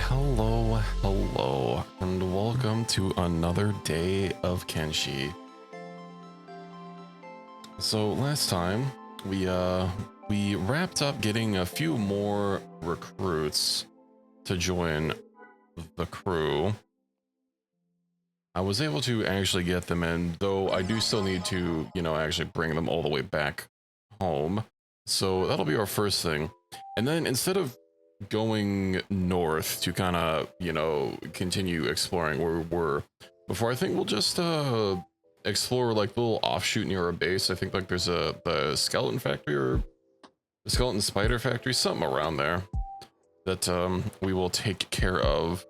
Hello, and welcome to another day of Kenshi. So last time we wrapped up getting a few more recruits to join the crew. I was able to actually get them in, though I do still need to, actually bring them all the way back home. So that'll be our first thing. And then instead of going north to kind of, continue exploring where we were before, I think we'll just explore like the little offshoot near our base. I think like there's the skeleton factory or the skeleton spider factory, something around there that we will take care of.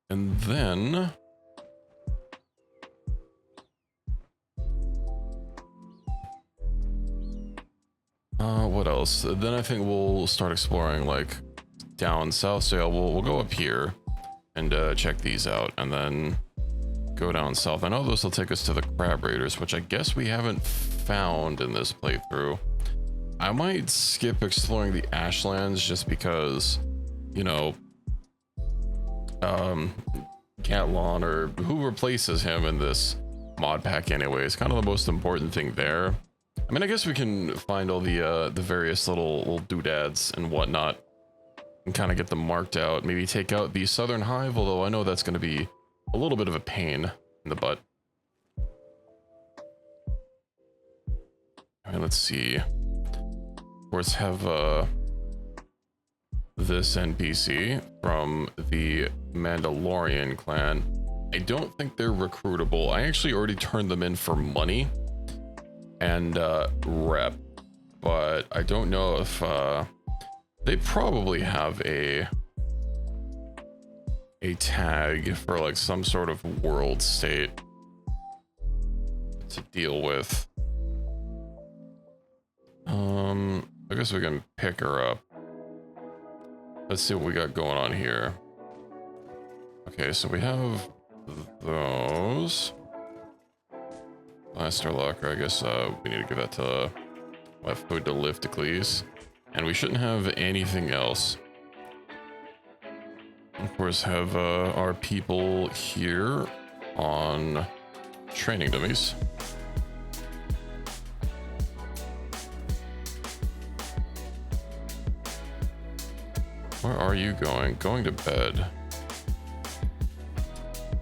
And then what else? Then I think we'll start exploring like down south. So yeah, we'll go up here and check these out, and then go down south. I know those will take us to the crab raiders, which I guess we haven't found in this playthrough. I might skip exploring the ashlands just because, Catlon, or who replaces him in this mod pack anyway, is kind of the most important thing there. I mean, I guess we can find all the various little doodads and whatnot and kind of get them marked out. Maybe take out the southern hive, although I know that's going to be a little bit of a pain in the butt. I mean, let's see. Of course, have this NPC from the Mandalorian clan. I don't think they're recruitable. I actually already turned them in for money and rep, but I don't know if they probably have a tag for like some sort of world state to deal with. I guess we can pick her up. Let's see what we got going on here. Okay, so we have those. Blaster locker, I guess we need to give that to left foot to Lifticles. And we shouldn't have anything else. Of course, have our people here on training dummies. Where are you going? Going to bed.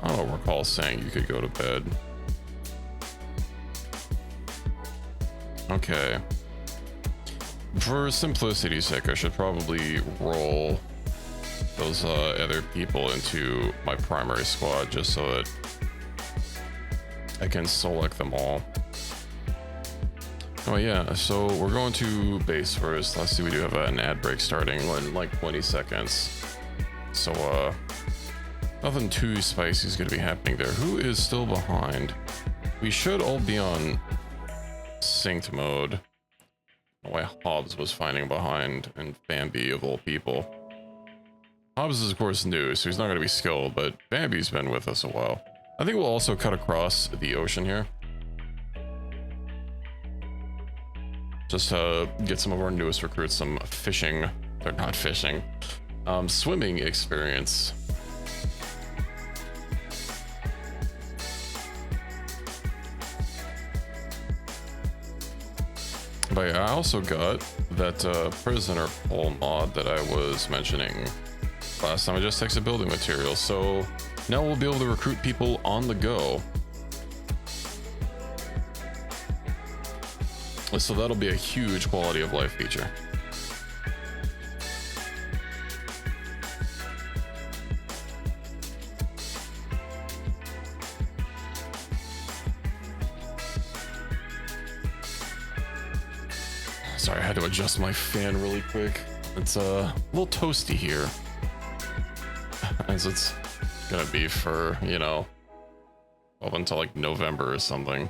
I don't recall saying you could go to bed. Okay. For simplicity's sake, I should probably roll those other people into my primary squad just so that I can select them all. Oh yeah, so we're going to base first. Let's see, we do have an ad break starting in like 20 seconds. So nothing too spicy is going to be happening there. Who is still behind? We should all be on synced mode. Why Hobbs was finding behind, and Bambi of all people. Hobbs is of course new, so he's not going to be skilled, but Bambi's been with us a while. I think we'll also cut across the ocean here. Just get some of our newest recruits some fishing, they're not fishing, swimming experience. But I also got that prisoner pole mod that I was mentioning last time. I just texted building materials, so now we'll be able to recruit people on the go. So that'll be a huge quality of life feature. Sorry, I had to adjust my fan really quick. It's a little toasty here, as it's gonna be for, up until like November or something.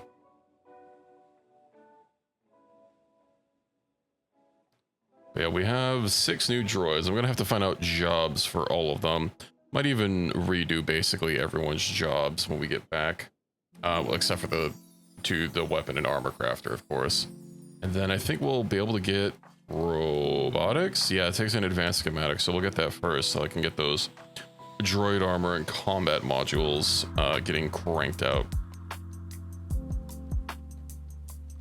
But yeah, we have 6 new droids. I'm gonna have to find out jobs for all of them. Might even redo basically everyone's jobs when we get back, well, except for the weapon and armor crafter, of course. And then I think we'll be able to get robotics. Yeah, it takes an advanced schematic, so we'll get that first so I can get those droid armor and combat modules getting cranked out.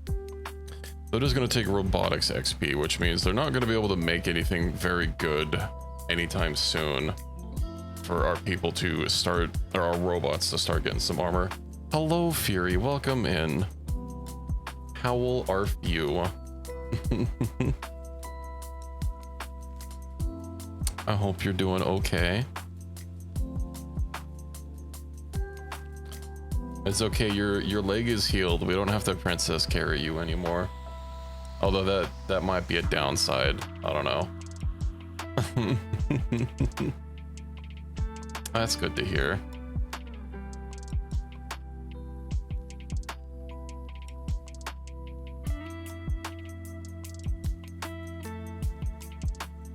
So it is going to take robotics XP, which means they're not going to be able to make anything very good anytime soon for our people to start, or our robots to start getting some armor. Hello, Fury. Welcome in. How are you? I hope you're doing okay. It's okay. Your leg is healed. We don't have to princess carry you anymore. Although that might be a downside. I don't know. That's good to hear.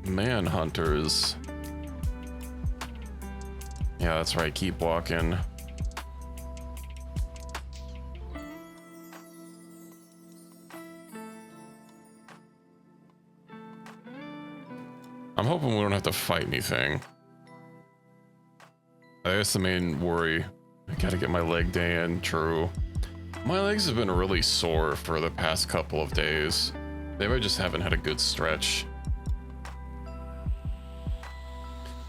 Manhunters. Yeah, that's right. Keep walking. I'm hoping we don't have to fight anything. I guess the main worry, I gotta get my leg day in. True. My legs have been really sore for the past couple of days. Maybe I just haven't had a good stretch.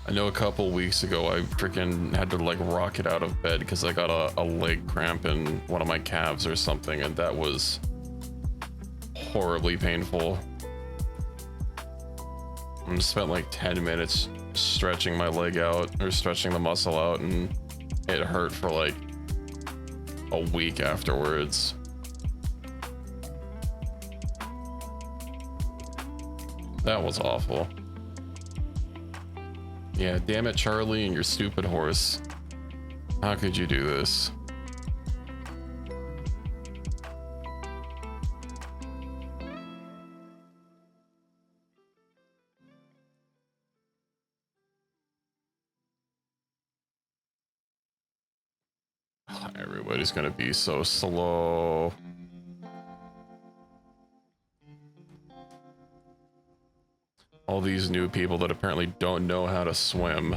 I know a couple weeks ago I freaking had to like rocket out of bed because I got a leg cramp in one of my calves or something, and that was horribly painful. I spent like 10 minutes stretching my leg out, or stretching the muscle out, and it hurt for like a week afterwards. That was awful. Yeah, damn it, Charlie and your stupid horse. How could you do this? Everybody's gonna be so slow. All these new people that apparently don't know how to swim.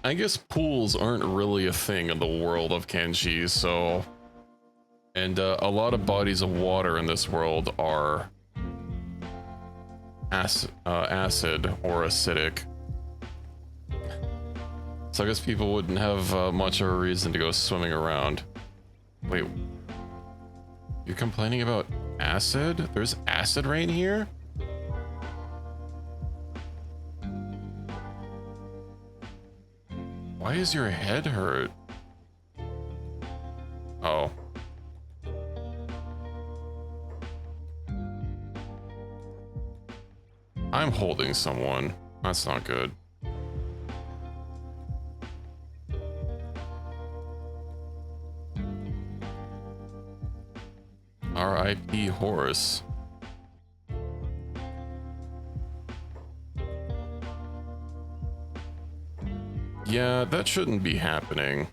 I guess pools aren't really a thing in the world of Kenshi, so... And a lot of bodies of water in this world are acid or acidic. So I guess people wouldn't have much of a reason to go swimming around. Wait, you're complaining about acid? There's acid rain here? Why is your head hurt? Oh. I'm holding someone. That's not good. R.I.P. horse. Yeah, that shouldn't be happening.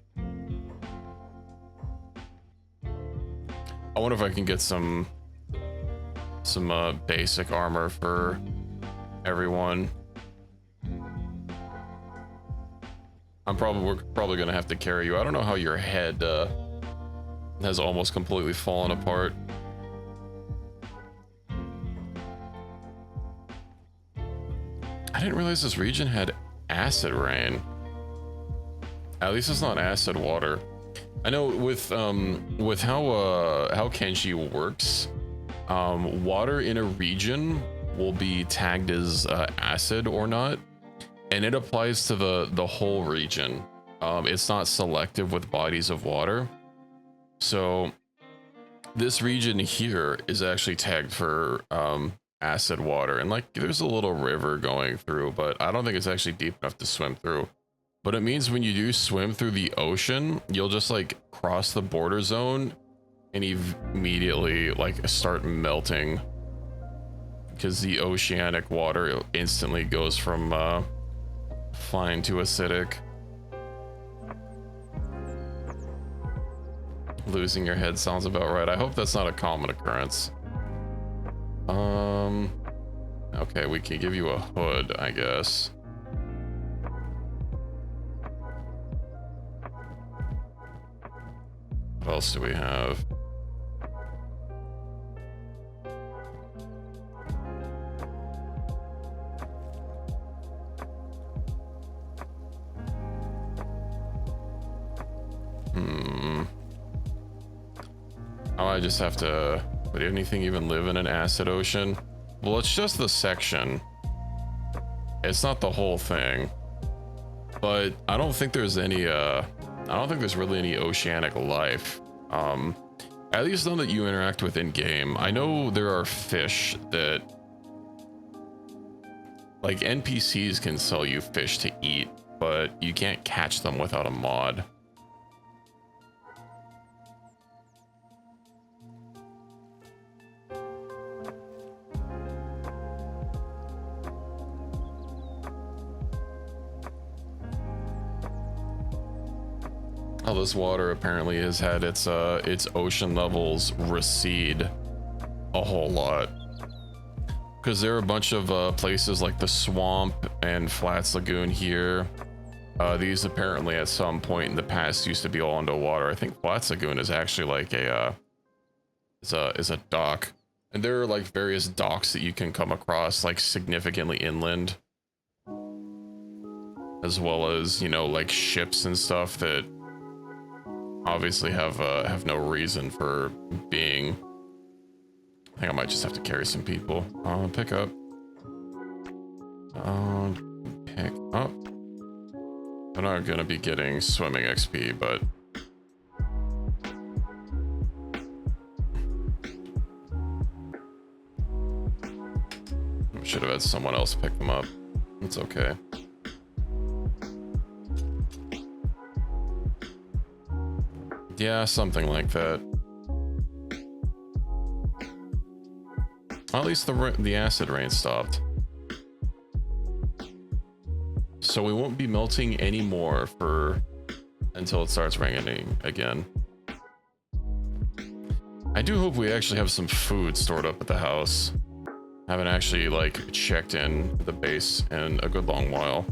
I wonder if I can get some basic armor for everyone. We're probably gonna have to carry you. I don't know how your head has almost completely fallen apart. I didn't realize this region had acid rain. At least it's not acid water. I know with how Kenshi works, water in a region will be tagged as acid or not, and it applies to the whole region. It's not selective with bodies of water. So this region here is actually tagged for acid water, and like there's a little river going through, but I don't think it's actually deep enough to swim through. But it means when you do swim through the ocean, you'll just like cross the border zone and immediately like start melting, because the oceanic water instantly goes from fine to acidic. Losing your head sounds about right. I hope that's not a common occurrence. Okay, we can give you a hood, I guess. What else do we have? Oh, I just have to... Would anything even live in an acid ocean? Well, it's just the section. It's not the whole thing. But I don't think there's any, I don't think there's really any oceanic life. At least none that you interact with in game. I know there are fish that... Like, NPCs can sell you fish to eat, but you can't catch them without a mod. Oh, this water apparently has had its ocean levels recede a whole lot. Because there are a bunch of places like the swamp and Flats Lagoon here. These apparently at some point in the past used to be all underwater. I think Flats Lagoon is actually like is a dock. And there are like various docks that you can come across like significantly inland. As well as, you know, like ships and stuff that obviously have no reason for being. I think I might just have to carry some people. Pick up. Pick up. I'm not gonna be getting swimming XP, but I should have had someone else pick them up. It's okay. Yeah, something like that. At least the acid rain stopped. So we won't be melting anymore until it starts raining again. I do hope we actually have some food stored up at the house. Haven't actually like checked in the base in a good long while.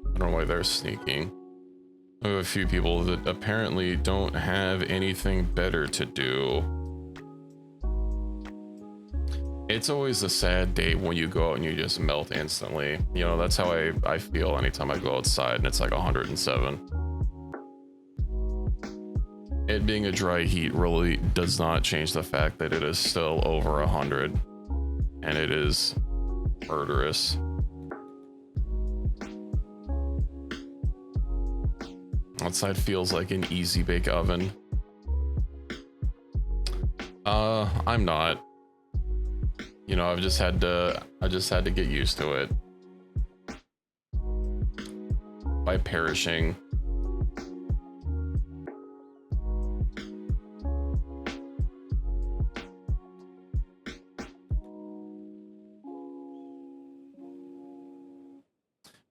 I don't know why they're sneaking. We have a few people that apparently don't have anything better to do. It's always a sad day when you go out and you just melt instantly. You know, that's how I feel anytime I go outside and it's like 107. It being a dry heat really does not change the fact that it is still over 100. And it is murderous. Outside feels like an easy bake oven. I'm not. You know, I just had to get used to it. By perishing.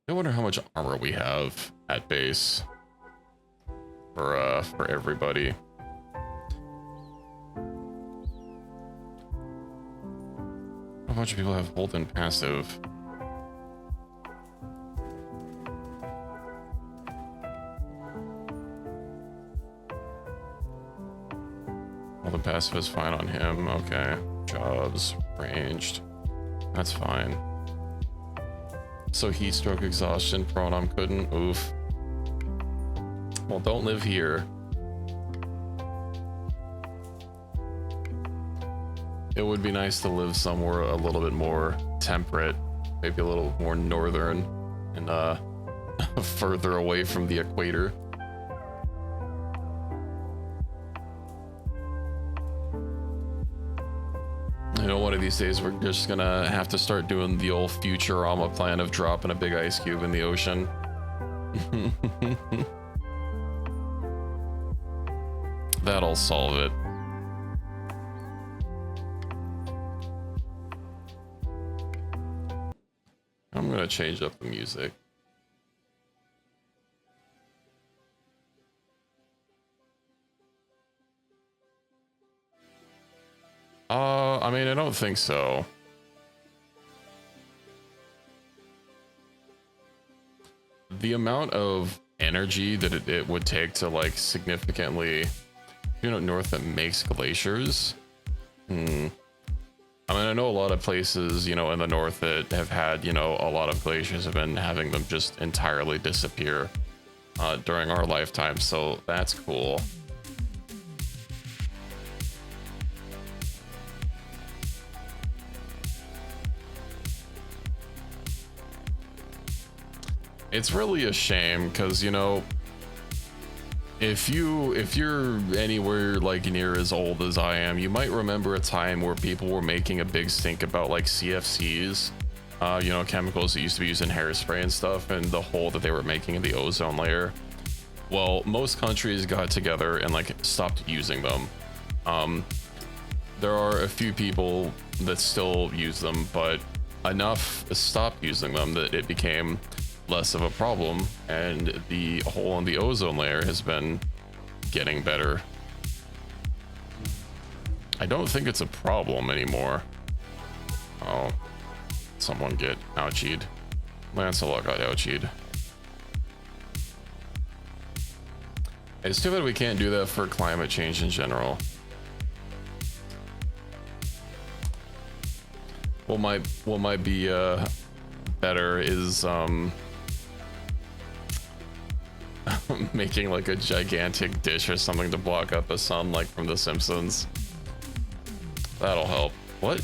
I wonder how much armor we have at base. For everybody. A bunch of people have hold and passive. Well, the passive is fine on him. Okay. Jobs, ranged. That's fine. So heat stroke, exhaustion, prone, couldn't. Oof. Well, don't live here. It would be nice to live somewhere a little bit more temperate, maybe a little more northern and further away from the equator. You know, one of these days we're just gonna have to start doing the old Futurama plan of dropping a big ice cube in the ocean. That'll solve it. I'm gonna change up the music. I mean, I don't think so. The amount of energy that it would take to like significantly, you know, north that makes glaciers. I mean, I know a lot of places, you know, in the north that have had, you know, a lot of glaciers have been having them just entirely disappear during our lifetime. So that's cool. It's really a shame because, you know, if you're anywhere like near as old as I am, you might remember a time where people were making a big stink about like CFCs, you know, chemicals that used to be used in hairspray and stuff, and the hole that they were making in the ozone layer. Well, most countries got together and like stopped using them. There are a few people that still use them, but enough stopped using them that it became less of a problem, and the hole in the ozone layer has been getting better. I don't think it's a problem anymore. Oh, someone get ouchied. Lancelot got ouchied. It's too bad we can't do that for climate change in general. What might be better is making like a gigantic dish or something to block out the sun, like from The Simpsons. That'll help. What?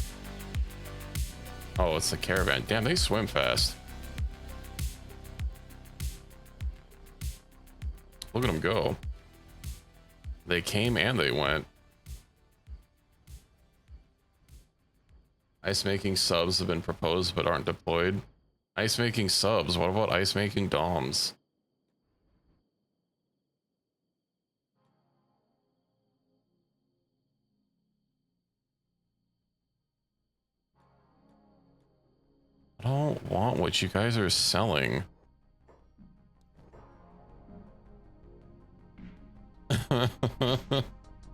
Oh, it's the caravan. Damn, they swim fast. Look at them go. They came and they went. Ice making subs have been proposed but aren't deployed. Ice making subs? What about ice making DOMs? I don't want what you guys are selling.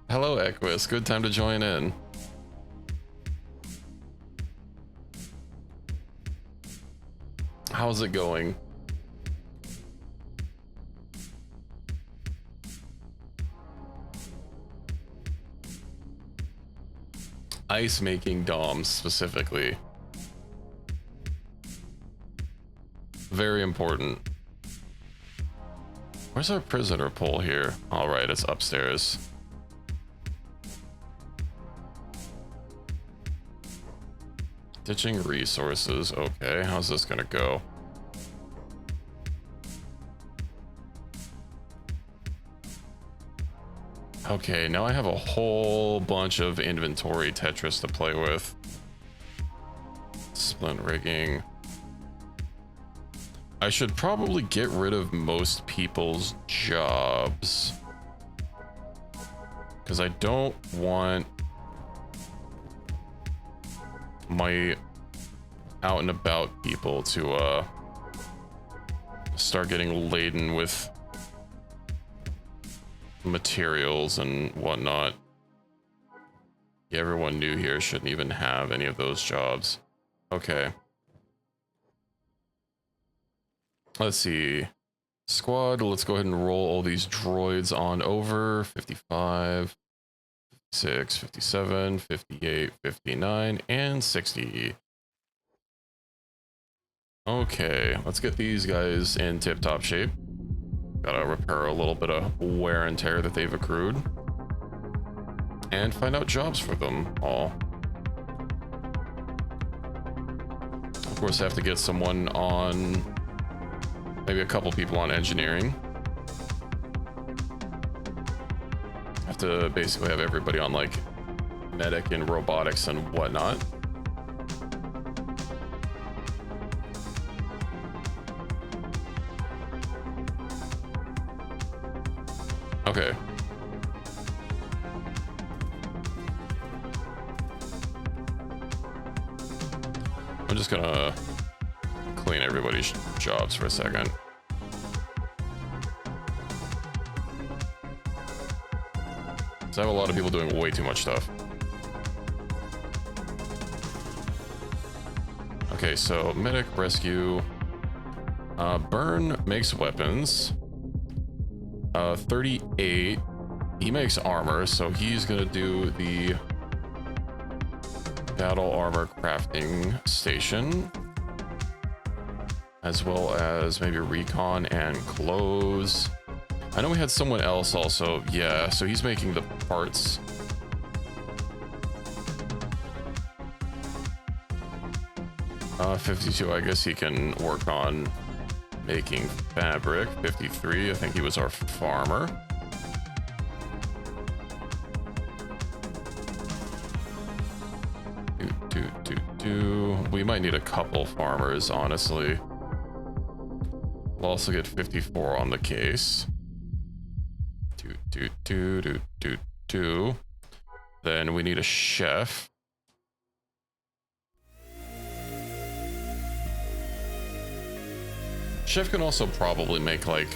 Hello, Equus. Good time to join in. How's it going? Ice making DOMs specifically. Very important. Where's our prisoner pole here? All right, it's upstairs. Ditching resources. Okay, how's this gonna go? Okay, now I have a whole bunch of inventory Tetris to play with. Splint rigging. I should probably get rid of most people's jobs, because I don't want my out and about people to start getting laden with materials and whatnot. Yeah, everyone new here shouldn't even have any of those jobs. Okay. Let's see. Squad, let's go ahead and roll all these droids on over. 55, 56, 57, 58, 59, and 60. Okay, let's get these guys in tip-top shape. Gotta repair a little bit of wear and tear that they've accrued. And find out jobs for them all. Of course, I have to get someone on... maybe a couple people on engineering. I have to basically have everybody on like medic and robotics and whatnot. Okay. I'm just gonna clean everybody's jobs for a second. So I have a lot of people doing way too much stuff. Okay, so medic, rescue. Burn makes weapons. 38. He makes armor, so he's gonna do the battle armor crafting station, as well as maybe recon and clothes. I know we had someone else also. Yeah, so he's making the parts. Uh, 52, I guess he can work on making fabric. 53, I think he was our farmer. We might need a couple farmers, honestly. We'll also get 54 on the case. Then we need a chef. Chef can also probably make like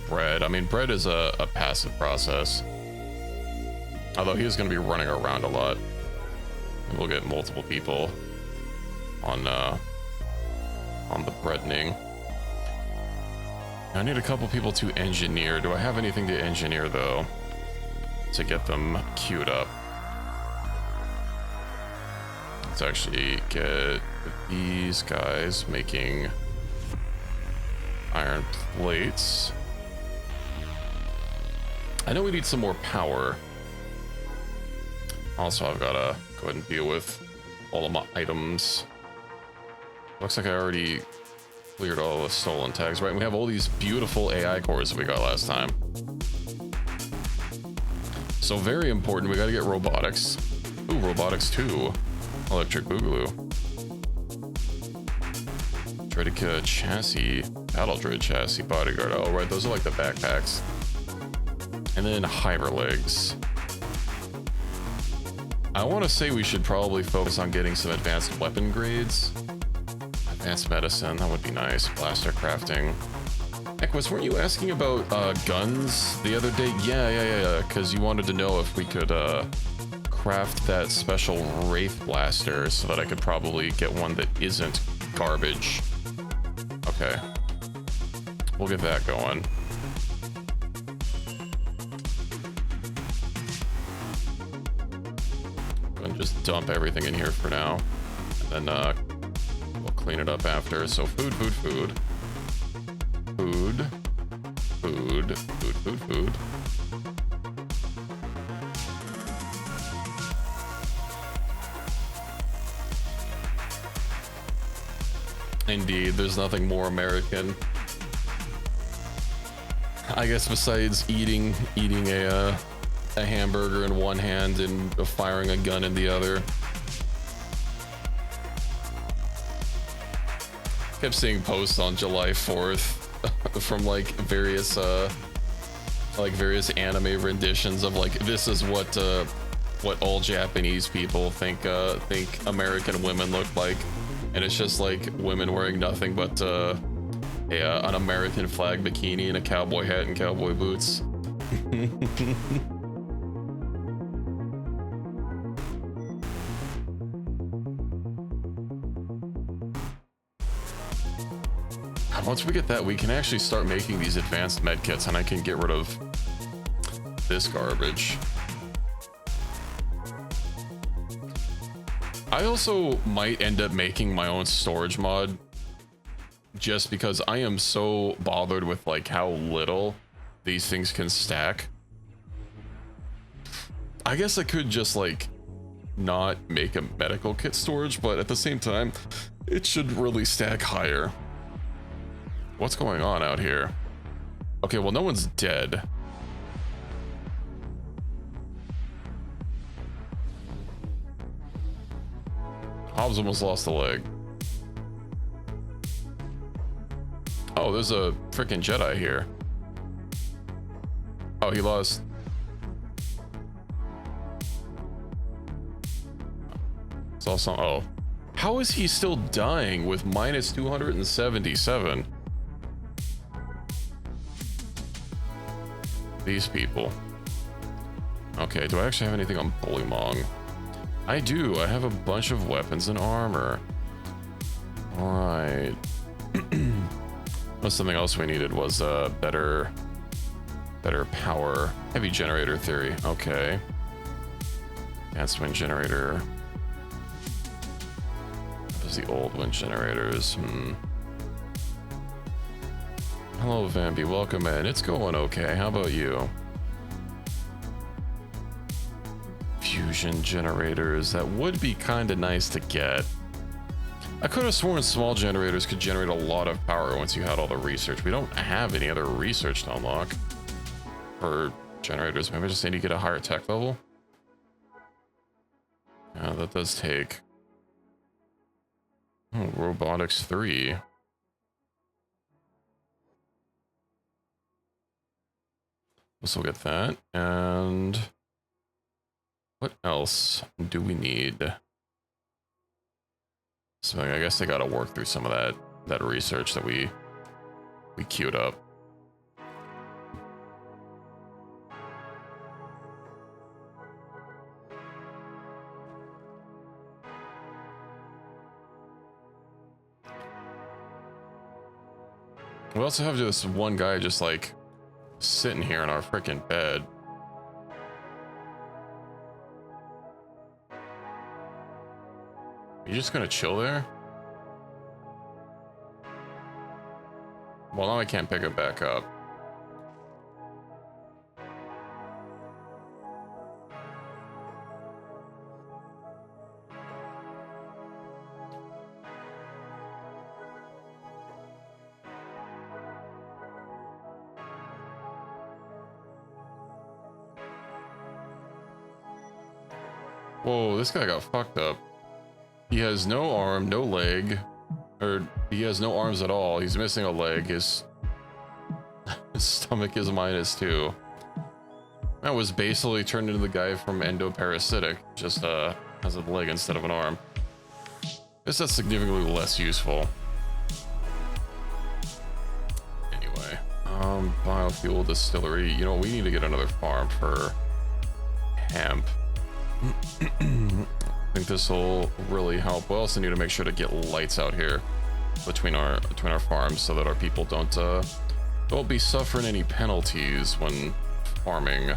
bread. I mean, bread is a passive process. Although he is going to be running around a lot. We'll get multiple people on the breadening. I need a couple people to engineer. Do I have anything to engineer though to get them queued up? Let's actually get these guys making iron plates. I know we need some more power. Also, I've got to go ahead and deal with all of my items. Looks like I already cleared all the stolen tags, right? We have all these beautiful AI cores that we got last time. So very important, we got to get robotics. Ooh, robotics 2. Electric Boogaloo. Droidica chassis. Battle droid chassis. Bodyguard. Oh, right, those are like the backpacks. And then Hyperlegs. I want to say we should probably focus on getting some advanced weapon grades. Advanced medicine, that would be nice. Blaster crafting. Equus, weren't you asking about guns the other day? Yeah, because you wanted to know if we could craft that special Wraith Blaster so that I could probably get one that isn't garbage. Okay. We'll get that going. And just dump everything in here for now. And then we'll clean it up after. So food. Indeed, there's nothing more American. I guess besides eating a hamburger in one hand and firing a gun in the other. Kept seeing posts on July 4th from like various anime renditions of like, this is what all Japanese people think American women look like, and it's just like women wearing nothing but an American flag bikini and a cowboy hat and cowboy boots. Once we get that, we can actually start making these advanced med kits, and I can get rid of this garbage. I also might end up making my own storage mod, just because I am so bothered with like how little these things can stack. I guess I could just like not make a medical kit storage, but at the same time, it should really stack higher. What's going on out here? Okay, well, no one's dead. Hobbs almost lost a leg. Oh, there's a freaking Jedi here. Oh, he lost. It's also, oh, How is he still dying with minus 277? These people. Okay, do I actually have anything on Bullymong? I do. I have a bunch of weapons and armor. All right. Well, something else we needed was better power. Heavy generator theory. Okay. Advanced wind generator. That was the old wind generators. Hello, Vampy. Welcome in. It's going okay. How about you? Fusion generators. That would be kind of nice to get. I could have sworn small generators could generate a lot of power once you had all the research. We don't have any other research to unlock for generators. Maybe I just need to get a higher tech level. Yeah, that does take... Oh, robotics 3. We'll get that. And what else do we need? So I guess I gotta work through some of that research that we queued up. We also have this one guy just like sitting here in our freaking bed. You just gonna chill there? Well, now I can't pick it back up. Whoa, this guy got fucked up. He has no arm, no leg, or he has no arms at all. He's missing a leg. His stomach is -2. That was basically turned into the guy from Endoparasitic, just has a leg instead of an arm. Guess that's significantly less useful. Anyway, biofuel distillery. You know, we need to get another farm for hemp. I think this will really help. We also need to make sure to get lights out here between our farms so that our people don't be suffering any penalties when farming.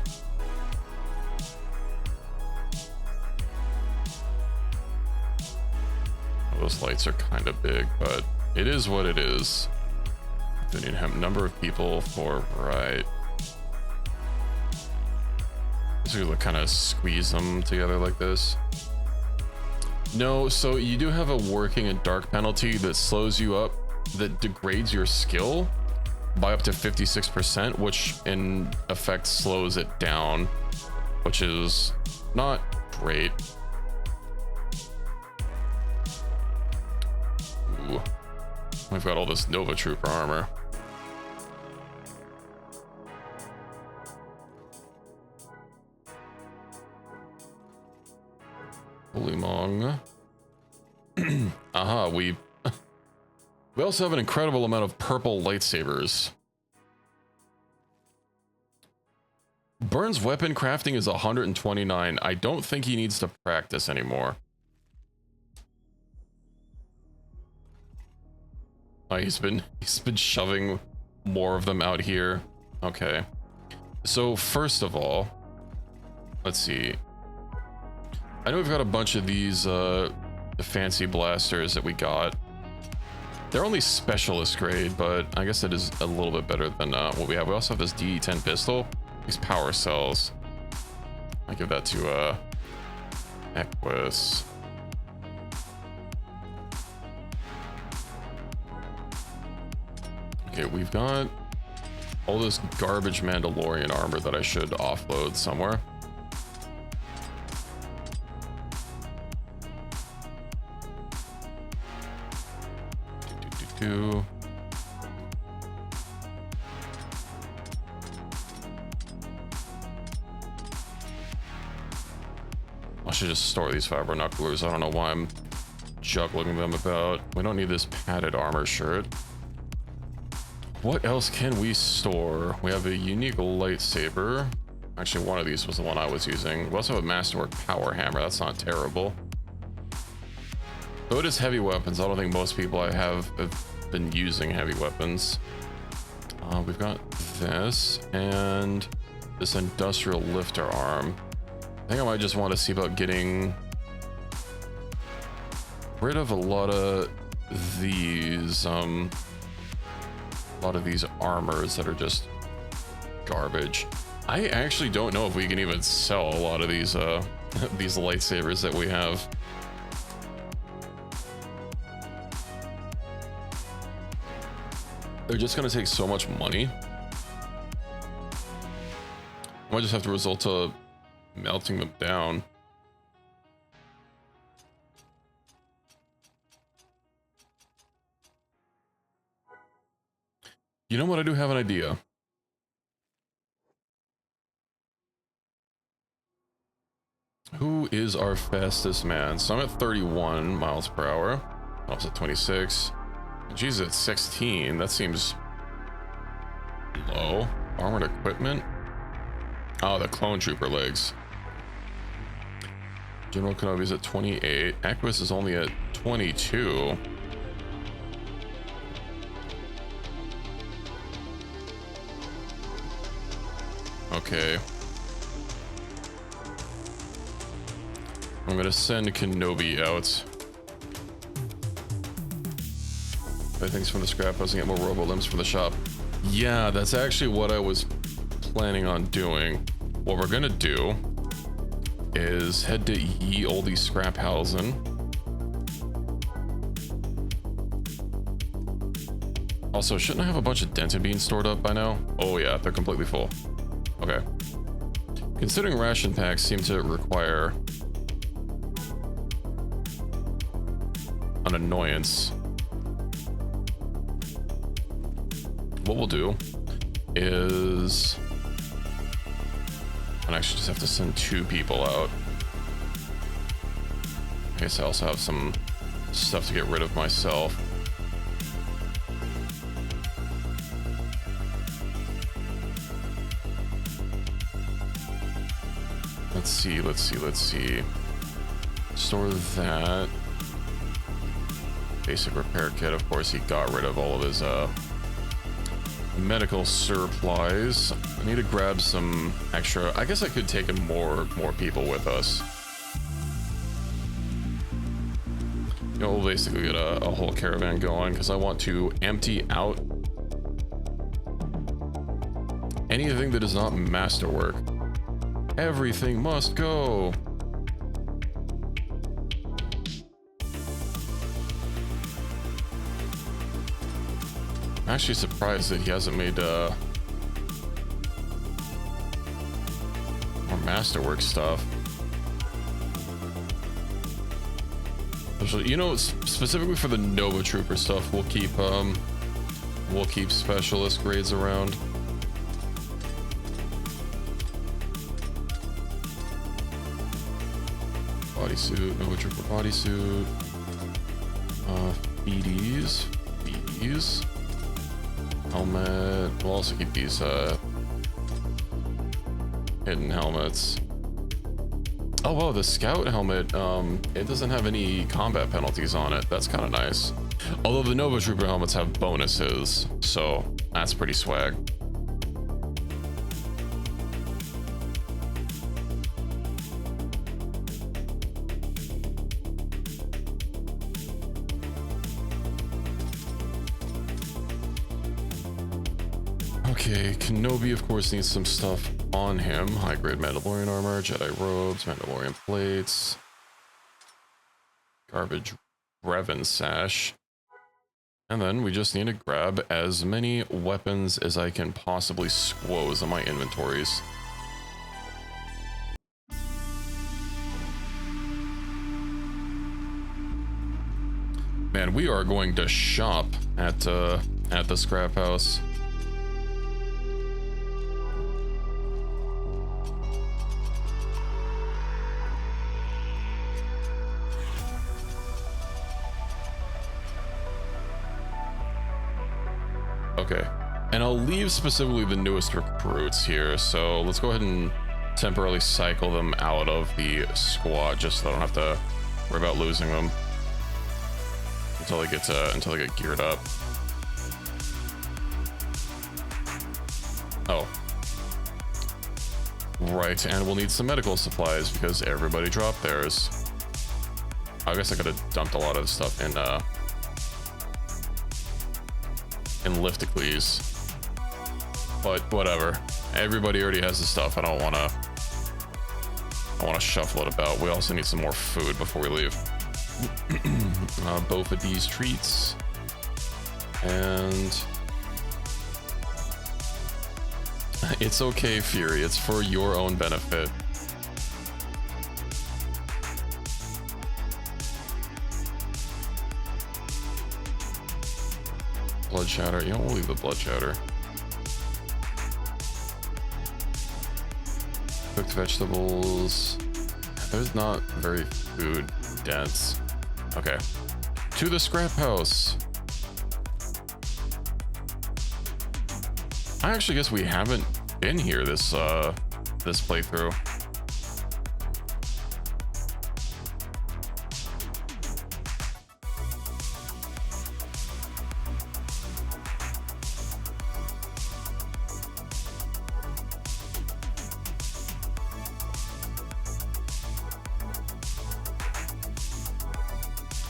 Those lights are kind of big, but it is what it is. They need to have number of people for right. So we kind of squeeze them together like this. No, so you do have a working and dark penalty that slows you up, that degrades your skill by up to 56%, which in effect slows it down, which is not great. Ooh. We've got all this Nova Trooper armor. Bullymong. Aha, we also have an incredible amount of purple lightsabers. Burns weapon crafting is 129. I don't think he needs to practice anymore. Oh, he's been shoving more of them out here. Okay. So first of all, let's see. I know we've got a bunch of these the fancy blasters that we got. They're only specialist grade, but I guess it is a little bit better than what we have. We also have this DE10 pistol. These power cells. I give that to Equus. Okay, we've got all this garbage Mandalorian armor that I should offload somewhere. I should just store these fiber knucklers. I don't know why I'm juggling them about. We don't need this padded armor shirt. What else can we store? We have a unique lightsaber. Actually, one of these was the one I was using. We also have a Masterwork power hammer. That's not terrible. Though it is heavy weapons, I don't think most people I have been using heavy weapons. We've got this and this industrial lifter arm. I think I might just want to see about getting rid of a lot of these armors that are just garbage. I actually don't know if we can even sell a lot of these these lightsabers that we have. They're just gonna take so much money. I might just have to resort to melting them down. You know what? I do have an idea. Who is our fastest man? So I'm at 31 miles per hour. I was at 26. Jesus, at 16. That seems low. Armored equipment. Oh, the clone trooper legs. General Kenobi's at 28. Equus is only at 22. Okay. I'm gonna send Kenobi out. Buy things from the scrap house and get more robo limbs from the shop. Yeah, that's actually what I was planning on doing. What we're gonna do is head to Ye Olde Scraphausen. Also, shouldn't I have a bunch of dented beans stored up by now? Oh yeah, they're completely full. Okay. Considering ration packs seem to require an annoyance, what we'll do is I actually just have to send 2 people out. I guess I also have some stuff to get rid of myself. Let's see. Store that. Basic repair kit. Of course, he got rid of all of his medical supplies. I need to grab some extra. I guess I could take in more people with us. You know, we'll basically get a whole caravan going because I want to empty out anything that is not masterwork. Everything must go. I'm actually surprised that he hasn't made more masterwork stuff. Especially, you know, specifically for the Nova Trooper stuff, we'll keep specialist grades around. Bodysuit, Nova Trooper bodysuit. BDs. Helmet. We'll also keep these hidden helmets. Oh whoa, the scout helmet, it doesn't have any combat penalties on it. That's kind of nice. Although the Nova Trooper helmets have bonuses, so that's pretty swag. Okay, Kenobi of course needs some stuff on him. High-grade Mandalorian armor, Jedi robes, Mandalorian plates, garbage Revan sash. And then we just need to grab as many weapons as I can possibly squoze in my inventories. Man, we are going to shop at the scrap house. Okay. And I'll leave specifically the newest recruits here. So let's go ahead and temporarily cycle them out of the squad just so I don't have to worry about losing them until they get geared up. Oh. Right, and we'll need some medical supplies because everybody dropped theirs. I guess I could have dumped a lot of stuff in Lifticles. But whatever. Everybody already has the stuff. I don't want to shuffle it about. We also need some more food before we leave. Both of these treats. And it's okay, Fury. It's for your own benefit. Blood chowder. You don't leave the blood chowder. Cooked vegetables. There's not very food dense. Okay. To the scrap house. I actually guess we haven't been here this playthrough.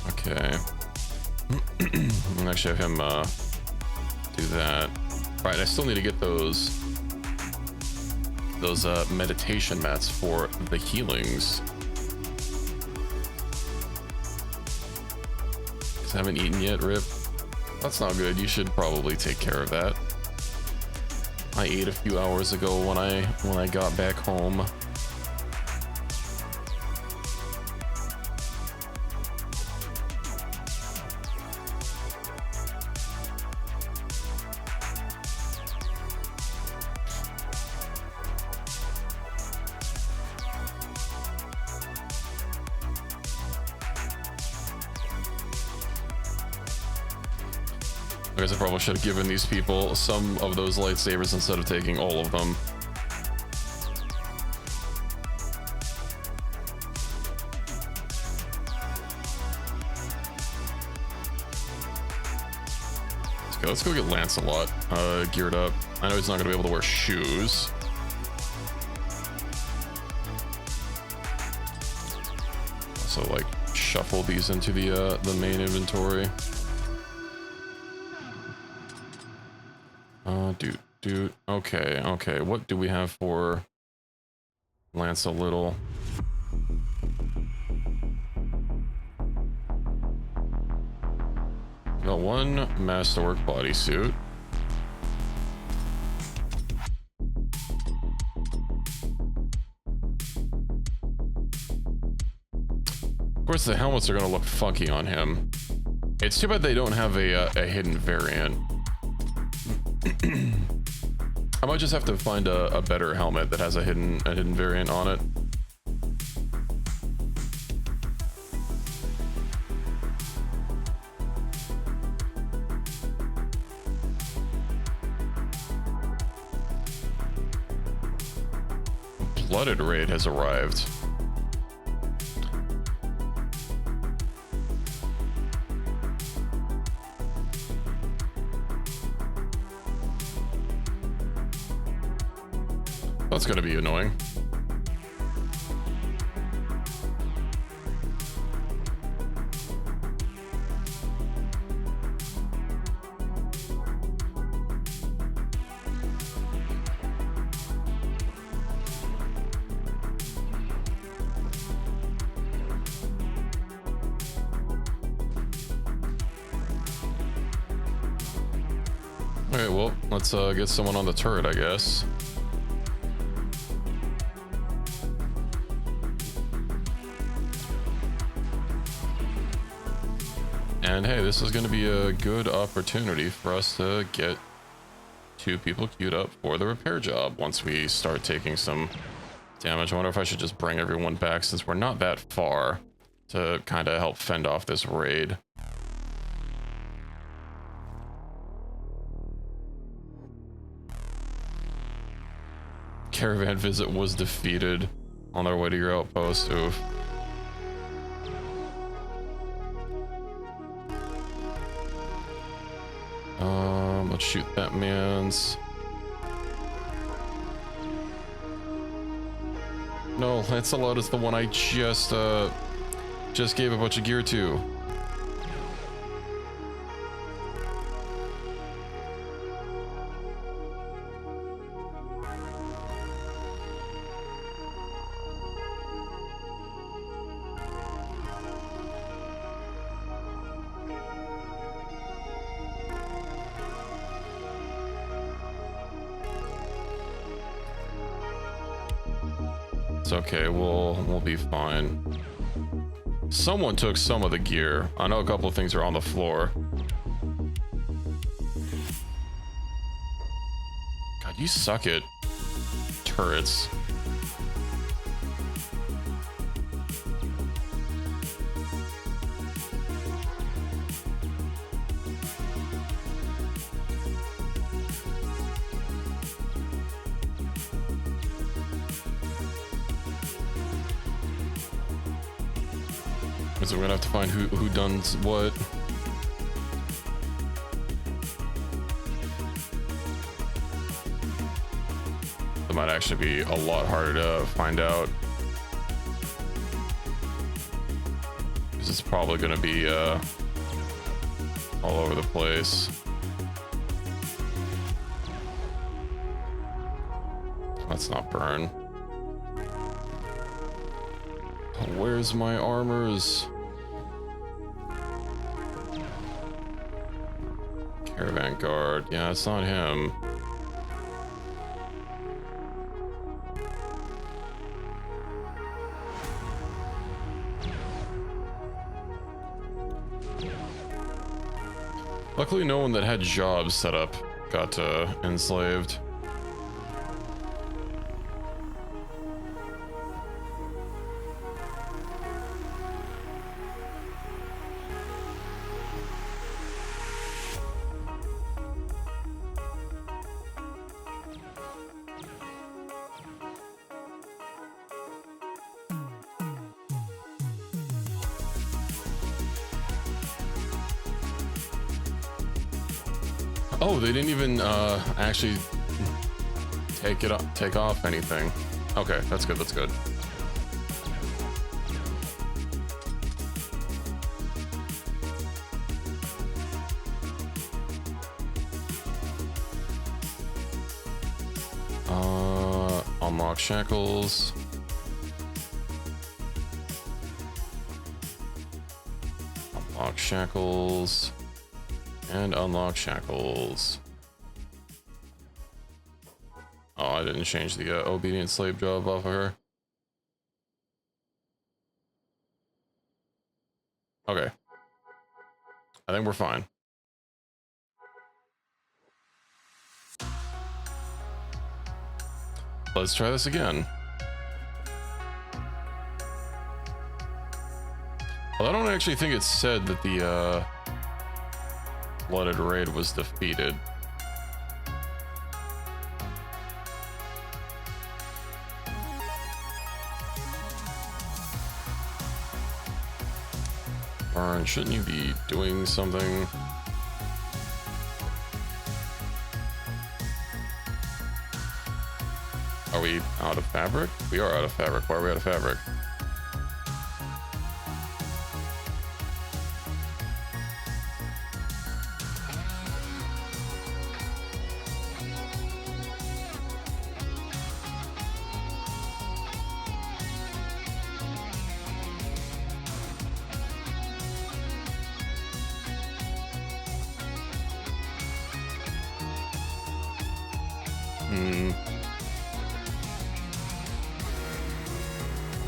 Okay. I'll actually have him do that. Right, I still need to get those meditation mats for the healings. 'Cause I haven't eaten yet, Rip. That's not good. You should probably take care of that. I ate a few hours ago when I got back home. I guess I probably should have given these people some of those lightsabers instead of taking all of them. Let's go get Lancelot geared up. I know he's not going to be able to wear shoes. So like shuffle these into the main inventory. Dude. Okay. What do we have for Lance a Little? Got one Masterwork bodysuit. Of course, the helmets are gonna look funky on him. It's too bad they don't have a hidden variant. I might just have to find a better helmet that has a hidden variant on it. Blooded raid has arrived. That's gonna be annoying. Okay, well, let's get someone on the turret, I guess. And hey, this is going to be a good opportunity for us to get 2 people queued up for the repair job once we start taking some damage. I wonder if I should just bring everyone back since we're not that far to kind of help fend off this raid. caravan visit was defeated on their way to your outpost. Oof. Let's shoot that man's. No, Lancelot is the one I just gave a bunch of gear to. It's okay, we'll be fine. Someone took some of the gear. I know a couple of things are on the floor. God, you suck at turrets. So we're gonna have to find who done what. It might actually be a lot harder to find out. This is probably gonna be all over the place. Let's not burn. Where's my armors? Caravan guard. Yeah, it's not him. Luckily, no one that had jobs set up got enslaved. Oh, they didn't even actually take off anything. Okay, that's good. That's good. Unlock shackles. Unlock shackles. And unlock shackles. Oh, I didn't change the obedient slave job off of her. Okay. I think we're fine. Let's try this again. Well, I don't actually think it said that the Blooded Raid was defeated. Burn, shouldn't you be doing something? Are we out of fabric? We are out of fabric. Why are we out of fabric?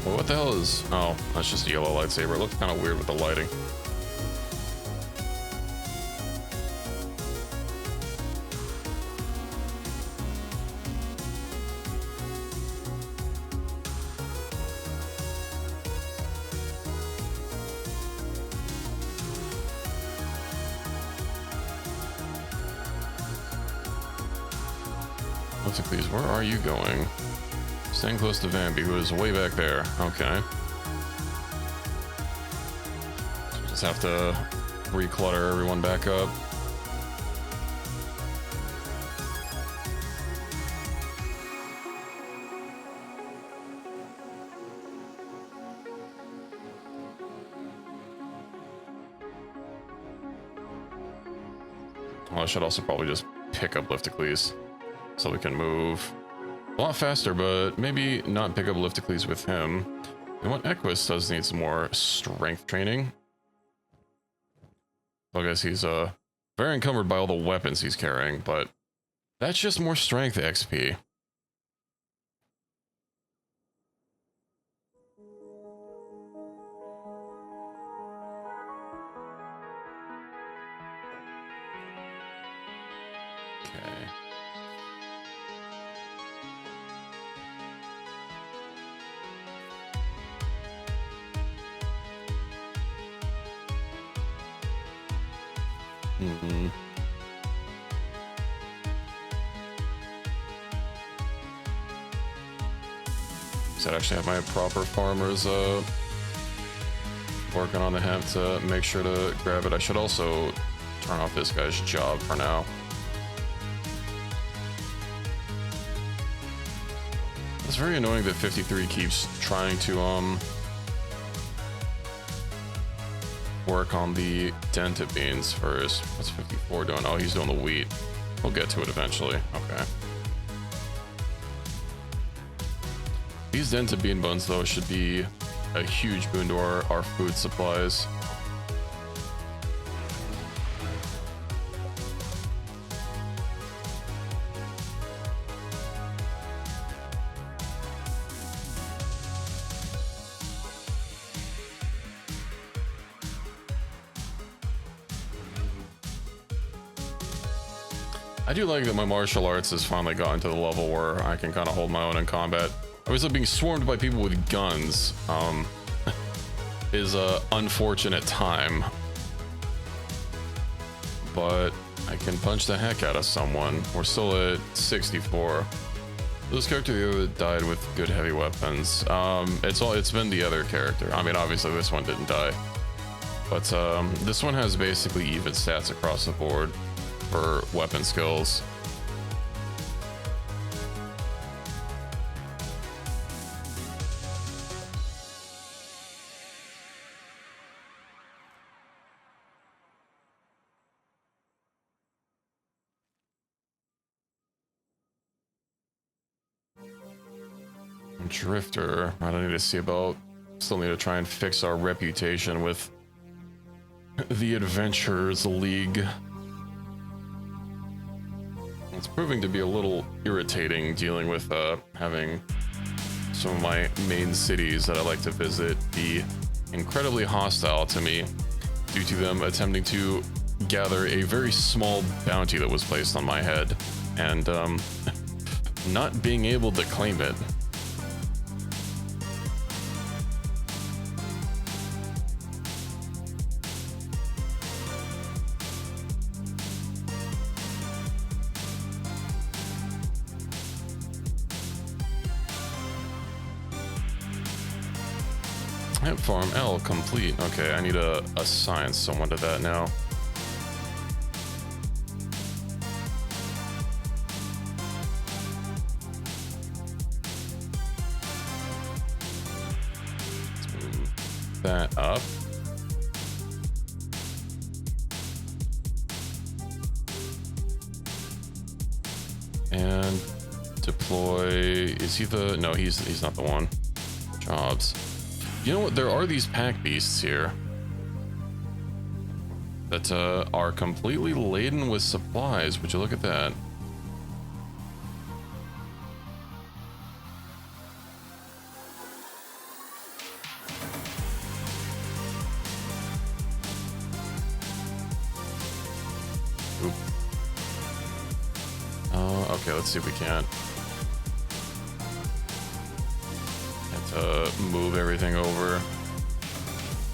Well, what the hell is... Oh, that's just a yellow lightsaber. It looks kind of weird with the lighting. Please, where are you going? Staying close to Vambi, who is way back there. Okay. So just have to reclutter everyone back up. Well, I should also probably just pick up Lifticles so we can move a lot faster, but maybe not pick up Lifticles with him. And what Equus does need some more strength training. I guess he's very encumbered by all the weapons he's carrying, but that's just more strength XP. Okay. Mm-hmm. So I actually have my proper farmers working on the hemp to make sure to grab it. I should also turn off this guy's job for now. It's very annoying that 53 keeps trying to work on the dented beans first. What's 54 doing? Oh, he's doing the wheat. We'll get to it eventually. Okay. These dented bean buns, though, should be a huge boon to our food supplies. I do like that my martial arts has finally gotten to the level where I can kind of hold my own in combat. Obviously, being swarmed by people with guns is a unfortunate time, but I can punch the heck out of someone. We're still at 64. This character the other died with good heavy weapons. It's been the other character. I mean, obviously this one didn't die, but this one has basically even stats across the board for weapon skills. Drifter, I don't need to see about. Still need to try and fix our reputation with the Adventurers League. It's proving to be a little irritating dealing with having some of my main cities that I like to visit be incredibly hostile to me due to them attempting to gather a very small bounty that was placed on my head and not being able to claim it. Hemp farm L complete. Okay, I need to assign someone to that now. Let's move that up. And deploy. Is he the? No, he's not the one. Jobs. You know what? There are these pack beasts here that are completely laden with supplies. Would you look at that? Oop. Okay, let's see if we can. Move everything over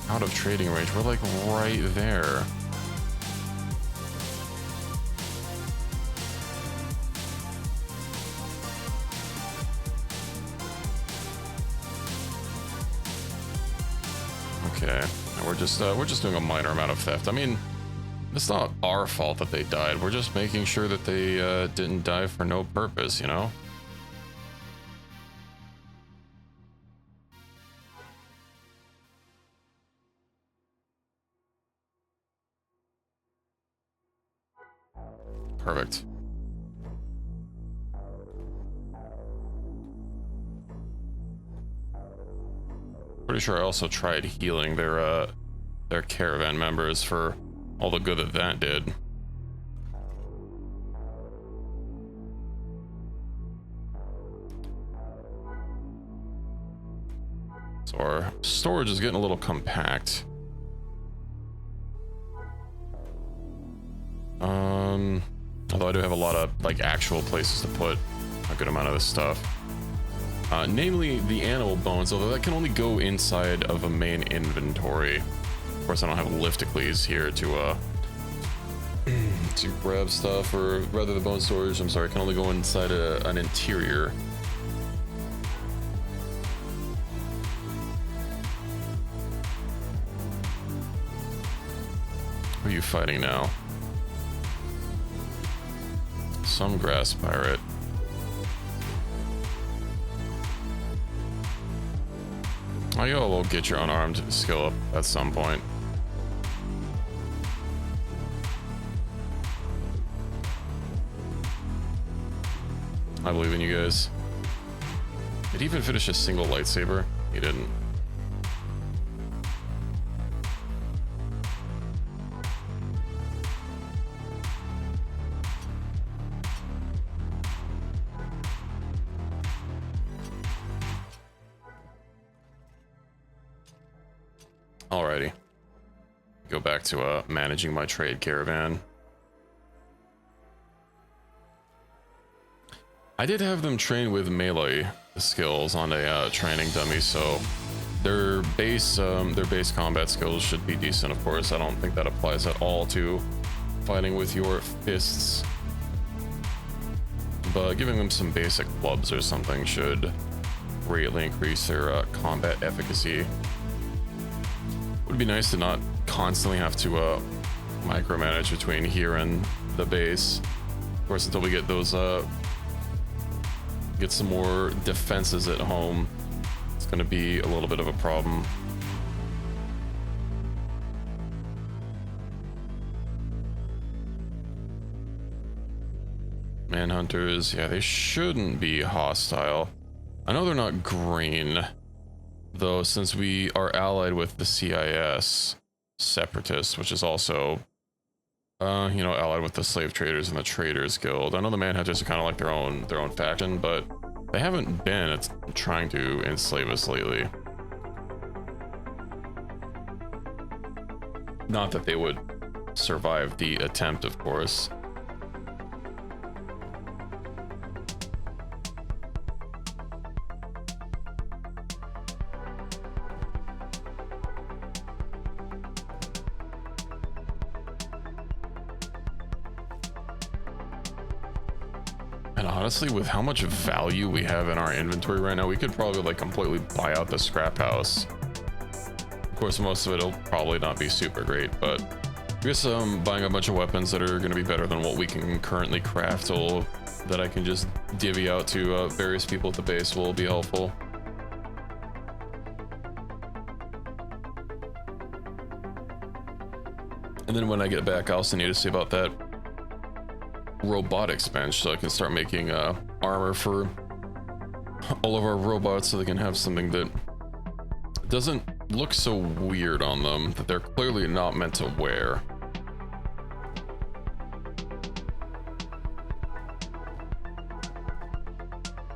out of trading range. We're like right there. Okay, and we're just doing a minor amount of theft. I mean, it's not our fault that they died. We're just making sure that they didn't die for no purpose, you know? Perfect. Pretty sure I also tried healing their caravan members for all the good that that did. So our storage is getting a little compact. Although I do have a lot of like actual places to put a good amount of this stuff. Namely the animal bones, although that can only go inside of a main inventory. Of course, I don't have lifticles here to to grab stuff, or rather the bone storage, I'm sorry, can only go inside an interior. Who are you fighting now? Some grass pirate. Oh, you'll get your unarmed skill up at some point. I believe in you guys. Did he even finish a single lightsaber? He didn't. Alrighty. Go back to managing my trade caravan. I did have them train with melee skills on a training dummy, so their base combat skills should be decent. Of course, I don't think that applies at all to fighting with your fists, but giving them some basic clubs or something should greatly increase their combat efficacy. Would be nice to not constantly have to micromanage between here and the base. Of course, until we get those get some more defenses at home, it's going to be a little bit of a problem. Manhunters, yeah, they shouldn't be hostile. I know they're not green, though, since we are allied with the CIS separatists, which is also you know, allied with the slave traders and the traders guild. I know the manhunters are kind of like their own faction, but they haven't been trying to enslave us lately. Not that they would survive the attempt, of course. Honestly, with how much value we have in our inventory right now, we could probably like completely buy out the scrap house. Of course, most of it'll probably not be super great, but I guess buying a bunch of weapons that are going to be better than what we can currently craft, or that I can just divvy out to various people at the base, will be helpful. And then when I get back, I also need to see about that robotics bench, so I can start making armor for all of our robots, so they can have something that doesn't look so weird on them, that they're clearly not meant to wear.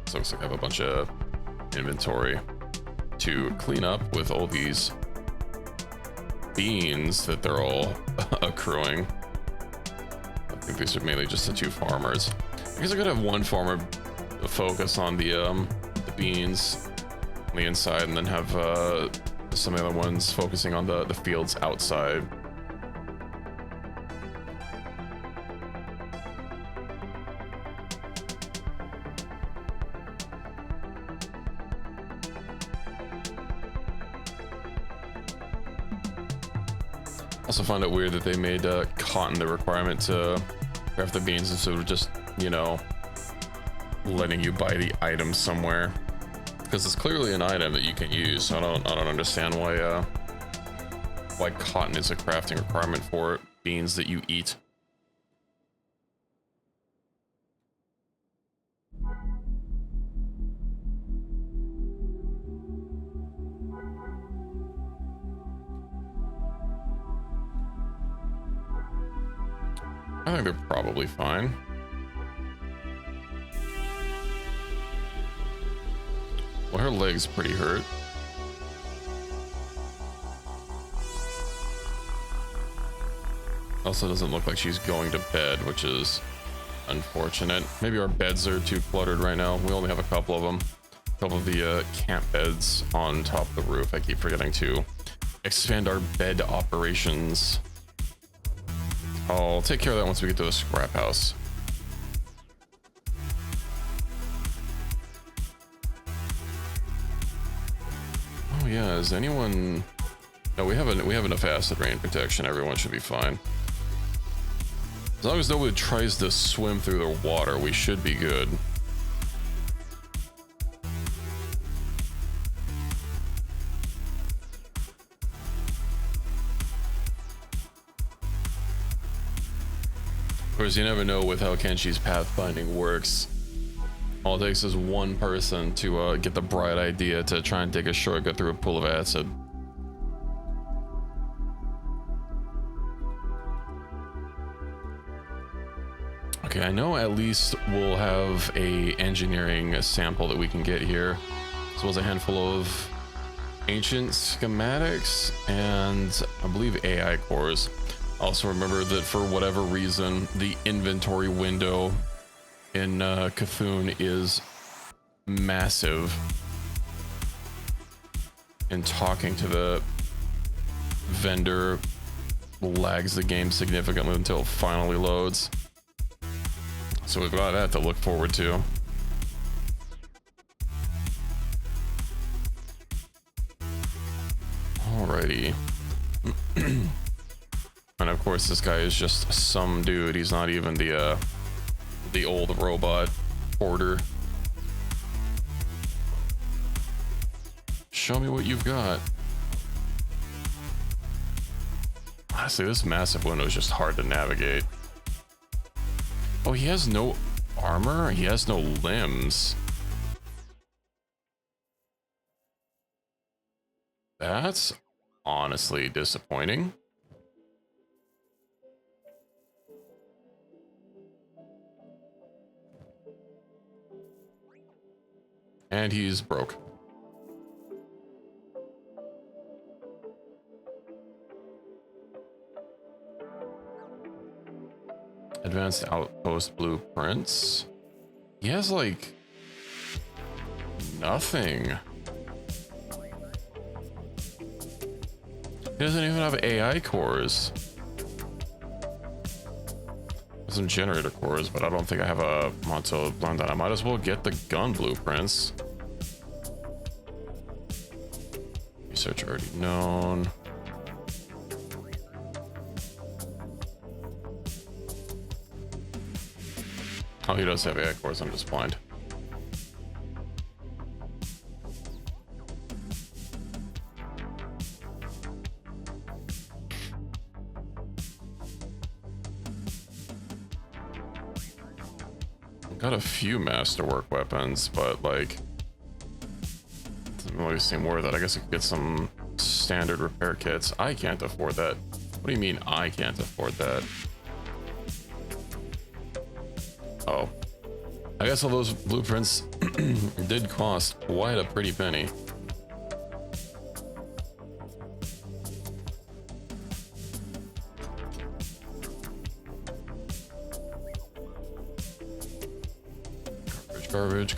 So it looks like I have a bunch of inventory to clean up with all these beans that they're all accruing. I think these are mainly just the two farmers. I guess I could have one farmer focus on the beans on the inside, and then have some of the other ones focusing on the fields outside. Also find it weird that they made cotton the requirement to craft the beans instead of just, you know, letting you buy the item somewhere. Because it's clearly an item that you can use. So I don't understand why cotton is a crafting requirement for beans that you eat. I think they're probably fine. Well, her leg's pretty hurt. Also doesn't look like she's going to bed, which is unfortunate. Maybe our beds are too cluttered right now. We only have a couple of them. A couple of the camp beds on top of the roof. I keep forgetting to expand our bed operations. I'll take care of that once we get to the scrap house. Oh yeah, is anyone... No, we have enough acid rain protection. Everyone should be fine. As long as nobody tries to swim through the water, we should be good. Of course, you never know with how Kenshi's pathfinding works. All it takes is one person to get the bright idea to try and take a shortcut through a pool of acid. Okay, I know at least we'll have a engineering sample that we can get here. So it's a handful of ancient schematics and I believe AI cores. Also remember that for whatever reason, the inventory window in Cthulhu is massive. And talking to the vendor lags the game significantly until it finally loads. So we've got that to look forward to. Alrighty. And of course this guy is just some dude. He's not even the old robot porter. Show me what you've got. Honestly, this massive window is just hard to navigate. Oh, he has no armor? He has no limbs. That's honestly disappointing. And he's broke. Advanced outpost blueprints. He has like nothing. He doesn't even have AI cores. Some generator cores, but I don't think I have a mod to learn that. I might as well get the gun blueprints. Research already known. Oh, he does have AI cores. I'm just blind. Got a few masterwork weapons, but like doesn't really seem worth it. I guess I could get some standard repair kits. I can't afford that. What do you mean I can't afford that? Oh, I guess all those blueprints did cost quite a pretty penny.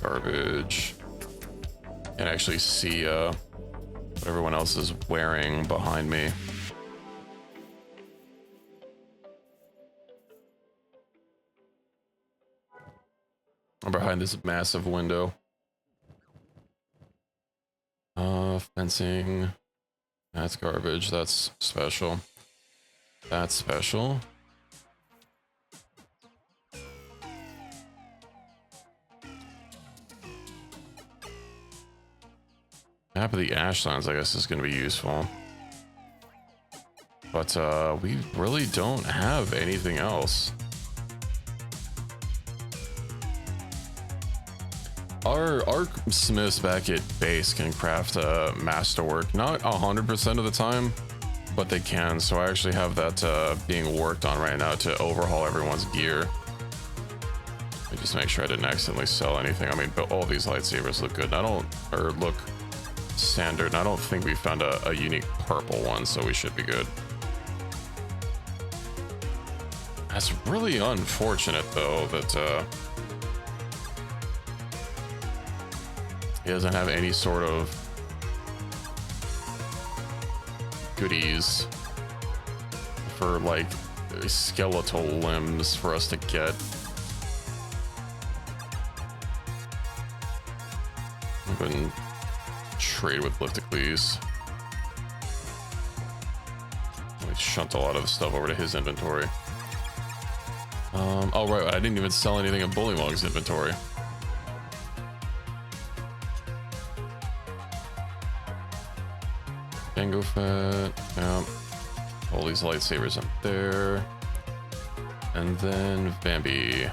Garbage. Can actually see what everyone else is wearing behind me. I'm behind this massive window. Fencing. That's garbage. That's special. That's special. Map of the Ashlands, I guess, is going to be useful. But we really don't have anything else. Our smiths back at base can craft masterwork, not 100% of the time, but they can. So I actually have that being worked on right now to overhaul everyone's gear. Let me just make sure I didn't accidentally sell anything. I mean, but all these lightsabers look good. Or look standard. And I don't think we found a unique purple one, so we should be good. That's really unfortunate, though, that he doesn't have any sort of goodies for, like, skeletal limbs for us to get. I'm gonna trade with Lifticles. Let me shunt a lot of the stuff over to his inventory. Oh right, I didn't even sell anything in Bullymong's inventory. Tango Fett, yeah. All these lightsabers up there. And then Bambi.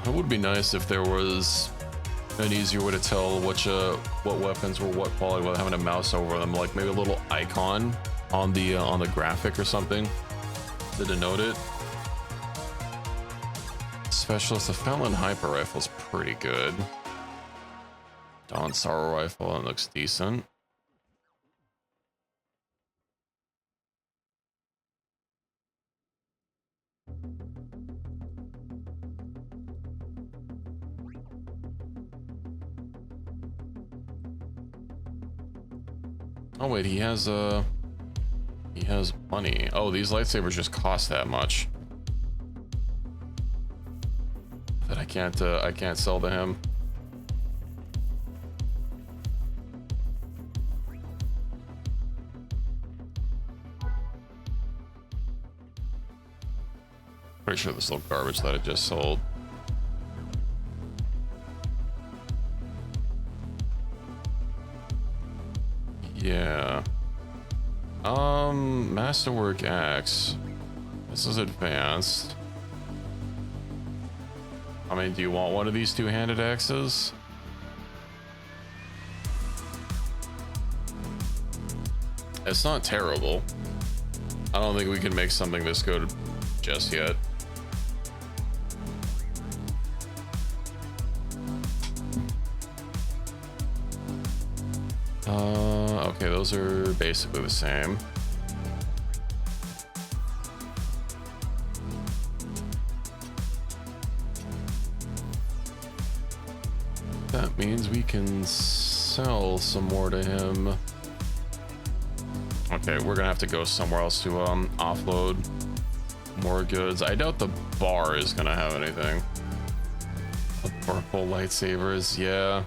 It would be nice if there was an easier way to tell what weapons were what quality without having a mouse over them, like maybe a little icon on the graphic or something to denote it. Specialist, the Fallon Hyper Rifle's pretty good. Dawn Sorrow Rifle, that looks decent. Oh wait, he has money. Oh, these lightsabers just cost that much that I can't sell to him. Pretty sure this little garbage that I just sold. Yeah. Masterwork axe. This is advanced. I mean, do you want one of these two-handed axes? It's not terrible. I don't think we can make something this good just yet. Okay, those are basically the same. That means we can sell some more to him. Okay, we're gonna have to go somewhere else to offload more goods. I doubt the bar is gonna have anything. The purple lightsabers, yeah.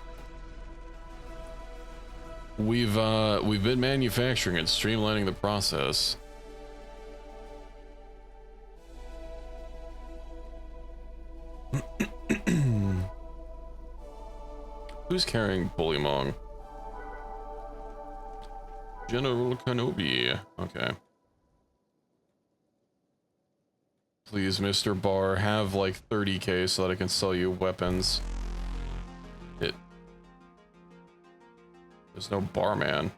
We've been manufacturing and streamlining the process. Who's carrying Bullymong? General Kenobi. Okay. Please, Mr. Bar, have like 30k so that I can sell you weapons. There's no barman.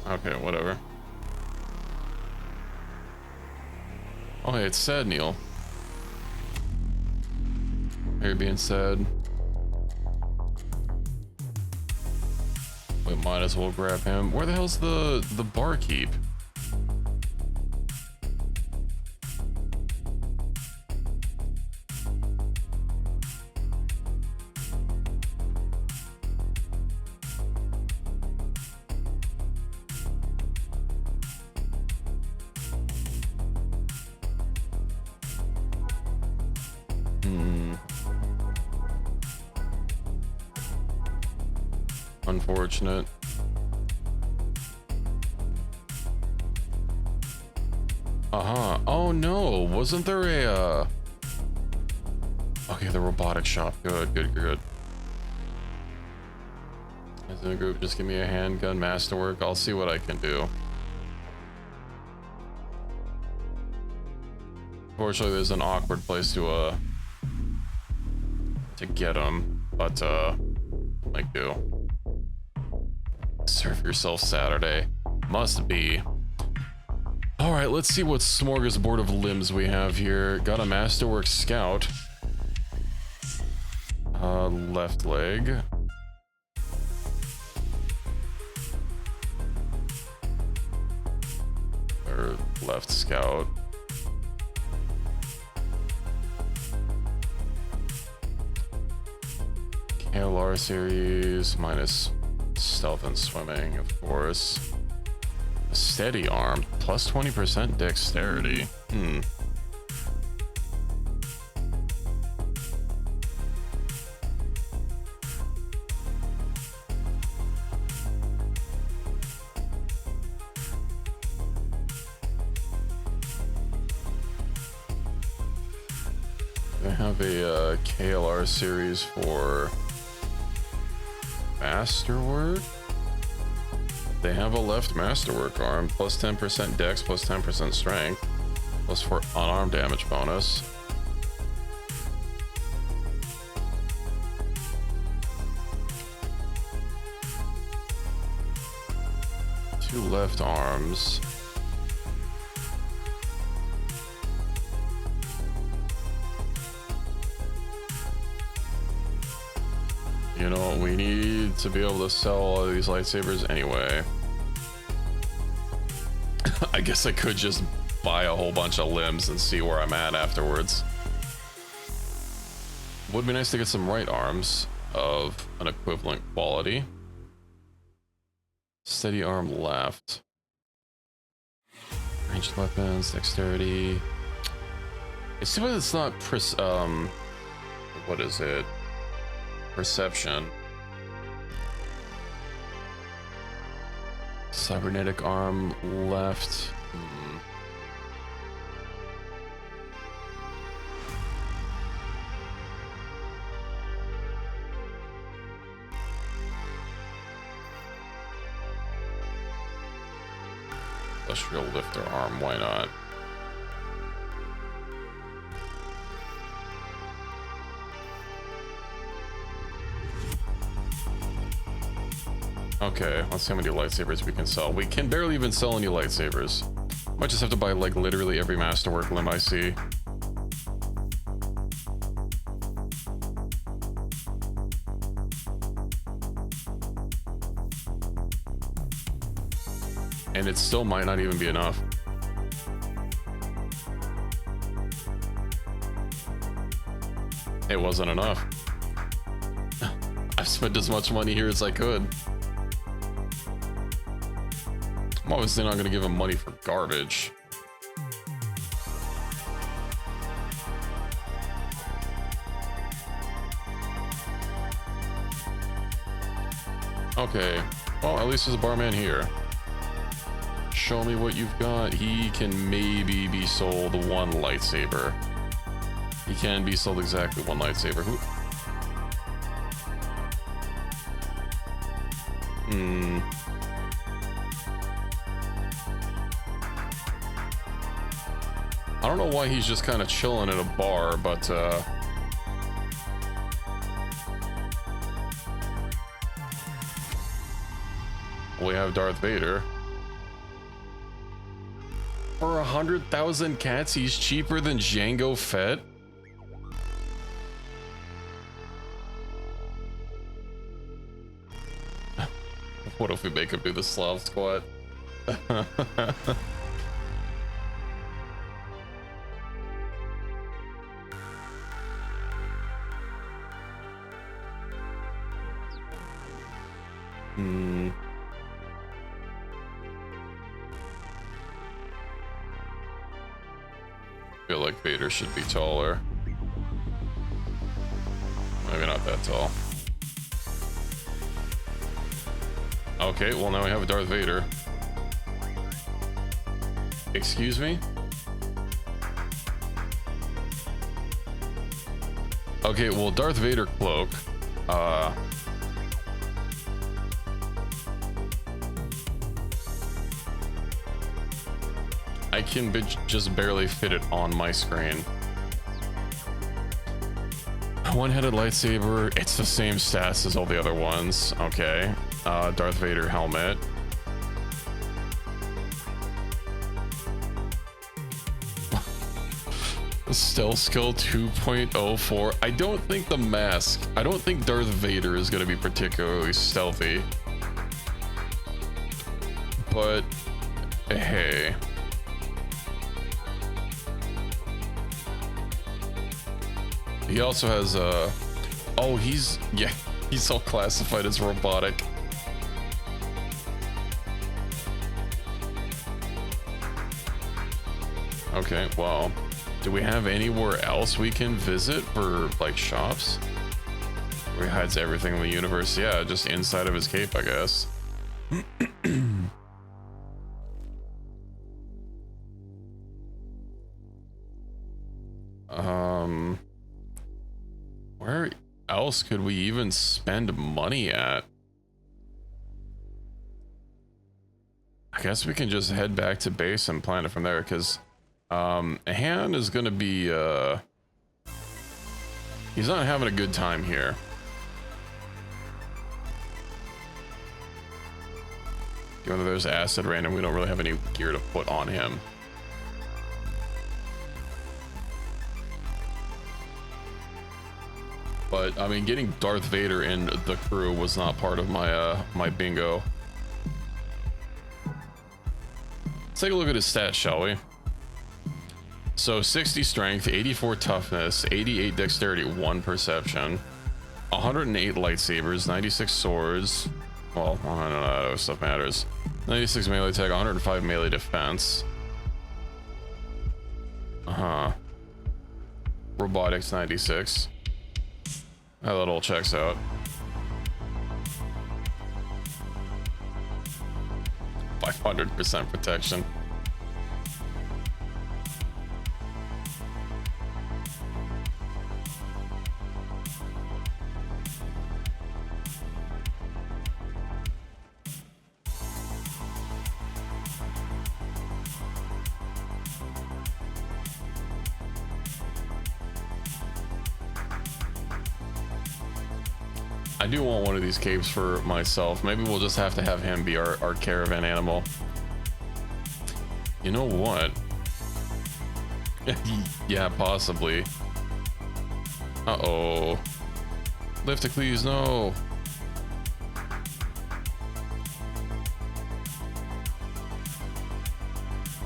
Okay, whatever. Oh, hey, it's sad, Neil. You're being sad. We might as well grab him. Where the hell's the barkeep? Hmm. Unfortunate. Uh-huh. Oh no, wasn't there a okay, the robotic shop. Good, good, good. As in a group, just give me a handgun masterwork. I'll see what I can do. Fortunately, there's an awkward place to get them, but like do. Serve yourself Saturday. Must be. All right, let's see what smorgasbord of limbs we have here. Got a masterwork scout. Left leg. Or left scout. KLR series minus stealth and swimming, of course. Steady arm plus 20% dexterity. They have a KLR series for masterwork. They have a left masterwork arm, plus 10% dex, plus 10% strength, plus 4 unarmed damage bonus. Two left arms. You know, we need to be able to sell all of these lightsabers anyway. I guess I could just buy a whole bunch of limbs and see where I'm at afterwards. Would be nice to get some right arms of an equivalent quality. Steady arm left. Ranged weapons, dexterity. It's too bad it's not what is it? Perception. Cybernetic arm left. Industrial lifter arm, why not? Okay, let's see how many lightsabers we can sell. We can barely even sell any lightsabers. Might just have to buy like literally every masterwork limb I see. And it still might not even be enough. It wasn't enough. I've spent as much money here as I could. I'm obviously not going to give him money for garbage. Okay, well, at least there's a barman here. Show me what you've got. He can maybe be sold one lightsaber. He can be sold exactly one lightsaber. I don't know why he's just kind of chilling at a bar, but we have Darth Vader. For 100,000 cats, he's cheaper than Jango Fett. What if we make him do the Slav squat? I feel like Vader should be taller. Maybe not that tall. Okay, well now we have a Darth Vader. Excuse me? Okay, well, Darth Vader cloak. I can just barely fit it on my screen. One-headed lightsaber. It's the same stats as all the other ones. Okay. Darth Vader helmet. Stealth skill 2.04. I don't think the mask. I don't think Darth Vader is going to be particularly stealthy. But hey. He also has oh, he's all classified as robotic. Okay, well, do we have anywhere else we can visit for like shops? Where he hides everything in the universe? Yeah, just inside of his cape, I guess. Where else could we even spend money at? I guess we can just head back to base and plan it from there, because Han is gonna be he's not having a good time here. Given that there's acid rain and we don't really have any gear to put on him. But I mean, getting Darth Vader in the crew was not part of my my bingo. Let's take a look at his stats, shall we? So 60 strength, 84 toughness, 88 dexterity, 1 perception, 108 lightsabers, 96 swords. Well, I don't know, that other stuff matters. 96 melee attack, 105 melee defense. Robotics 96. That little checks out. 500% protection. I do want one of these capes for myself. Maybe we'll just have to have him be our caravan animal. You know what? Yeah, possibly. Uh-oh. Lifticles, no.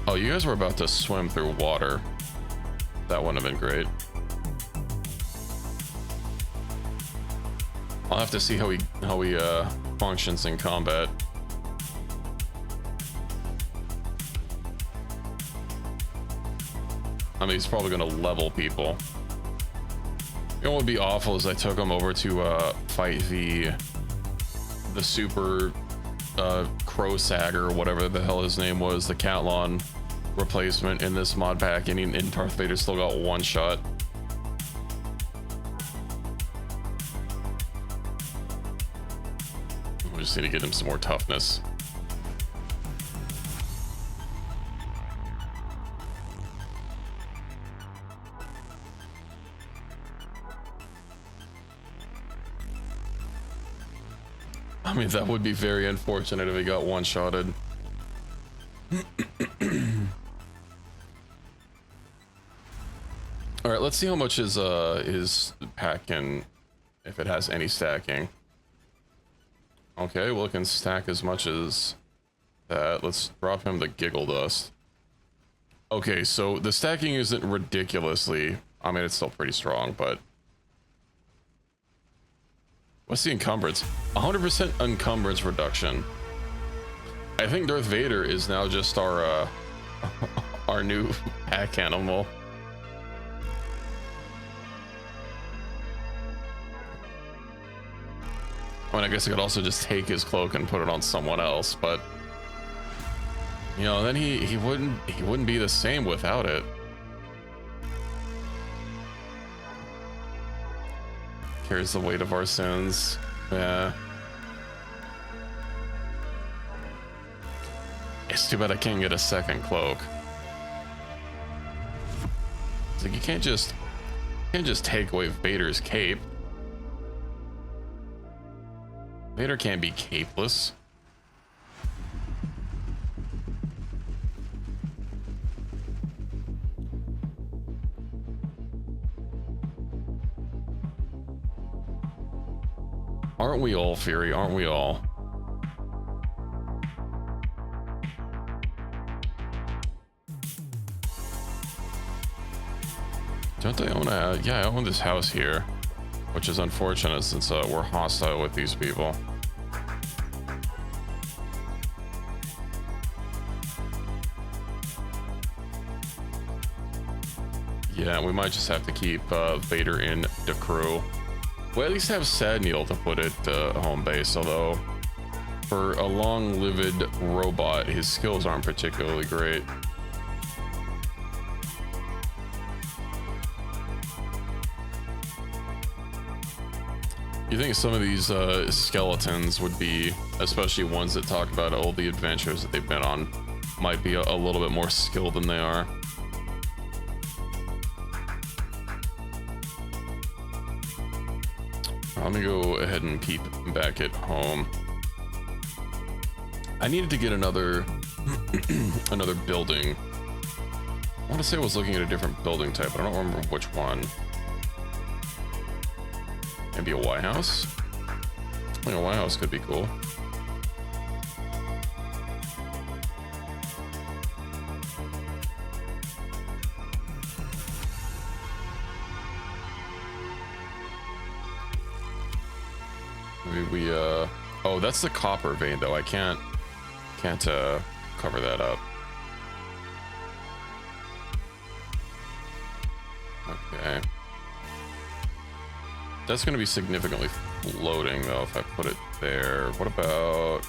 Oh, you guys were about to swim through water. That wouldn't have been great. I'll have to see how he functions in combat. I mean, he's probably gonna level people. You know what would be awful is I took him over to fight the super Crow Sagger or whatever the hell his name was, the Catlon replacement in this mod pack, and Darth Vader still got one shot. We just need to get him some more toughness. I mean, that would be very unfortunate if he got one-shotted. All right, let's see how much his pack can, if it has any stacking. Okay, well, it can stack as much as that. Let's drop him the giggle dust. Okay, so the stacking isn't ridiculously, I mean, it's still pretty strong, but what's the encumbrance? 100% encumbrance reduction. I think Darth Vader is now just our our new pack animal. I mean, I guess I could also just take his cloak and put it on someone else, but you know, then he wouldn't be the same without it. Carries the weight of our sins. Yeah. It's too bad I can't get a second cloak. It's like you can't just take away Vader's cape. Vader can't be capeless. Aren't we all, Fury? Aren't we all? Don't they own a... Yeah, I own this house here, which is unfortunate since we're hostile with these people. Yeah, we might just have to keep Vader in the crew. We at least have Sadneil to put at home base, although for a long-lived robot, his skills aren't particularly great. You think some of these skeletons would be, especially ones that talk about all the adventures that they've been on, might be a little bit more skilled than they are. I'm gonna go ahead and peep back at home. I needed to get another another building. I want to say I was looking at a different building type, but I don't remember which one. Maybe a White House? I think a White House could be cool. Maybe we oh, that's the copper vein though. I can't cover that up. Okay. That's going to be significantly floating though if I put it there. What about...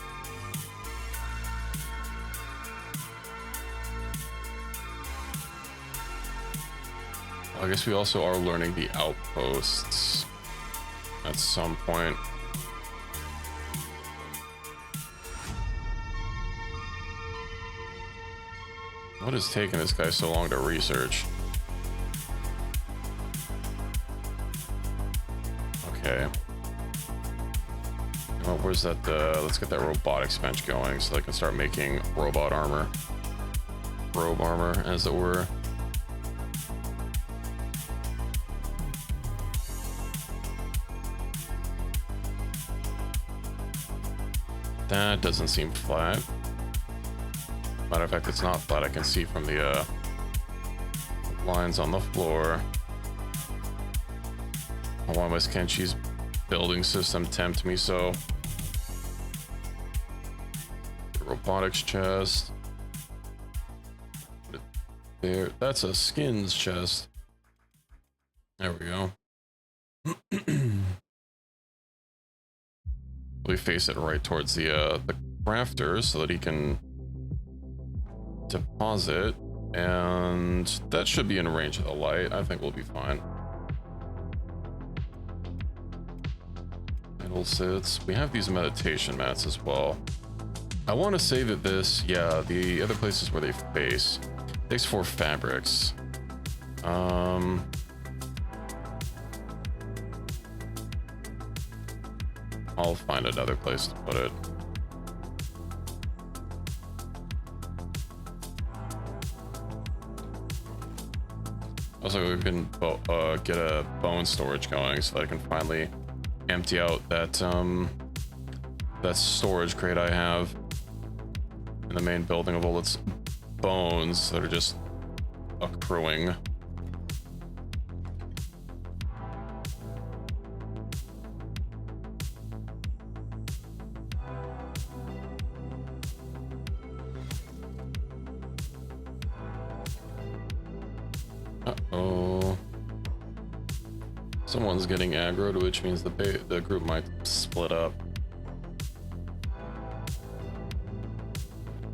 I guess we also are learning the outposts at some point. What is taking this guy so long to research? Okay. Well, where's that? Let's get that robotics bench going so I can start making robot armor. Robe armor, as it were. That doesn't seem flat. Matter of fact, it's not flat. I can see from the lines on the floor. Why must Kenshi's building system tempt me so? The robotics chest. Put it there. That's a skins chest. There we go. We face it right towards the crafters so that he can deposit, and that should be in range of the light. I think we'll be fine. Idle sits. We have these meditation mats as well. I want to say that this, yeah, the other places where they face takes 4 fabrics. I'll find another place to put it. Also, we can get a bone storage going so that I can finally empty out that that storage crate I have in the main building of all its bones that are just accruing. Uh-oh. Someone's getting aggroed, which means the group might split up.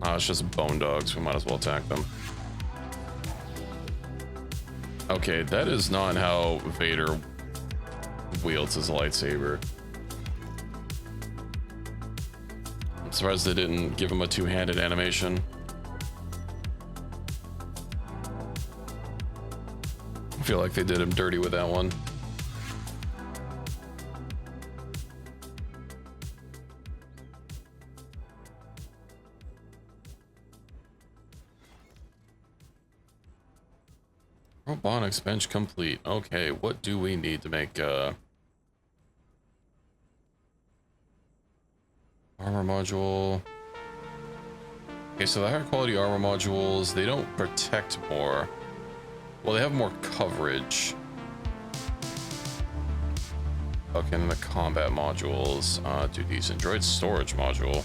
It's just bone dogs. We might as well attack them. Okay, that is not how Vader wields his lightsaber. I'm surprised they didn't give him a two-handed animation. I feel like they did him dirty with that one. Robotics bench complete. Okay, what do we need to make armor module? Okay, so the higher quality armor modules, they don't protect more. Well, they have more coverage. Okay, and then the combat modules do decent. Droid storage module.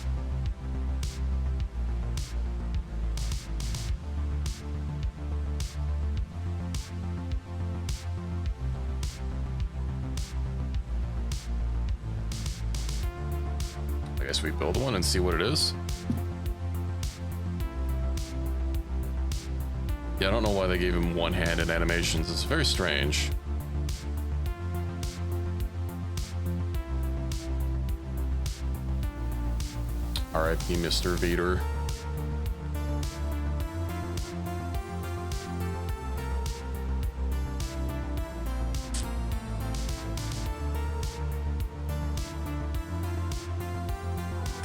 I guess we build one and see what it is. Yeah, I don't know why they gave him one-handed animations. It's very strange. R.I.P. Mr. Vader.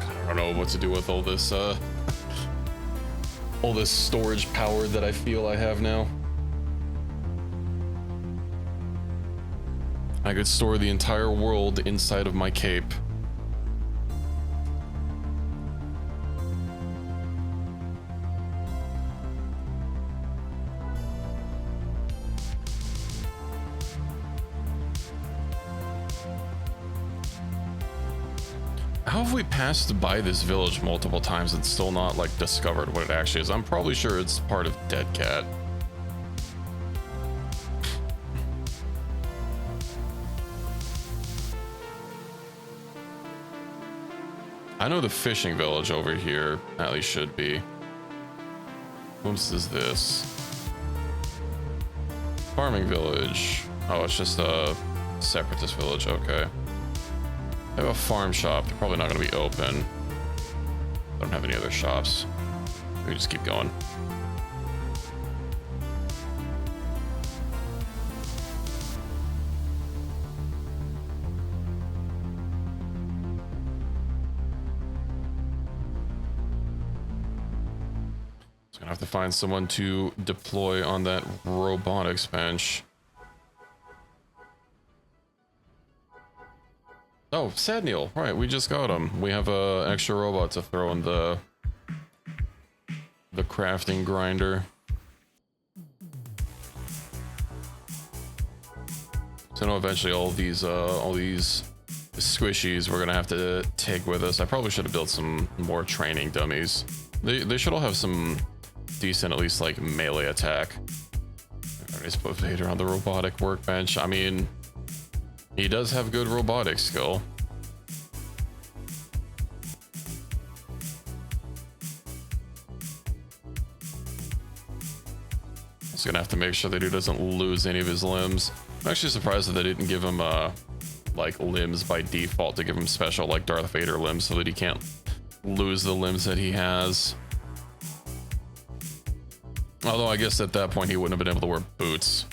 I don't know what to do with all this storage power that I feel I have now. I could store the entire world inside of my cape. How have we passed by this village multiple times and still not like discovered what it actually is? I'm probably sure it's part of Dead Cat. I know the fishing village over here at least should be. Whom's is this? Farming village. Oh, it's just a separatist village. Okay. I have a farm shop. They're probably not going to be open. I don't have any other shops. We can just keep going. So I'm going to have to find someone to deploy on that robotics bench. Oh, Sadniel. Right, we just got him. We have an extra robot to throw in the crafting grinder. So I know eventually all these squishies we're gonna have to take with us. I probably should have built some more training dummies. They should all have some decent, at least like melee attack. I already put Vader on the robotic workbench. I mean, he does have good robotic skill. Just gonna have to make sure that he doesn't lose any of his limbs. I'm actually surprised that they didn't give him like limbs by default, to give him special like Darth Vader limbs so that he can't lose the limbs that he has. Although I guess at that point he wouldn't have been able to wear boots.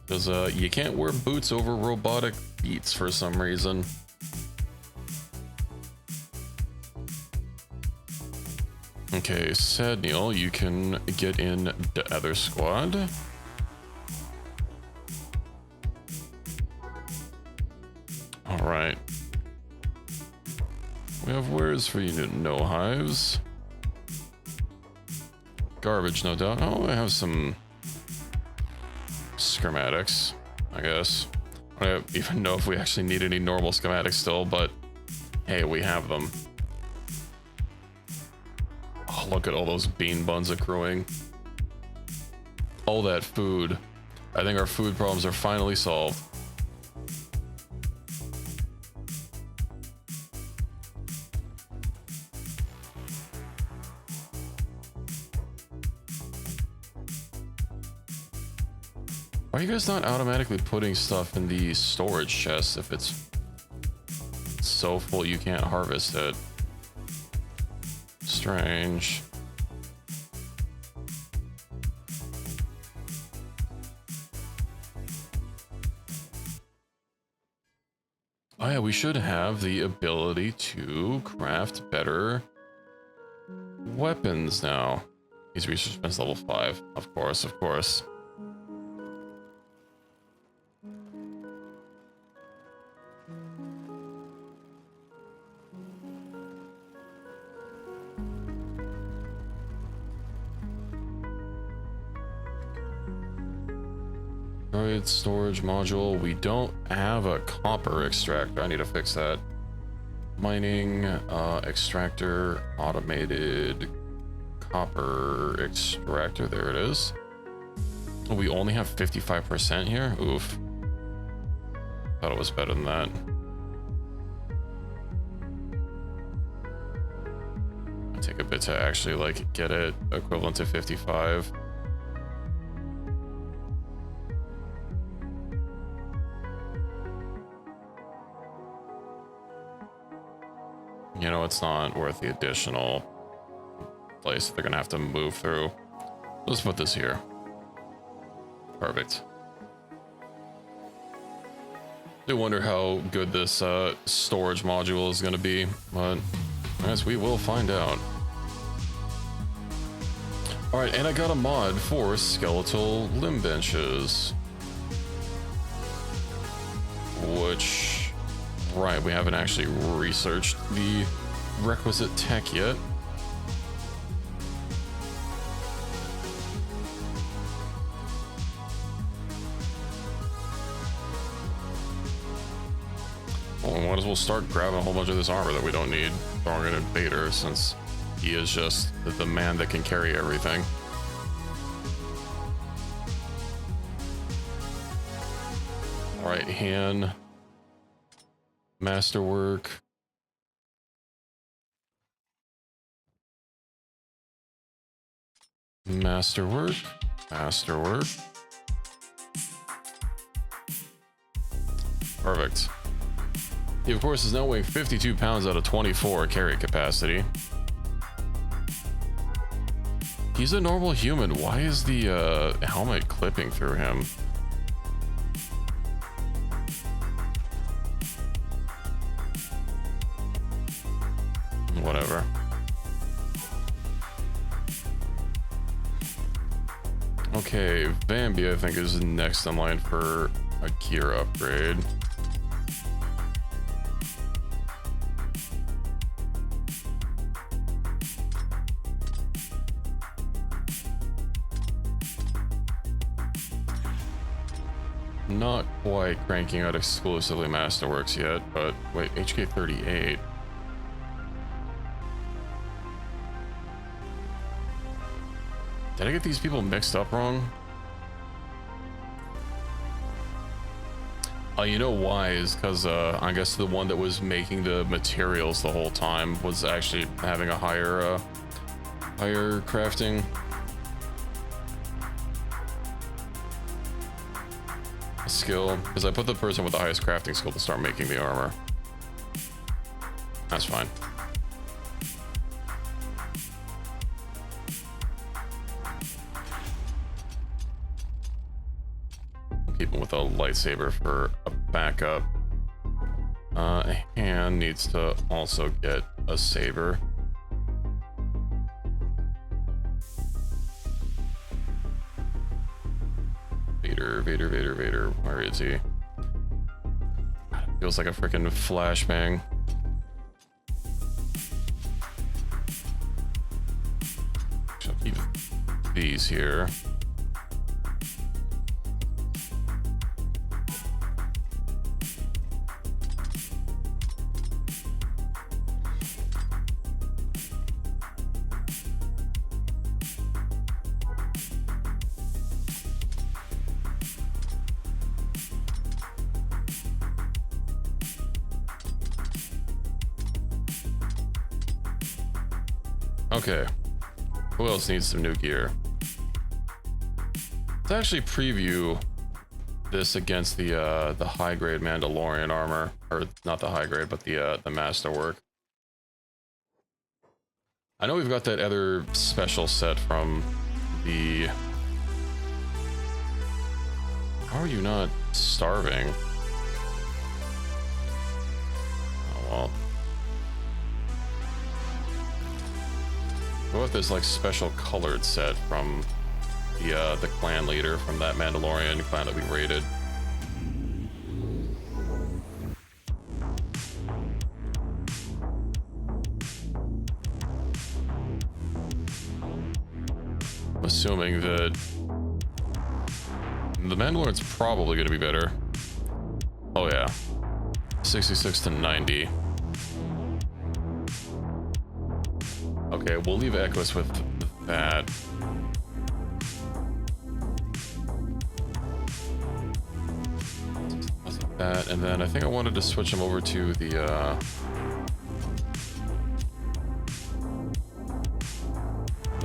Because you can't wear boots over robotic feet for some reason. Okay, Sadniel, you can get in the other squad. Alright. We have wares for Unit No Hives. Garbage, no doubt. Oh, I have some schematics, I guess. I don't even know if we actually need any normal schematics still, but hey, we have them. Oh, look at all those bean buns accruing. All that food. I think our food problems are finally solved. Why are you guys not automatically putting stuff in the storage chest if it's so full you can't harvest it? Strange. Oh yeah, we should have the ability to craft better weapons now. He's research expense level 5. Of course, of course. Droid storage module. We don't have a copper extractor. I need to fix that. Mining, extractor, automated copper extractor. There it is. Oh, we only have 55% here? Oof. Thought it was better than that. It'll take a bit to actually like get it equivalent to 55. You know, it's not worth the additional place they're gonna have to move through. Let's put this here. Perfect. I do wonder how good this storage module is gonna be, but I guess we will find out. All right, and I got a mod for skeletal limb benches, which, right, we haven't actually researched the requisite tech yet. Well, we might as well start grabbing a whole bunch of this armor that we don't need, throwing it in Vader, since he is just the man that can carry everything. All right, hand. Masterwork. Masterwork. Masterwork. Perfect. He, of course, is now weighing 52 pounds out of 24 carry capacity. He's a normal human. Why is the helmet clipping through him? Whatever. Okay, Bambi, I think, is next in line for a gear upgrade. Not quite cranking out exclusively Masterworks yet, but wait, HK38. Did I get these people mixed up wrong? You know why is because I guess the one that was making the materials the whole time was actually having a higher crafting skill, because I put the person with the highest crafting skill to start making the armor. That's fine. Keep him with a lightsaber for a backup. Hand needs to also get a saber. Vader. Where is he? Feels like a freaking flashbang. Shall keep these here. Okay, who else needs some new gear? Let's actually preview this against the high grade Mandalorian armor, or not the high grade, but the masterwork. I know we've got that other special set from the. How are you not starving? Oh well. What if this like special colored set from the clan leader from that Mandalorian clan that we raided? I'm assuming that the Mandalorian's probably going to be better. Oh yeah, 66 to 90. Okay, we'll leave Echoes with that. That, and then I think I wanted to switch him over to the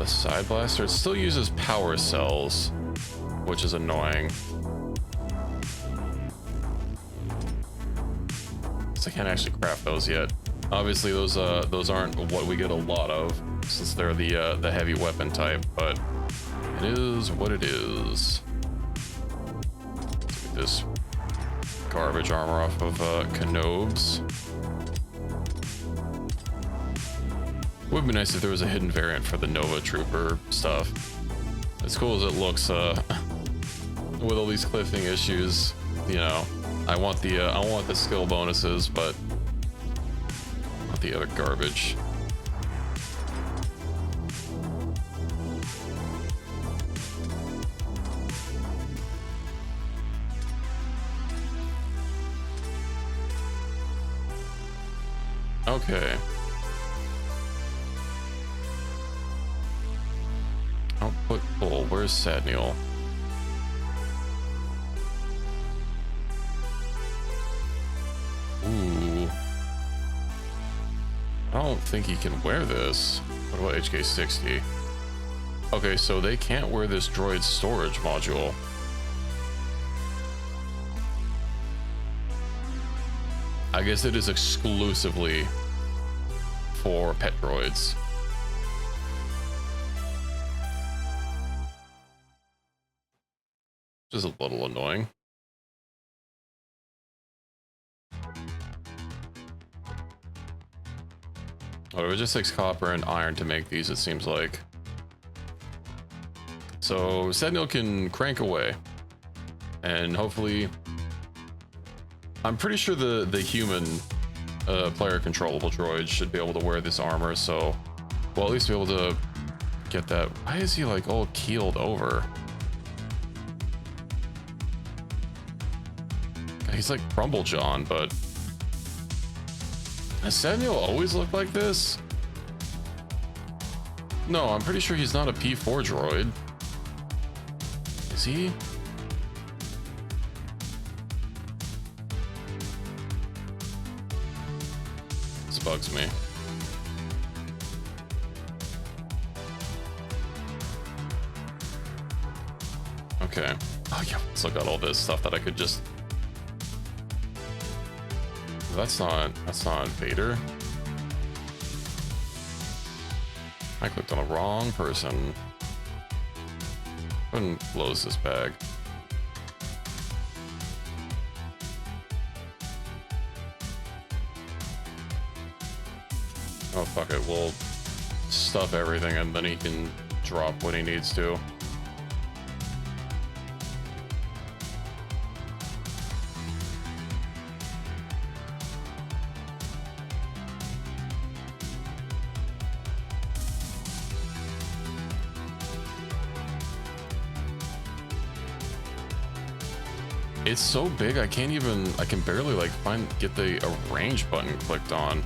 side blaster. It still uses power cells, which is annoying. So I can't actually craft those yet. Obviously, those aren't what we get a lot of, since they're the heavy weapon type. But it is what it is. Let's get this garbage armor off of Kenobes. Would be nice if there was a hidden variant for the Nova Trooper stuff. As cool as it looks, with all these cliffing issues, you know, I want the skill bonuses, but not the other garbage. Okay. Output full. Where's Sadniel? Ooh. I don't think he can wear this. What about HK60? Okay, so they can't wear this droid storage module. I guess it is exclusively for pet droids. Which is a little annoying. Oh, it just takes copper and iron to make these, it seems like. So Sentinel can crank away. And hopefully... I'm pretty sure the human player controllable droid should be able to wear this armor, so we'll at least be able to get that. Why is he like all keeled over? He's like Crumble John, but has Samuel always looked like this? No, I'm pretty sure he's not a P4 droid. Is he? This bugs me. Okay. Oh yeah, still got all this stuff that I could just... That's not Vader. I clicked on the wrong person. Couldn't close this bag. Oh fuck it, we'll stuff everything and then he can drop what he needs to. It's so big I can barely like get the arrange button clicked on.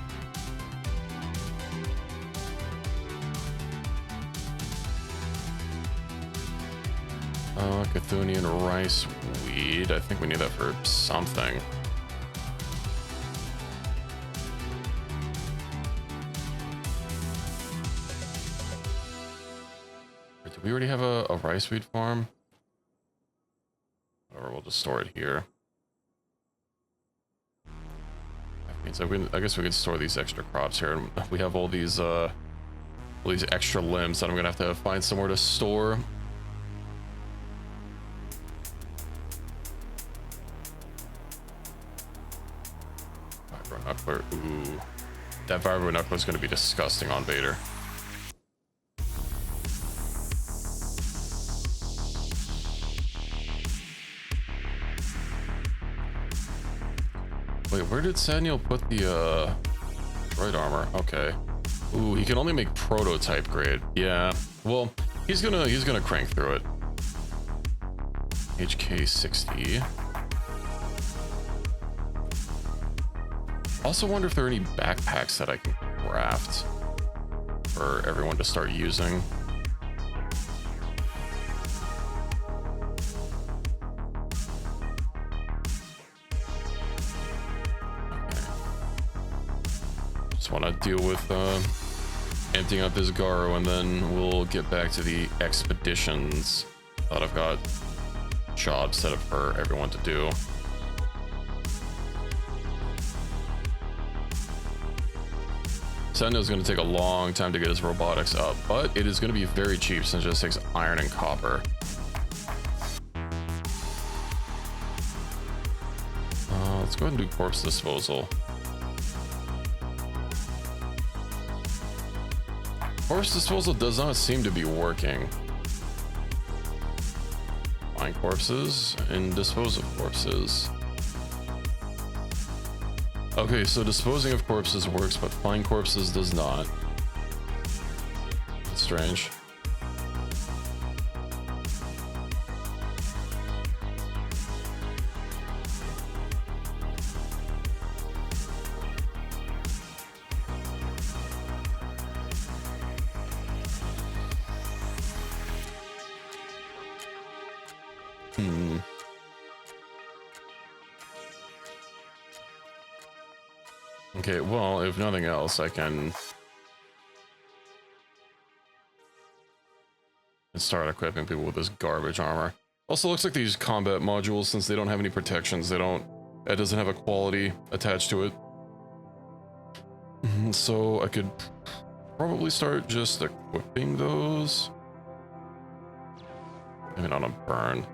Cthulhian rice weed. I think we need that for something. Did we already have a rice weed farm? Or we'll just store it here. That means I guess we could store these extra crops here. And we have all these extra limbs that I'm gonna have to find somewhere to store. Vibro-knuckler. Ooh. That Vibro-knuckler is gonna be disgusting on Vader. Wait, where did Saniel put the droid armor? Okay. Ooh, he can only make prototype grade. Yeah. Well, he's gonna crank through it. HK 60. Also wonder if there are any backpacks that I can craft for everyone to start using. Want to deal with emptying up his Garo, and then we'll get back to the expeditions that I've got jobs set up for everyone to do. Sentinel's going to take a long time to get his robotics up, but it is going to be very cheap since it just takes iron and copper. Let's go ahead and do corpse disposal. Corpse disposal does not seem to be working. Find corpses and dispose of corpses. Okay, so disposing of corpses works, but find corpses does not. That's strange. Okay, well, if nothing else, I can start equipping people with this garbage armor. Also, looks like these combat modules, since they don't have any protections, it doesn't have a quality attached to it. So I could probably start just equipping those. Maybe not a burn.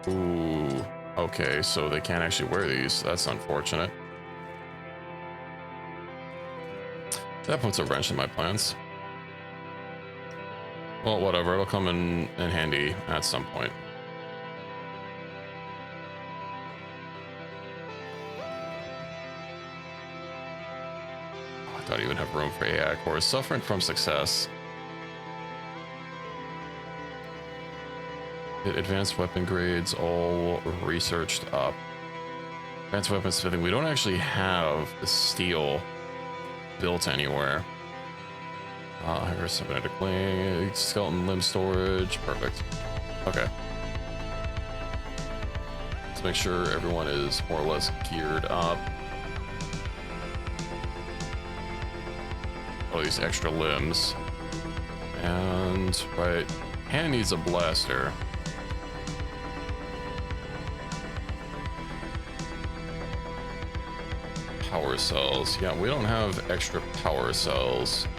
Ooh, okay, so they can't actually wear these. That's unfortunate. That puts a wrench in my plans. Well, whatever, it'll come in handy at some point. Oh, I don't even have room for AI cores. Suffering from success. Advanced weapon grades all researched up. Advanced weapon smithing. We don't actually have the steel built anywhere. Here's cybernetic link, skeleton limb storage. Perfect. Okay. Let's make sure everyone is more or less geared up. All these extra limbs. And, right, Han needs a blaster. Power cells. Yeah, we don't have extra power cells.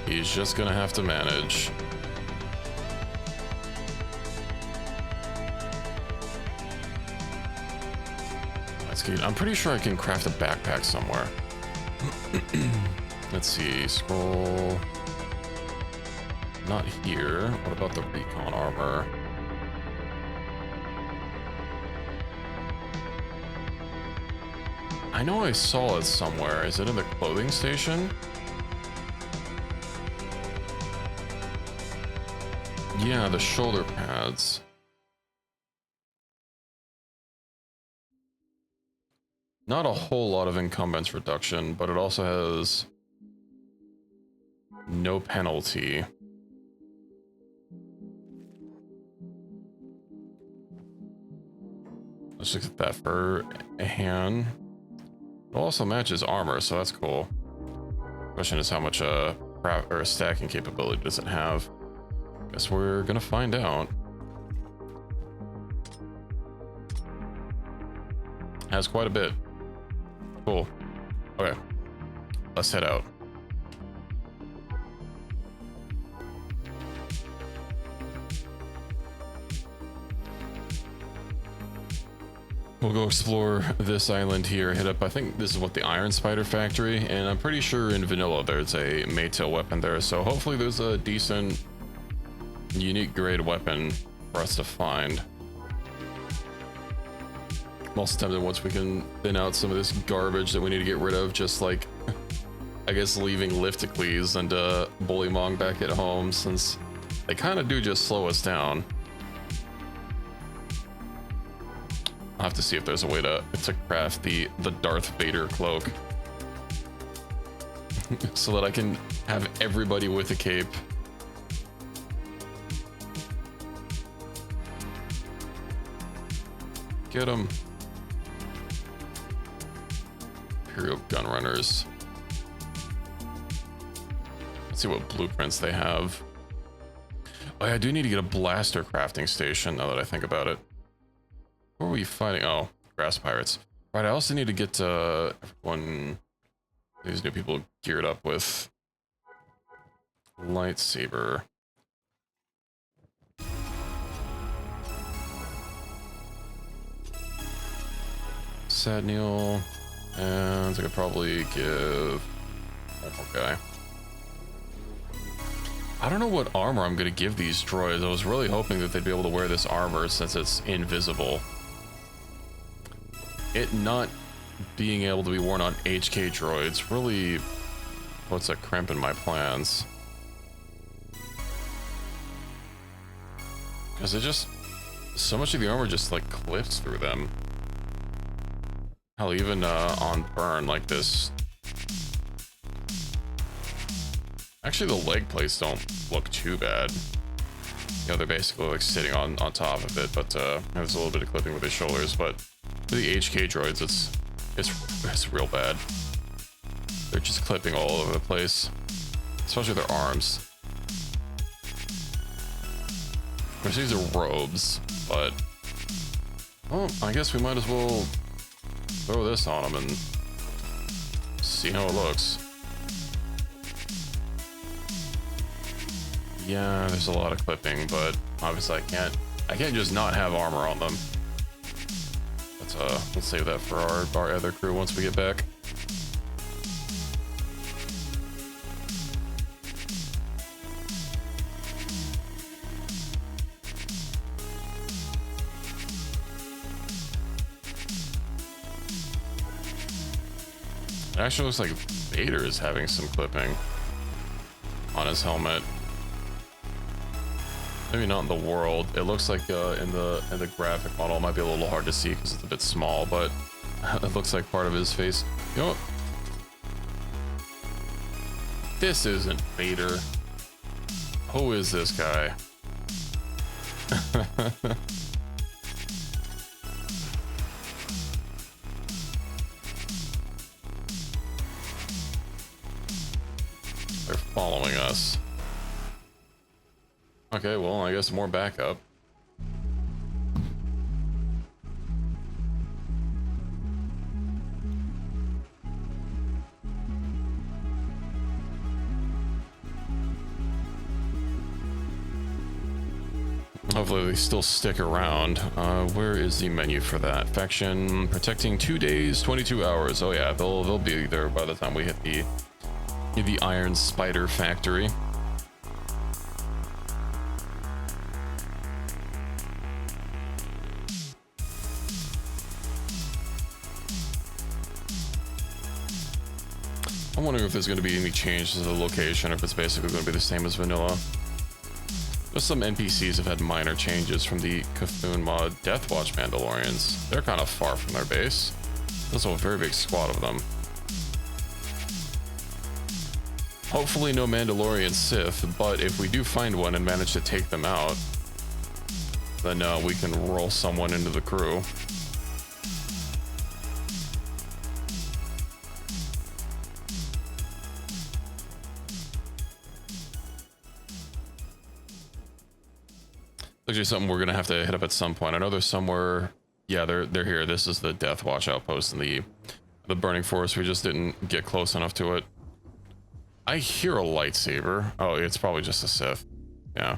He's just gonna have to manage. That's good. I'm pretty sure I can craft a backpack somewhere. Let's see. Scroll. Not here. What about the recon armor? I know I saw it somewhere. Is it in the clothing station? Yeah, the shoulder pads. Not a whole lot of encumbrance reduction, but it also has no penalty. Let's look at that for a hand. It also matches armor, so that's cool. Question is how much craft or stacking capability does it have? Guess we're gonna find out. Has quite a bit. Cool. Okay, let's head out. We'll go explore this island here, hit up, I think this is what, the Iron Spider Factory, and I'm pretty sure in vanilla there's a Maytail weapon there, so hopefully there's a decent, unique grade weapon for us to find. I'm also tempted once we can thin out some of this garbage that we need to get rid of, just like, I guess leaving Lifticles and Bullymong back at home, since they kind of do just slow us down. I'll have to see if there's a way to craft the Darth Vader cloak so that I can have everybody with a cape. Get them. Imperial gun runners. Let's see what blueprints they have. Oh yeah, I do need to get a blaster crafting station now that I think about it. Who are we fighting? Oh, grass pirates. Right, I also need to get everyone, these new people geared up with lightsaber. Sadniel, and I could probably give one more guy. I don't know what armor I'm gonna give these droids. I was really hoping that they'd be able to wear this armor since it's invisible. It not being able to be worn on HK droids really puts a crimp in my plans. Because it just, so much of the armor just like clips through them. Hell, even on burn like this. Actually, the leg plates don't look too bad. You know, they're basically like sitting on top of it, but there's a little bit of clipping with the shoulders, but for the HK droids, it's real bad. They're just clipping all over the place, especially their arms. Of course, these are robes, but well, I guess we might as well throw this on them and see how it looks. Yeah, there's a lot of clipping, but obviously I can't just not have armor on them. Let's save that for our other crew once we get back. It actually looks like Vader is having some clipping on his helmet. Maybe not in the world. It looks like in the graphic model, it might be a little hard to see because it's a bit small, but it looks like part of his face. You know what? This isn't Vader. Who is this guy? They're following us. Okay, well, I guess more backup. Hopefully they still stick around. Where is the menu for that? Faction protecting 2 days, 22 hours. Oh yeah, they'll be there by the time we hit the Iron Spider Factory. I'm wondering if there's going to be any changes to the location, or if it's basically going to be the same as vanilla. Just some NPCs have had minor changes from the Cthulhu mod. Deathwatch Mandalorians. They're kind of far from their base. There's a very big squad of them. Hopefully no Mandalorian Sith, but if we do find one and manage to take them out, then we can roll someone into the crew. Actually, something we're gonna have to hit up at some point. I know there's somewhere. Yeah, they're here. This is the Death Watch outpost in the Burning Forest. We just didn't get close enough to it. I hear a lightsaber. Oh, it's probably just a Sith. Yeah.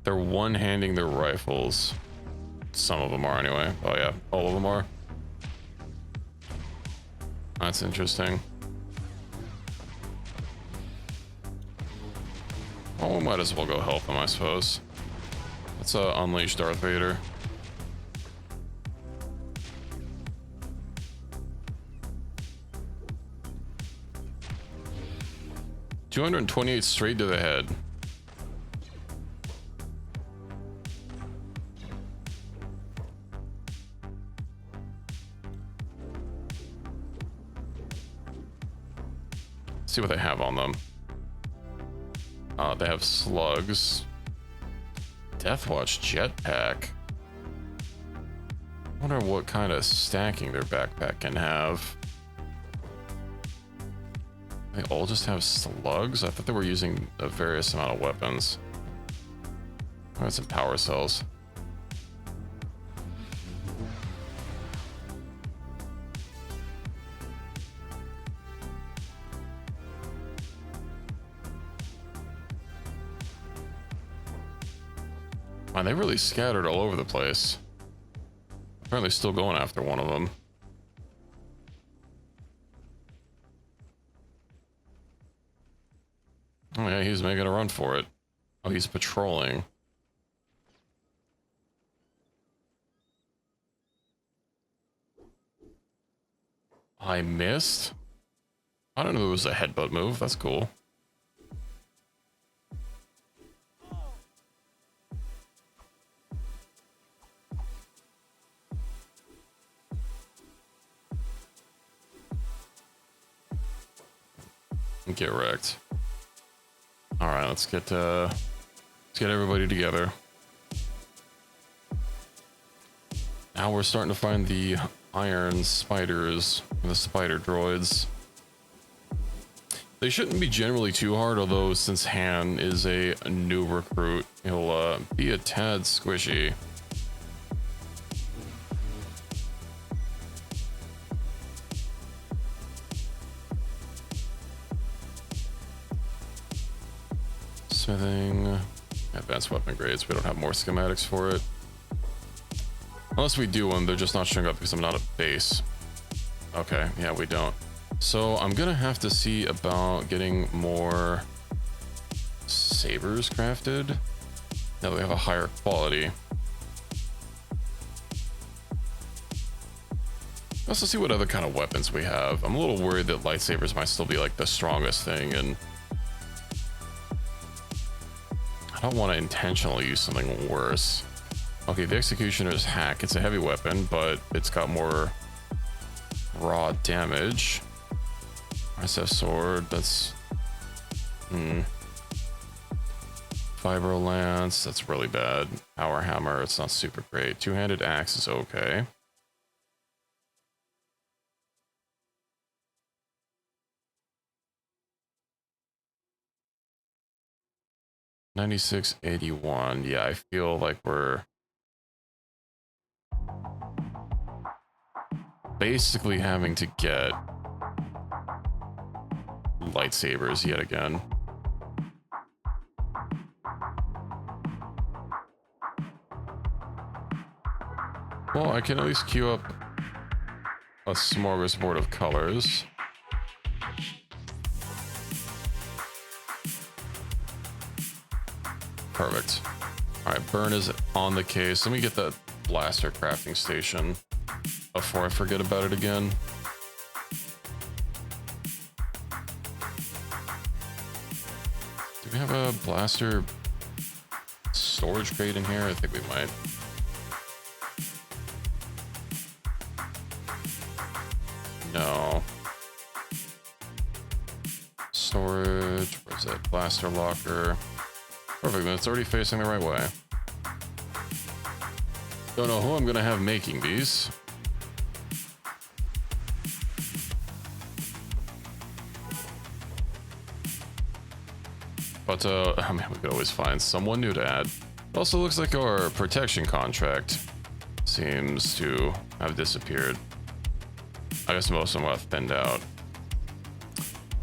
They're one-handing their rifles. Some of them are anyway. Oh yeah, all of them are. That's interesting. Well, we might as well go help them, I suppose. Let's unleash Darth Vader. $228 straight to the head. Let's see what they have on them. They have slugs. Deathwatch jetpack. I wonder what kind of stacking their backpack can have. They all just have slugs? I thought they were using a various amount of weapons. Oh, that's some power cells. Man, they really scattered all over the place. Apparently still going after one of them. Oh yeah, he's making a run for it. Oh, he's patrolling. I missed? I don't know it was a headbutt move. That's cool. Get wrecked. All right, let's get everybody together. Now we're starting to find the iron spiders, the spider droids. They shouldn't be generally too hard, although since Han is a new recruit, he'll be a tad squishy. Smithing, advanced weapon grades. We don't have more schematics for it. Unless we do one, they're just not showing up because I'm not at base. Okay, yeah, we don't. So I'm gonna have to see about getting more sabers crafted. Now that we have a higher quality. Let's see what other kind of weapons we have. I'm a little worried that lightsabers might still be like the strongest thing, and I don't want to intentionally use something worse. Okay, the Executioner's hack. It's a heavy weapon, but it's got more raw damage. SF sword, that's... Vibro lance, that's really bad. Power hammer, it's not super great. Two-handed axe is okay. $96.81. Yeah, I feel like we're basically having to get lightsabers yet again. Well, I can at least queue up a smorgasbord of colors. Perfect. All right, burn is on the case. Let me get that blaster crafting station before I forget about it again. Do we have a blaster storage crate in here? I think we might. No. Storage, where's that? Blaster locker. Perfect, then it's already facing the right way. Don't know who I'm gonna have making these. But I mean, we could always find someone new to add. It also looks like our protection contract seems to have disappeared. I guess most of them got thinned out.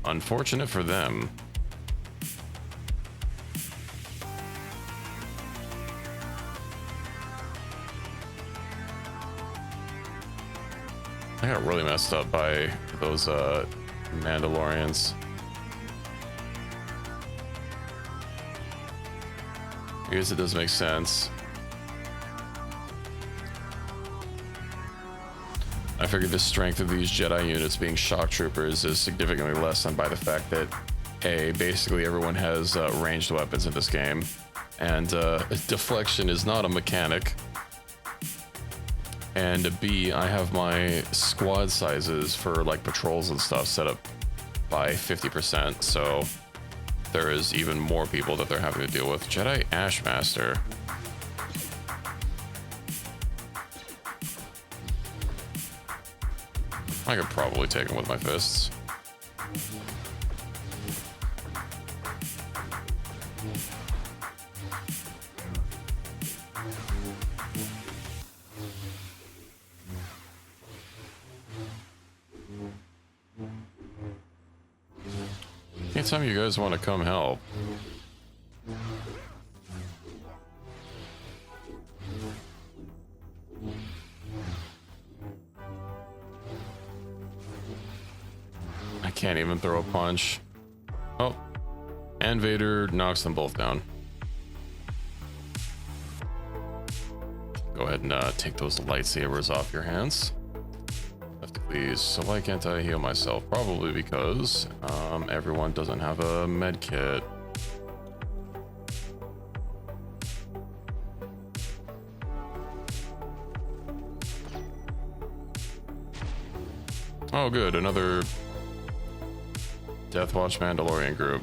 Unfortunate for them. I got really messed up by those Mandalorians. I guess it does make sense. I figured the strength of these Jedi units being shock troopers is significantly lessened by the fact that A, basically everyone has ranged weapons in this game, and deflection is not a mechanic. And B, I have my squad sizes for like patrols and stuff set up by 50%, so there is even more people that they're having to deal with. Jedi Ashmaster. I could probably take him with my fists. Anytime you guys want to come help. I can't even throw a punch. Oh, and Vader knocks them both down. Go ahead and take those lightsabers off your hands. Please. So why can't I heal myself? Probably because everyone doesn't have a med kit. Oh good, another Death Watch Mandalorian group.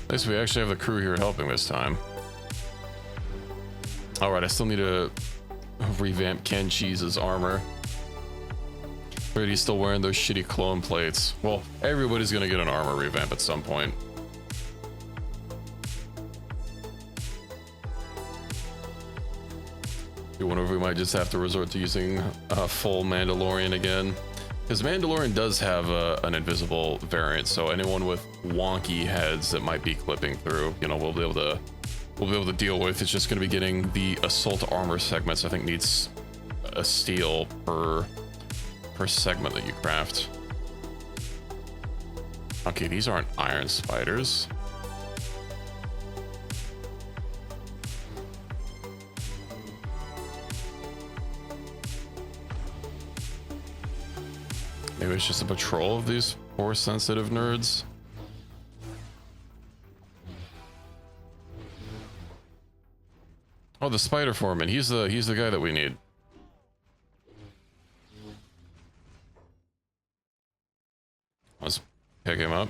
At least we actually have the crew here helping this time. Alright, I still need to revamp Kenshi's armor. But he's still wearing those shitty clone plates. Well, everybody's gonna get an armor revamp at some point. I wonder if we might just have to resort to using a full Mandalorian again. Because Mandalorian does have an invisible variant, so anyone with wonky heads that might be clipping through, you know, we'll be able to deal with. It's just going to be getting the assault armor segments. I think needs a steel per segment that you craft. Okay, these aren't iron spiders. Maybe it's just a patrol of these force sensitive nerds. Oh, the spider foreman. He's the guy that we need. Let's pick him up.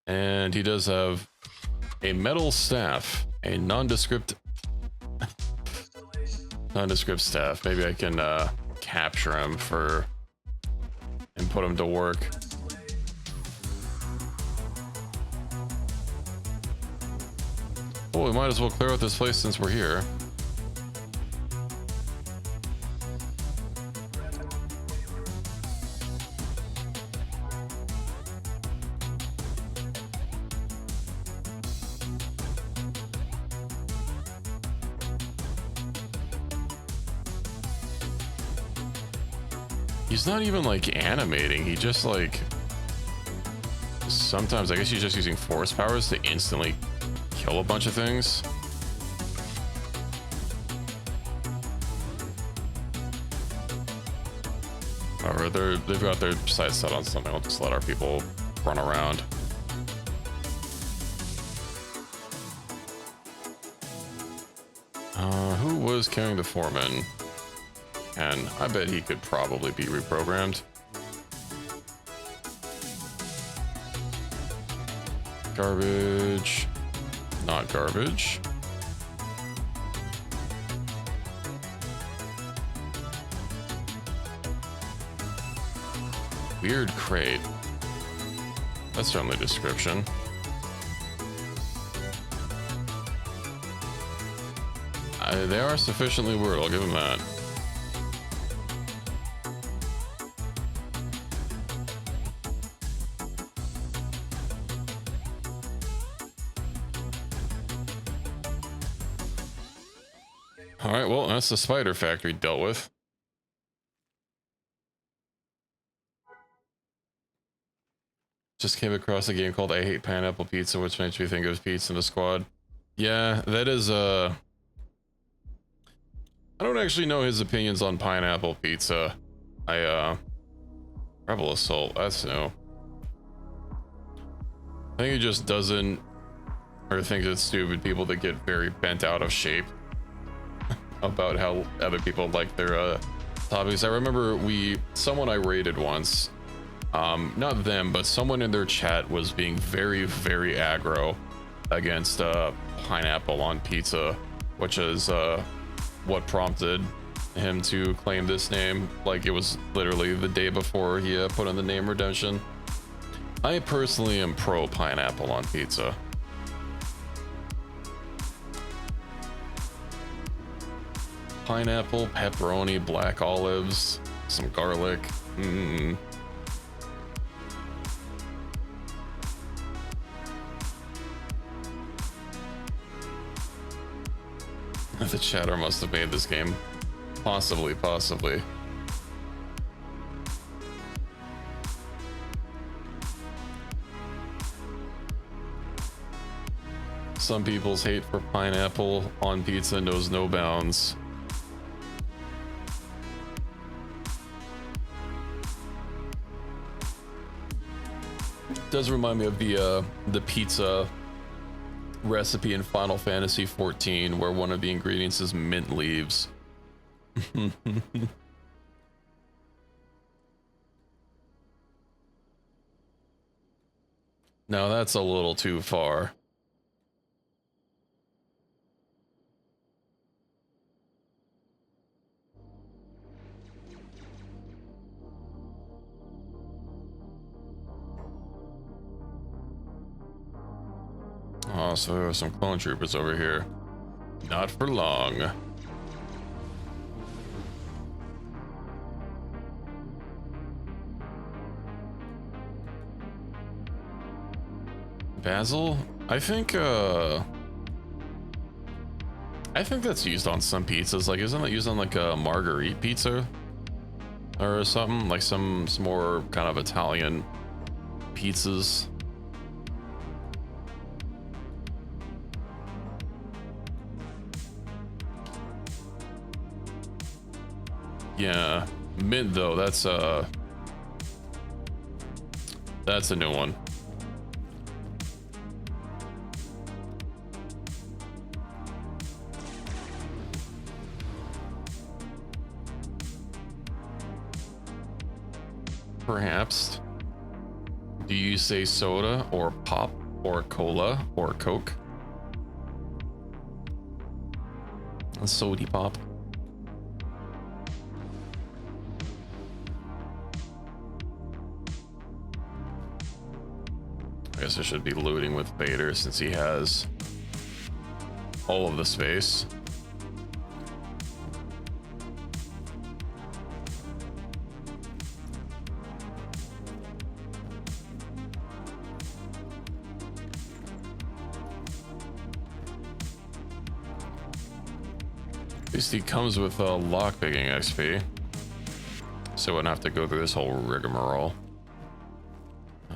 And he does have a metal staff, a nondescript staff. Maybe I can capture him and put him to work. Well, we might as well clear out this place since we're here. He's not even like animating, he just like sometimes I guess he's just using force powers to instantly kill a bunch of things. Or they've got their sights set on something. I'll just let our people run around. Who was carrying the foreman? And I bet he could probably be reprogrammed. Garbage. Not garbage. Weird crate. That's certainly a description. They are sufficiently weird, I'll give them that. Alright, well, that's the spider factory dealt with. Just came across a game called I Hate Pineapple Pizza, which makes me think of Pizza in the Squad. Yeah, that is, I don't actually know his opinions on pineapple pizza. Rebel Assault, that's new. I think he just doesn't, or thinks it's stupid people that get very bent out of shape about how other people like their topics. I remember someone I rated once, not them, but someone in their chat was being very, very aggro against pineapple on pizza, which is what prompted him to claim this name. Like, it was literally the day before he put in the name redemption. I personally am pro pineapple on pizza. Pineapple, pepperoni, black olives, some garlic. The chatter must have made this game. Possibly. Some people's hate for pineapple on pizza knows no bounds. Does remind me of the pizza recipe in Final Fantasy XIV, where one of the ingredients is mint leaves. Now that's a little too far. Oh, so there are some clone troopers over here. Not for long. Basil? I think that's used on some pizzas. Like, isn't that used on like a marguerite pizza or something? Like some more kind of Italian pizzas. Yeah, mint though, that's a new one. Perhaps. Do you say soda or pop or cola or Coke? A sody pop. I guess I should be looting with Vader since he has all of the space. At least he comes with a lockpicking XP, so I wouldn't have to go through this whole rigmarole.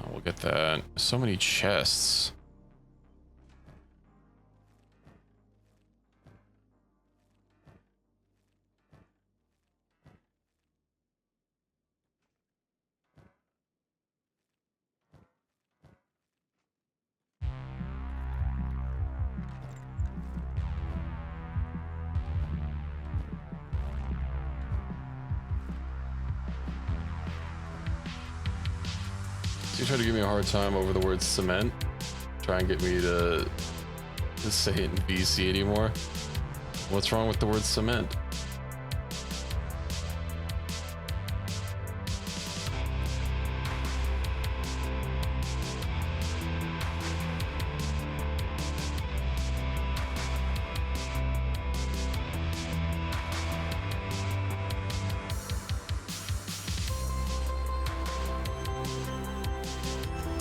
We'll get that. So many chests. You try to give me a hard time over the word cement. Try and get me to say it in VC anymore. What's wrong with the word cement?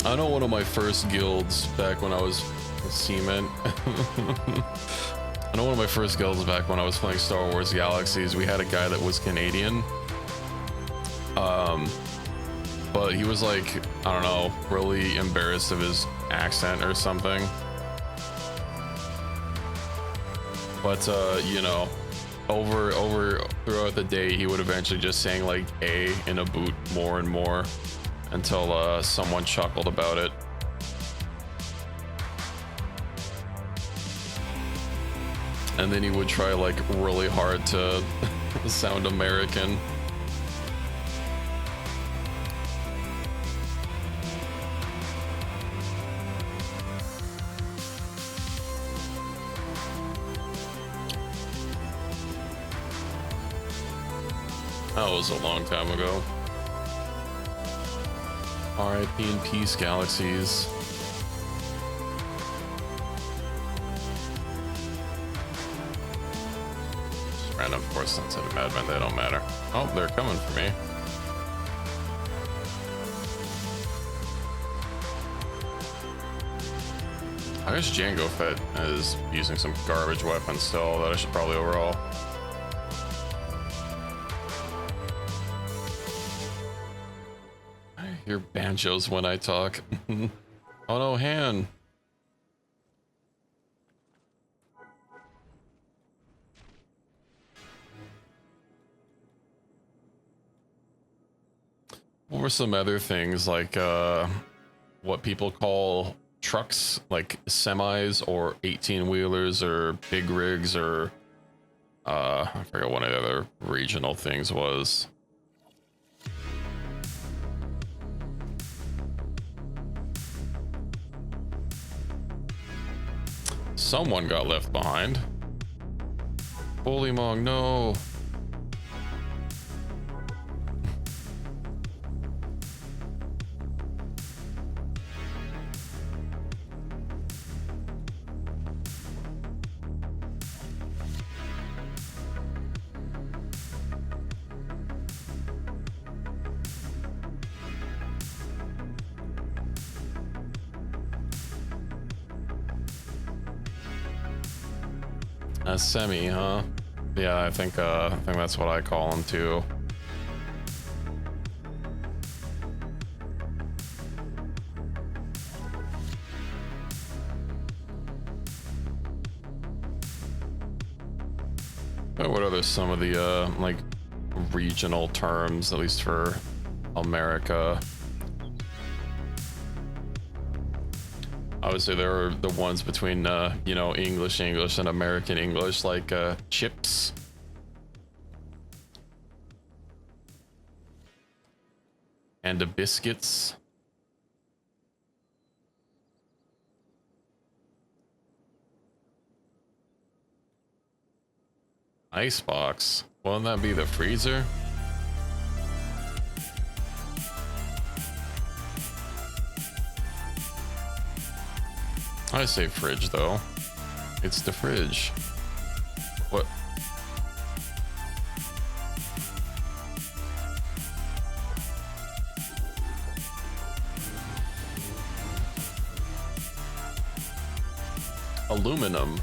I know one of my first guilds back when I was a seaman. I know one of my first guilds back when I was playing Star Wars Galaxies, we had a guy that was Canadian. But he was like, I don't know, really embarrassed of his accent or something. But you know, over throughout the day, he would eventually just saying like A in a boot more and more until someone chuckled about it. And then he would try like really hard to sound American. That was a long time ago. R.I.P. in peace, Galaxies. Just random force sensitive madmen, they don't matter. Oh, they're coming for me. I guess Jango Fett is using some garbage weapon still that I should probably overhaul. Hear banjos when I talk. Oh no, Han. What were some other things like what people call trucks, like semis or 18-wheelers or big rigs, or I forget what the other regional things was. Someone got left behind. Bullymong, no. A semi, huh? Yeah, I think that's what I call them too. But what are some of the like regional terms, at least for America? Obviously, there are the ones between, you know, English and American English, like chips. And the biscuits. Icebox. Wouldn't that be the freezer? I say fridge though. It's the fridge. What? Aluminum.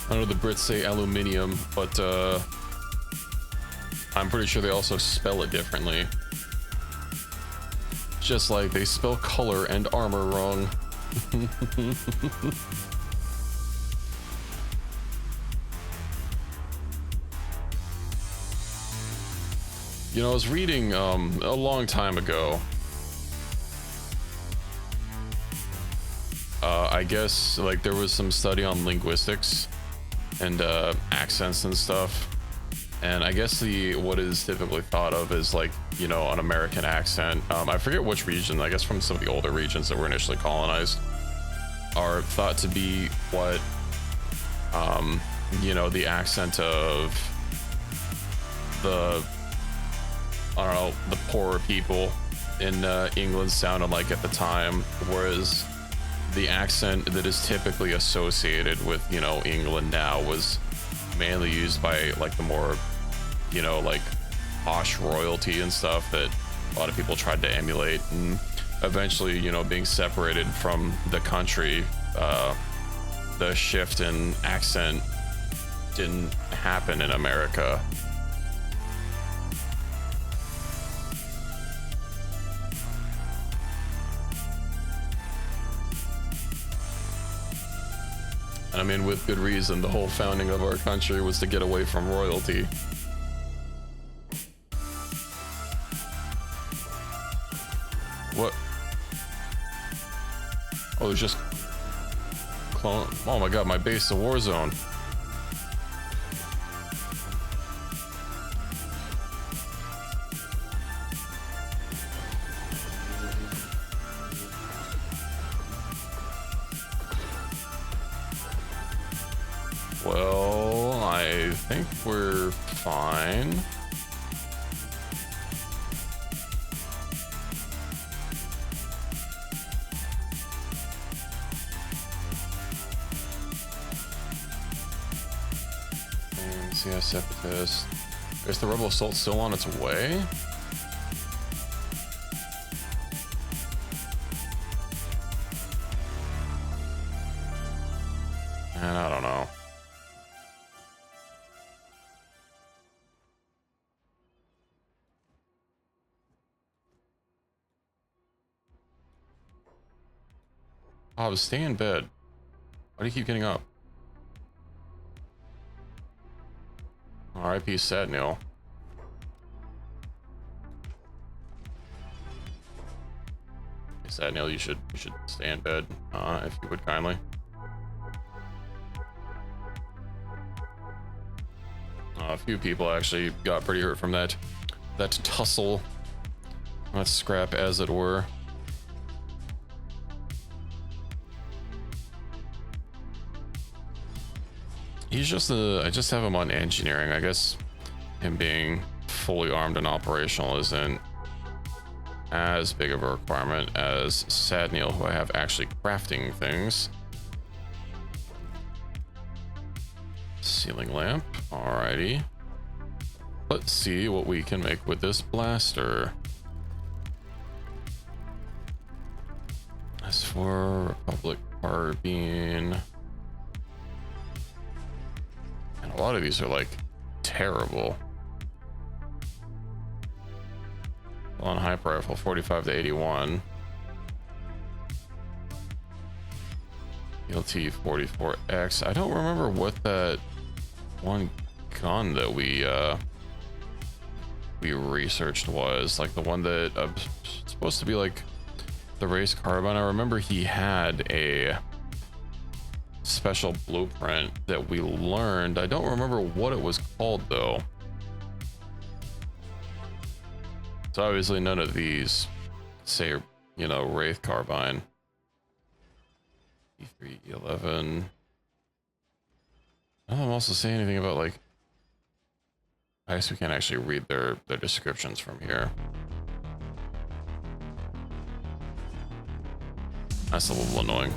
I know the Brits say aluminium, but I'm pretty sure they also spell it differently. Just like they spell color and armor wrong. You know, I was reading a long time ago. I guess like there was some study on linguistics and accents and stuff, and I guess what is typically thought of as like, you know, an American accent, I forget which region, I guess from some of the older regions that were initially colonized, are thought to be what you know, the accent of the, I don't know, the poorer people in England sounded like at the time, whereas the accent that is typically associated with, you know, England now was mainly used by like the more, you know, like posh royalty and stuff that a lot of people tried to emulate, and eventually, you know, being separated from the country, the shift in accent didn't happen in America. I mean, with good reason. The whole founding of our country was to get away from royalty. What? Oh, there's just clone. Oh my god, my base is a war zone. Well, I think we're fine. And see, separatist. Is the rebel assault still on its way? And I don't know. Oh, stay in bed. Why do you keep getting up? R.I.P. Sadnil. Sadnil, you should stay in bed, if you would kindly. A few people actually got pretty hurt from that tussle, that scrap, as it were. He's just I just have him on engineering. I guess him being fully armed and operational isn't as big of a requirement as Sadnil, who I have actually crafting things. Ceiling lamp, alrighty. Let's see what we can make with this blaster. As for Republic Carbine, and a lot of these are like terrible. On hyper rifle, 45 to 81. ELT 44X. I don't remember what that one gun that we researched was. Like the one that supposed to be like the race carbine. I remember he had a special blueprint that we learned. I don't remember what it was called though. So obviously none of these say, you know, Wraith Carbine. E3, E11. I don't also say anything about like, I guess we can't actually read their descriptions from here. That's a little annoying.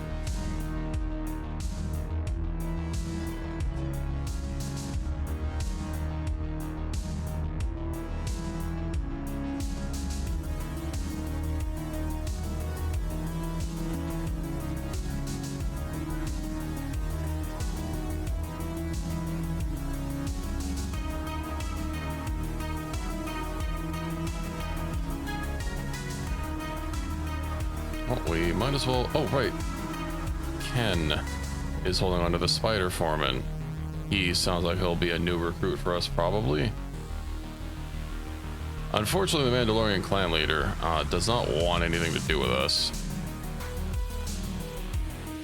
We might as well. Oh, right. Ken is holding on to the Spider Foreman. He sounds like he'll be a new recruit for us, probably. Unfortunately, the Mandalorian clan leader does not want anything to do with us.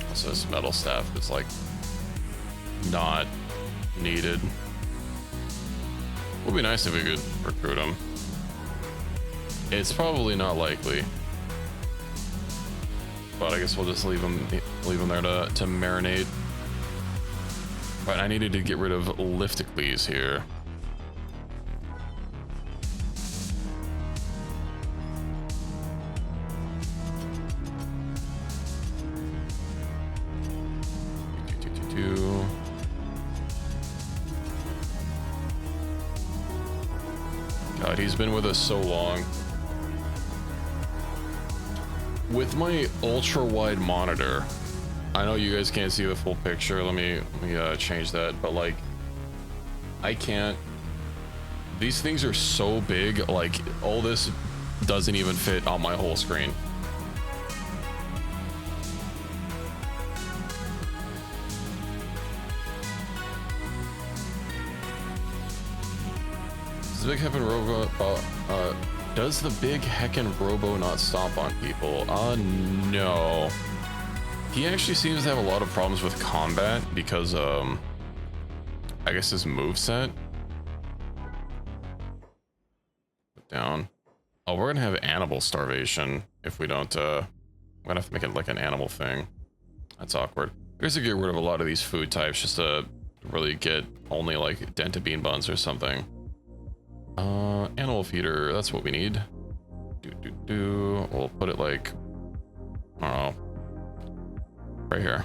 Also, this metal staff is like not needed. Would be nice if we could recruit him. It's probably not likely. But I guess we'll just leave them there to marinate. But I needed to get rid of Lifticles here. God, he's been with us so long. With my ultra wide monitor, I know you guys can't see the full picture. Let me change that. But like, I can't. These things are so big. Like, all this doesn't even fit on my whole screen. Does the big heckin' robo? Does the big heckin' robo not stomp on people? No. He actually seems to have a lot of problems with combat because I guess his moveset. Put down. Oh, we're gonna have animal starvation if we don't. We're gonna have to make it like an animal thing. That's awkward. I guess I get rid of a lot of these food types just to really get only like dented bean buns or something. Animal feeder, that's what we need. We'll put it like, I don't know, right here.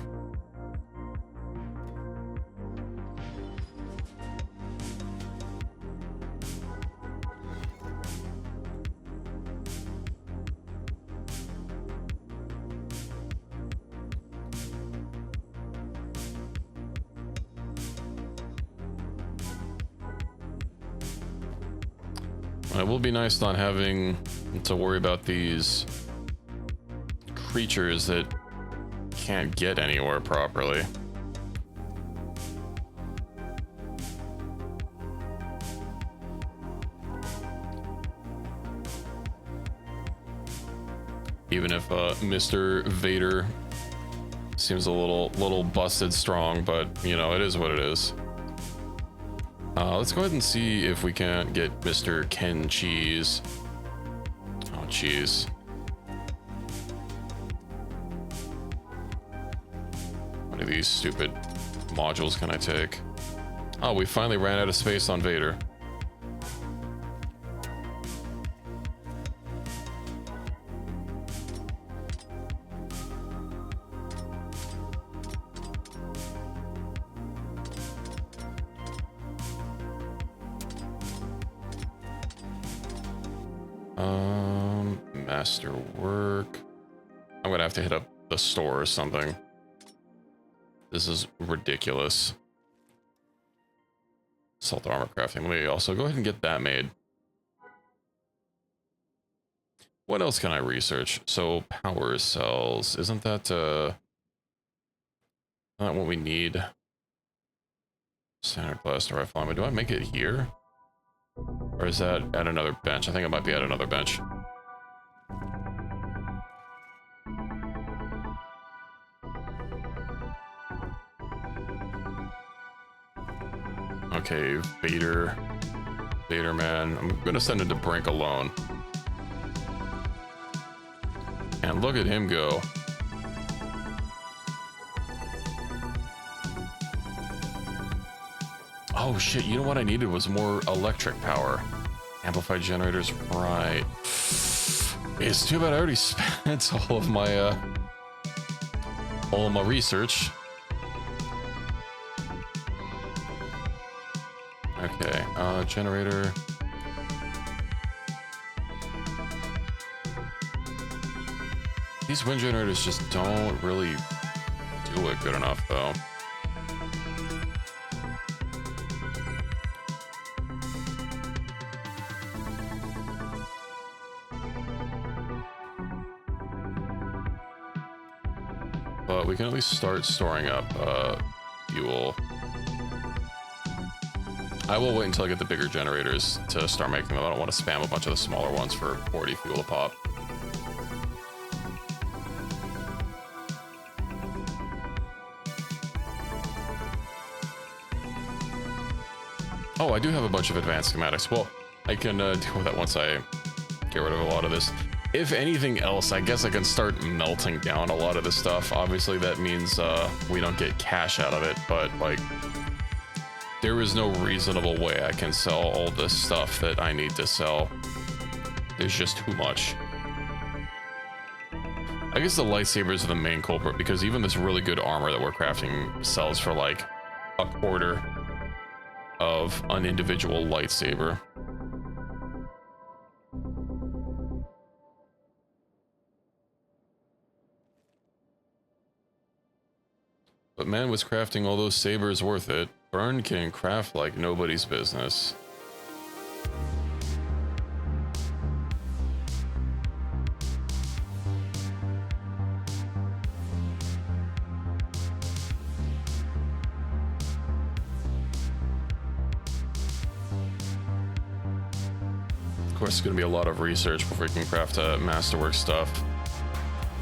It will be nice not having to worry about these creatures that can't get anywhere properly. Even if Mr. Vader seems a little busted strong, but you know, it is what it is. Let's go ahead and see if we can get Mr. Kenshi. Oh, jeez. What of these stupid modules can I take? Oh, we finally ran out of space on Vader. Master work. I'm gonna have to hit up the store or something. This is ridiculous. Assault armor crafting. Let me also go ahead and get that made. What else can I research? So power cells. Isn't that not what we need? Standard blaster rifle ammo. Do I make it here? Or is that at another bench? I think it might be at another bench. Okay, Vader man. I'm gonna send him to Brink alone. And look at him go. Oh shit, you know what I needed was more electric power. Amplified generators, right. It's too bad I already spent all of my research. Okay, generator. These wind generators just don't really do it good enough, though. But we can at least start storing up fuel. I will wait until I get the bigger generators to start making them. I don't want to spam a bunch of the smaller ones for 40 fuel a pop. Oh, I do have a bunch of advanced schematics. Well, I can deal with that once I get rid of a lot of this. If anything else, I guess I can start melting down a lot of this stuff. Obviously, that means we don't get cash out of it, but like, there is no reasonable way I can sell all this stuff that I need to sell. There's just too much. I guess the lightsabers are the main culprit, because even this really good armor that we're crafting sells for like a quarter of an individual lightsaber. man, was crafting all those sabers worth it? Burn can craft like nobody's business. Of course, it's going to be a lot of research before we can craft masterwork stuff.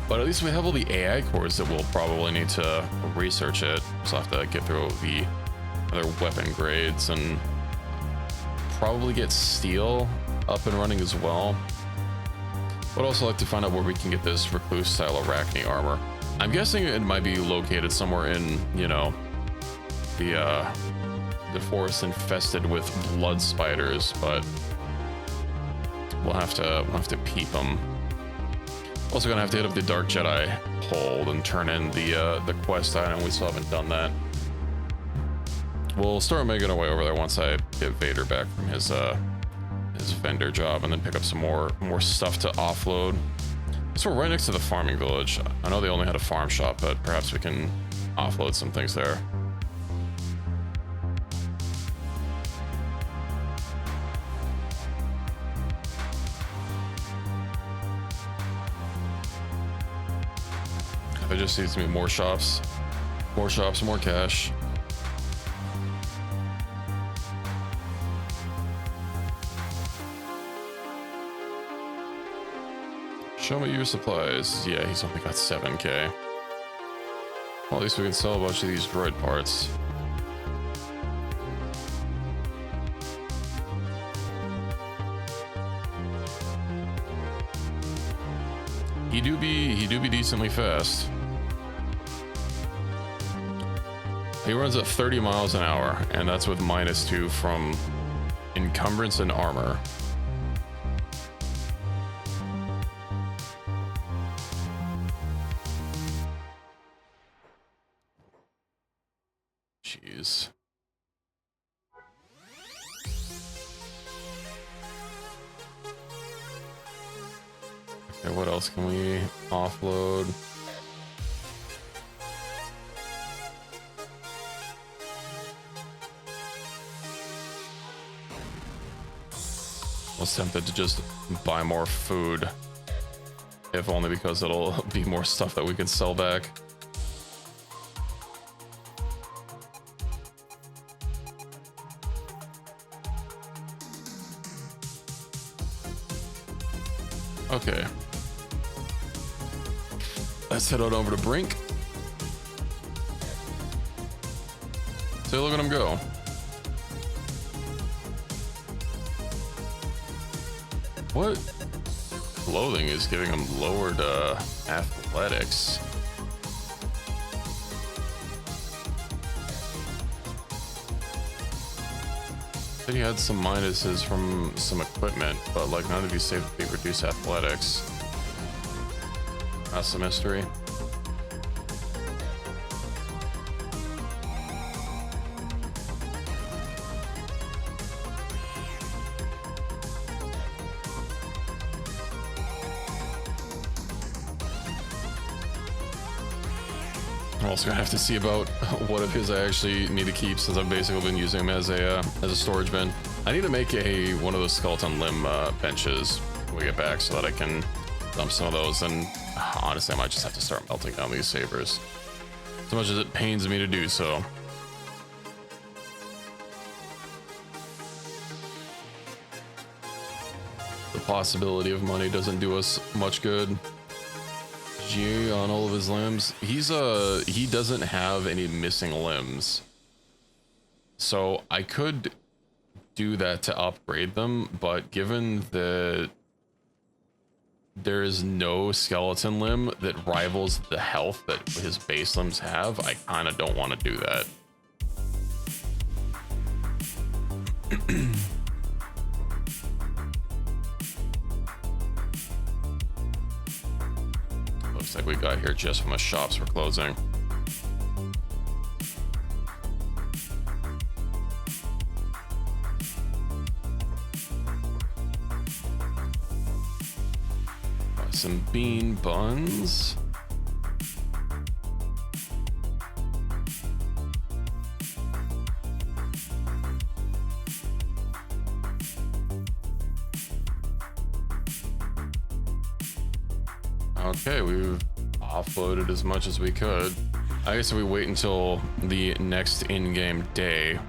But at least we have all the AI cores that we'll probably need to research it. So I'll have to get through the other weapon grades and probably get steel up and running as well. But also like to find out where we can get this recluse style Arachne armor. I'm guessing it might be located somewhere in, you know, the forest infested with blood spiders, but we'll have to peep them. Also gonna have to hit up the Dark Jedi hold and turn in the quest item. We still haven't done that. We'll start making our way over there once I get Vader back from his vendor job, and then pick up some more stuff to offload. So we're right next to the farming village. I know they only had a farm shop, but perhaps we can offload some things there. It just needs to be more shops, more cash. Show me your supplies. Yeah, he's only got 7K. Well, at least we can sell a bunch of these droid parts. He do be decently fast. He runs at 30 miles an hour, and that's with -2 from encumbrance and armor. Jeez. Okay, what else can we offload? I was tempted to just buy more food, if only because it'll be more stuff that we can sell back. Okay. Let's head on over to Brink. So look at him go. What clothing is giving him lowered athletics? Said he had some minuses from some equipment, but like none of you say that they reduce athletics. That's the mystery. I'm also gonna have to see about what of his I actually need to keep, since I've basically been using him as a storage bin. I need to make one of those skeleton limb benches when we get back, so that I can dump some of those. And honestly, I might just have to start melting down these sabers, as much as it pains me to do so. The possibility of money doesn't do us much good. G on all of his limbs. He doesn't have any missing limbs, so I could do that to upgrade them, but given that there is no skeleton limb that rivals the health that his base limbs have, I kind of don't want to do that. Looks like we got here just when the shops were closing. Got some bean buns. Okay, we've offloaded as much as we could. I guess if we wait until the next in-game day,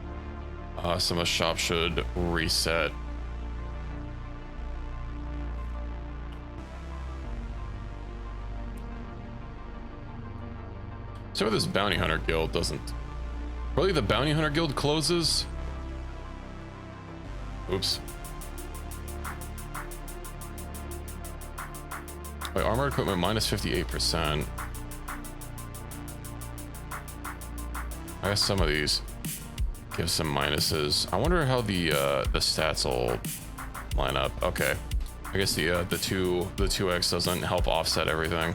some of the shops should reset. So this bounty hunter guild doesn't. Really, the bounty hunter guild closes? Oops. Wait, armor equipment minus 58%. I guess some of these give some minuses. I wonder how the stats will line up. Okay, I guess the 2x doesn't help offset everything.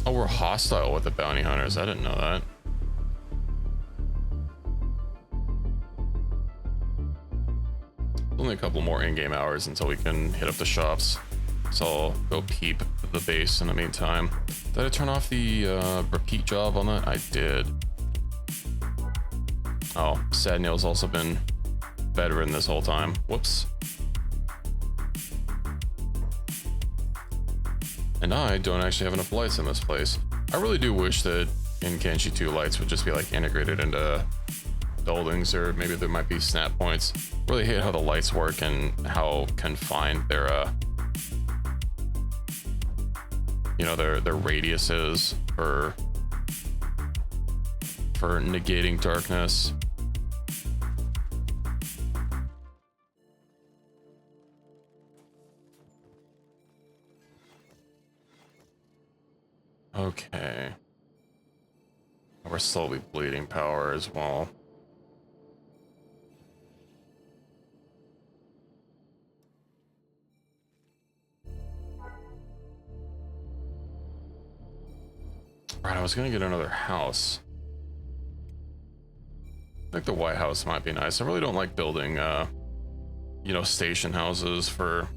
Oh, we're hostile with the bounty hunters. I didn't know that. Only a couple more in-game hours until we can hit up the shops. So I'll go peep the base in the meantime. Did I turn off the repeat job on that? I did. Oh, Sad Nail's also been veteran this whole time. Whoops. And I don't actually have enough lights in this place. I really do wish that in Kenshi 2 lights would just be like integrated into buildings, or maybe there might be snap points. Really hate how the lights work and how confined their you know, their radius is for negating darkness. Okay. We're slowly bleeding power as well. Right, I was gonna get another house. I think the White House might be nice. I really don't like building, you know, station houses for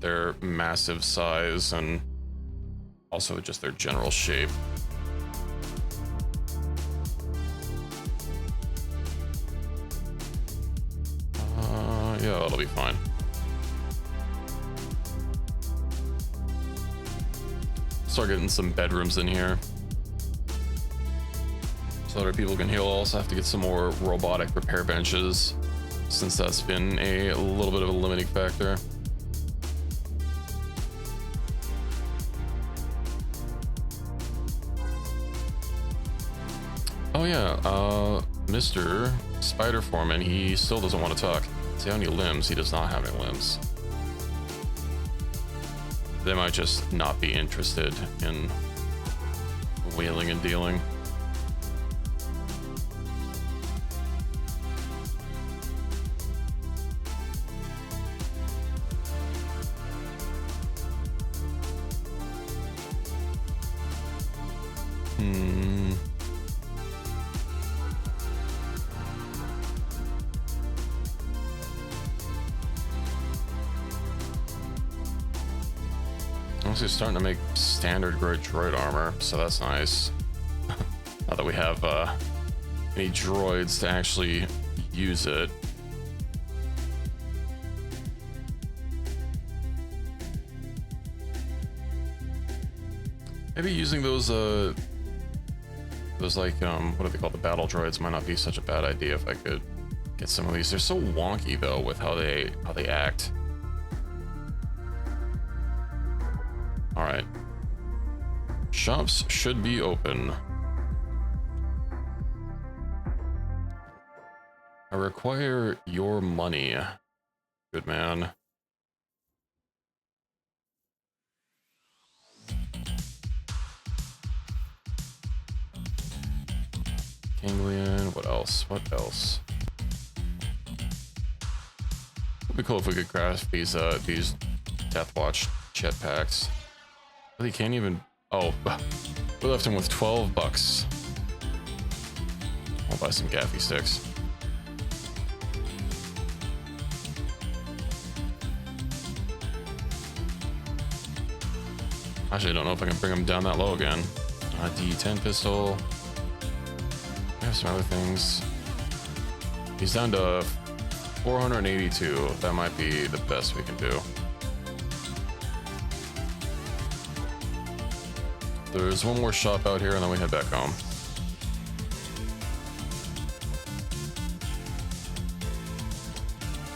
their massive size and also just their general shape. Yeah, that'll be fine. Start getting some bedrooms in here so other people can heal. Also have to get some more robotic repair benches, since that's been a little bit of a limiting factor. Oh yeah, Mr. Spider Foreman, he still doesn't want to talk. See how many limbs? He does not have any limbs. They might just not be interested in wheeling and dealing. He's starting to make standard grade droid armor, so that's nice. Not that we have any droids to actually use it. Maybe using those like what are they called, the battle droids, might not be such a bad idea if I could get some of these. They're so wonky though with how they act. All right, shops should be open. I require your money. Good man. Ganglion, what else? What else? It'd be cool if we could craft these Deathwatch jetpacks. Really can't even. Oh, we left him with 12 bucks. I'll buy some gaffy sticks. Actually, I don't know if I can bring him down that low again. D10 pistol. I have some other things. He's down to 482. That might be the best we can do. There's one more shop out here and then we head back home.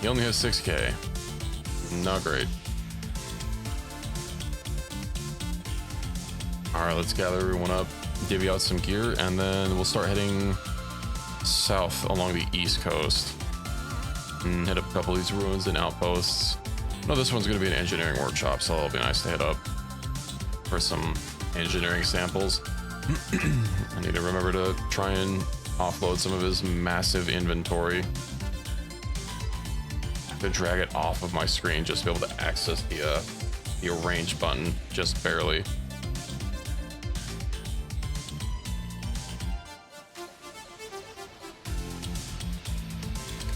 He only has 6k. Not great. Alright, let's gather everyone up, divvy out some gear, and then we'll start heading south along the east coast. And hit up a couple of these ruins and outposts. No, this one's going to be an engineering workshop, so it'll be nice to hit up for some engineering samples. I need to remember to try and offload some of his massive inventory. I have to drag it off of my screen just to be able to access the arrange button, just barely.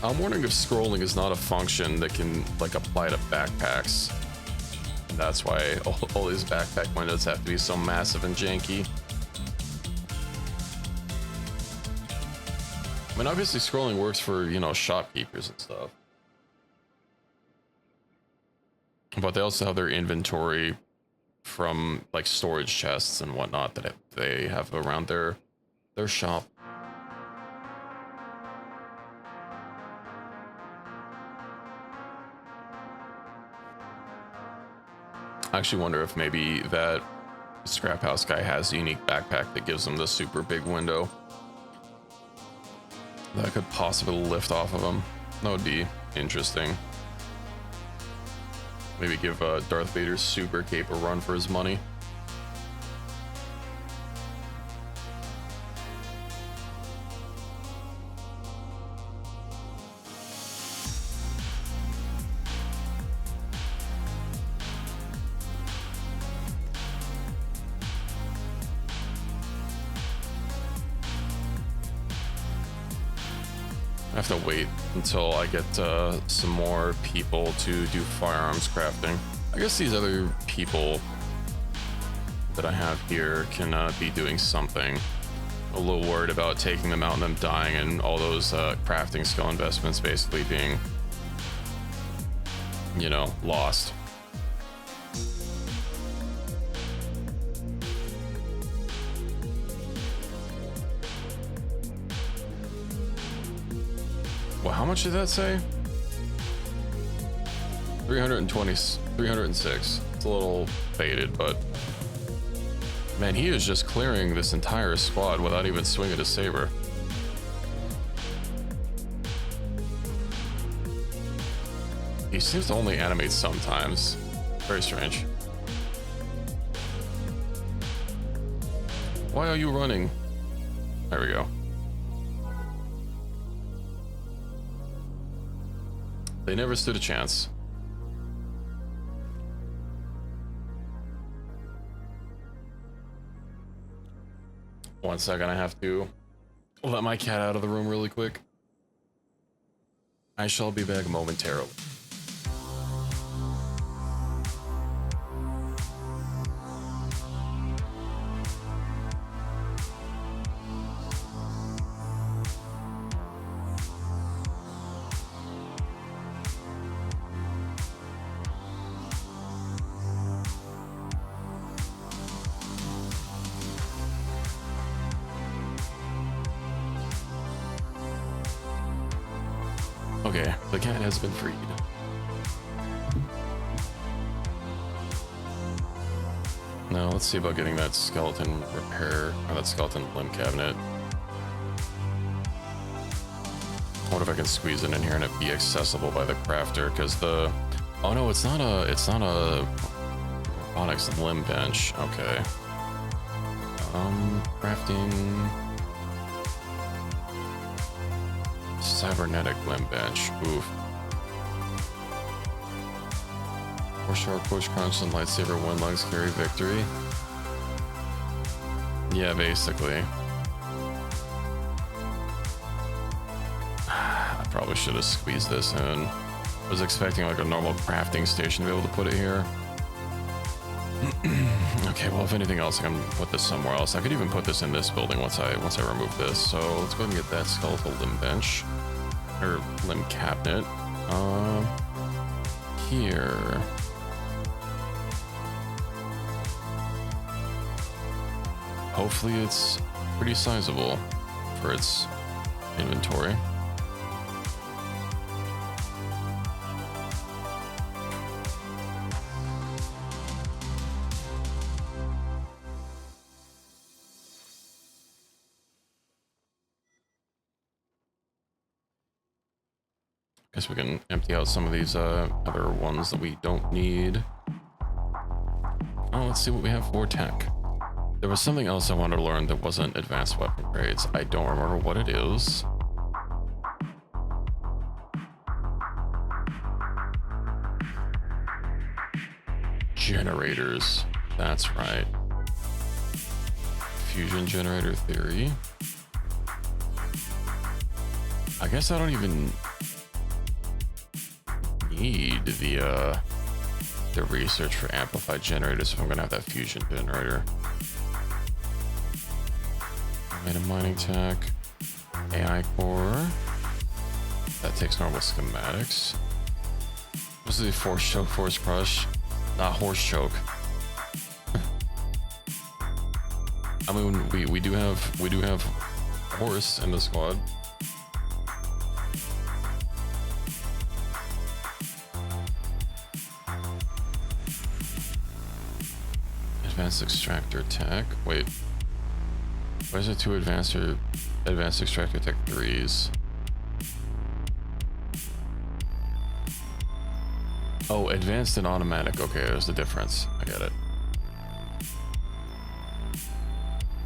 I'm wondering if scrolling is not a function that can like apply to backpacks. And that's why all these backpack windows have to be so massive and janky. I mean, obviously scrolling works for, you know, shopkeepers and stuff. But they also have their inventory from like storage chests and whatnot that they have around their shop. I actually wonder if maybe that scrap house guy has a unique backpack that gives him the super big window that could possibly lift off of him. That would be interesting. Maybe give Darth Vader's super cape a run for his money. I have to wait until I get some more people to do firearms crafting. I guess these other people that I have here can be doing something. A little worried about taking them out and them dying and all those crafting skill investments basically being, you know, lost. Well, how much did that say? 306. It's a little faded, but man, he is just clearing this entire squad without even swinging a saber. He seems to only animate sometimes. Very strange. Why are you running? There we go. They never stood a chance. One second, I have to let my cat out of the room really quick. I shall be back momentarily. Okay, the cat has been freed. Now let's see about getting that skeleton repair, or that skeleton limb cabinet. What if I can squeeze it in here and it be accessible by the crafter? Because the, oh no, it's not a robotics limb bench. Okay. Crafting. Cybernetic limb bench. Oof. Horsepower, push, crunch, and lightsaber, one legs carry victory. Yeah, basically. I probably should have squeezed this in. I was expecting like a normal crafting station to be able to put it here. Okay, well, if anything else, I can put this somewhere else. I could even put this in this building once I remove this. So let's go ahead and get that skeletal limb bench or limb cabinet. Here. Hopefully it's pretty sizable for its inventory. Guess we can empty out some of these other ones that we don't need. Oh, let's see what we have for tech. There was something else I wanted to learn that wasn't advanced weapon grades. I don't remember what it is. Generators. That's right. Fusion generator theory. I guess I don't even need the research for amplified generators if I'm gonna have that fusion generator. Mining tech, AI core. That takes normal schematics. This is a force choke, force crush, not horse choke. I mean, we do have horse in the squad. Advanced extractor tech. Wait. Why is it 2 advanced or advanced extractor tech 3s? Oh, advanced and automatic. Okay, there's the difference. I get it.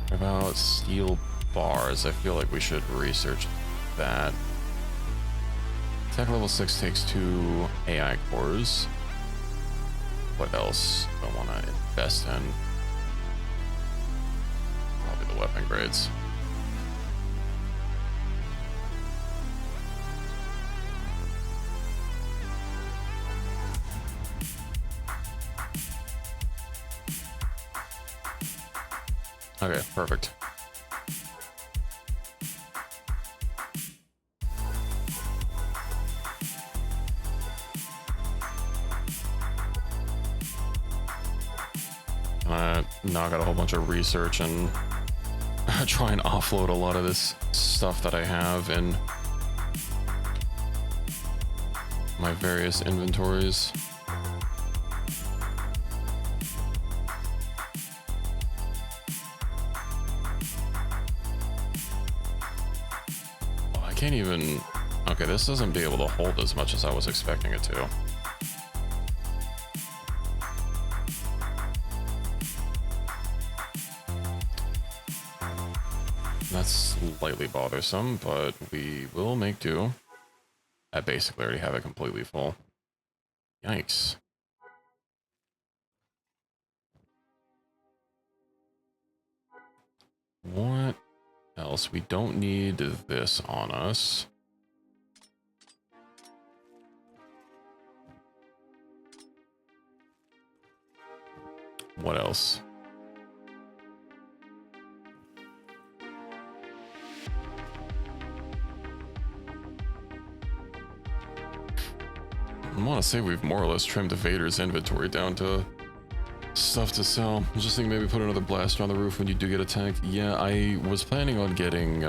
What about steel bars? I feel like we should research that. Tech level 6 takes 2 AI cores. What else do I want to invest in? Probably the weapon grades. Okay, perfect. Now I got a whole bunch of research and try and offload a lot of this stuff that I have in my various inventories. Oh, I can't even... Okay, this doesn't be able to hold as much as I was expecting it to. That's slightly bothersome, but we will make do. I basically already have it completely full. Yikes. What else? We don't need this on us. What else? I want to say we've more or less trimmed Vader's inventory down to stuff to sell. I just think maybe put another blaster on the roof when you do get attacked. Yeah, I was planning on getting...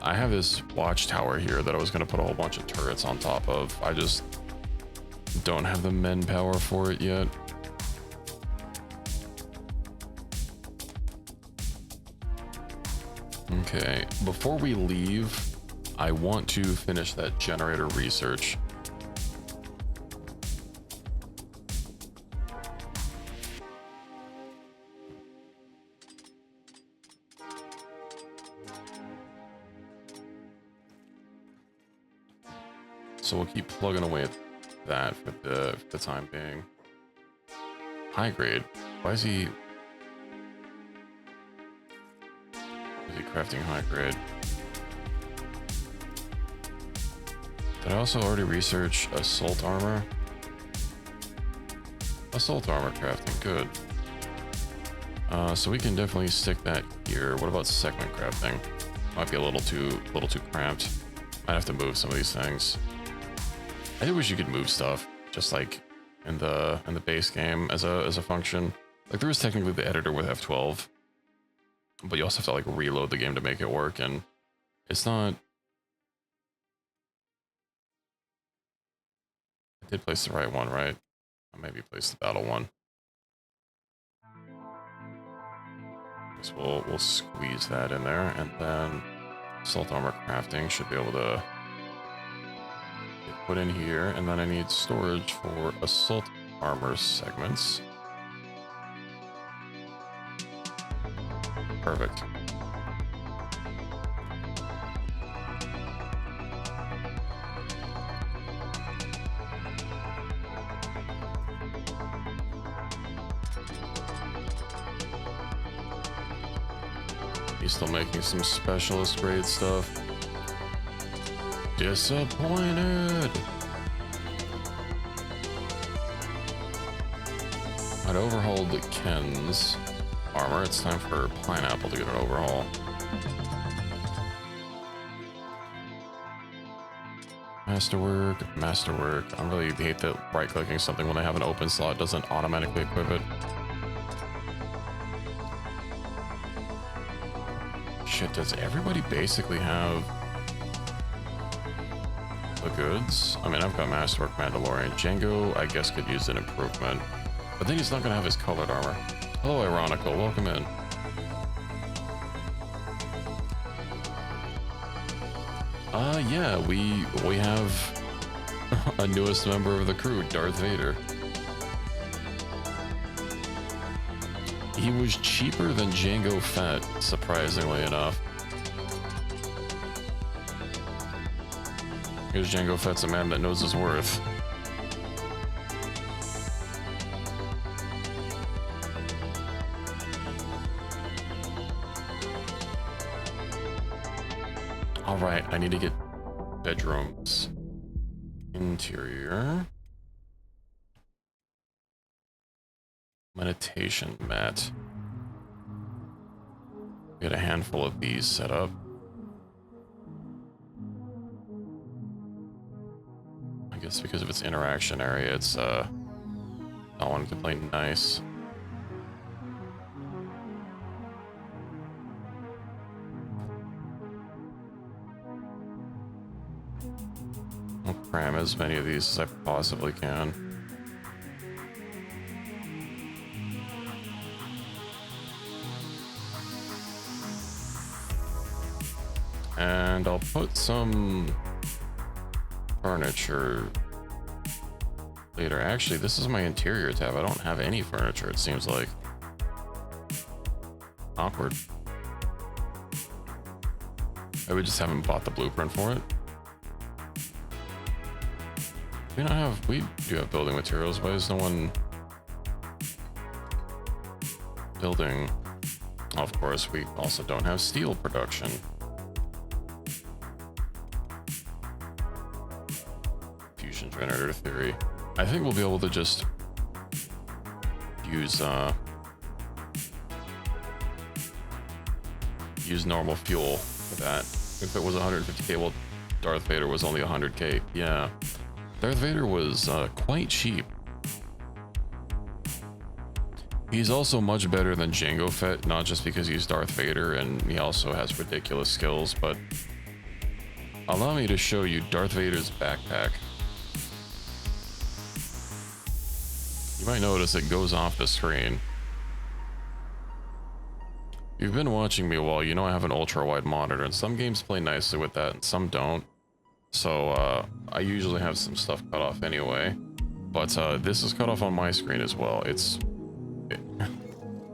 I have this watchtower here that I was going to put a whole bunch of turrets on top of. I just don't have the manpower for it yet. Okay, before we leave, I want to finish that generator research. So we'll keep plugging away at that for the time being. High grade. Why is he crafting high grade? Did I also already research assault armor? Assault armor crafting, good. So we can definitely stick that here. What about segment crafting? Might be a little too cramped. Might have to move some of these things. I do wish you could move stuff, just like in the base game as a function. Like there is technically the editor with F12, but you also have to like reload the game to make it work, and it's not. I did place the right one, right? I maybe placed the battle one. So we'll squeeze that in there, and then assault armor crafting should be able to get put in here, and then I need storage for assault armor segments. Perfect. He's still making some specialist grade stuff. Disappointed. I'd overhauled Ken's armor. It's time for Pineapple to get an overhaul. Masterwork, masterwork. I really hate that right-clicking something when I have an open slot doesn't automatically equip it. Shit, does everybody basically have the goods? I mean, I've got Masterwork, Mandalorian. Django, I guess, could use an improvement. But then he's not gonna have his colored armor. Hello, Ironical. Welcome in. Yeah, we have a newest member of the crew, Darth Vader. He was cheaper than Jango Fett, surprisingly enough. Here's Jango Fett's a man that knows his worth. Alright, I need to get bedrooms. Interior. Meditation mat. We had a handful of these set up. I guess because of its interaction area, it's not one can play nice. I'll cram as many of these as I possibly can. And I'll put some furniture later. Actually, this is my interior tab. I don't have any furniture, it seems like. Awkward. I would just haven't bought the blueprint for it. We do have building materials. Why is no one building? Of course, we also don't have steel production. Fusion generator theory. I think we'll be able to just use normal fuel for that. If it was 150k, well, Darth Vader was only 100k. Yeah. Darth Vader was quite cheap. He's also much better than Jango Fett, not just because he's Darth Vader and he also has ridiculous skills, but allow me to show you Darth Vader's backpack. You might notice it goes off the screen. If you've been watching me a while, you know I have an ultra-wide monitor, and some games play nicely with that and some don't. So I usually have some stuff cut off anyway, but this is cut off on my screen as well. It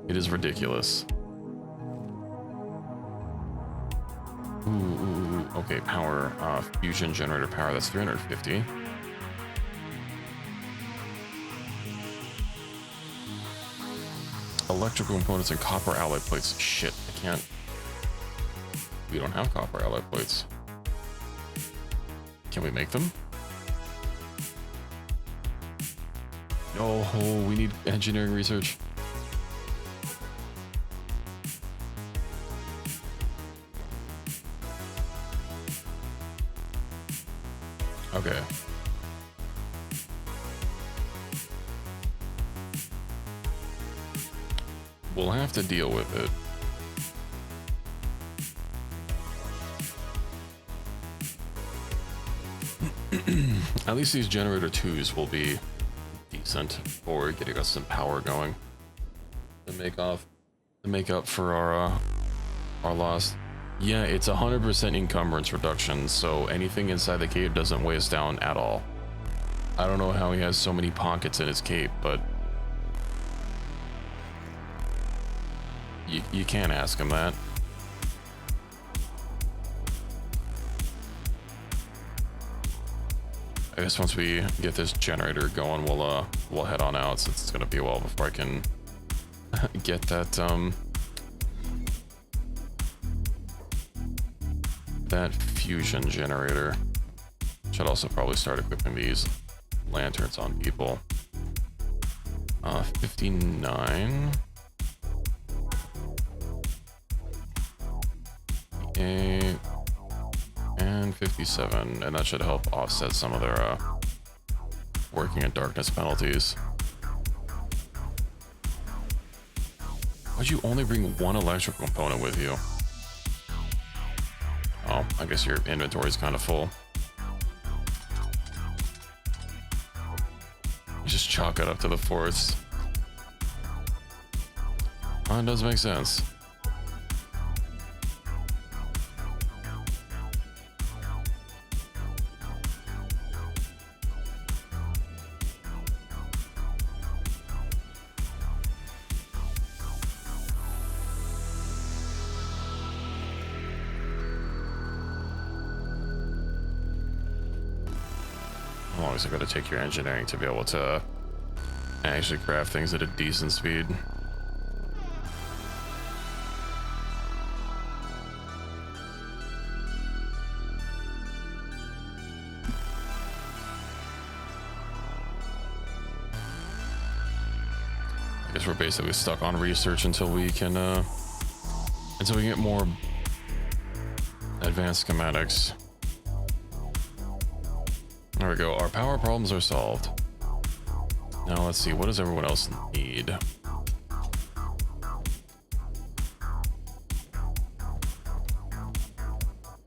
is ridiculous. Ooh, okay, power, fusion generator power, that's 350. Electrical components and copper alloy plates. Shit, I can't. We don't have copper alloy plates. Can we make them? Oh, we need engineering research. Okay. We'll have to deal with it. At least these generator 2s will be decent for getting us some power going to make up for our loss. Yeah, it's 100% encumbrance reduction, so anything inside the cape doesn't weigh us down at all. I don't know how he has so many pockets in his cape, but you can't ask him that. I guess once we get this generator going, we'll head on out, since it's gonna be a while before I can get that fusion generator. Should also probably start equipping these lanterns on people. 59. And 57, and that should help offset some of their working in darkness penalties. Why'd you only bring one electrical component with you? Oh, I guess your inventory is kind of full. Just chalk it up to the force. Oh, it does make sense. How long is it going to take your engineering to be able to actually craft things at a decent speed? I guess we're basically stuck on research until we can get more advanced schematics. There we go. Our power problems are solved. Now let's see, what does everyone else need? I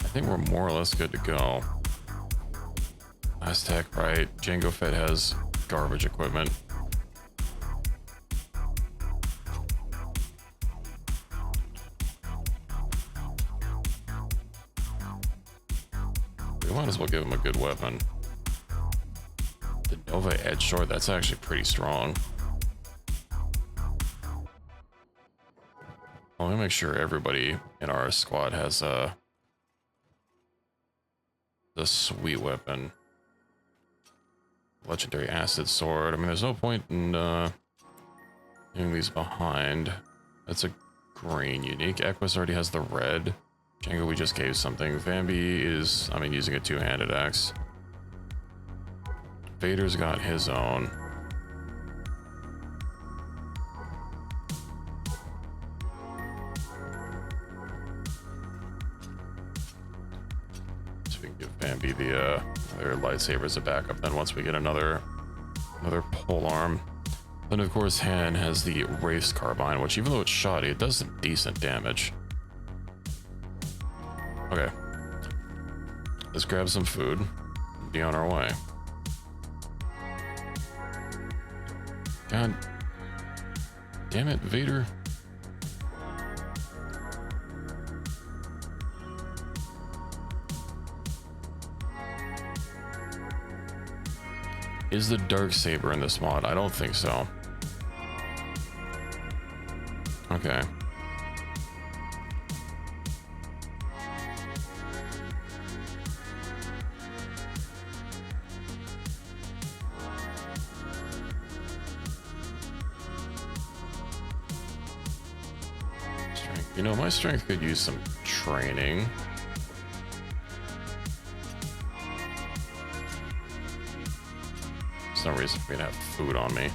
think we're more or less good to go. Aztec, right? Jango Fett has garbage equipment. We might as well give him a good weapon. The Nova Edge Sword, that's actually pretty strong. Well, let me make sure everybody in our squad has the sweet weapon. Legendary Acid Sword. I mean, there's no point in leaving these behind. That's a green. Unique Equus already has the red. Django, we just gave something. Vambi is, I mean, using a two-handed axe. Vader's got his own. So we can give Bambi the their lightsaber as a backup. Then once we get another pole arm, then of course Han has the Wraith's carbine, which even though it's shoddy, it does some decent damage. Okay, let's grab some food and be on our way. God damn it, Vader. Is the Darksaber in this mod? I don't think so. Okay. You know, my strength could use some training. There's no reason for me to have food on me.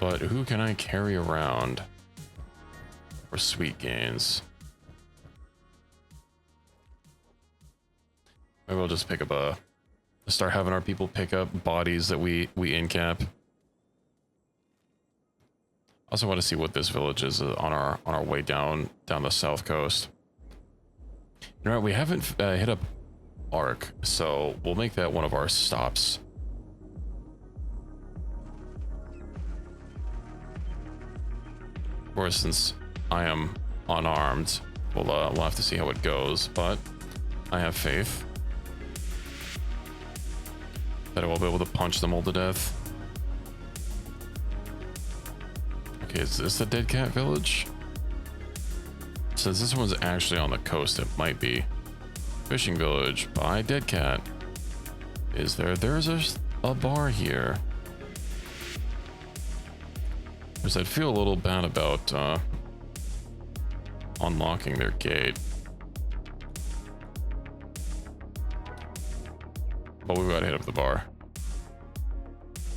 But who can I carry around for sweet gains? Maybe we'll just pick up start having our people pick up bodies that we in-cap. Also want to see what this village is on our way down the south coast. You know what? We haven't hit up Ark, so we'll make that one of our stops. Of course, since I am unarmed, we'll have to see how it goes, but I have faith that I will be able to punch them all to death. Okay, is this the Dead Cat Village? Since this one's actually on the coast, it might be. Fishing Village by Dead Cat. Is there? There's a bar here. Because I'd feel a little bad about unlocking their gate. But we've got to hit up the bar.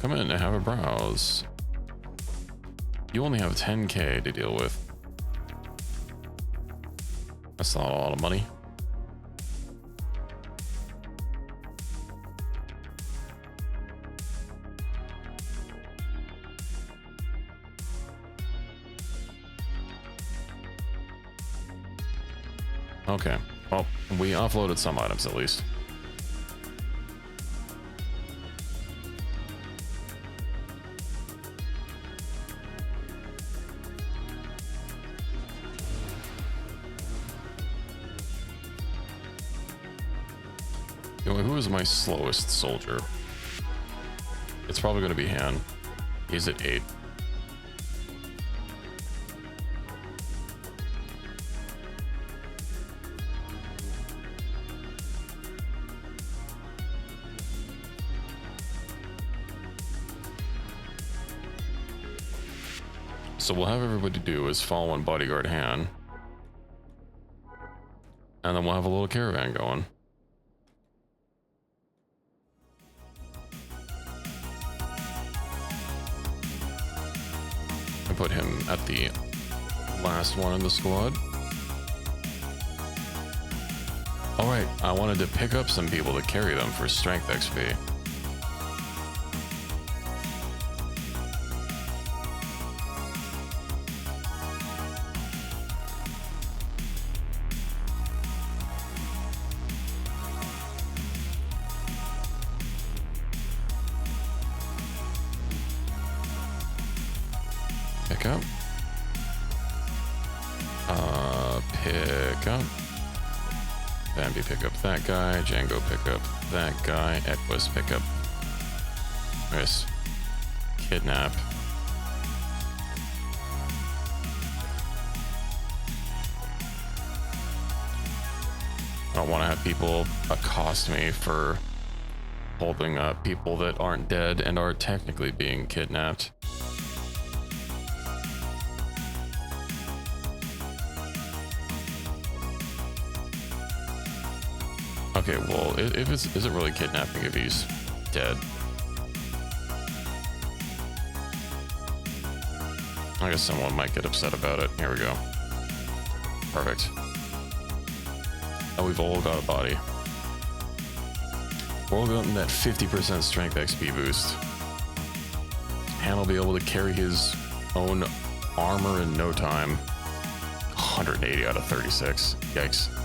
Come in and have a browse. You only have 10k to deal with. That's not a lot of money. Okay, well, we offloaded some items at least. Who is my slowest soldier? It's probably going to be Han. He's at 8. So we'll have everybody do is follow one bodyguard Han. And then we'll have a little caravan going. Put him at the last one in the squad. All right, I wanted to pick up some people to carry them for strength XP. Pick up. Pick up. Bambi pick up that guy. Django pick up that guy. Equus pick up. Nice. Kidnap. I don't want to have people accost me for holding up people that aren't dead and are technically being kidnapped. Okay, well, if it's, is it really kidnapping if he's dead? I guess someone might get upset about it. Here we go. Perfect. Oh, we've all got a body. We're all getting that 50% strength XP boost. Han will be able to carry his own armor in no time. 180 out of 36. Yikes.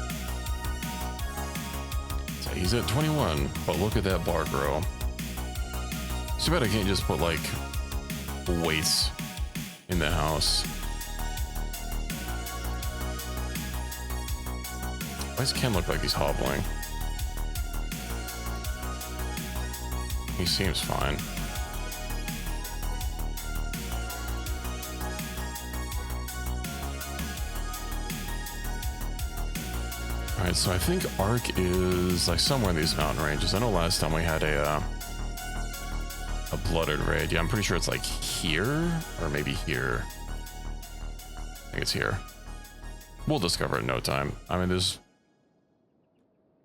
He's at 21, but look at that bar grow. Too bad I can't just put like weights in the house. Why does Ken look like he's hobbling? He seems fine. Alright, so I think Ark is like somewhere in these mountain ranges. I know last time we had a blooded raid. Yeah, I'm pretty sure it's like here or maybe here. I think it's here. We'll discover it in no time. I mean, there's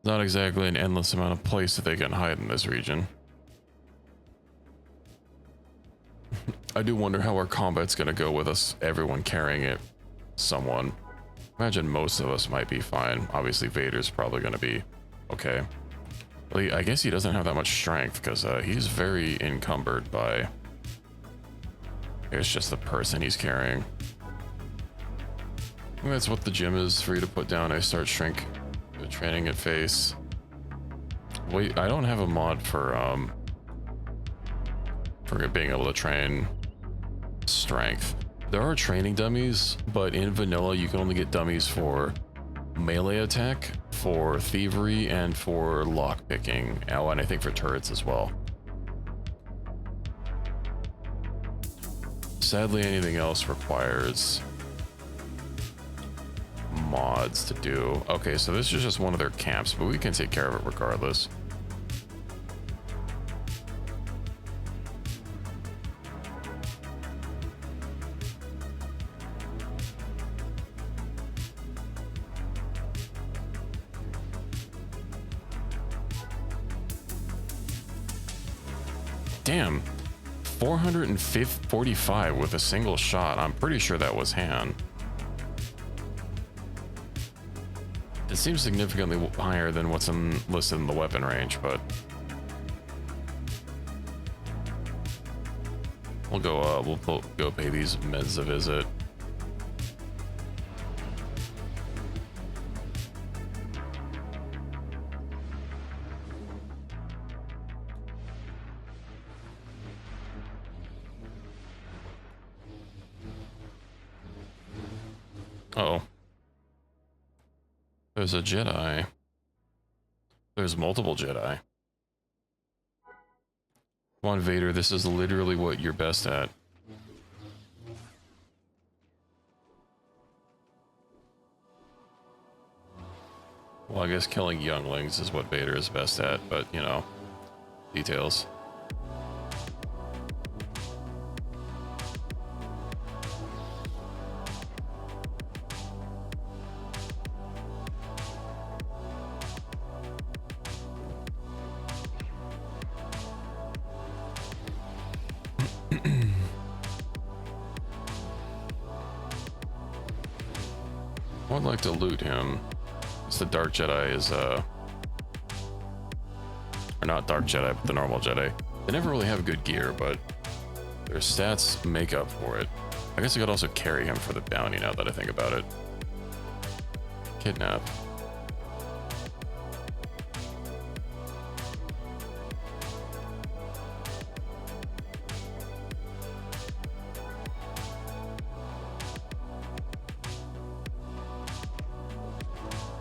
Not exactly an endless amount of place that they can hide in this region. I do wonder how our combat's gonna go with us, everyone carrying it. Someone. Imagine most of us might be fine. Obviously, Vader's probably gonna be okay. Well, I guess he doesn't have that much strength because he's very encumbered by. It's just the person he's carrying. I think that's what the gym is for you to put down. I start training at face. Wait, I don't have a mod for being able to train strength. There are training dummies, but in vanilla you can only get dummies for melee attack, for thievery, and for lockpicking. Oh, and I think for turrets as well. Sadly, anything else requires mods to do. Okay, so this is just one of their camps, but we can take care of it regardless. Damn, 445 with a single shot. I'm pretty sure that was Han. It seems significantly higher than what's listed in the weapon range, but we'll go pay these meds a visit. Uh-oh. There's a Jedi. There's multiple Jedi. Come on, Vader, this is literally what you're best at. Well, I guess killing younglings is what Vader is best at, but, you know, details. I would like to loot him. It's the Dark Jedi is, or not Dark Jedi, but the normal Jedi. They never really have good gear, but their stats make up for it. I guess I could also carry him for the bounty now that I think about it. Kidnap.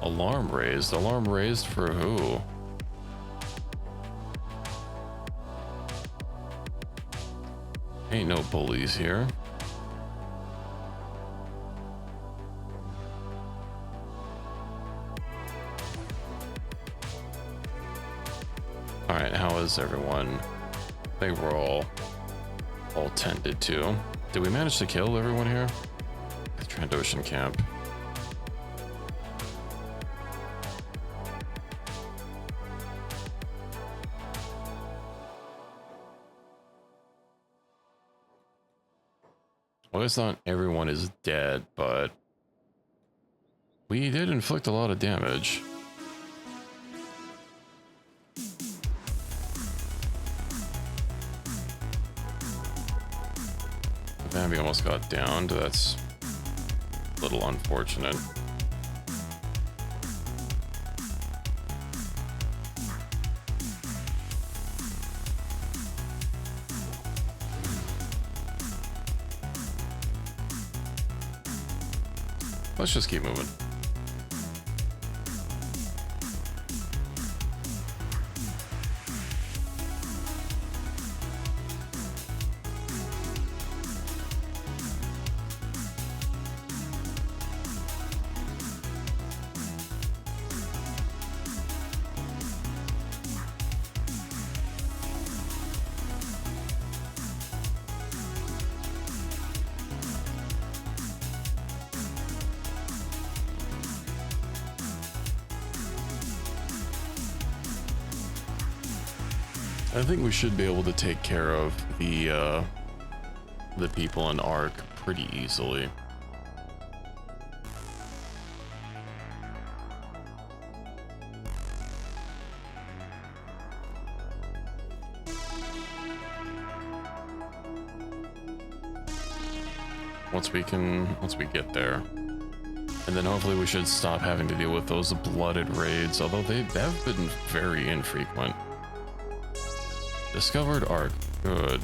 Alarm raised? Alarm raised for who? Ain't no bullies here. Alright, how is everyone? I think we're all tended to. Did we manage to kill everyone here? The Trandoshan camp. Well, it's not everyone is dead, but we did inflict a lot of damage. The Bambi almost got downed. That's a little unfortunate. Let's just keep moving. I think we should be able to take care of the people in Ark pretty easily. Once we get there. And then hopefully we should stop having to deal with those blooded raids, although they have been very infrequent. Discovered Ark, good.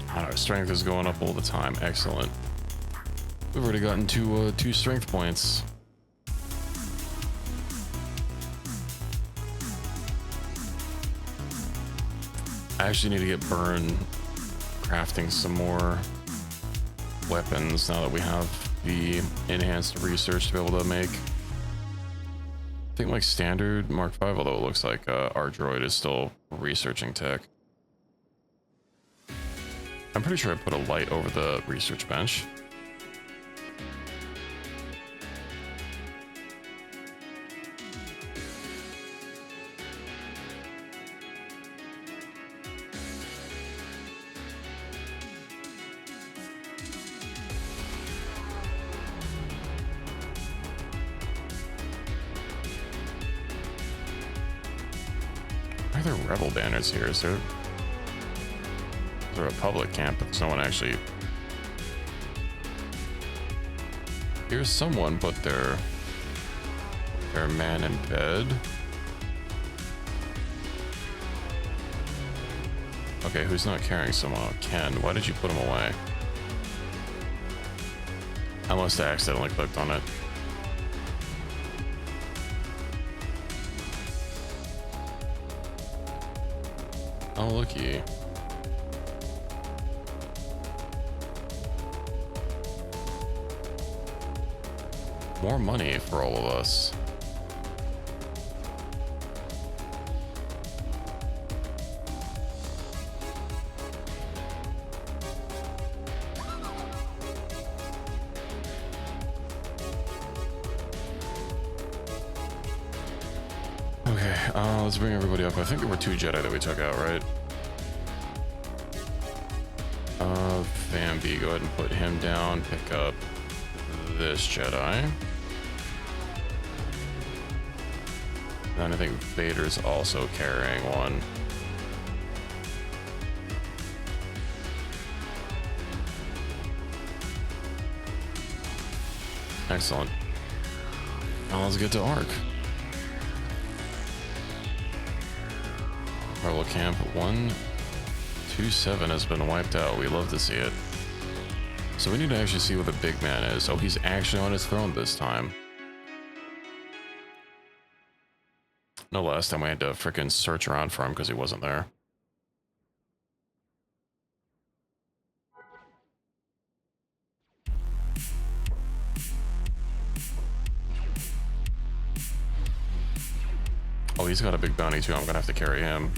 Our strength is going up all the time, excellent. We've already gotten two strength points. I actually need to get Burn crafting some more weapons now that we have the enhanced research to be able to make. I think like standard Mark V, although it looks like our droid is still researching tech. I'm pretty sure I put a light over the research bench. Why are there rebel banners here? Is there a public camp, but there's no one actually. Here's someone, but they're man in bed. Okay, who's not carrying someone? Oh, Ken, why did you put him away? I must have accidentally clicked on it. Oh, looky. More money for all of us. Okay, let's bring everybody up. I think there were 2 Jedi that we took out, right? Bambi, go ahead and put him down. Pick up this Jedi. And I think Vader's also carrying one. Excellent. Now let's get to Ark. Rebel Camp 127 has been wiped out. We love to see it. So we need to actually see what the big man is. Oh, he's actually on his throne this time. No, last time we had to frickin' search around for him because he wasn't there. Oh, he's got a big bounty too. I'm gonna have to carry him.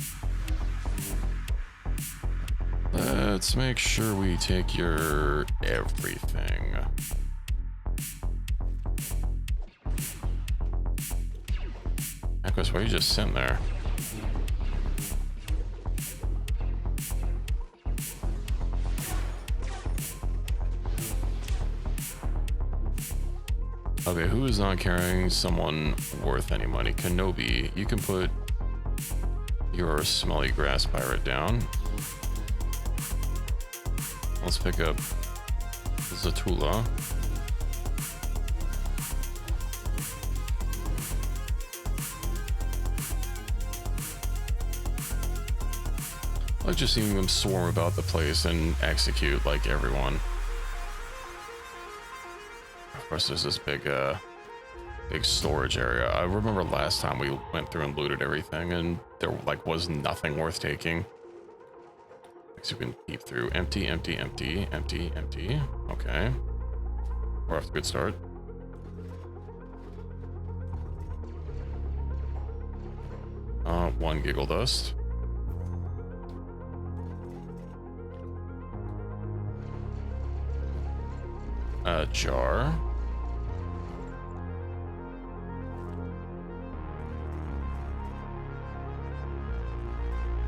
Let's make sure we take your everything. Echoes, why are you just sitting there? Okay, who is not carrying someone worth any money? Kenobi, you can put your smelly grass pirate down. Let's pick up Zatula. I like just seeing them swarm about the place and execute like everyone. Of course, there's this big storage area. I remember last time we went through and looted everything, and there like was nothing worth taking. So we can peep through. Empty, empty, empty, empty, empty. Okay, we're off to a good start. One giggle dust. A jar.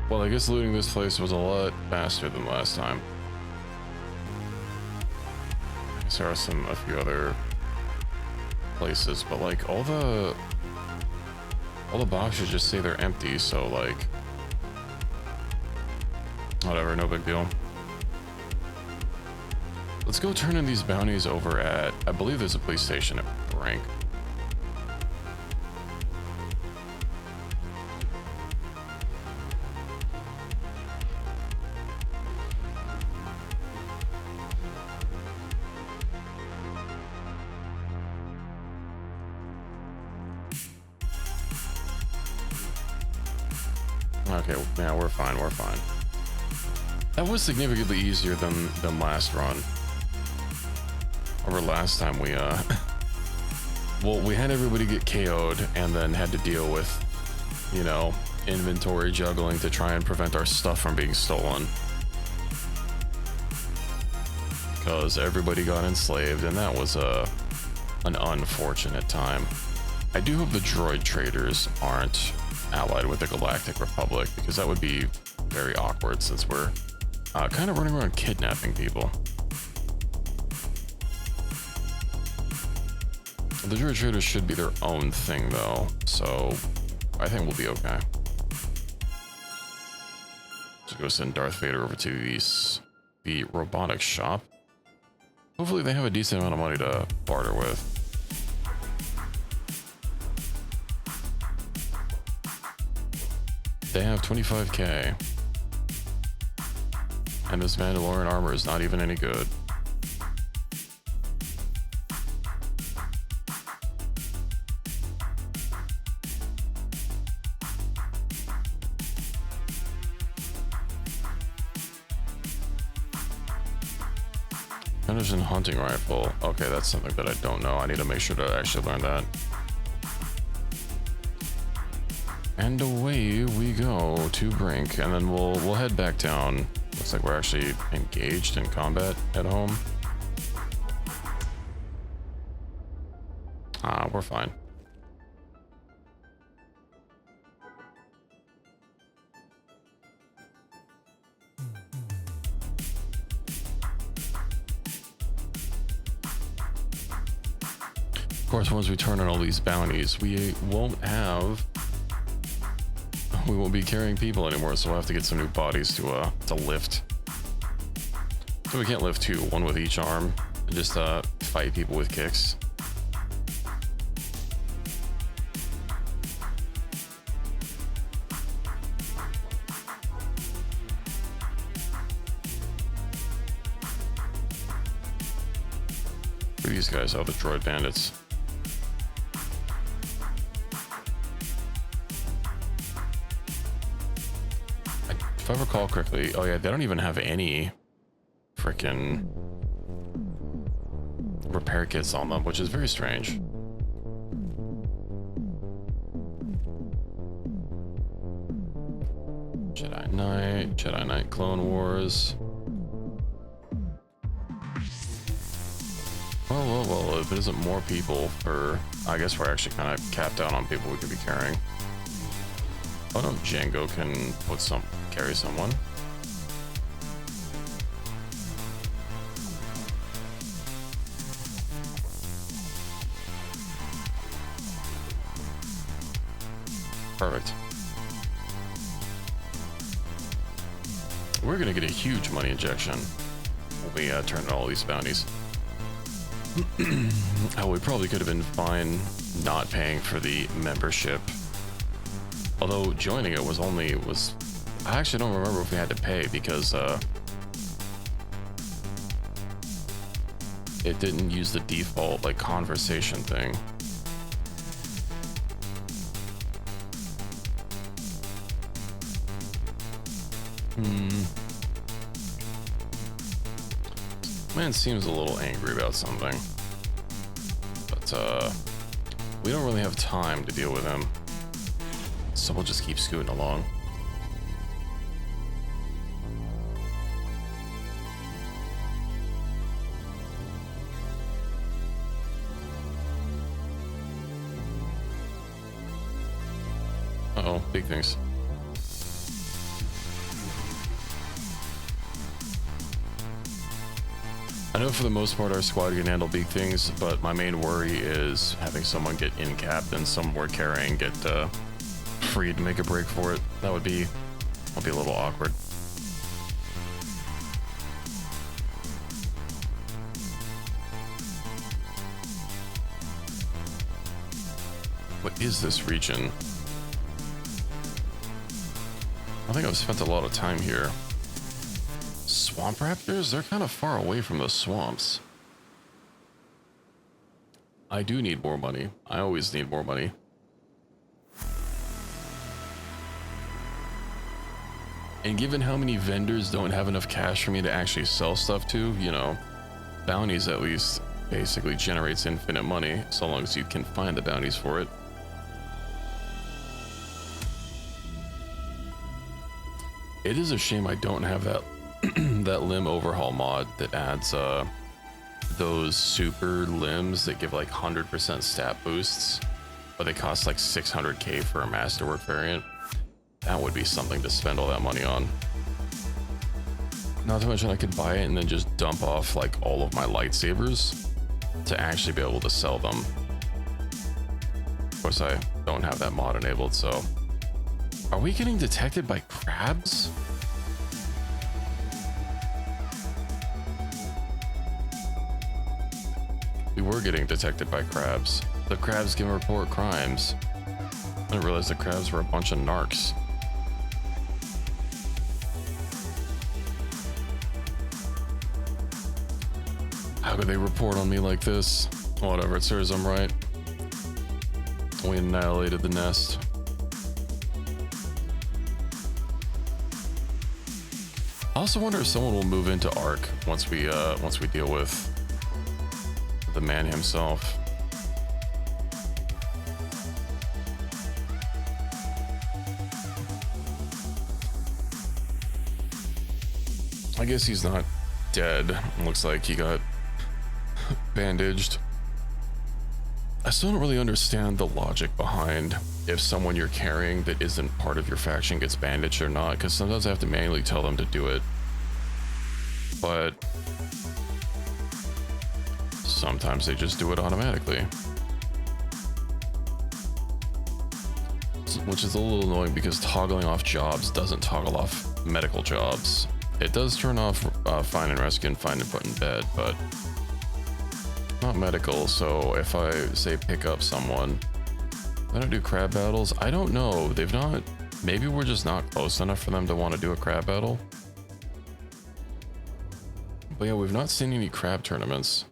Well, I guess looting this place was a lot faster than last time. I guess there are a few other places, but like all the boxes just say they're empty, so like whatever, no big deal. Let's go turn in these bounties over at, I believe there's a police station at Brink. Okay, yeah, we're fine, we're fine. That was significantly easier than last run. Or last time we, well, we had everybody get KO'd and then had to deal with, you know, inventory juggling to try and prevent our stuff from being stolen. Because everybody got enslaved, and that was an unfortunate time. I do hope the droid traders aren't allied with the Galactic Republic, because that would be very awkward since we're kind of running around kidnapping people. The droid traders should be their own thing though, so I think we'll be okay. So go send Darth Vader over to the robotics shop. Hopefully they have a decent amount of money to barter with. They have 25k. And this Mandalorian armor is not even any good. Henderson hunting rifle. Okay, that's something that I don't know. I need to make sure to actually learn that. And away we go to Brink, and then we'll head back down. Looks like we're actually engaged in combat at home. We're fine. Of course, once we turn on all these bounties, we won't be carrying people anymore, so we'll have to get some new bodies to lift. So we can't lift two, one with each arm, and just fight people with kicks. Who are these guys? Oh, the droid bandits. If I recall correctly, oh yeah, they don't even have any frickin' repair kits on them, which is very strange. Jedi Knight Clone Wars. Well, if it isn't more people for, I guess we're actually kind of capped out on people we could be carrying. Oh no, Django can carry someone. Perfect. We're gonna get a huge money injection when we turn in all these bounties. Oh, we probably could have been fine not paying for the membership. Although joining it was I actually don't remember if we had to pay because it didn't use the default like conversation thing. Man seems a little angry about something, but we don't really have time to deal with him, so we'll just keep scooting along. Uh-oh, big things. I know for the most part our squad can handle big things, but my main worry is having someone get in-capped and someone we're carrying get freed to make a break for it. That'll be a little awkward. What is this region? I think I've spent a lot of time here. Swamp raptors? They're kind of far away from the swamps. I do need more money. I always need more money. And given how many vendors don't have enough cash for me to actually sell stuff to, you know, bounties at least basically generates infinite money, so long as you can find the bounties for it. It is a shame I don't have that that limb overhaul mod that adds those super limbs that give like 100% stat boosts, but they cost like 600k for a masterwork variant. That would be something to spend all that money on. Not to mention I could buy it and then just dump off like all of my lightsabers to actually be able to sell them. Of course I don't have that mod enabled, so. Are we getting detected by crabs? We were getting detected by crabs. The crabs can report crimes. I didn't realize the crabs were a bunch of narcs. How could they report on me like this? Whatever, it serves them right. We annihilated the nest. I also wonder if someone will move into Ark once we deal with the man himself. I guess he's not dead. Looks like he got bandaged. I still don't really understand the logic behind if someone you're carrying that isn't part of your faction gets bandaged or not, because sometimes I have to manually tell them to do it. But sometimes they just do it automatically. Which is a little annoying because toggling off jobs doesn't toggle off medical jobs. It does turn off find and rescue and find and put in bed, but not medical. So if I say pick up someone, I don't do crab battles. I don't know. They've not. Maybe we're just not close enough for them to want to do a crab battle. But yeah, we've not seen any crab tournaments.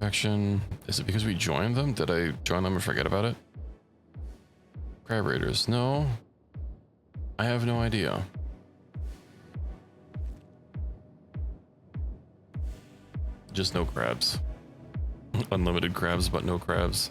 Faction. Is it because we joined them? Did I join them and forget about it? Crab raiders. No. I have no idea. Just no crabs. Unlimited crabs, but no crabs.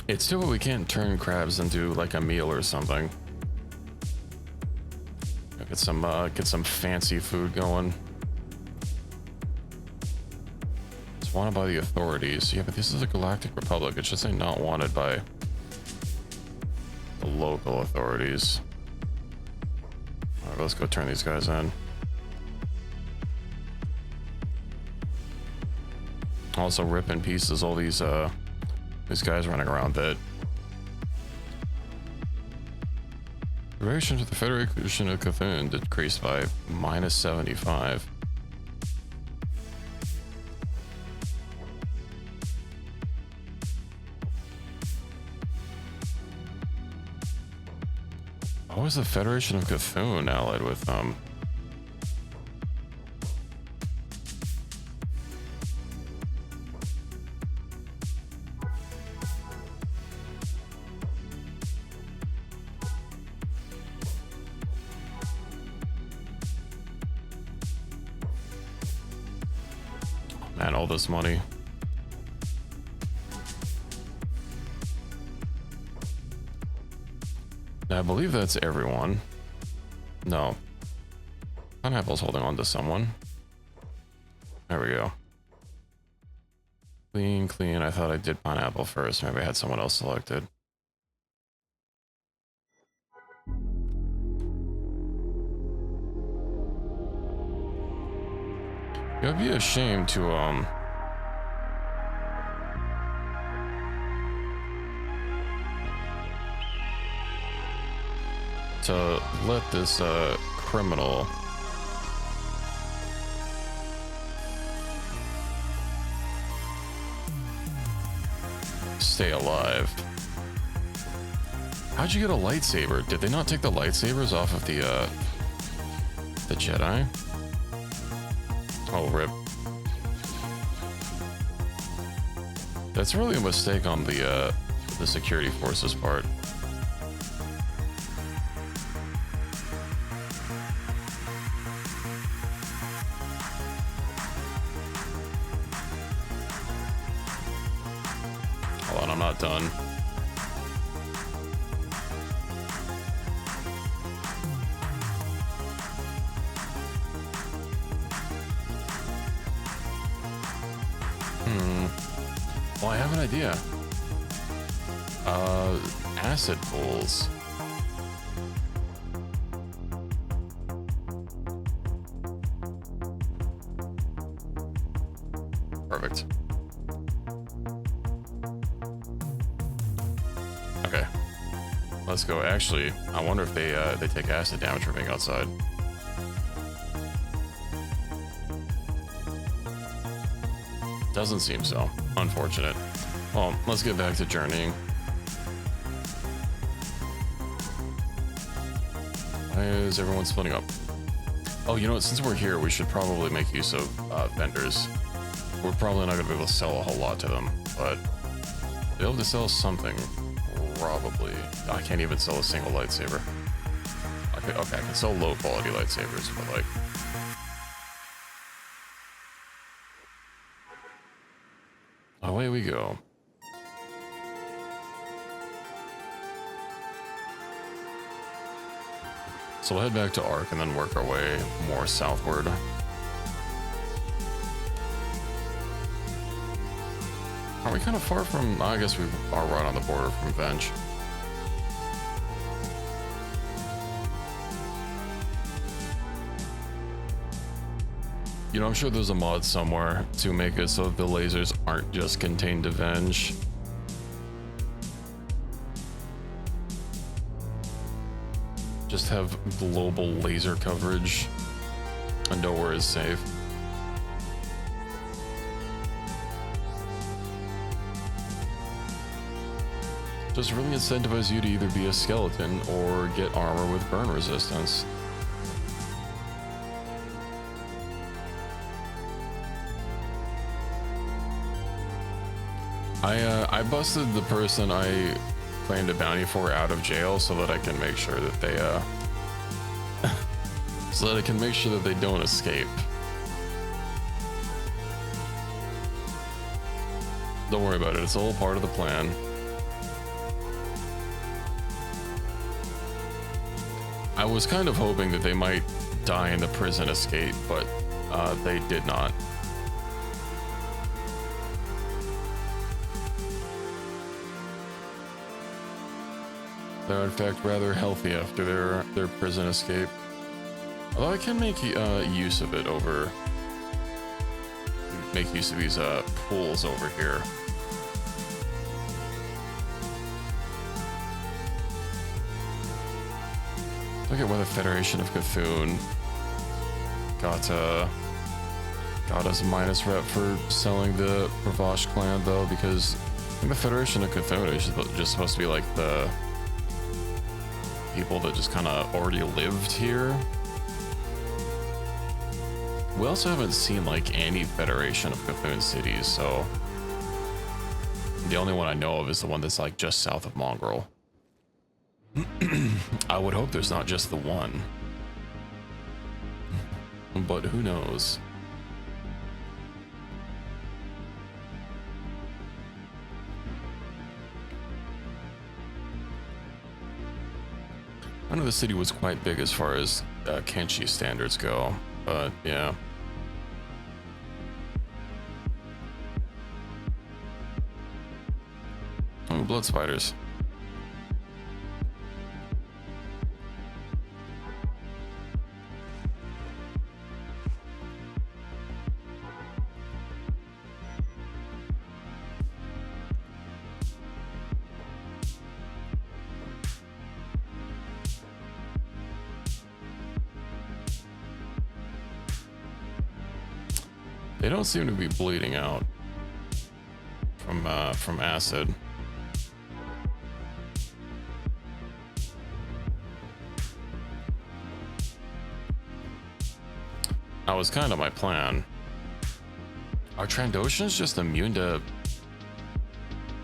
It's too bad we can't turn crabs into like a meal or something. Get some fancy food going. It's wanted by the authorities. Yeah, but this is a galactic republic. It should say not wanted by the local authorities. All right, let's go turn these guys in. Also rip in pieces all these guys running around that. Duration to the Federation of Cthulhu decreased by -75. How is the Federation of Cthulhu allied with them? Man, all this money. I believe that's everyone. No. Pineapple's holding on to someone. There we go. Clean, clean. I thought I did pineapple first. Maybe I had someone else selected. It would be a shame to let this criminal stay alive. How'd you get a lightsaber? Did they not take the lightsabers off of the Jedi? Oh, rip. That's really a mistake on the security forces part. Hold on, I'm not done. Well, I have an idea. Acid pools. Perfect. Okay. Let's go. Actually, I wonder if they take acid damage from being outside. Doesn't seem so. Unfortunate. Well, let's get back to journeying. Why is everyone splitting up? Oh, you know what? Since we're here, we should probably make use of vendors. We're probably not going to be able to sell a whole lot to them, but be able to sell something, probably. I can't even sell a single lightsaber. Okay, I can sell low quality lightsabers, but like... away we go. So we'll head back to Ark and then work our way more southward. Are we kind of far from... I guess we are right on the border from Venge. You know, I'm sure there's a mod somewhere to make it so the lasers aren't just contained to Venge. Just have global laser coverage and nowhere is safe. Just really incentivize you to either be a skeleton or get armor with burn resistance. I busted the person I claimed a bounty for out of jail so that I can make sure that they so that I can make sure that they don't escape. Don't worry about it, it's all part of the plan. I was kind of hoping that they might die in the prison escape, but they did not. They're in fact rather healthy after their prison escape. Although I can make use of it over... make use of these pools over here. Look at where the Federation of Cthulhu got us minus rep for selling the Bravash clan though, because I think the Federation of Cthulhu is just supposed to be like the people that just kind of already lived here. We also haven't seen like any Federation of Cthulhu cities, so the only one I know of is the one that's like just south of Mongrel. I would hope there's not just the one, but who knows? I know the city was quite big as far as Kenshi standards go, but yeah. Oh, blood spiders. They don't seem to be bleeding out from acid. That was kind of my plan. Are Trandoshans just immune to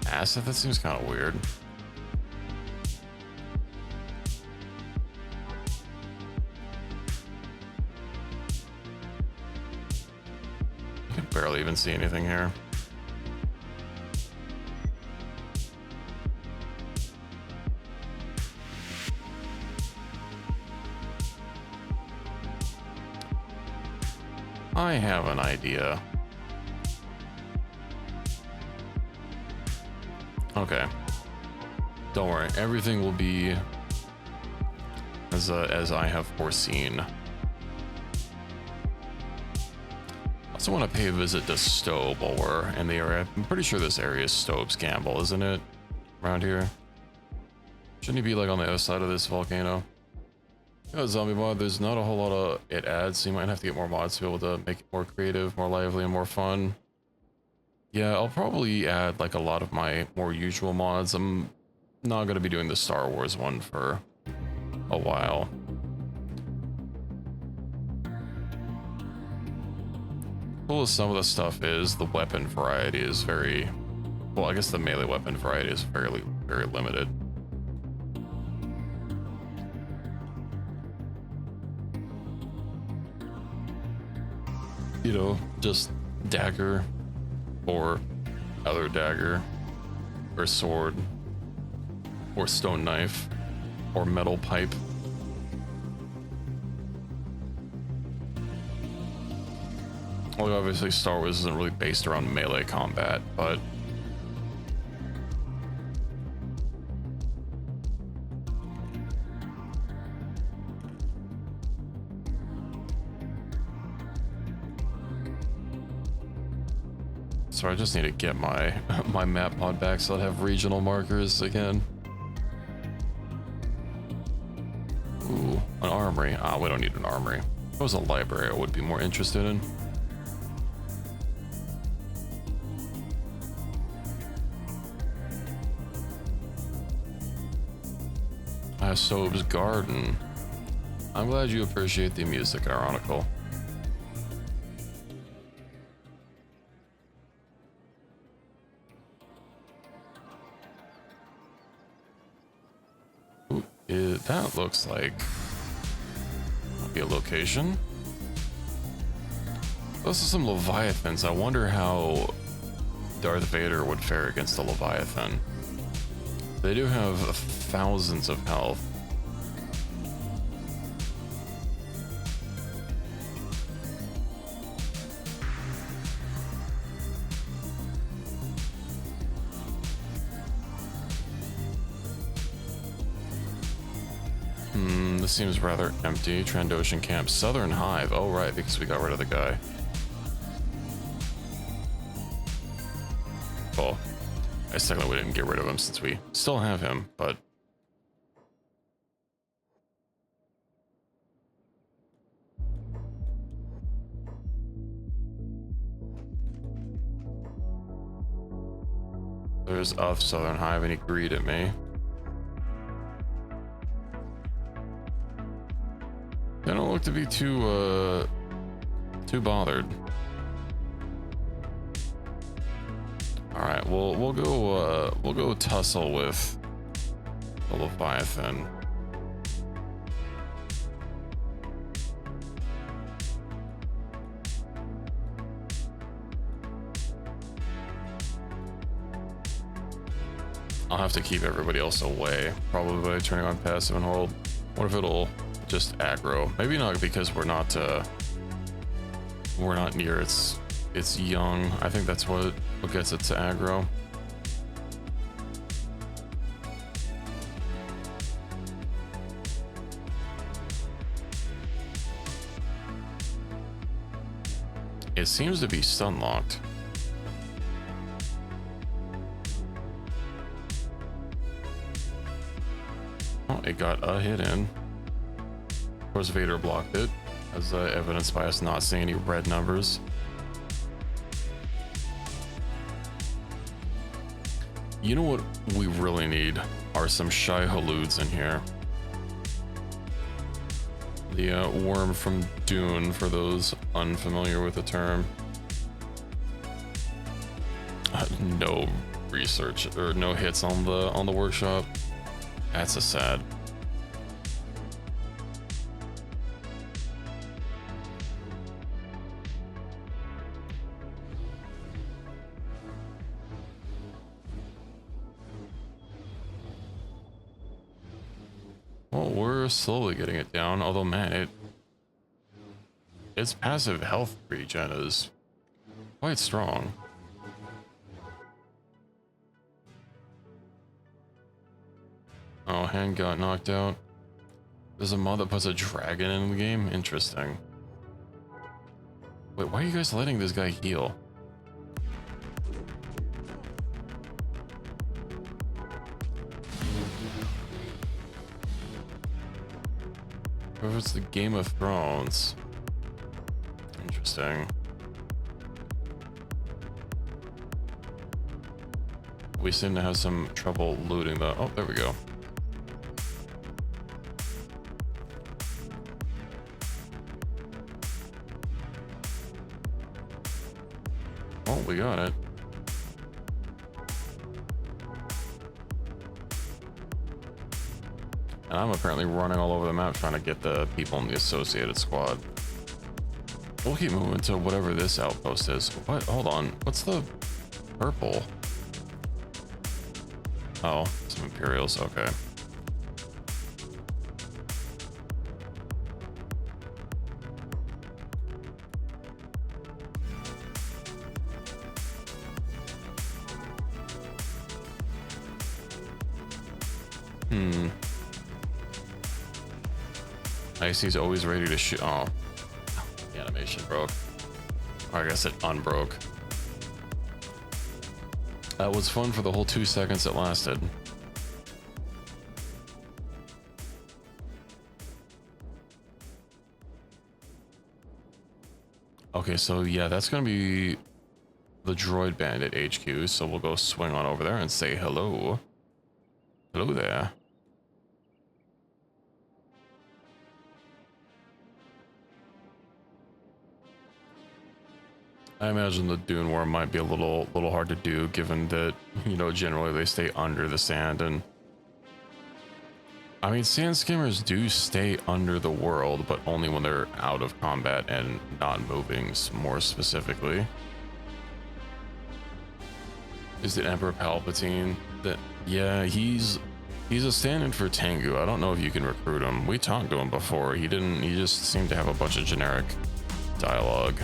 acid? That seems kind of weird. I can barely even see anything here. I have an idea. Okay. Don't worry. Everything will be as I have foreseen. I also want to pay a visit to Stobe while we're in the area. I'm pretty sure this area is Stobe's Gamble, isn't it? Around here. Shouldn't he be like on the other side of this volcano? Yeah, zombie mod, there's not a whole lot of it adds, so you might have to get more mods to be able to make it more creative, more lively, and more fun. Yeah, I'll probably add like a lot of my more usual mods. I'm not going to be doing the Star Wars one for a while. Cool as some of the stuff is, the weapon variety is very... Well, I guess the melee weapon variety is very limited. You know, just dagger or other dagger or sword or stone knife or metal pipe. Although obviously Star Wars isn't really based around melee combat, but so I just need to get my my map mod back so I'll have regional markers again. Ooh, an armory. Ah, we don't need an armory. If it was a library, I would be more interested in. Sobe's Garden. I'm glad you appreciate the music, Ironical. Ooh, that looks like might be a location. Those are some Leviathans. I wonder how Darth Vader would fare against a Leviathan. They do have thousands of health. This seems rather empty. Trandoshan Camp. Southern Hive. Oh, right, because we got rid of the guy. Well, I guess technically we didn't get rid of him since we still have him, but... There's Southern Hive and he greeted me. They don't look to be too bothered. All right, we'll go tussle with the Leviathan. I'll have to keep everybody else away, probably by turning on passive and hold. What if it'll just aggro? Maybe not, because we're not near its young. I think that's what gets it to aggro. It seems to be stun locked. Oh, it got a hit in. Of course, Vader blocked it, as evidenced by us not seeing any red numbers. You know what we really need are some shy haloods in here. The worm from Dune, for those unfamiliar with the term. No research or no hits on the workshop. That's a sad. Well, we're slowly getting it down, although man, its passive health regen is quite strong. Oh, hand got knocked out. There's a mod that puts a dragon in the game? Interesting. Wait, why are you guys letting this guy heal? Or if it's the Game of Thrones. Interesting. We seem to have some trouble looting the... Oh, there we go. Oh, we got it. And I'm apparently running all over the map trying to get the people in the associated squad. We'll keep moving to whatever this outpost is. What? Hold on. What's the purple? Oh, some Imperials. Okay. Icy's always ready to shoot. Oh, the animation broke. Or I guess it unbroke. That was fun for the whole 2 seconds it lasted. Okay, so yeah, that's gonna be the droid bandit HQ. So we'll go swing on over there and say hello. Hello there. I imagine the dune worm might be a little hard to do, given that, you know, generally they stay under the sand. And I mean, sand skimmers do stay under the world, but only when they're out of combat and not moving, more specifically. Is it Emperor Palpatine? That, yeah, he's a stand-in for Tengu. I don't know if you can recruit him. We talked to him before. He just seemed to have a bunch of generic dialogue.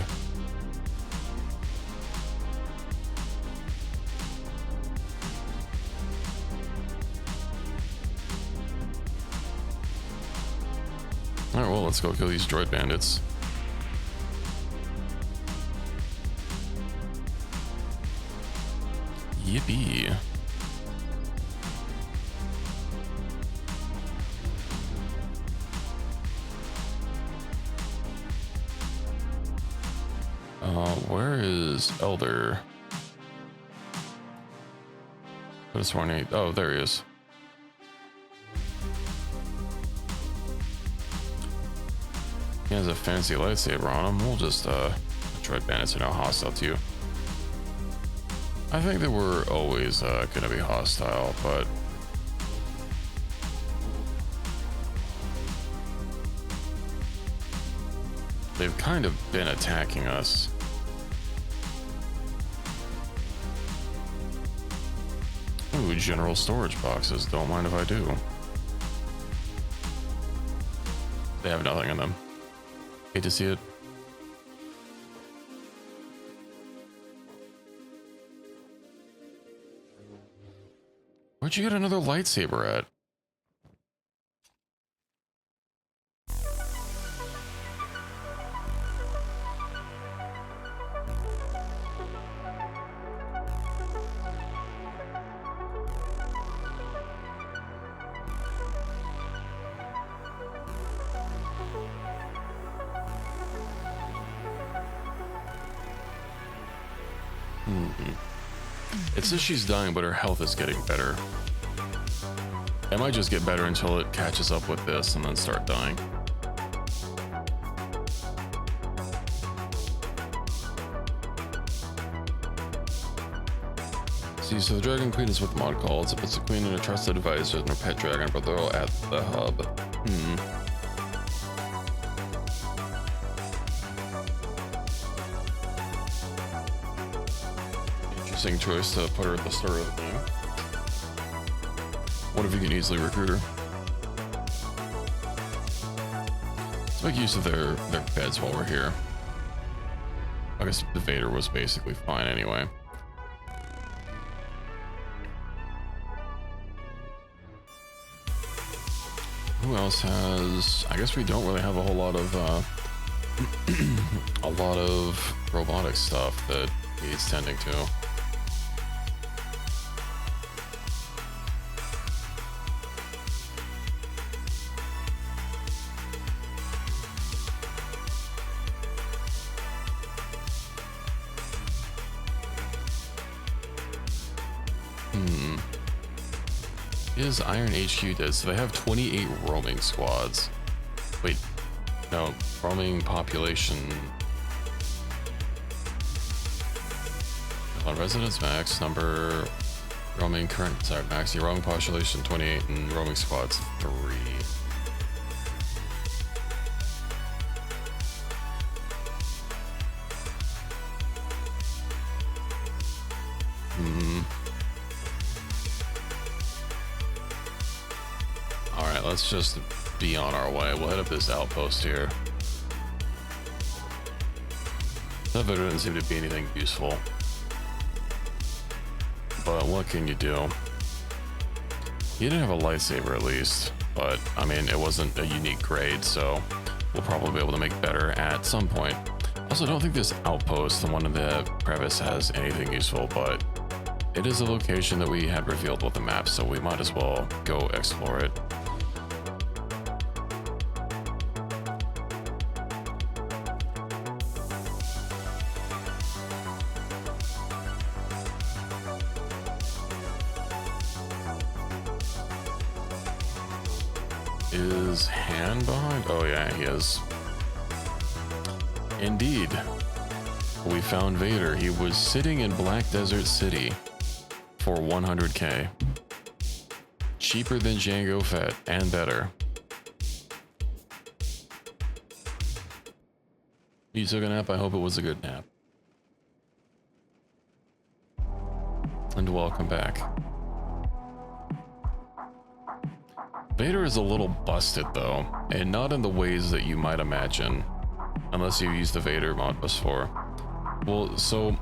All right, well, let's go kill these droid bandits. Yippee. Where is Elder? Could have sworn he... Oh, there he is. He has a fancy lightsaber on him. We'll just, droid bandits are now hostile to you. I think they were always, gonna be hostile, but... they've kind of been attacking us. Ooh, general storage boxes. Don't mind if I do. They have nothing in them. Hate to see it. Where'd you get another lightsaber at? It says she's dying, but her health is getting better. It might just get better until it catches up with this and then start dying. See, so the Dragon Queen is what the mod calls. It puts the queen and a trusted advisor and her pet dragon brother at the hub. Interesting choice to put her at the start of the game. What if you can easily recruit her? Let's make use of their beds while we're here. I guess the Vader was basically fine anyway. Who else has... I guess we don't really have a whole lot of a lot of robotic stuff that he's tending to. Is Iron HQ did, so they have 28 roaming squads. Wait, no, roaming population. On residence max, number, roaming current desired max, your roaming population 28 and roaming squads 3. Let's just be on our way. We'll head up this outpost here. That video didn't seem to be anything useful. But what can you do? He didn't have a lightsaber at least. But, I mean, it wasn't a unique grade, so we'll probably be able to make better at some point. Also, I don't think this outpost, the one in the crevice, has anything useful, but it is a location that we had revealed with the map, so we might as well go explore it. Is Han behind? Oh yeah, he is. Indeed. We found Vader. He was sitting in Black Desert City for 100k. Cheaper than Jango Fett and better. You took a nap? I hope it was a good nap. And welcome back. Vader is a little busted though, and not in the ways that you might imagine, unless you use the Vader mod before. Well, so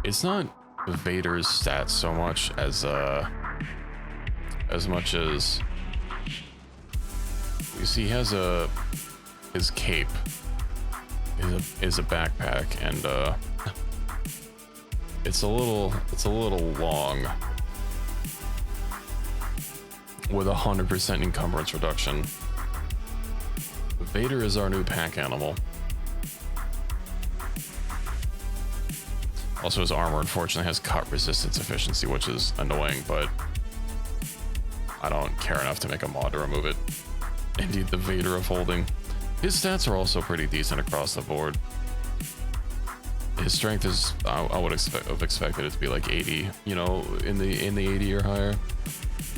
it's not Vader's stats so much as you see, he has his cape is a backpack, and it's a little long. With 100% encumbrance reduction. Vader is our new pack animal. Also, his armor unfortunately has cut resistance efficiency, which is annoying, but I don't care enough to make a mod to remove it. Indeed, the Vader of holding. His stats are also pretty decent across the board. His strength is, I would have expected it to be like 80, you know, in the 80 or higher.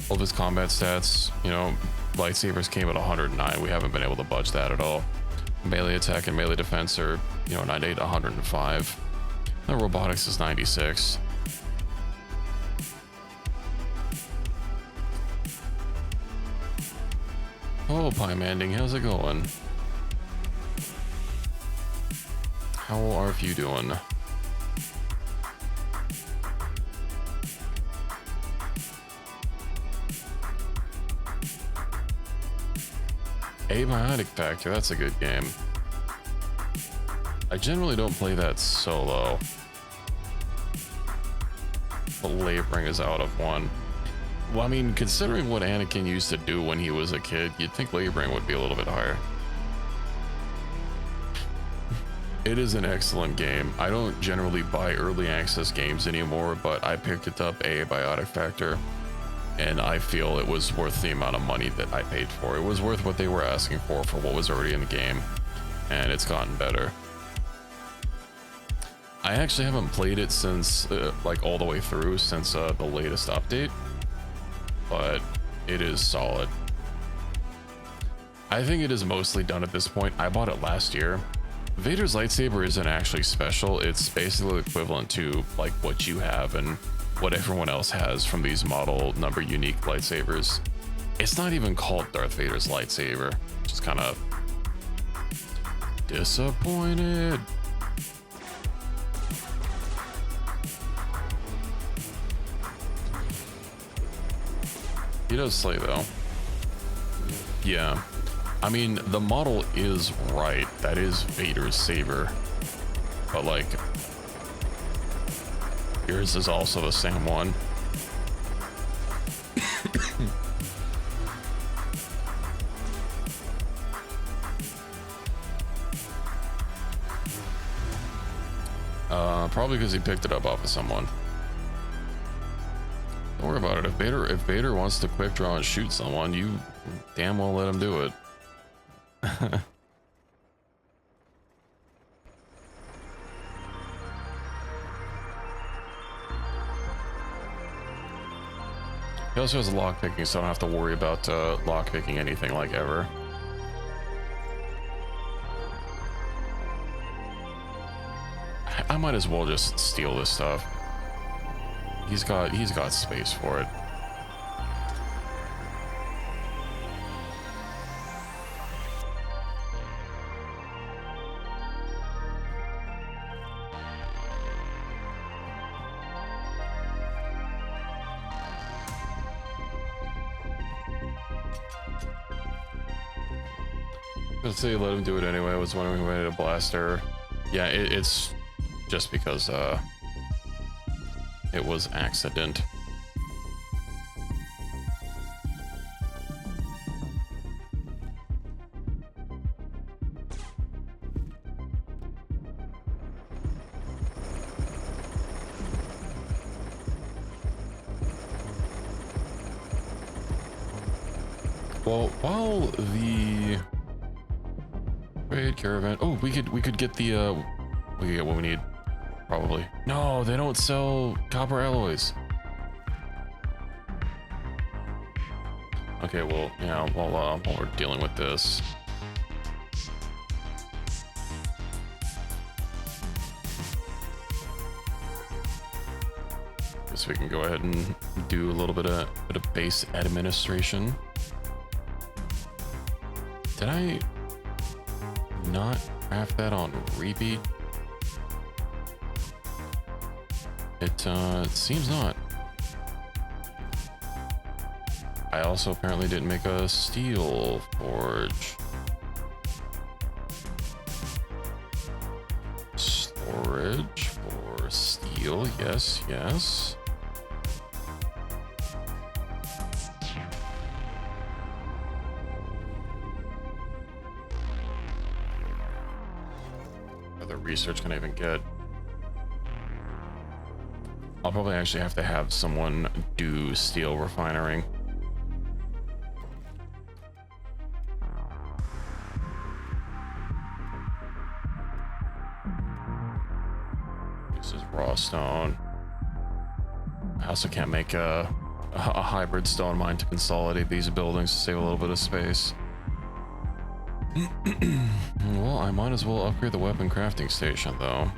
All of his combat stats, you know, lightsabers came at 109. We haven't been able to budge that at all. Melee attack and melee defense are, you know, 98, 105. The robotics is 96. Oh, Oh, Pie Manding, how's it going? How are you doing? Abiotic Factor, that's a good game. I generally don't play that solo, but laboring is out of one. Well, I mean, considering what Anakin used to do when he was a kid, you'd think laboring would be a little bit higher. It is an excellent game. I don't generally buy early access games anymore, but I picked it up Abiotic Factor, and I feel it was worth the amount of money that I paid for. It was worth what they were asking for what was already in the game, and it's gotten better. I actually haven't played it since, like all the way through since the latest update, but it is solid. I think it is mostly done at this point. I bought it last year. Vader's lightsaber isn't actually special. It's basically equivalent to like what you have and what everyone else has from these model number unique lightsabers. It's not even called Darth Vader's lightsaber, which is kind of disappointed. He does slay though. Yeah. I mean, the model is right. That is Vader's saber. But like, yours is also the same one. Probably because he picked it up off of someone. Don't worry about it. If Vader wants to quick draw and shoot someone, you damn well let him do it. He also has lockpicking, so I don't have to worry about lockpicking anything like ever. I might as well just steal this stuff. He's got space for it. Let's say let him do it anyway. I was wondering when to blast her. Yeah, it's just because it was accident. Well, while the trade caravan, oh, we could get the we could get what we need, probably. No, they don't sell copper alloys. Okay, well, yeah, while we're dealing with this, guess we can go ahead and do a little bit of base administration. Did I not craft that on repeat? It seems not. I also apparently didn't make a steel forge. Storage for steel, yes, yes. Other research can I even get? I'll probably actually have to have someone do steel refining. This is raw stone. I also can't make a hybrid stone mine to consolidate these buildings to save a little bit of space. Well, I might as well upgrade the weapon crafting station though.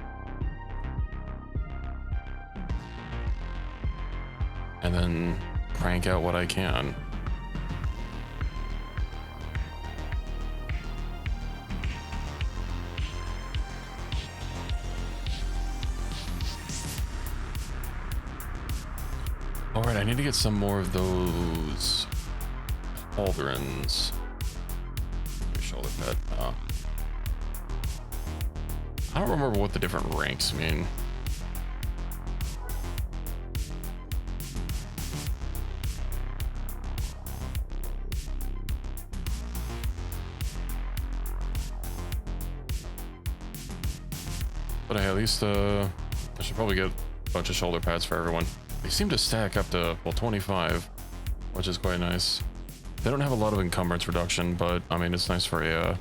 And then crank out what I can. All right, I need to get some more of those pauldrons. Shoulder pad. I don't remember what the different ranks mean. But hey, at least I should probably get a bunch of shoulder pads for everyone. They seem to stack up to, well, 25, which is quite nice. They don't have a lot of encumbrance reduction, but I mean, it's nice for an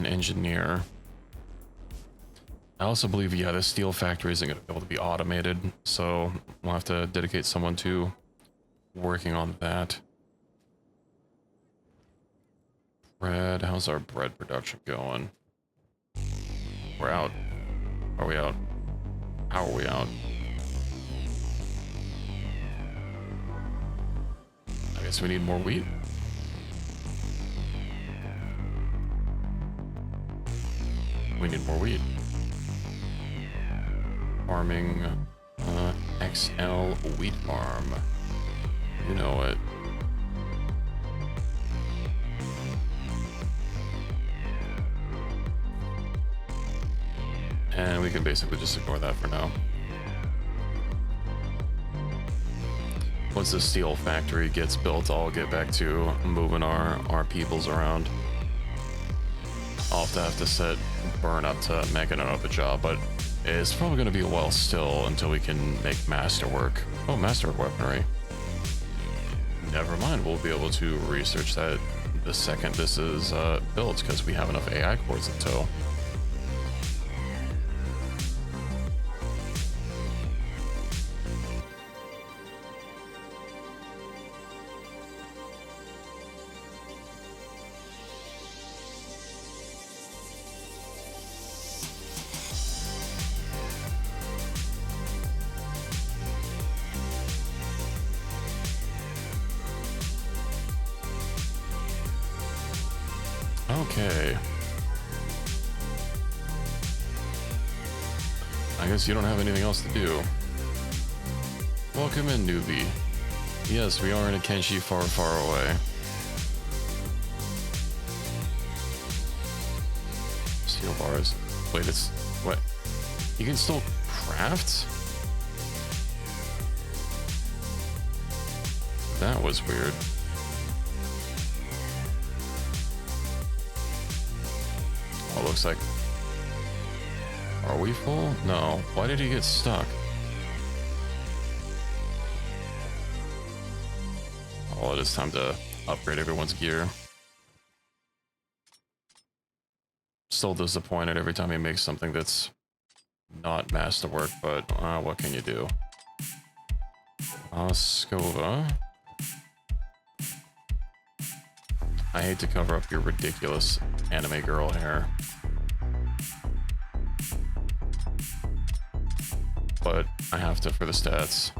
engineer. I also believe, yeah, this steel factory isn't going to be able to be automated, so we'll have to dedicate someone to working on that. Bread, how's our bread production going? We're out. Are we out? How are we out? I guess we need more wheat. We need more wheat. Farming XL wheat farm. You know it. And we can basically just ignore that for now. Once the steel factory gets built, I'll get back to moving our peoples around. I'll have to set burn up to making another job, but it's probably going to be a while still until we can make masterwork. Oh, masterwork weaponry. Never mind, we'll be able to research that the second this is built, because we have enough AI cores in tow. Okay. I guess you don't have anything else to do. Welcome in, newbie. Yes, we are in a Kenshi far, far away. Steel bars. Wait, it's... what? You can still craft? That was weird. Oh, looks like... Are we full? No. Why did he get stuck? Oh, it is time to upgrade everyone's gear. Still disappointed every time he makes something that's not masterwork, but what can you do? Skova. I hate to cover up your ridiculous anime girl hair, but I have to for the stats.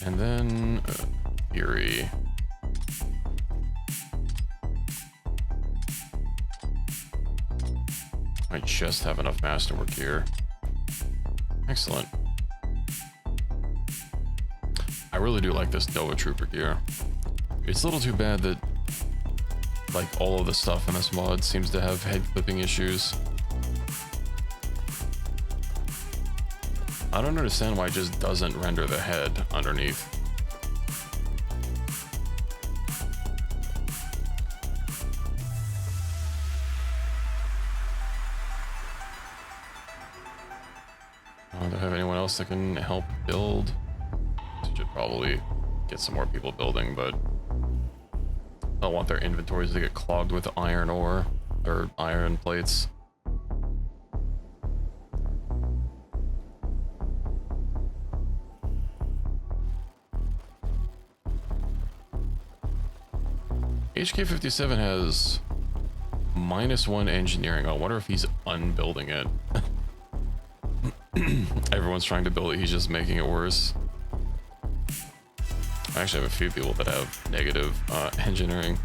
And then Fury. I just have enough masterwork here. Excellent. I really do like this Nova Trooper gear. It's a little too bad that like all of the stuff in this mod seems to have head clipping issues. I don't understand why it just doesn't render the head underneath. Do I have anyone else that can help build? Should probably get some more people building, but I don't want their inventories to get clogged with iron ore or iron plates. HK57 has -1 engineering. I wonder if he's unbuilding it. Everyone's trying to build it, he's just making it worse. I actually have a few people that have negative engineering.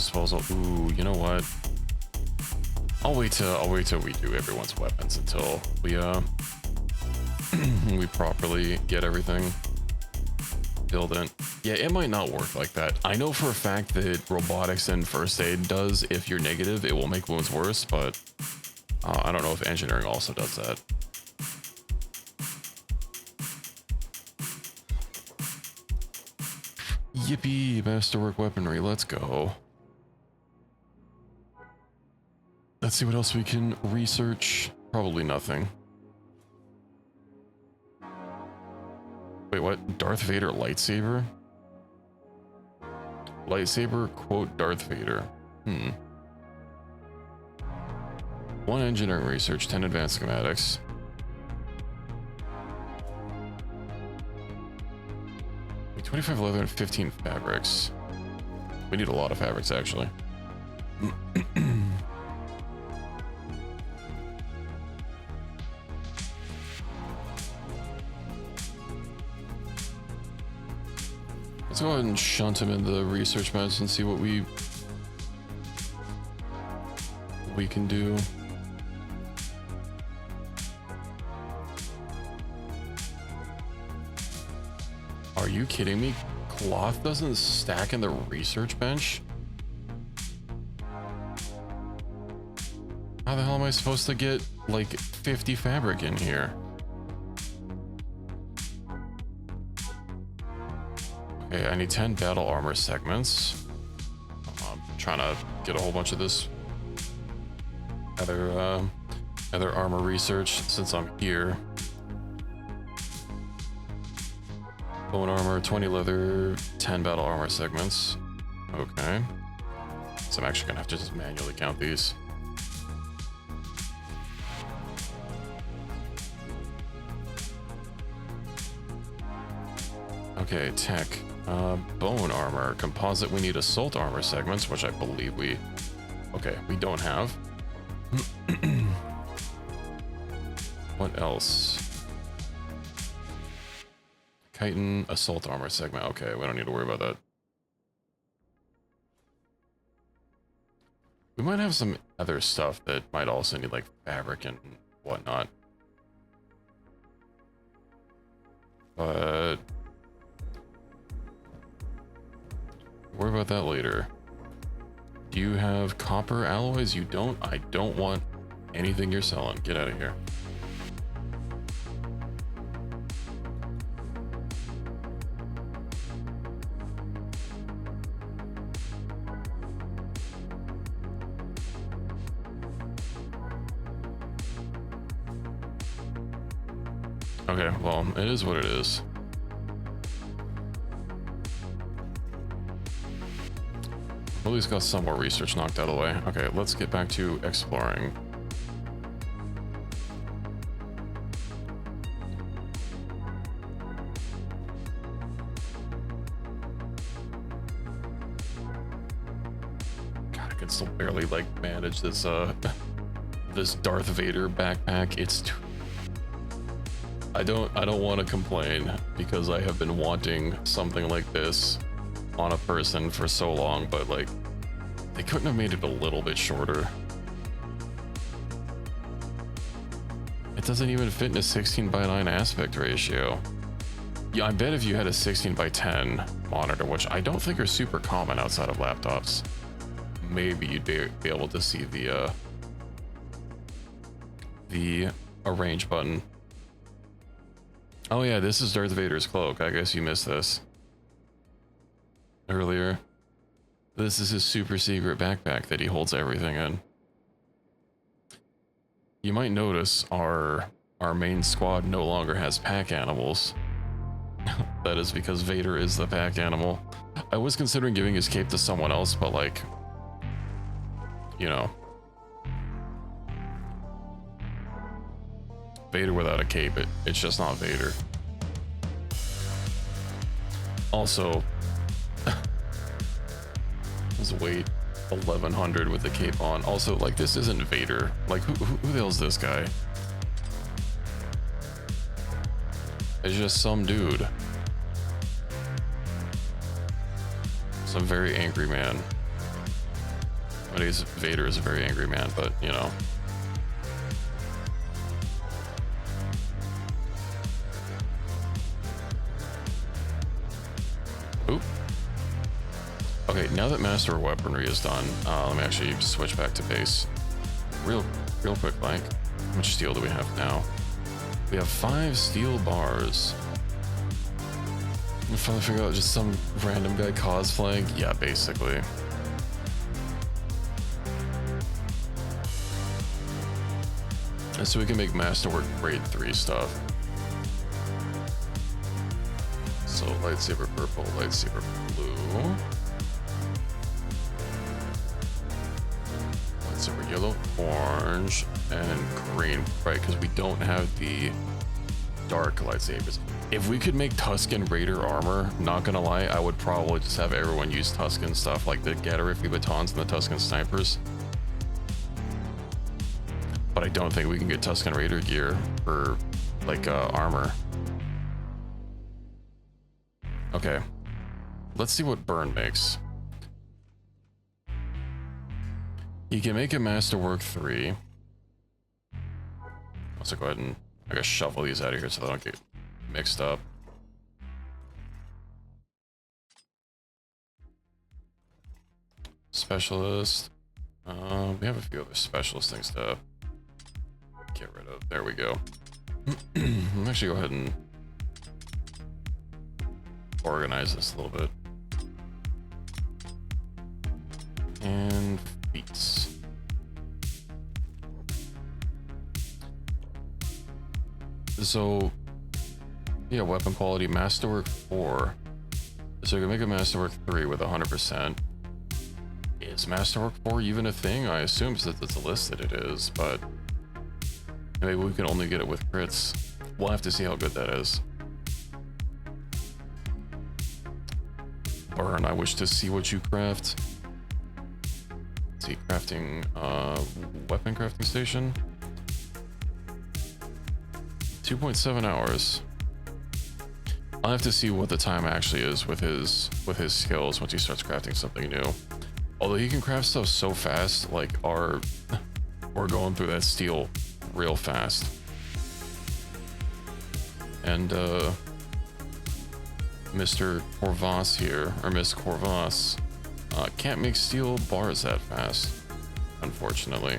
disposal. Ooh, you know what? I'll wait till we do everyone's weapons until we we properly get everything built in. Yeah, it might not work like that. I know for a fact that robotics and first aid does. If you're negative, it will make wounds worse, but I don't know if engineering also does that. Yippee, masterwork weaponry, let's go. Let's see what else we can research. Probably nothing. Wait, what? Darth Vader lightsaber? Lightsaber, quote, Darth Vader. 1 engineering research, 10 advanced schematics. Wait, 25 leather and 15 fabrics. We need a lot of fabrics, actually. Let's go ahead and shunt him in the research meds and see what we can do. Are you kidding me? Cloth doesn't stack in the research bench? How the hell am I supposed to get like 50 fabric in here? Okay, I need 10 battle armor segments. I'm trying to get a whole bunch of this other armor research since I'm here. Bone armor, 20 leather, 10 battle armor segments. Okay. So I'm actually gonna have to just manually count these. Okay, tech. Bone armor. Composite, we need assault armor segments, which I believe we... Okay, we don't have. What else? Chitin, assault armor segment. Okay, we don't need to worry about that. We might have some other stuff that might also need like fabric and whatnot. But... worry about that later. Do you have copper alloys? You don't? I don't want anything you're selling. Get out of here. Okay, well, it is what it is. At least got some more research knocked out of the way. Okay, let's get back to exploring. God, I can still barely like manage this this Darth Vader backpack. It's too... I don't want to complain because I have been wanting something like this on a person for so long, but like they couldn't have made it a little bit shorter. It doesn't even fit in a 16:9 aspect ratio. Yeah, I bet if you had a 16:10 monitor, which I don't think are super common outside of laptops, maybe you'd be able to see the arrange button. Oh yeah, this is Darth Vader's cloak. I guess you missed this earlier. This is his super secret backpack that he holds everything in. You might notice our main squad no longer has pack animals. That is because Vader is the pack animal. I was considering giving his cape to someone else, but like, you know, Vader without a cape, it's just not Vader. Also, his weight 1100 with the cape on. Also, like, this isn't Vader. Like, who the hell's this guy? It's just some dude. Some very angry man. Nowadays, Vader is a very angry man, but you know. Oop. Okay, now that Master Weaponry is done, let me actually switch back to base. Real quick, like, how much steel do we have now? We have 5 steel bars. I'm trying to figure out just some random guy cosplaying. Yeah, basically. And so we can make Masterwork grade 3 stuff. So lightsaber purple, lightsaber blue. Lightsaber yellow, orange, and green, right? Because we don't have the dark lightsabers. If we could make Tusken Raider armor, not gonna lie, I would probably just have everyone use Tusken stuff like the Gatarifi batons and the Tusken snipers. But I don't think we can get Tusken Raider gear for like armor. Okay, let's see what Burn makes. You can make a Masterwork 3. Let's go ahead and I gotta shuffle these out of here so they don't get mixed up. Specialist. We have a few other specialist things to get rid of. There we go. I'll actually go ahead and organize this a little bit. And feats. So yeah, weapon quality, Masterwork 4. So you can make a Masterwork 3 with 100%. Is Masterwork 4 even a thing? I assume since it's listed it is, but maybe we can only get it with crits. We'll have to see how good that is. Burn, I wish to see what you craft. Let's see, crafting, weapon crafting station. 2.7 hours. I'll have to see what the time actually is with his skills once he starts crafting something new. Although he can craft stuff so fast, like we're going through that steel real fast. And Mr. Corvas here, or Miss Corvas, can't make steel bars that fast, unfortunately.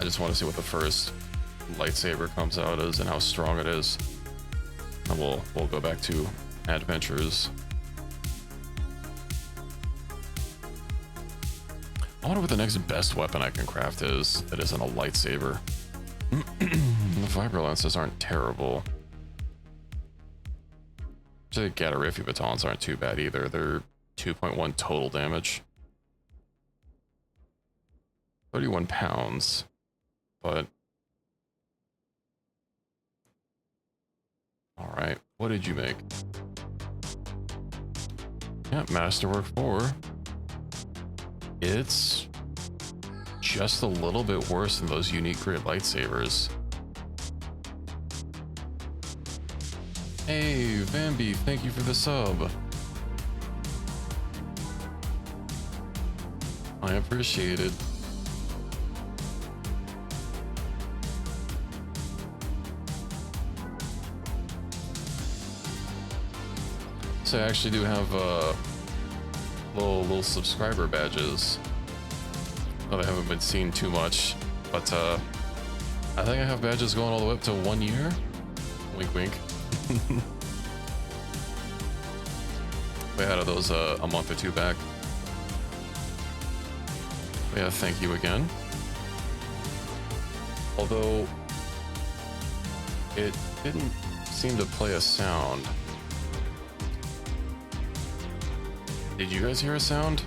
I just want to see what the first lightsaber comes out as and how strong it is. And we'll go back to adventures. I wonder what the next best weapon I can craft is that isn't a lightsaber. The vibro lances aren't terrible. The Gatarifi batons aren't too bad either. They're 2.1 total damage. 31 pounds. But all right, what did you make? Yeah, Masterwork 4. It's just a little bit worse than those unique grid lightsabers. Hey, Vambi, thank you for the sub. I appreciate it. So I actually do have little subscriber badges that I haven't been seeing too much, but I think I have badges going all the way up to 1 year. Wink, wink. We had those a month or two back. Yeah, thank you again. Although it didn't seem to play a sound. Did you guys hear a sound?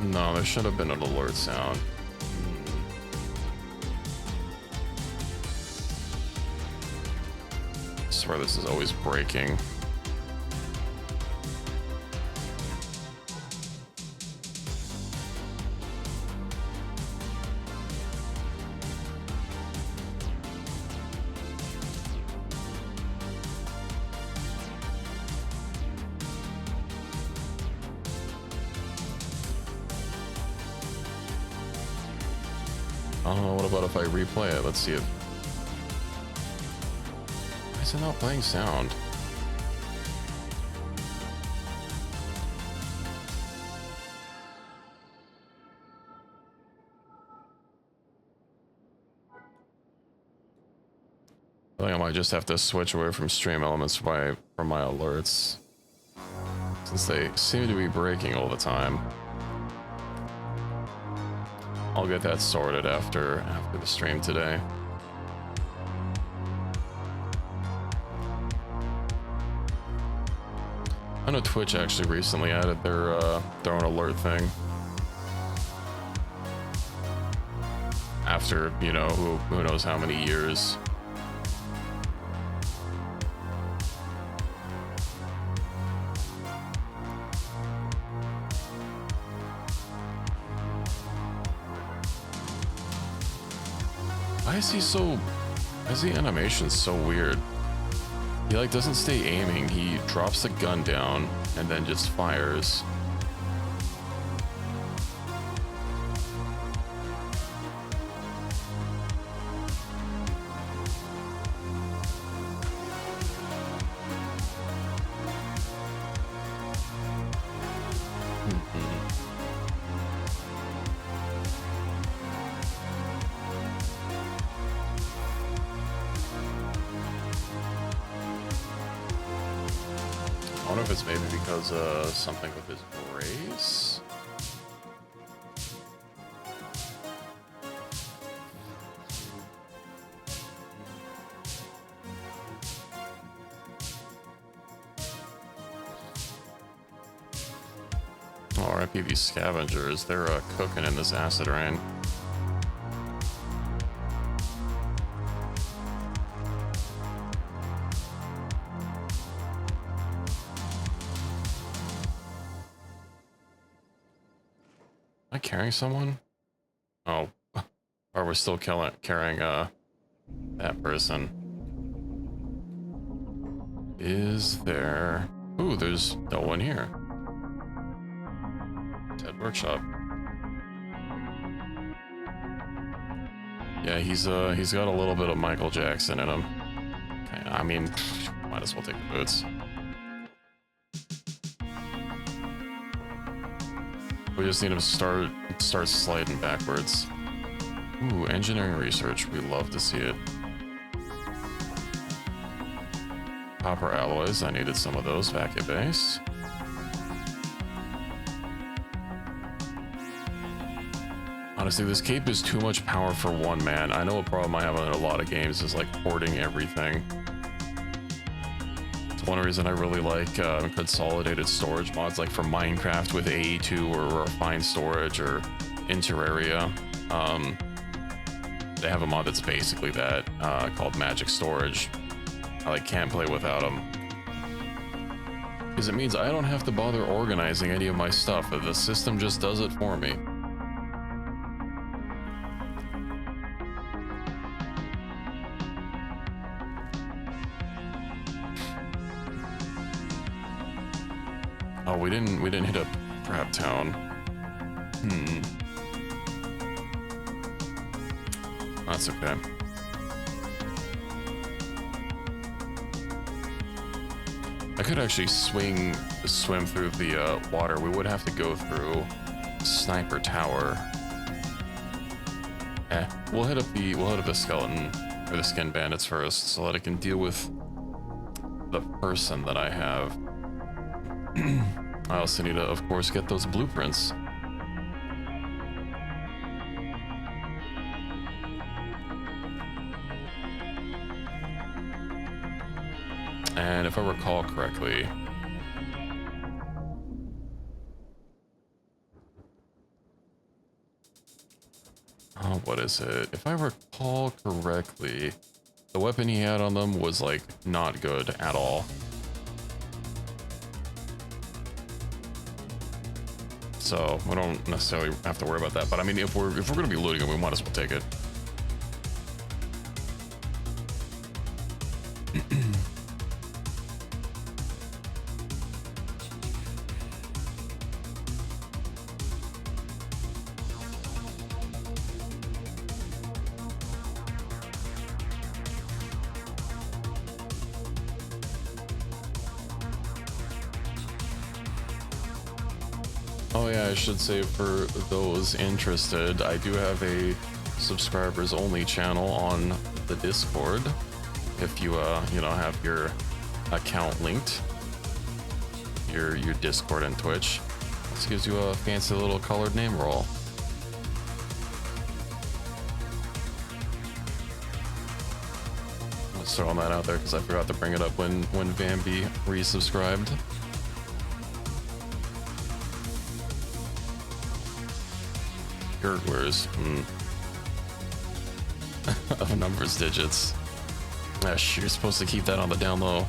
No, there should have been an alert sound. I swear this is always breaking. Oh, what about if I replay it? Let's see it. Why is it not playing sound? I think I might just have to switch away from stream elements from my alerts, since they seem to be breaking all the time. I'll get that sorted after the stream today. I know Twitch actually recently added their own alert thing. After, you know, who knows how many years. Why is the animation so weird? He like doesn't stay aiming, he drops the gun down and then just fires. Maybe because something with his race. Oh, RIP these scavengers. They're cooking in this acid rain. Carrying someone? Oh, or we're still carrying that person. Is there? Ooh, there's no one here. Dead workshop. Yeah, he's got a little bit of Michael Jackson in him. Okay, I mean, might as well take the boots. We just need to start sliding backwards. Ooh, engineering research. We love to see it. Copper alloys. I needed some of those back at base. Honestly, this cape is too much power for one man. I know a problem I have in a lot of games is like porting everything. One reason I really like consolidated storage mods, like for Minecraft with AE2 or refined storage, or in Terraria. They have a mod that's basically that, called Magic Storage. I like can't play without them, because it means I don't have to bother organizing any of my stuff. The system just does it for me. Oh, we didn't hit a crab town. That's okay. I could actually swim through the water. We would have to go through Sniper Tower. We'll hit up the skeleton or the skin bandits first, so that I can deal with the person that I have. I also need to, of course, get those blueprints. And if I recall correctly, oh, what is it? If I recall correctly, the weapon he had on them was like not good at all. So we don't necessarily have to worry about that. But I mean, if we're gonna be looting it, we might as well take it. Oh yeah, I should say for those interested, I do have a subscribers only channel on the Discord. If you you know, have your account linked, your Discord and Twitch, this gives you a fancy little colored name roll. Let's throw that out there because I forgot to bring it up when Bambi resubscribed. Gurglers. Of numbers, digits. Gosh, you're supposed to keep that on the down low.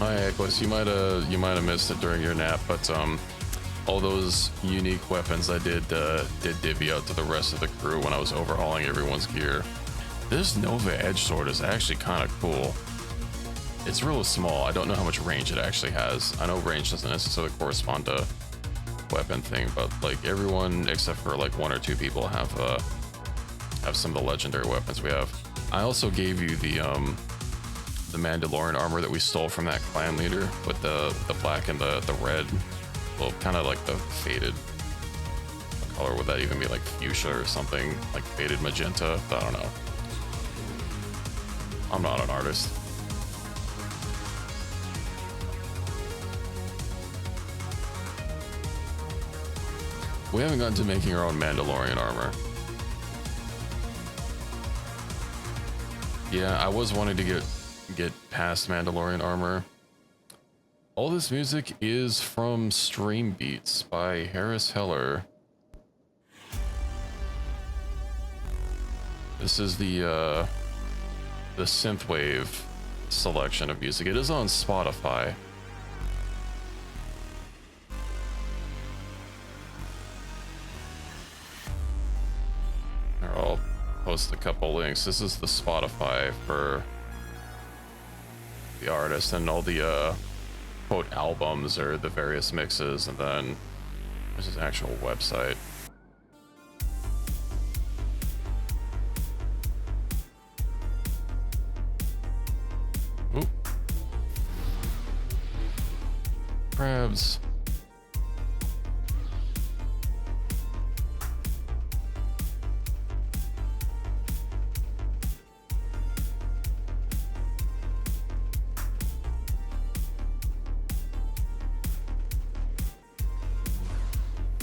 Oh yeah, Equus, you might have missed it during your nap, but all those unique weapons I did divvy out to the rest of the crew when I was overhauling everyone's gear. This Nova Edge Sword is actually kind of cool. It's real small. I don't know how much range it actually has. I know range doesn't necessarily correspond to weapon thing, but like everyone except for like 1 or 2 people have some of the legendary weapons we have. I also gave you the Mandalorian armor that we stole from that clan leader with the black and the red. Well, kind of like the faded color. Would that even be like fuchsia or something? Like faded magenta? I don't know. I'm not an artist. We haven't gotten to making our own Mandalorian armor. Yeah, I was wanting to get past Mandalorian armor. All this music is from Stream Beats by Harris Heller. This is the synthwave selection of music. It is on Spotify. I'll post a couple links. This is the Spotify for the artist and all the quote albums or the various mixes, and then there's his actual website. Oop. Crabs.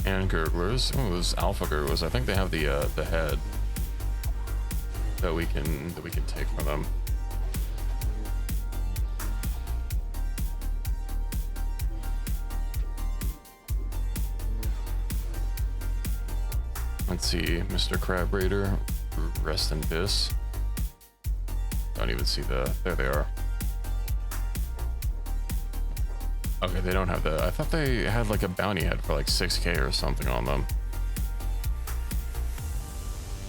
And gurglers. Oh, those alpha gurglers. I think they have the head that we can take from them. Let's see, Mr. Crab Raider, rest in peace. Don't even see there they are. Okay, they don't have the, I thought they had like a bounty head for like 6K or something on them.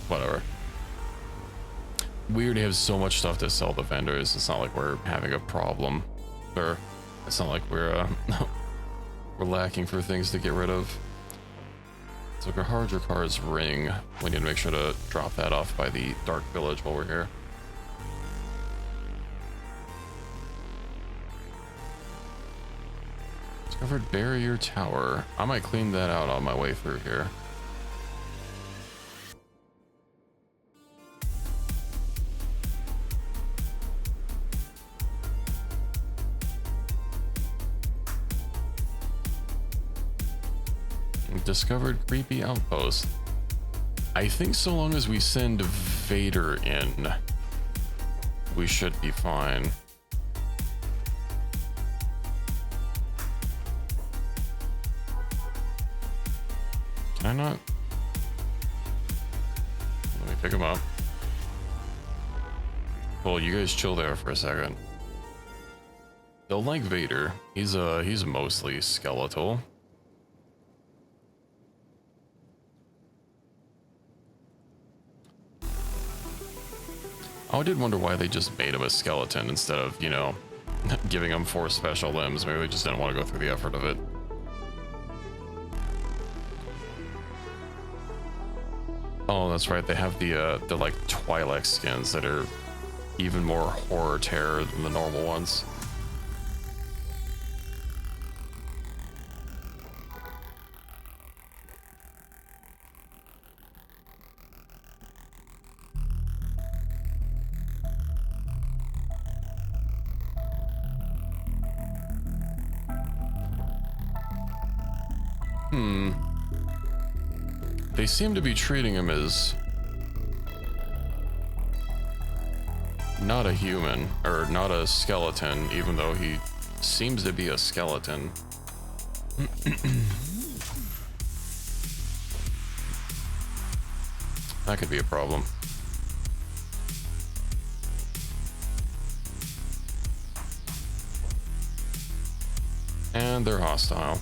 Whatever. We already have so much stuff to sell the vendors. It's not like we're having a problem. Or it's not like we're we're lacking for things to get rid of. So Garhardrakar's ring. We need to make sure to drop that off by the Dark Village while we're here. Discovered Barrier Tower. I might clean that out on my way through here. Discovered creepy outpost. I think so long as we send Vader in, we should be fine. Can I not? Let me pick him up. Well, you guys chill there for a second. They'll like Vader. He's mostly skeletal. Oh, I did wonder why they just made him a skeleton instead of, you know, giving him 4 special limbs. Maybe they just didn't want to go through the effort of it. Oh, that's right. They have the like Twi'lek skins that are even more horror terror than the normal ones. Hmm. They seem to be treating him as not a human, or not a skeleton, even though he seems to be a skeleton. That could be a problem. And they're hostile.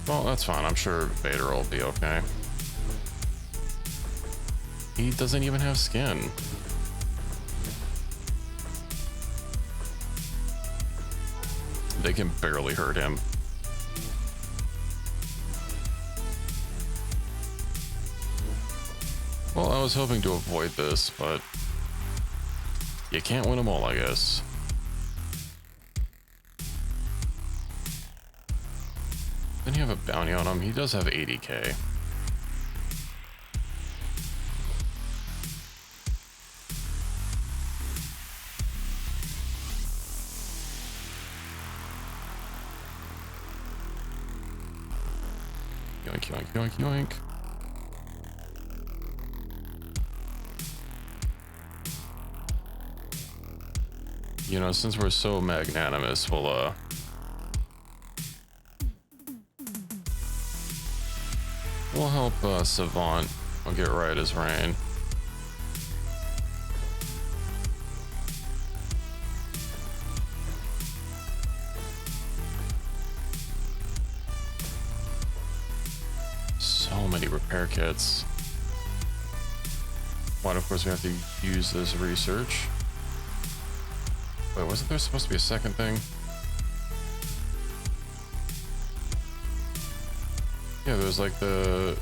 Well, that's fine. I'm sure Vader will be okay. He doesn't even have skin. They can barely hurt him. Well, I was hoping to avoid this, but you can't win them all, I guess. Then you have a bounty on him. He does have 80k. Yoink, yoink, yoink, yoink. You know, since we're so magnanimous, we'll help Savant get right as rain. So many repair kits. But of course we have to use this research. Wait, wasn't there supposed to be a second thing? Yeah, there's like the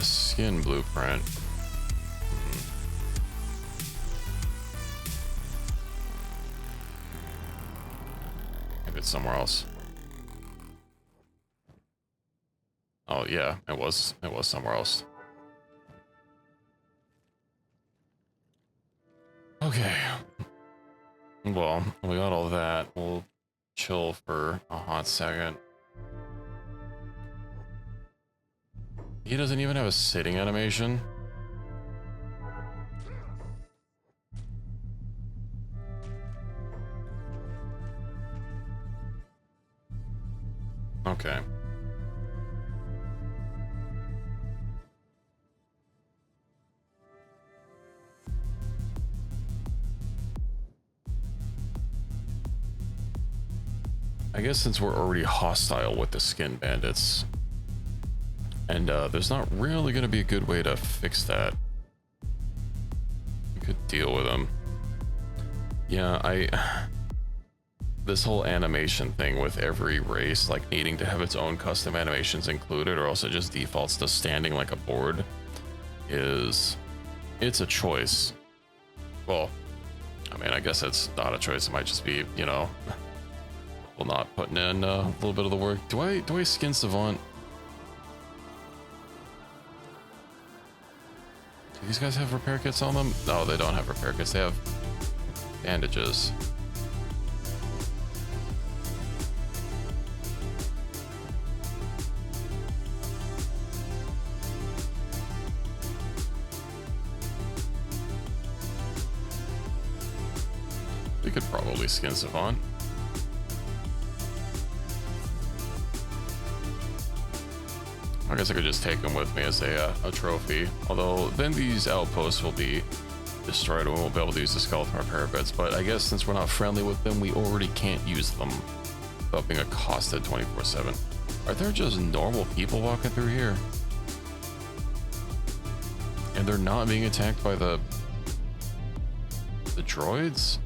skin blueprint. Maybe it's somewhere else. Oh yeah, it was somewhere else. Okay. Well, we got all that. We'll chill for a hot second. He doesn't even have a sitting animation. Okay. I guess since we're already hostile with the skin bandits, and there's not really going to be a good way to fix that. We could deal with them. Yeah, this whole animation thing with every race like needing to have its own custom animations included, or else it just defaults to standing like a board, it's a choice. Well, I mean, I guess it's not a choice. It might just be, you know, well, not putting in a little bit of the work. Do I skin Savant? Do these guys have repair kits on them? No, they don't have repair kits. They have bandages. We could probably skin Savant. I guess I could just take them with me as a trophy. Although then these outposts will be destroyed and we won't be able to use the skeleton repair bits. But I guess since we're not friendly with them, we already can't use them without being accosted 24/7. Are there just normal people walking through here? And they're not being attacked by the droids?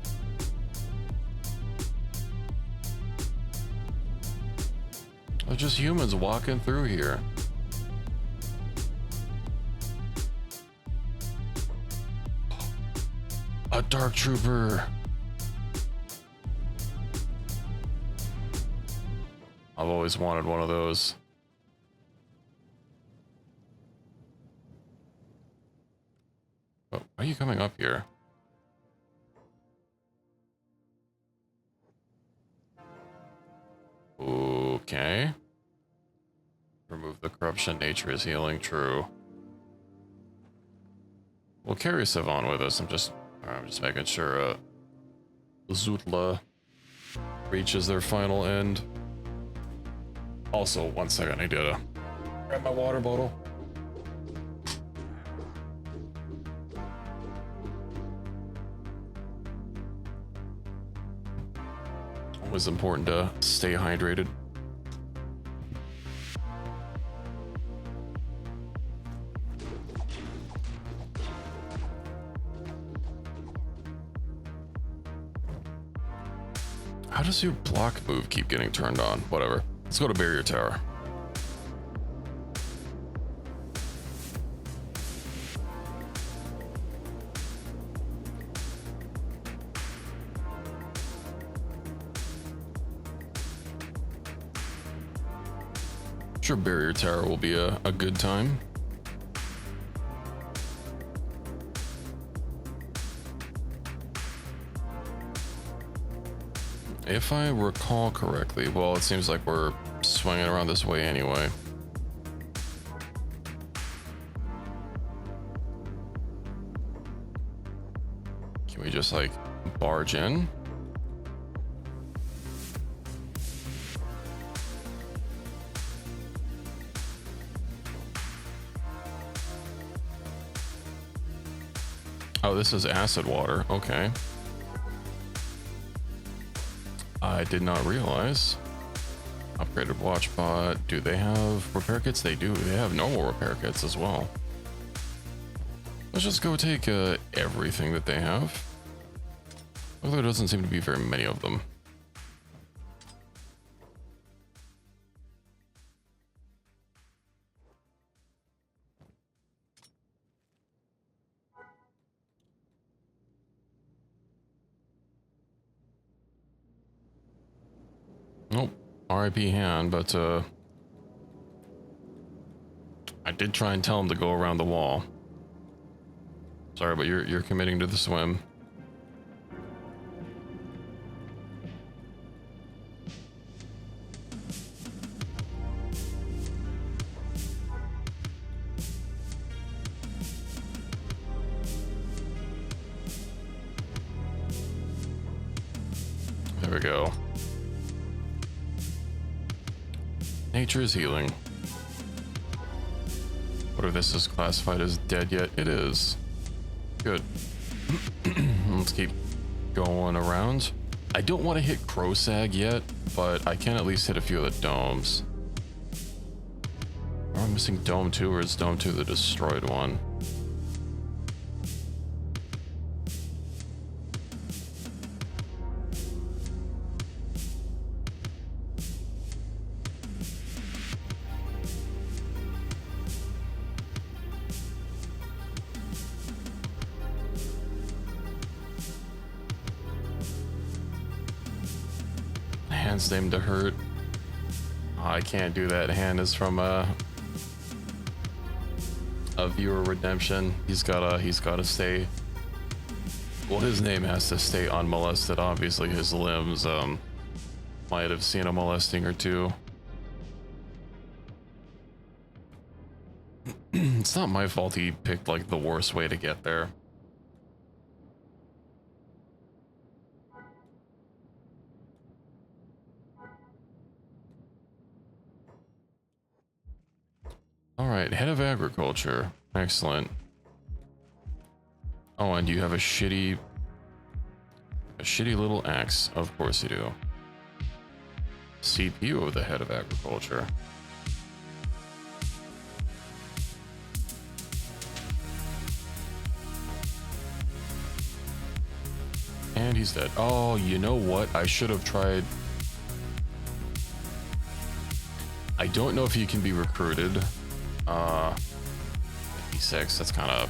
They're just humans walking through here. A dark trooper. I've always wanted one of those. Oh, why are you coming up here? Okay. Remove the corruption. Nature is healing. True. We'll carry Savon with us. I'm just making sure Zootla reaches their final end. Also, 1 second, I need to grab my water bottle. Always important to stay hydrated. How does your block move keep getting turned on? Whatever. Let's go to Barrier Tower. Sure, Barrier Tower will be a good time. If I recall correctly, well, it seems like we're swinging around this way anyway. Can we just like barge in? Oh, this is acid water. Okay. I did not realize. Upgraded watch bot. Do they have repair kits? They do. They have normal repair kits as well. Let's just go take everything that they have. Although there doesn't seem to be very many of them. Nope. RIP hand, but I did try and tell him to go around the wall. Sorry, but you're committing to the swim. There we go. Nature is healing. Whether this is classified as dead yet, it is. Good. Let's keep going around. I don't want to hit Crowsag yet, but I can at least hit a few of the domes. Are we missing Dome 2, or is Dome 2 the destroyed one? Hand's named to hurt. Oh, I can't do that. Hand is from a viewer redemption. He's gotta stay. Well, his name has to stay unmolested. Obviously, his limbs might have seen a molesting or two. It's not my fault he picked like the worst way to get there. All right, head of agriculture. Excellent. Oh, and you have a shitty little axe. Of course you do. CPU of the head of agriculture. And he's dead. Oh, you know what? I should have tried. I don't know if he can be recruited. 56, that's kind of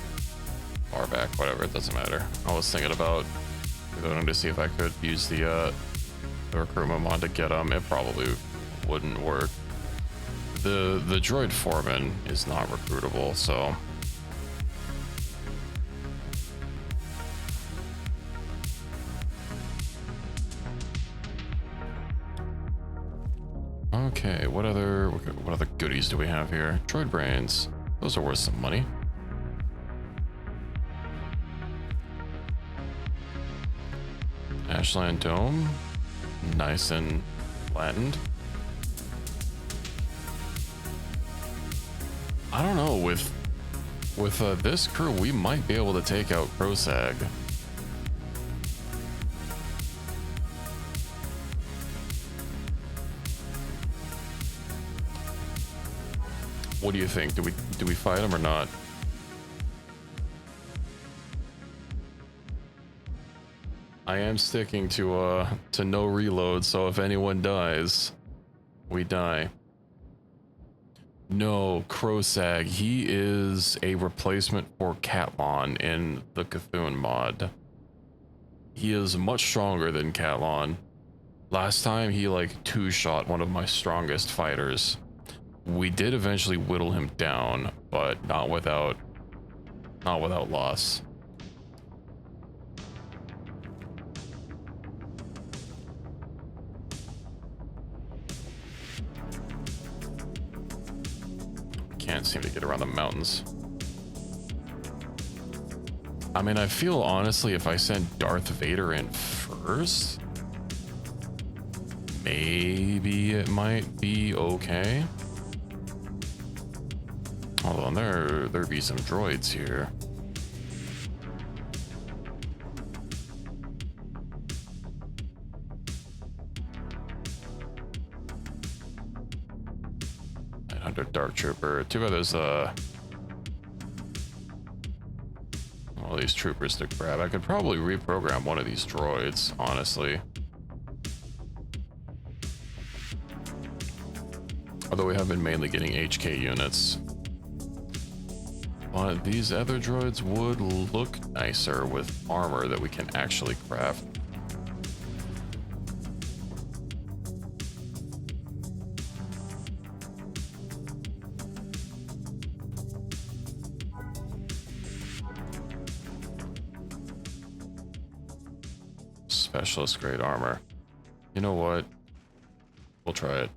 far back. Whatever, it doesn't matter. I was thinking about going to see if I could use the recruitment mod to get him. It probably wouldn't work. The droid foreman is not recruitable, so Okay, what other goodies do we have here? Droid brains. Those are worth some money. Ashland Dome. Nice and flattened. I don't know, with this crew, we might be able to take out Crosag. What do you think? Do we fight him or not? I am sticking to no reload, so if anyone dies, we die. No, Crosag, he is a replacement for Catlon in the Cthulhu mod. He is much stronger than Catlon. Last time he like two-shot one of my strongest fighters. We did eventually whittle him down, but not without loss. Can't seem to get around the mountains. I mean, I feel honestly if I send Darth Vader in first, maybe it might be okay. Although there be some droids here. Dark Trooper. Too bad there's all these troopers to grab. I could probably reprogram one of these droids, honestly. Although we have been mainly getting HK units. But these other droids would look nicer with armor that we can actually craft. Specialist grade armor. You know what? We'll try it.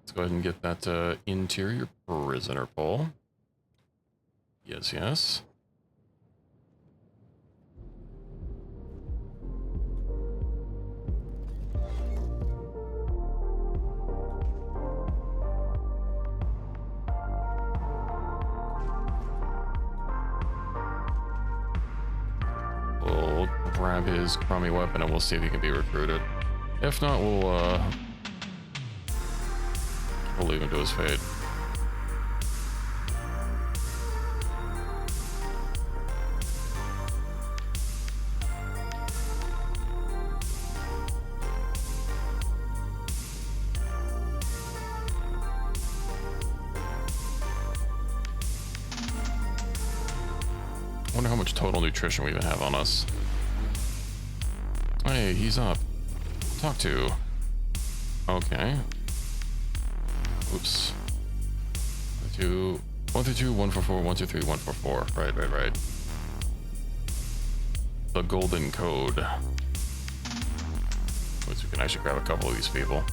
Let's go ahead and get that interior prisoner pole. Yes, yes. We'll grab his crummy weapon and we'll see if he can be recruited. If not, we'll leave him to his fate. I wonder how much total nutrition we even have on us. Hey, he's up. Talk to. Okay. Oops. 132, 144, 123, 144. Right. The golden code. Which we can actually grab a couple of these people.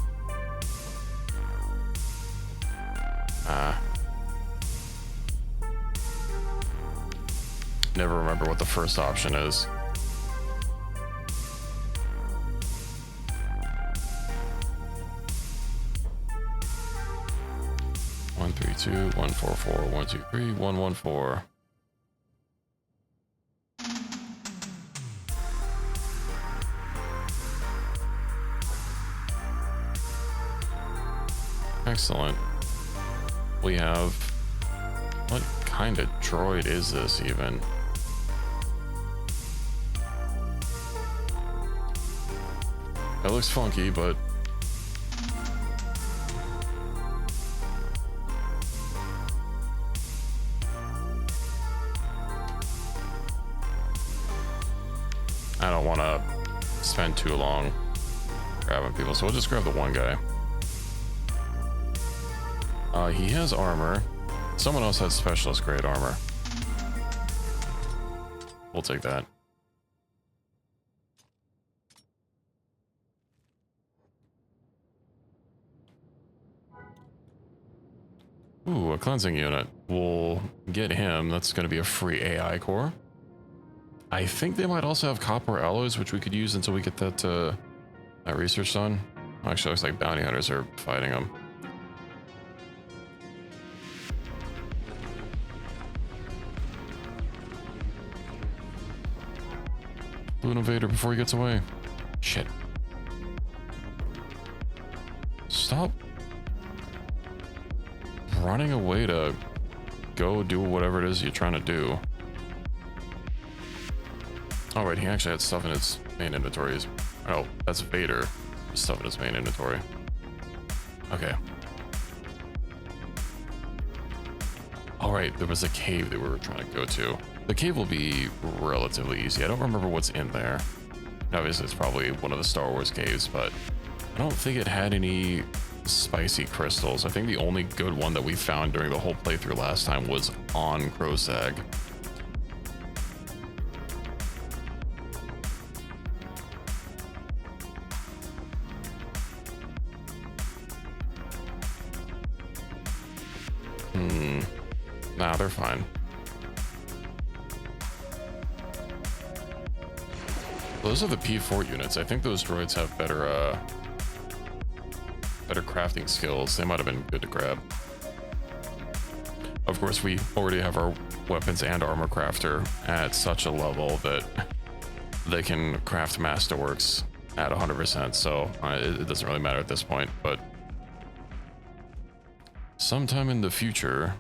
Never remember what the first option is. One, 3, 2, 1, 4, 4, 1, 2, 3, 1, 1, 4. Excellent. We have... What kind of droid is this even? It looks funky, but... I don't want to spend too long grabbing people, so we'll just grab the one guy. He has armor. Someone else has specialist grade armor. We'll take that. Ooh, a cleansing unit. We'll get him. That's going to be a free AI core. I think they might also have copper alloys, which we could use until we get that research done. Actually, looks like bounty hunters are fighting them. Numbinator before he gets away. Shit. Stop running away to go do whatever it is you're trying to do. Oh, right, he actually had stuff in his main inventory. Oh, that's Vader. Stuff in his main inventory. Okay. All right, there was a cave that we were trying to go to. The cave will be relatively easy. I don't remember what's in there. Obviously, it's probably one of the Star Wars caves, but I don't think it had any spicy crystals. I think the only good one that we found during the whole playthrough last time was on Crosag. Nah, they're fine. Those are the P4 units. I think those droids have better crafting skills. They might have been good to grab. Of course, we already have our weapons and armor crafter at such a level that they can craft masterworks at 100%, so it doesn't really matter at this point, but sometime in the future.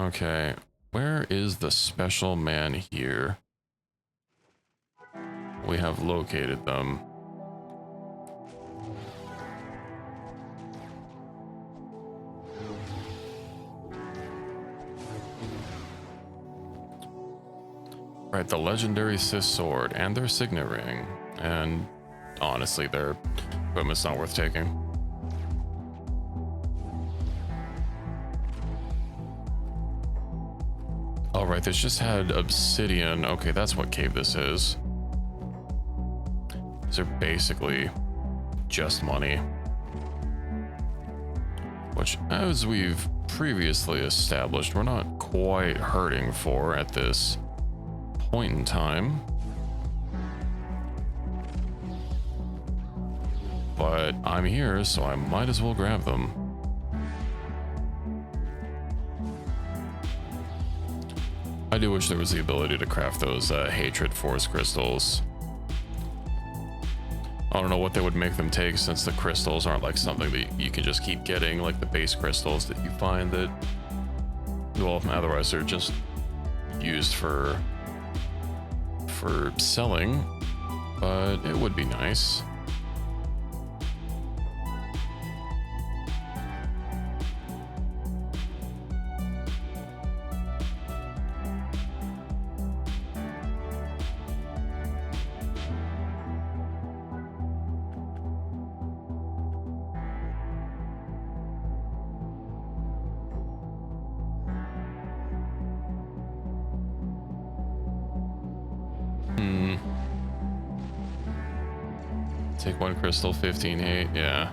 Okay, where is the special man here? We have located them. Right, the legendary Sith sword and their signet ring. And honestly, their equipment's not worth taking. All right, this just had obsidian. Okay, that's what cave this is. These are basically just money. Which, as we've previously established, we're not quite hurting for at this point in time. But I'm here, so I might as well grab them. I do wish there was the ability to craft those hatred force crystals. I don't know what they would make them take, since the crystals aren't like something that you can just keep getting, like the base crystals that you find that, well, otherwise they're just used for selling, but it would be nice. Take one crystal, 15 hate, yeah.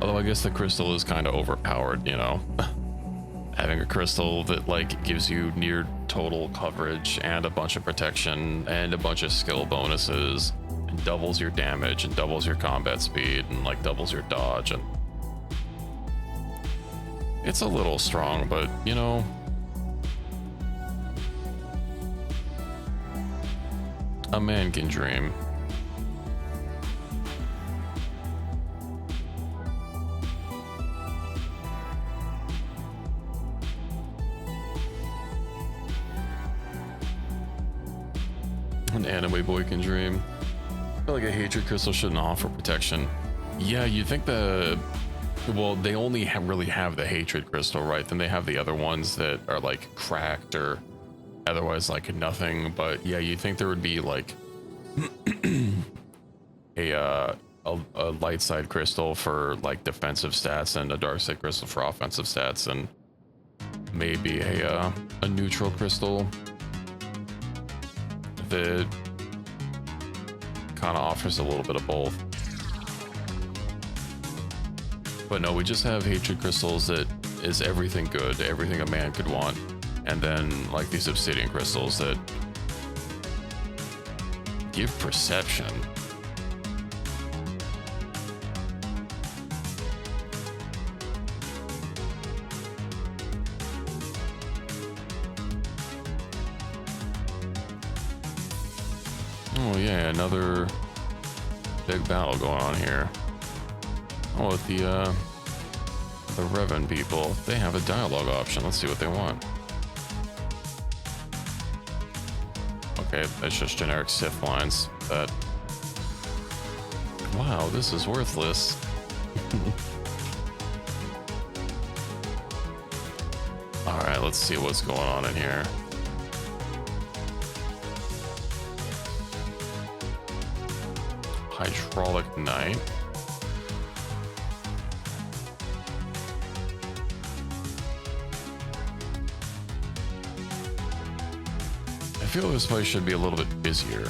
Although I guess the crystal is kind of overpowered, you know. Having a crystal that like gives you near total coverage and a bunch of protection and a bunch of skill bonuses and doubles your damage and doubles your combat speed and like doubles your dodge, and it's a little strong, but you know, a man can dream. An anime boy can dream. I feel like a hatred crystal shouldn't offer protection. Yeah, you'd think well, they only really have the hatred crystal, right? Then they have the other ones that are like cracked or otherwise like nothing. But yeah, you think there would be like a light side crystal for like defensive stats and a dark side crystal for offensive stats, and maybe a neutral crystal that kind of offers a little bit of both. But no, we just have hatred crystals that is everything good, everything a man could want. And then like these obsidian crystals that give perception. Oh yeah, another big battle going on here. Oh, with the Revan people, they have a dialogue option. Let's see what they want. Okay, that's just generic Sith lines. But wow, this is worthless. All right, let's see what's going on in here. Hydraulic Knight. I feel this place should be a little bit busier.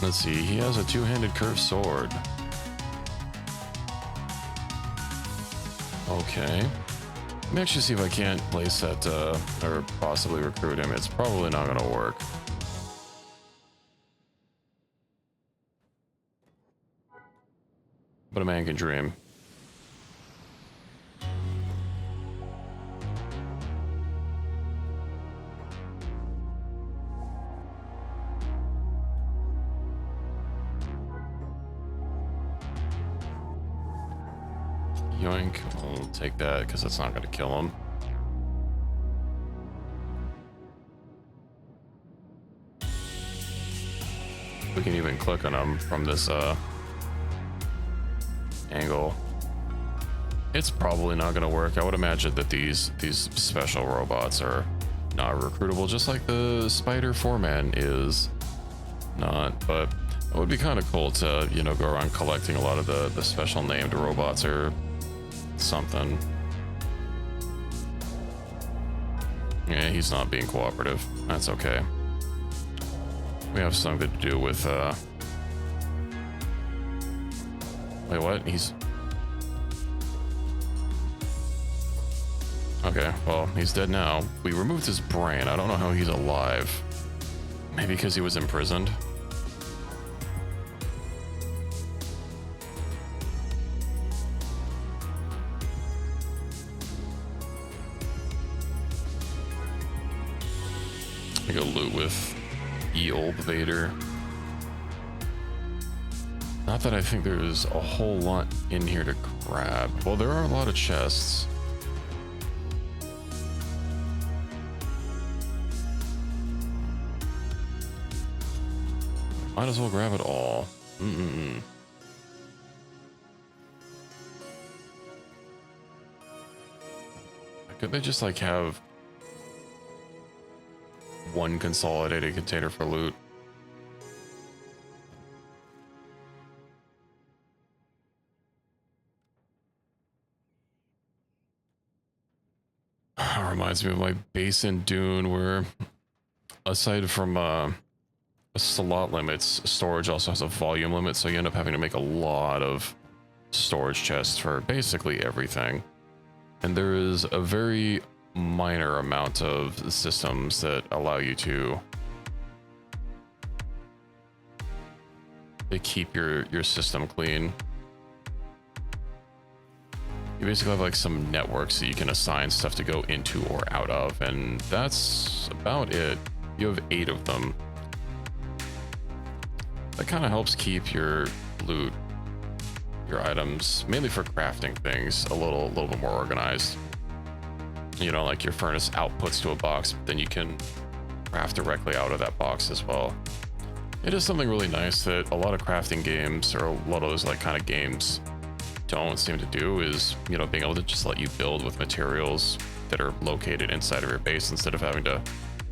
Let's see, he has a two-handed curved sword. Okay. Let me actually see if I can't place that, or possibly recruit him. It's probably not gonna work. But a man can dream. Yoink. We'll take that because that's not going to kill him. We can even click on him from this angle. It's probably not going to work. I would imagine that these special robots are not recruitable, just like the Spider 4-man is not. But it would be kind of cool to, you know, go around collecting a lot of the special named robots or something. Yeah, he's not being cooperative. That's okay. We have something to do with wait, what? He's okay, well, he's dead now. We removed his brain. I don't know how he's alive. Maybe because he was imprisoned. I go loot with old Vader. Not that I think there's a whole lot in here to grab. Well, there are a lot of chests. Might as well grab it all. Could they just like have one consolidated container for loot? Reminds me of my base in Dune, where aside from slot limits, storage also has a volume limit, so you end up having to make a lot of storage chests for basically everything. And there is a very minor amount of systems that allow you to keep your system clean. You basically have like some networks that you can assign stuff to go into or out of, and that's about it. You have 8 of them. That kind of helps keep your loot, your items, mainly for crafting things, a little bit more organized. You know, like your furnace outputs to a box, but then you can craft directly out of that box as well. It is something really nice that a lot of crafting games, or a lot of those like kind of games, don't seem to do, is, you know, being able to just let you build with materials that are located inside of your base instead of having to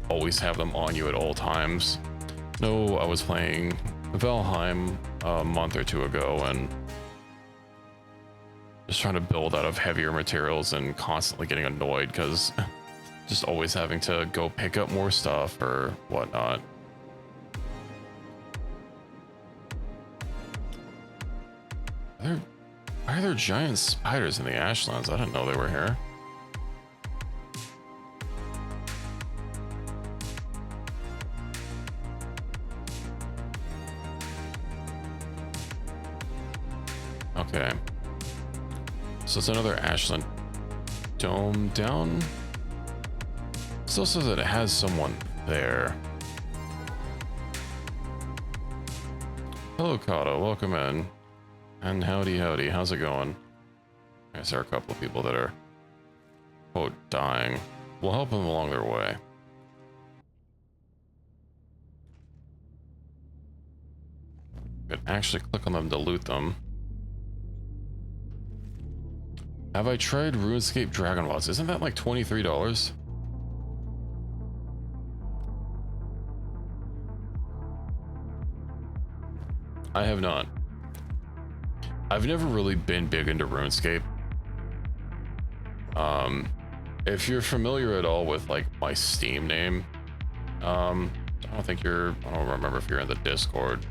always have them on you at all times. No, I was playing Valheim a month or two ago and just trying to build out of heavier materials and constantly getting annoyed because just always having to go pick up more stuff or whatnot. Why are there giant spiders in the Ashlands? I didn't know they were here. Okay. So it's another Ashland dome down. Still says that it has someone there. Hello, Kato. Welcome in. And howdy, how's it going? I guess there are a couple of people that are, quote, dying. We'll help them along their way. You could actually click on them to loot them. Have I tried RuneScape Dragon Bots? Isn't that like $23? I have not. I've never really been big into RuneScape. If you're familiar at all with like my Steam name, I don't remember if you're in the Discord.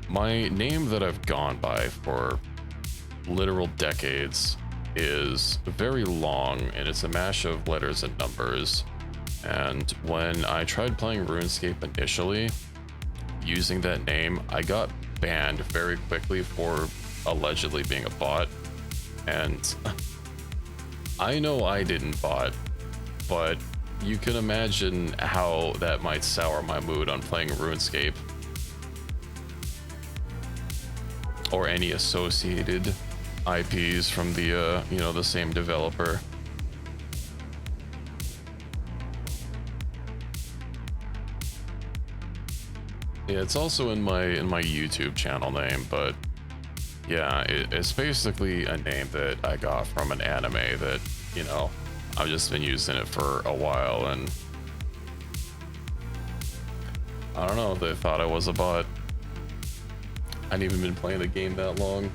My name that I've gone by for literal decades is very long, and it's a mash of letters and numbers. And when I tried playing RuneScape initially using that name, I got banned very quickly for allegedly being a bot. And I know I didn't bot, but you can imagine how that might sour my mood on playing RuneScape or any associated IPs from the the same developer. Yeah, it's also in my YouTube channel name, but yeah, it's basically a name that I got from an anime that, I've just been using it for a while, and I don't know, they thought I was a bot. I hadn't even been playing the game that long.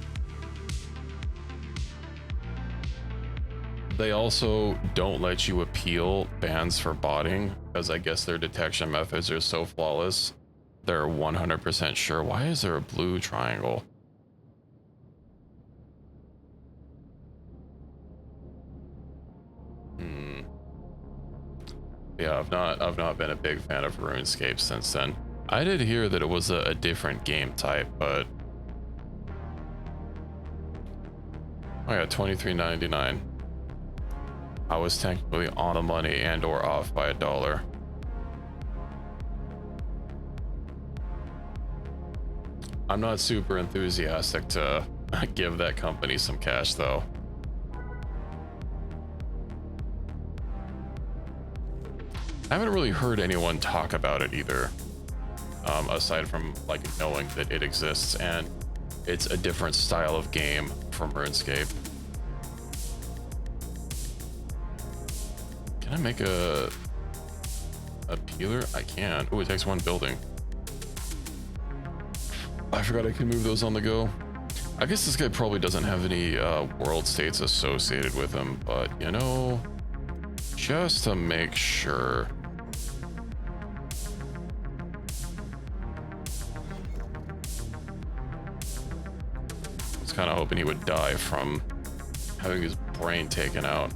They also don't let you appeal bans for botting because I guess their detection methods are so flawless. They're 100% sure. Why is there a blue triangle? Yeah, I've not been a big fan of RuneScape since then. I did hear that it was a different game type, but oh yeah, $23.99. I was technically on the money and or off by $1. I'm not super enthusiastic to give that company some cash though. I haven't really heard anyone talk about it either, aside from like knowing that it exists and it's a different style of game from RuneScape. Can I make a peeler? I can. Oh, it takes one building. I forgot I can move those on the go. I guess this guy probably doesn't have any world states associated with him, but just to make sure. I was kind of hoping he would die from having his brain taken out.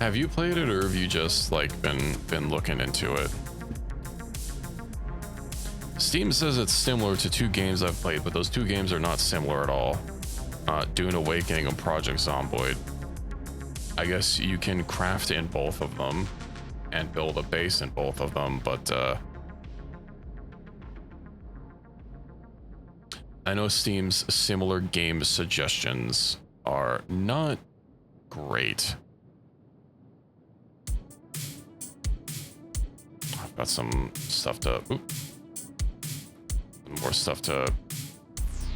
Have you played it, or have you just like been looking into it? Steam says it's similar to two games I've played, but those two games are not similar at all. Dune Awakening and Project Zomboid. I guess you can craft in both of them and build a base in both of them, but I know Steam's similar game suggestions are not great. I've got some stuff to... more stuff to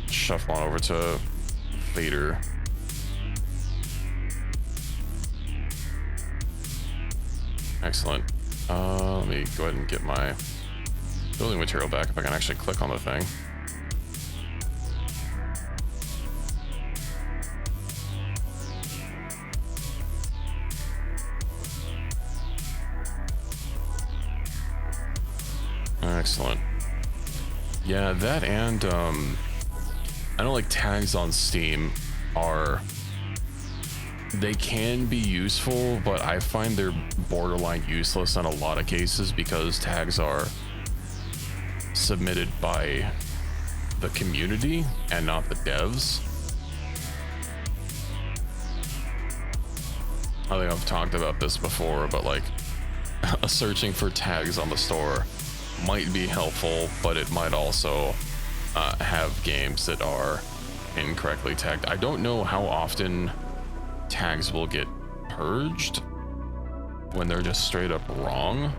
shuffle on over to Vader. Excellent. Let me go ahead and get my building material back if I can actually click on the thing. Excellent. Yeah, that and I know like tags on Steam they can be useful, but I find they're borderline useless in a lot of cases because tags are submitted by the community and not the devs. I think I've talked about this before, but like searching for tags on the store might be helpful, but it might also have games that are incorrectly tagged. I don't know how often tags will get purged when they're just straight up wrong.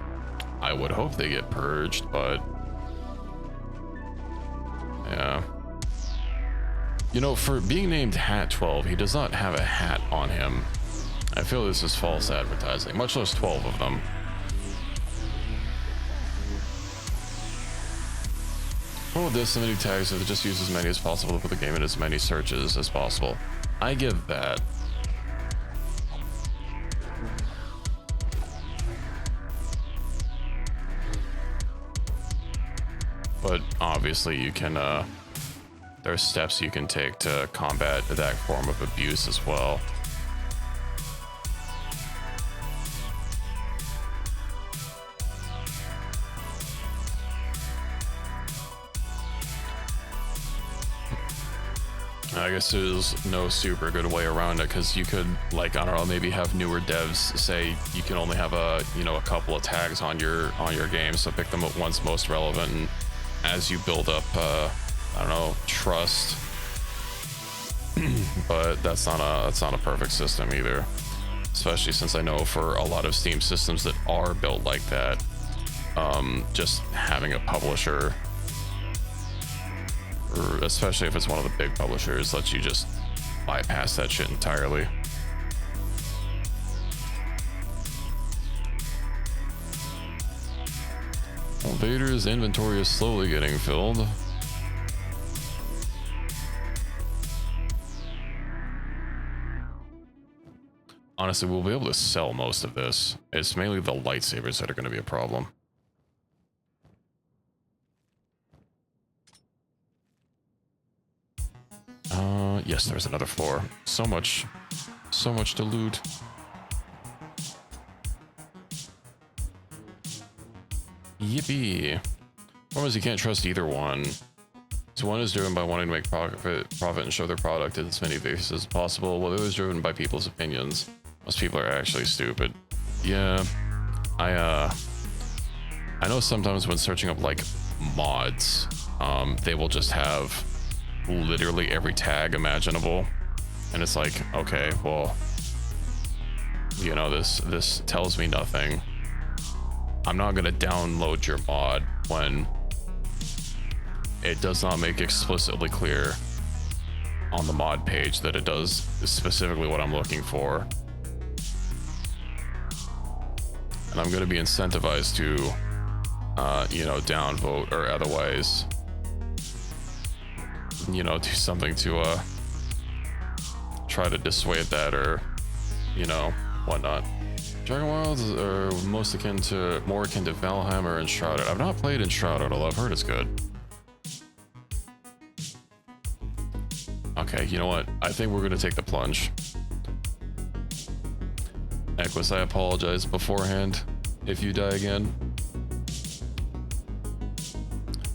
I would hope they get purged, but yeah. You know, for being named Hat 12, he does not have a hat on him. I feel this is false advertising, much less 12 of them. Well, this so many tags if it just use as many as possible to put the game in as many searches as possible. I give that. But obviously you can, there are steps you can take to combat that form of abuse as well. I guess there's no super good way around it because you could, like, I don't know, maybe have newer devs say you can only have a couple of tags on your game, so pick them ones most relevant, and as you build up I don't know, trust. But that's not a perfect system either, especially since I know for a lot of Steam systems that are built like that, just having a publisher, or especially if it's one of the big publishers, lets you just bypass that shit entirely. Well, Vader's inventory is slowly getting filled. Honestly, we'll be able to sell most of this. It's mainly the lightsabers that are going to be a problem. Yes, there's another floor. So much to loot. Yippee. Problem is you can't trust either one. So one is driven by wanting to make profit and show their product in as many faces as possible, while the other is driven by people's opinions. Most people are actually stupid. Yeah, I know sometimes when searching up like mods, they will just have literally every tag imaginable, and it's like, okay, well, you know, this tells me nothing. I'm not gonna download your mod when it does not make explicitly clear on the mod page that it does specifically what I'm looking for. And I'm gonna be incentivized to downvote or otherwise, do something to try to dissuade that, or whatnot. Dragon Wilds are more akin to Valheim or Enshrouded. I've not played Enshrouded, although I've heard it's good. Okay, you know what? I think we're gonna take the plunge. Equus, I apologize beforehand if you die again.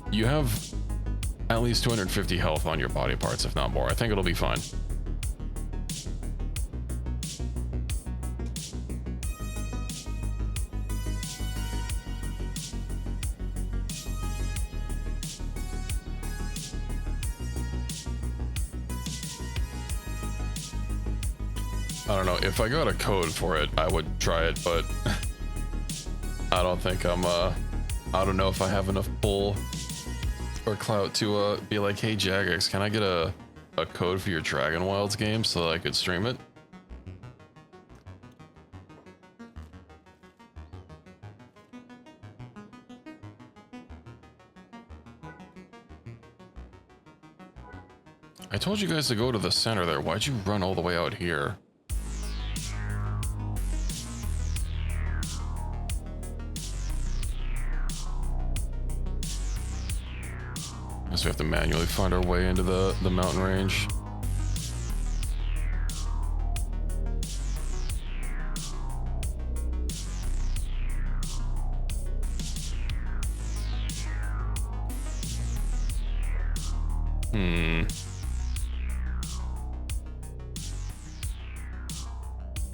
You have at least 250 health on your body parts, if not more. I think it'll be fine. I don't know, if I got a code for it, I would try it, but I don't think I don't know if I have enough pull or clout to be like, hey Jagex, can I get a code for your Dragon Wilds game so that I could stream it? I told you guys to go to the center there. Why'd you run all the way out here? Guess we have to manually find our way into the mountain range.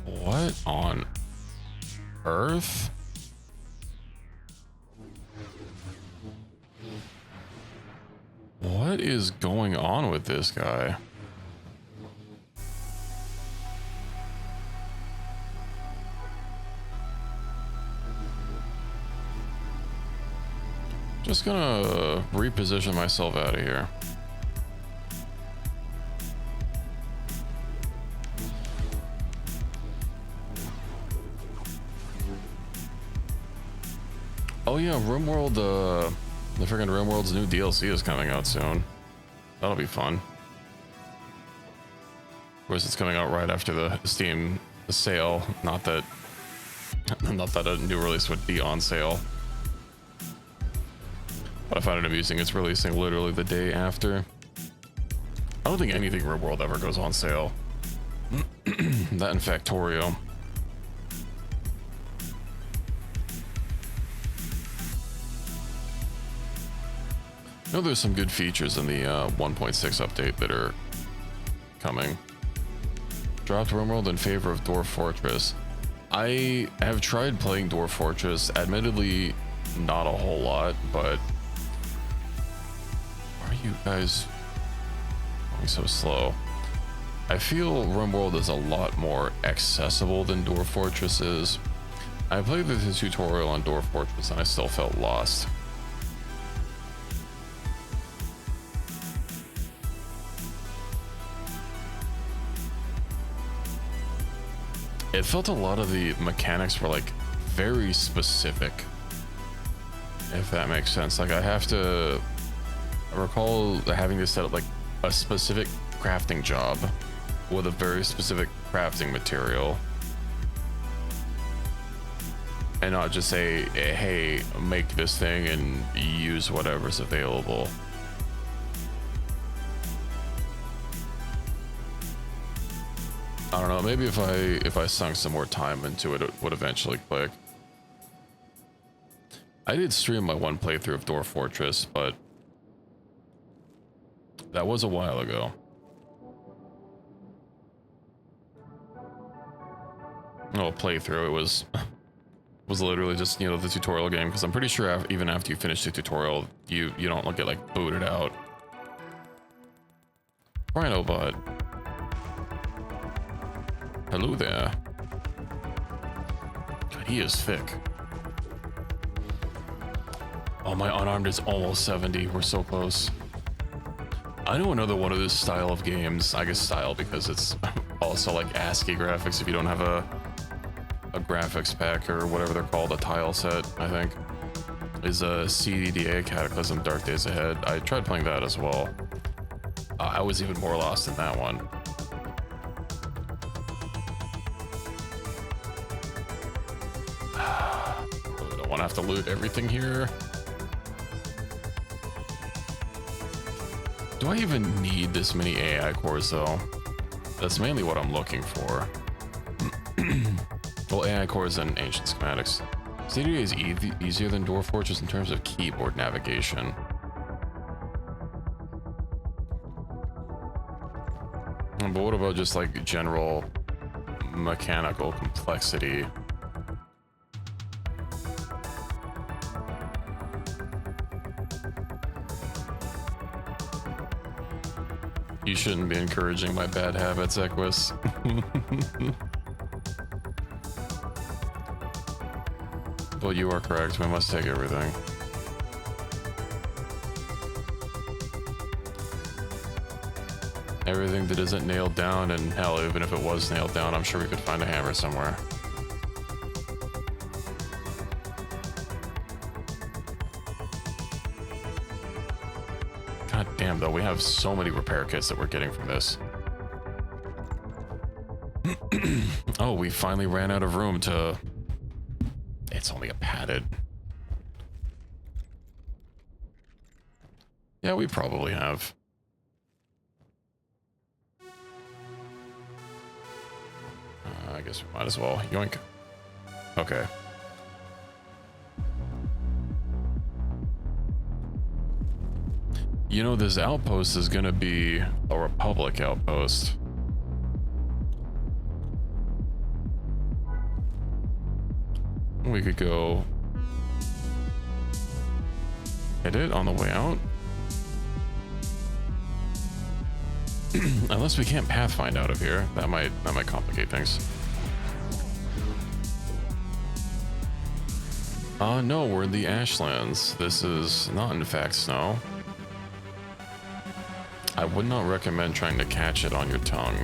What on earth? What is going on with this guy? Just gonna reposition myself out of here. Oh yeah, RimWorld, the freaking RimWorld's new DLC is coming out soon. That'll be fun. Of course, it's coming out right after the Steam sale. Not that a new release would be on sale. But I find it amusing it's releasing literally the day after. I don't think anything RimWorld ever goes on sale. That and Factorio. I know there's some good features in the 1.6 update that are coming. Dropped RimWorld in favor of Dwarf Fortress. I have tried playing Dwarf Fortress, admittedly not a whole lot, but why are you guys going so slow? I feel RimWorld is a lot more accessible than Dwarf Fortress is. I played the tutorial on Dwarf Fortress and I still felt lost. It felt a lot of the mechanics were like very specific, if that makes sense. Like I recall having to set up like a specific crafting job with a very specific crafting material, and not just say, hey, make this thing and use whatever's available. I don't know, maybe if I sunk some more time into it, it would eventually click. I did stream my one playthrough of Dwarf Fortress, but that was a while ago. Oh, playthrough, it was literally just, you know, the tutorial game, because I'm pretty sure even after you finish the tutorial, you don't get like booted out. Rhinobot. Hello there. God, he is thick. Oh, my unarmed is almost 70. We're so close. I know another one of this style of games. I guess style because it's also like ASCII graphics if you don't have a graphics pack or whatever they're called, a tile set, I think. Is a CDDA Cataclysm Dark Days Ahead. I tried playing that as well. I was even more lost in that one. I don't want to have to loot everything here. Do I even need this many AI cores though? That's mainly what I'm looking for. Well, AI cores and ancient schematics. CDA is easier than Dwarf Fortress in terms of keyboard navigation. But what about just like general mechanical complexity? You shouldn't be encouraging my bad habits, Equus. Well, you are correct. We must take everything. Everything that isn't nailed down, and hell, even if it was nailed down, I'm sure we could find a hammer somewhere. God damn time, though. We have so many repair kits that we're getting from this. Oh, we finally ran out of room to... It's only a padded. Yeah, we probably have. I guess we might as well. Yoink. Okay. You know, this outpost is gonna be a Republic outpost. We could go hit it on the way out. Unless we can't pathfind out of here. That might complicate things. No, we're in the Ashlands. This is not in fact snow. I would not recommend trying to catch it on your tongue.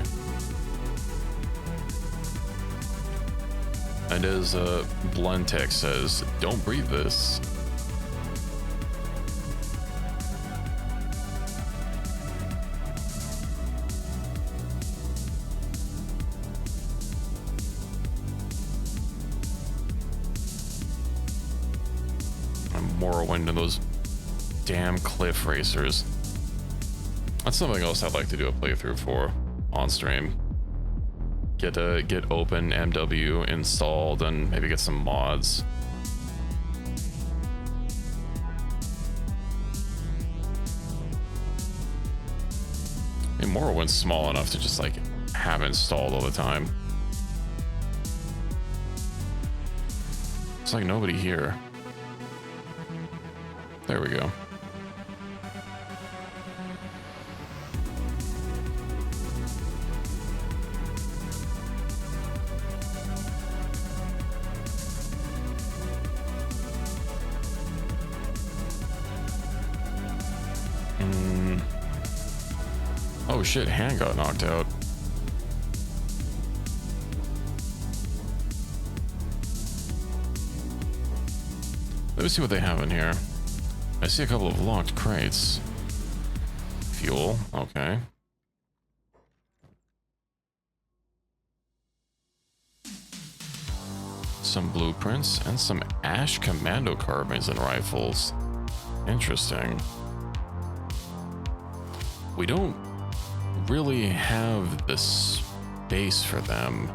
And as Bluntek says, don't breathe this. And Morrowind and those damn cliff racers. That's something else I'd like to do a playthrough for on stream. Get open MW installed and maybe get some mods. I mean, Morrowind's small enough to just like have installed all the time. It's like nobody here. There we go. Oh shit, hand got knocked out. Let me see what they have in here. I see a couple of locked crates. Fuel, okay. Some blueprints and some Ash commando carbines and rifles. Interesting. We don't really have the space for them,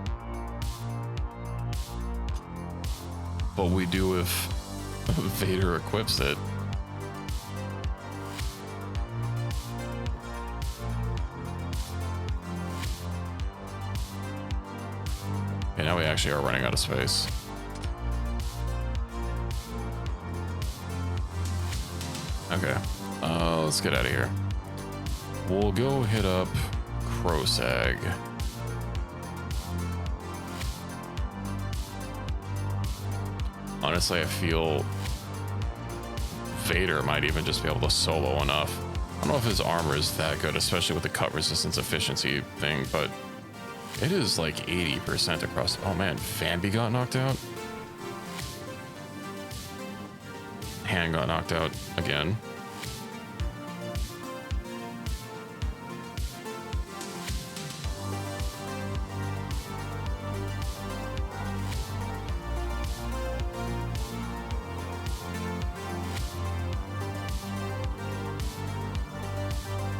but we do if Vader equips it. Okay, now we actually are running out of space. Okay, let's get out of here. We'll go hit up Crosag. Honestly, I feel Vader might even just be able to solo enough. I don't know if his armor is that good, especially with the cut resistance efficiency thing, but it is like 80% across. Oh man, Vanby got knocked out. Han got knocked out again.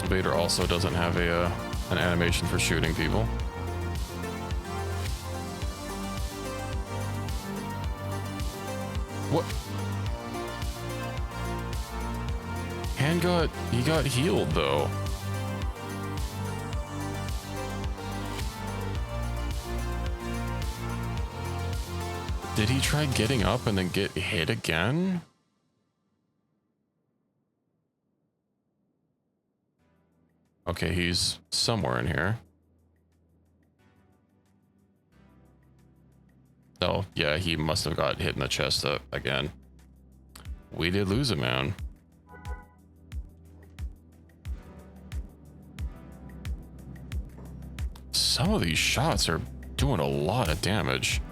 Vader also doesn't have an animation for shooting people. What? He got healed though. Did he try getting up and then get hit again? Okay, he's somewhere in here. Oh, yeah, he must have got hit in the chest again. We did lose a man. Some of these shots are doing a lot of damage.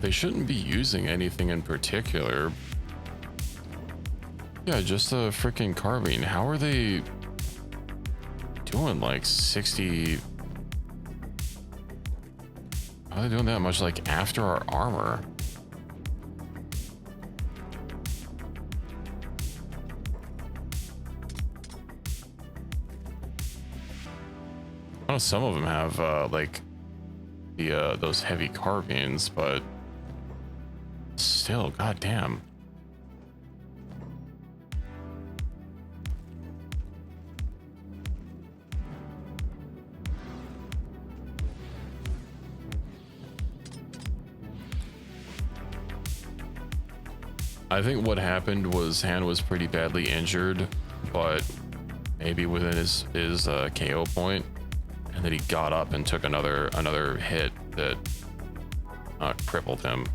They shouldn't be using anything in particular. Yeah, just a freaking carbine. How are they doing like 60? How are they doing that much like after our armor? I know some of them have like the those heavy carbines, but still, goddamn. I think what happened was Han was pretty badly injured, but maybe within his KO point, and then he got up and took another hit that crippled him.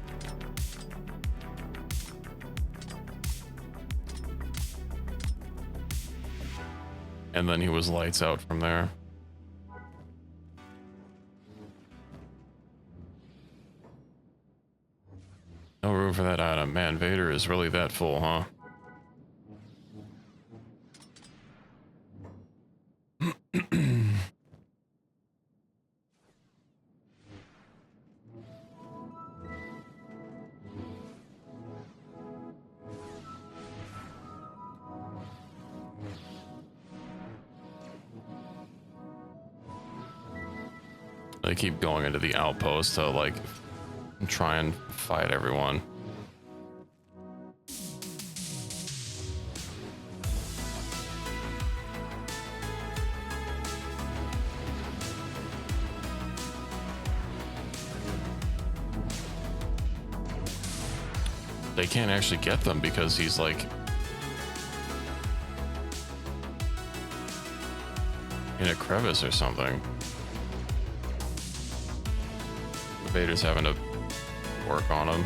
And then he was lights out from there. No room for that item. Man, Vader is really that full, huh? They keep going into the outpost to like try and fight everyone. They can't actually get them because he's like in a crevice or something. Vader's having to work on him.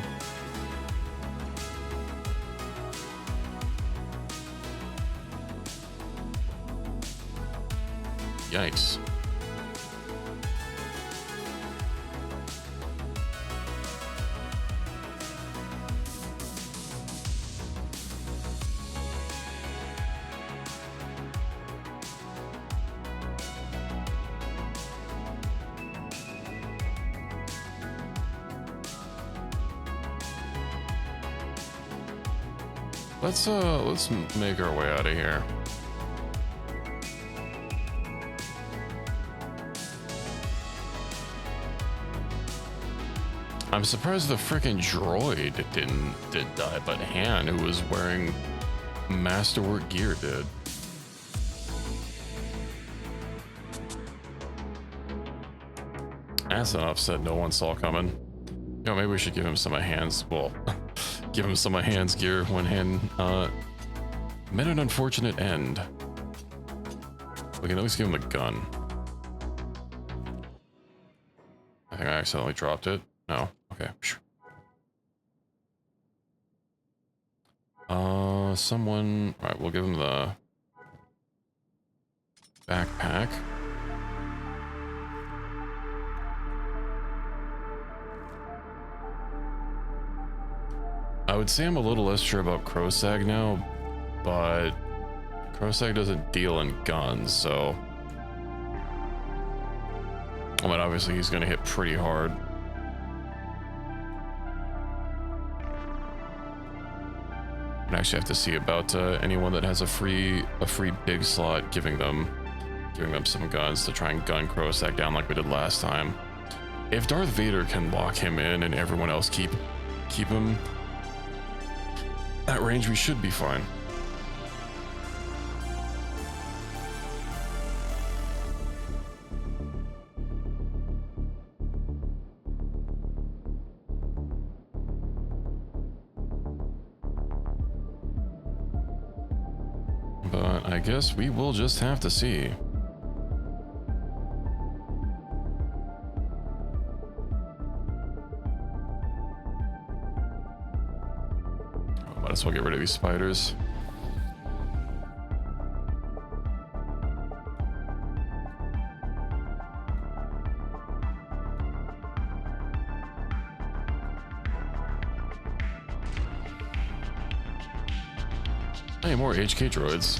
Yikes. Let's make our way out of here. I'm surprised the freaking droid did die, but Han, who was wearing masterwork gear, did. That's an upset no one saw coming. You know, maybe we should give him some of Han's, well, give him some of Han's gear when Han met an unfortunate end. We can at least give him the gun. I think I accidentally dropped it. No. Okay. Someone. All right, we'll give him the backpack. I would say I'm a little less sure about Crosag now, but Crosag doesn't deal in guns, so I mean, obviously he's gonna hit pretty hard. I actually have to see about anyone that has a free big slot, giving them some guns to try and gun Crosag down like we did last time. If Darth Vader can lock him in and everyone else keep him at range, we should be fine. But I guess we will just have to see. Might as well get rid of these spiders. Hey, more HK droids.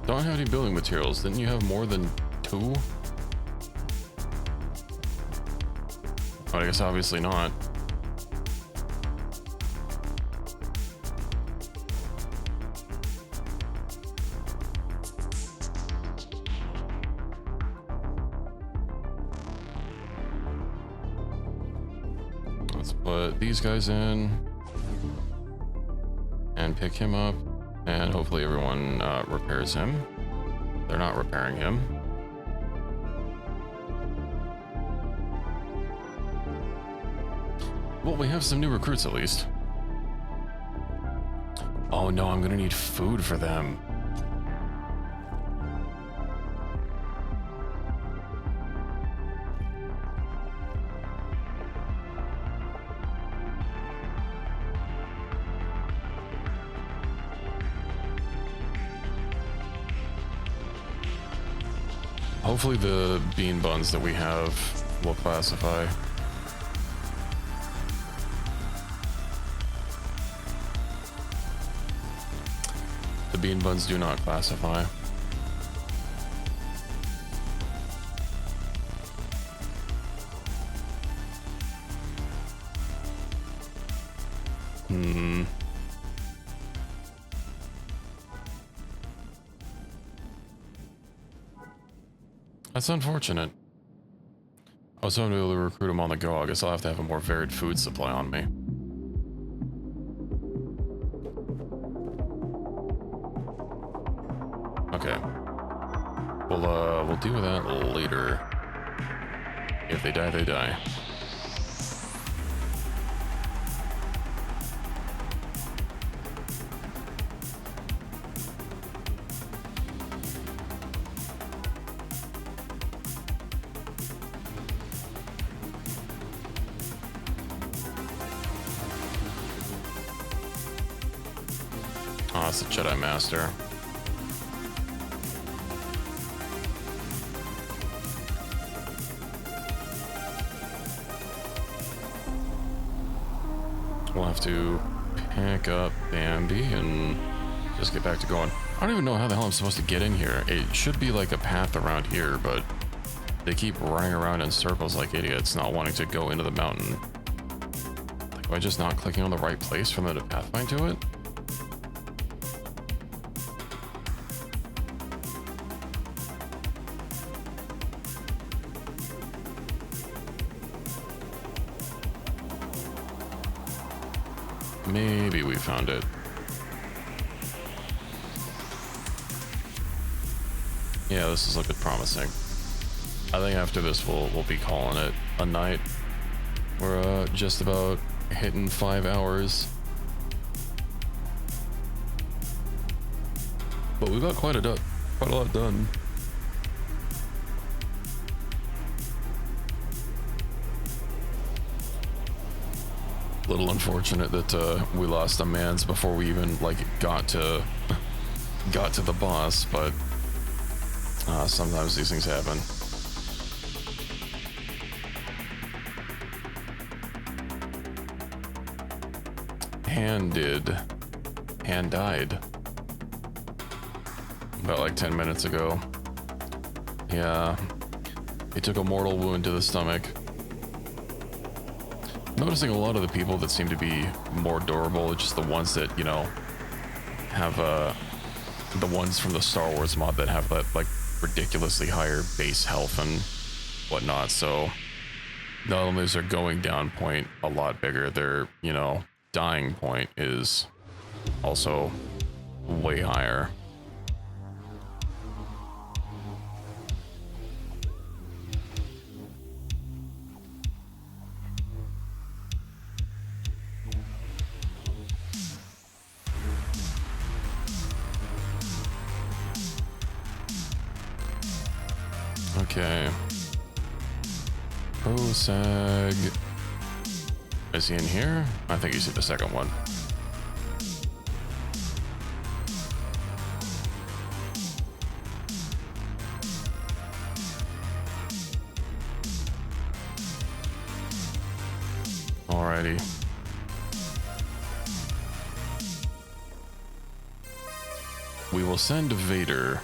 Don't have any building materials. Didn't you have more than 2? Oh, I guess obviously not. Let's put these guys in and pick him up, and hopefully everyone repairs him. They're not repairing him. Well, we have some new recruits at least. Oh no, I'm gonna need food for them. Hopefully the bean buns that we have will classify. The bean buns do not classify. That's unfortunate. I was hoping to be able to recruit them on the go. I guess I'll have to have a more varied food supply on me. Okay. We'll deal with that later. If they die, they die. Oh, it's a Jedi Master. We'll have to pick up Bambi and just get back to going. I don't even know how the hell I'm supposed to get in here. It should be like a path around here, but they keep running around in circles like idiots, not wanting to go into the mountain. Like, am I just not clicking on the right place for them to pathfind to it? Maybe we found it. Yeah, this is looking promising. I think after this we'll be calling it a night. We're just about hitting 5 hours. But we got quite a lot done. Little unfortunate that we lost the mans before we even like got to the boss, but sometimes these things happen. Hand died about like 10 minutes ago. Yeah, he took a mortal wound to the stomach. Noticing a lot of the people that seem to be more durable, just the ones that, you know, have the ones from the Star Wars mod that have that like ridiculously higher base health and whatnot. So not only is their going down point a lot bigger, their, you know, dying point is also way higher. Okay. Prosag. Is he in here? I think he's in the second one. Alrighty. We will send Vader.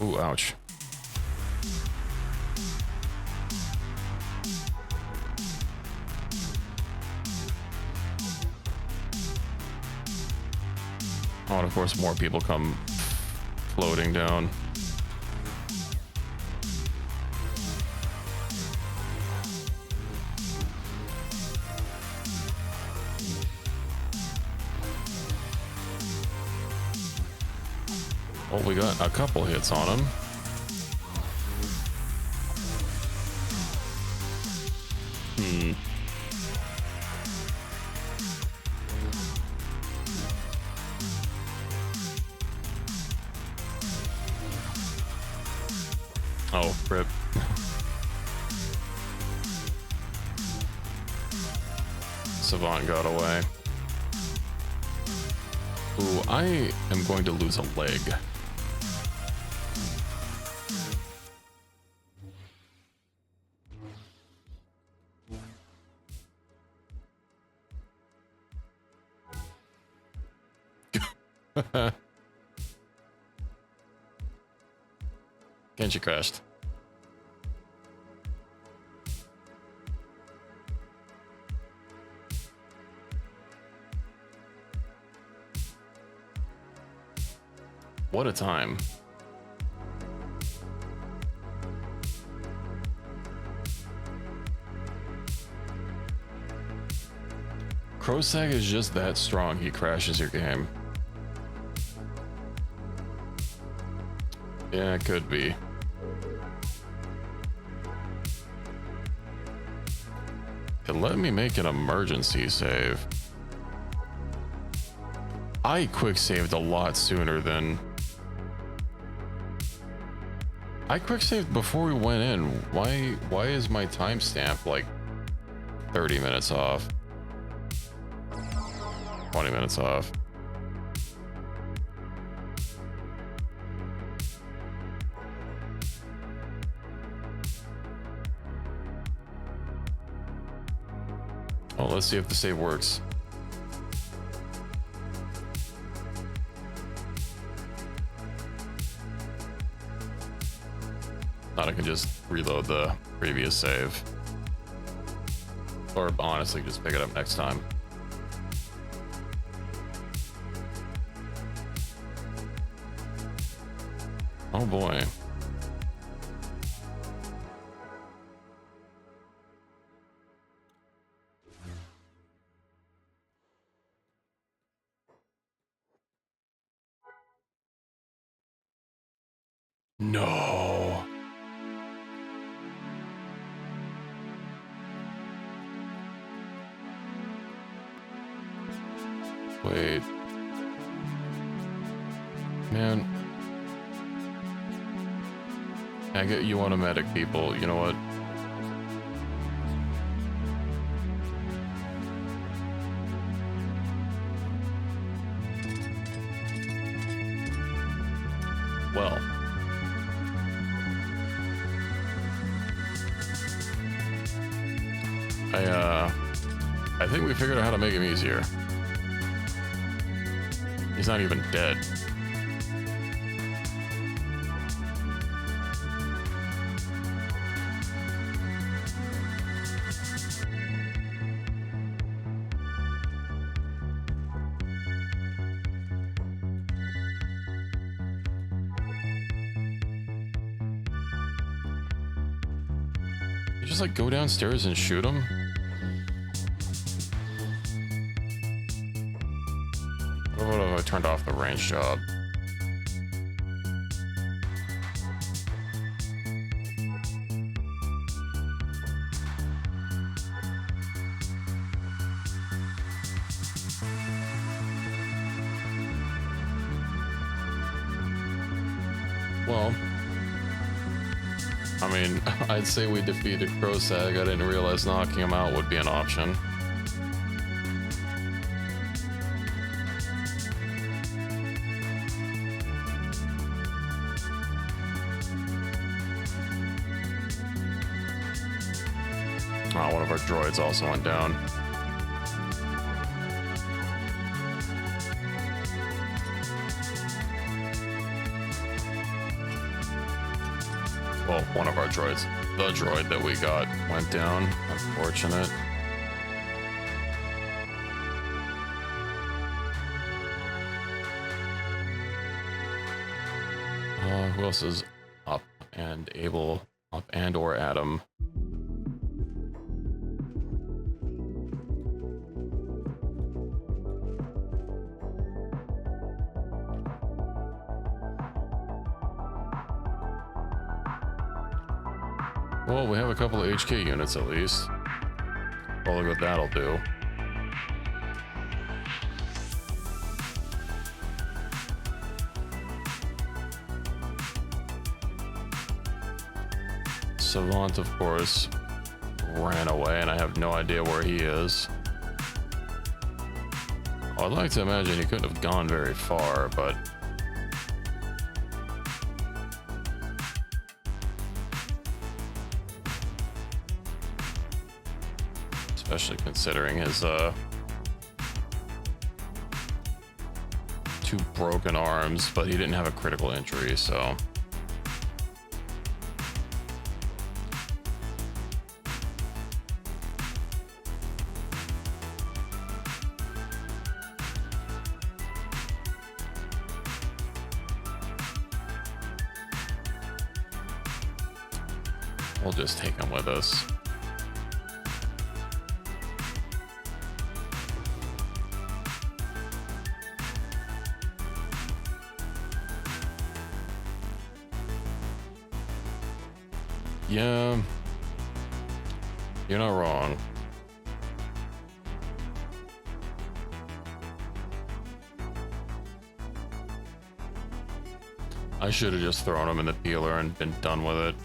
Ooh, ouch. Oh, and of course more people come floating down. Oh, we got a couple hits on him. Oh, rip. Savant got away. Ooh, I am going to lose a leg. Kenshi crashed. What a time. Krosag is just that strong, he crashes your game. Yeah, it could be. Okay, let me make an emergency save. I quick saved a lot sooner than... I quick saved before we went in. Why is my timestamp like 30 minutes off? 20 minutes off. Well, let's see if the save works. Thought I could just reload the previous save. Or honestly, just pick it up next time. Oh boy. No. Wait. Man. I get you want a medic, people. You know what? Well. I think we figured out how to make him easier. He's not even dead. You just like go downstairs and shoot him? What if I turned off the range job? Well, I mean, I'd say we defeated Crosag. I didn't realize knocking him out would be an option. Oh, one of our droids also went down. Well, one of our droids. The droid that we got went down. Unfortunate. Who else is up and able, up and or Adam? Well, we have a couple of HK units at least. Well, look what that'll do. Savant, of course, ran away, and I have no idea where he is. Oh, I'd like to imagine he couldn't have gone very far, but... especially considering his, 2 broken arms, but he didn't have a critical injury, so... we'll just take him with us. Yeah, you're not wrong. I should have just thrown him in the peeler and been done with it.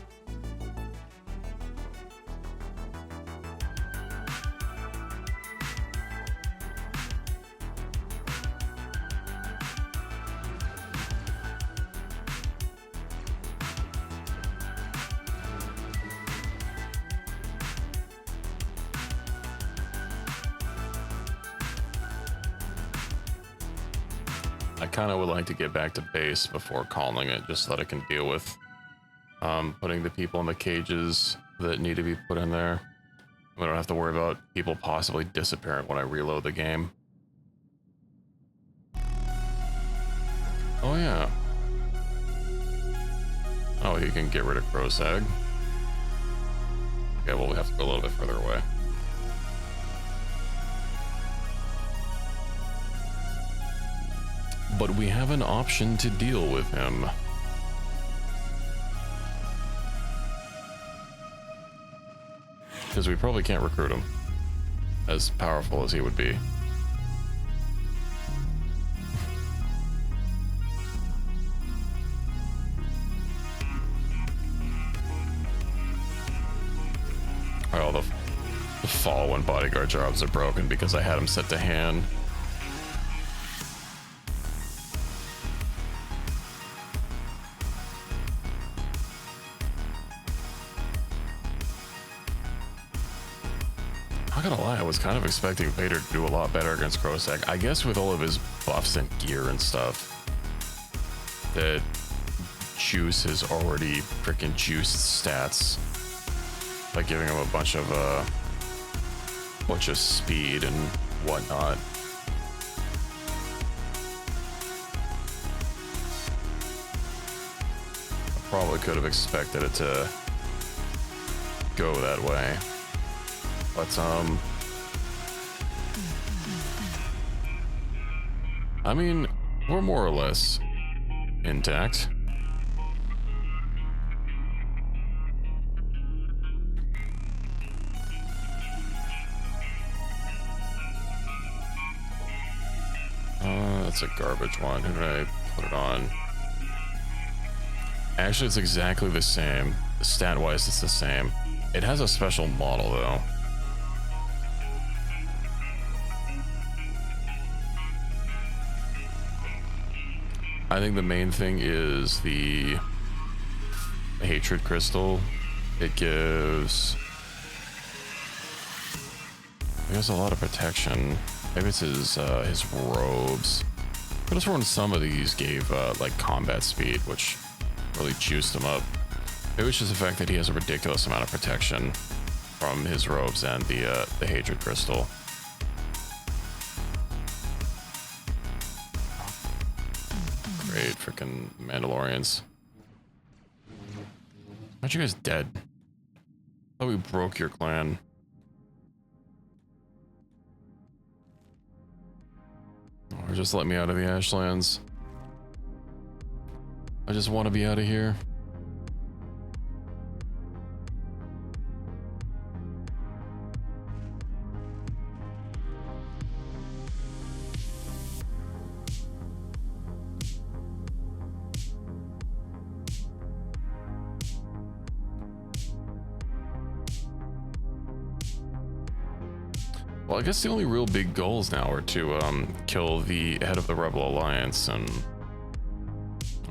I kind of would like to get back to base before calling it, just so that I can deal with putting the people in the cages that need to be put in there. We don't have to worry about people possibly disappearing when I reload the game. Oh yeah. Oh, you can get rid of Crosag. Okay, well we have to go a little bit further away. But we have an option to deal with him. Because we probably can't recruit him, as powerful as he would be. All the fall when bodyguard jobs are broken because I had him set to hand. Not gonna lie, I was kind of expecting Vader to do a lot better against Crosag. I guess with all of his buffs and gear and stuff, that Juice has already freaking juiced stats by giving him a bunch of speed and whatnot. I probably could have expected it to go that way. But, I mean, we're more or less intact. That's a garbage one. Who did I put it on? Actually, it's exactly the same. Stat-wise, it's the same. It has a special model, though. I think the main thing is the hatred crystal. It gives a lot of protection. Maybe it's his robes. Could have sworn some of these gave like combat speed, which really juiced him up. Maybe it's just the fact that he has a ridiculous amount of protection from his robes and the hatred crystal. Great freaking Mandalorians. Aren't you guys dead? I thought we broke your clan. Or just let me out of the Ashlands. I just want to be out of here. Well, I guess the only real big goals now are to kill the head of the Rebel Alliance, and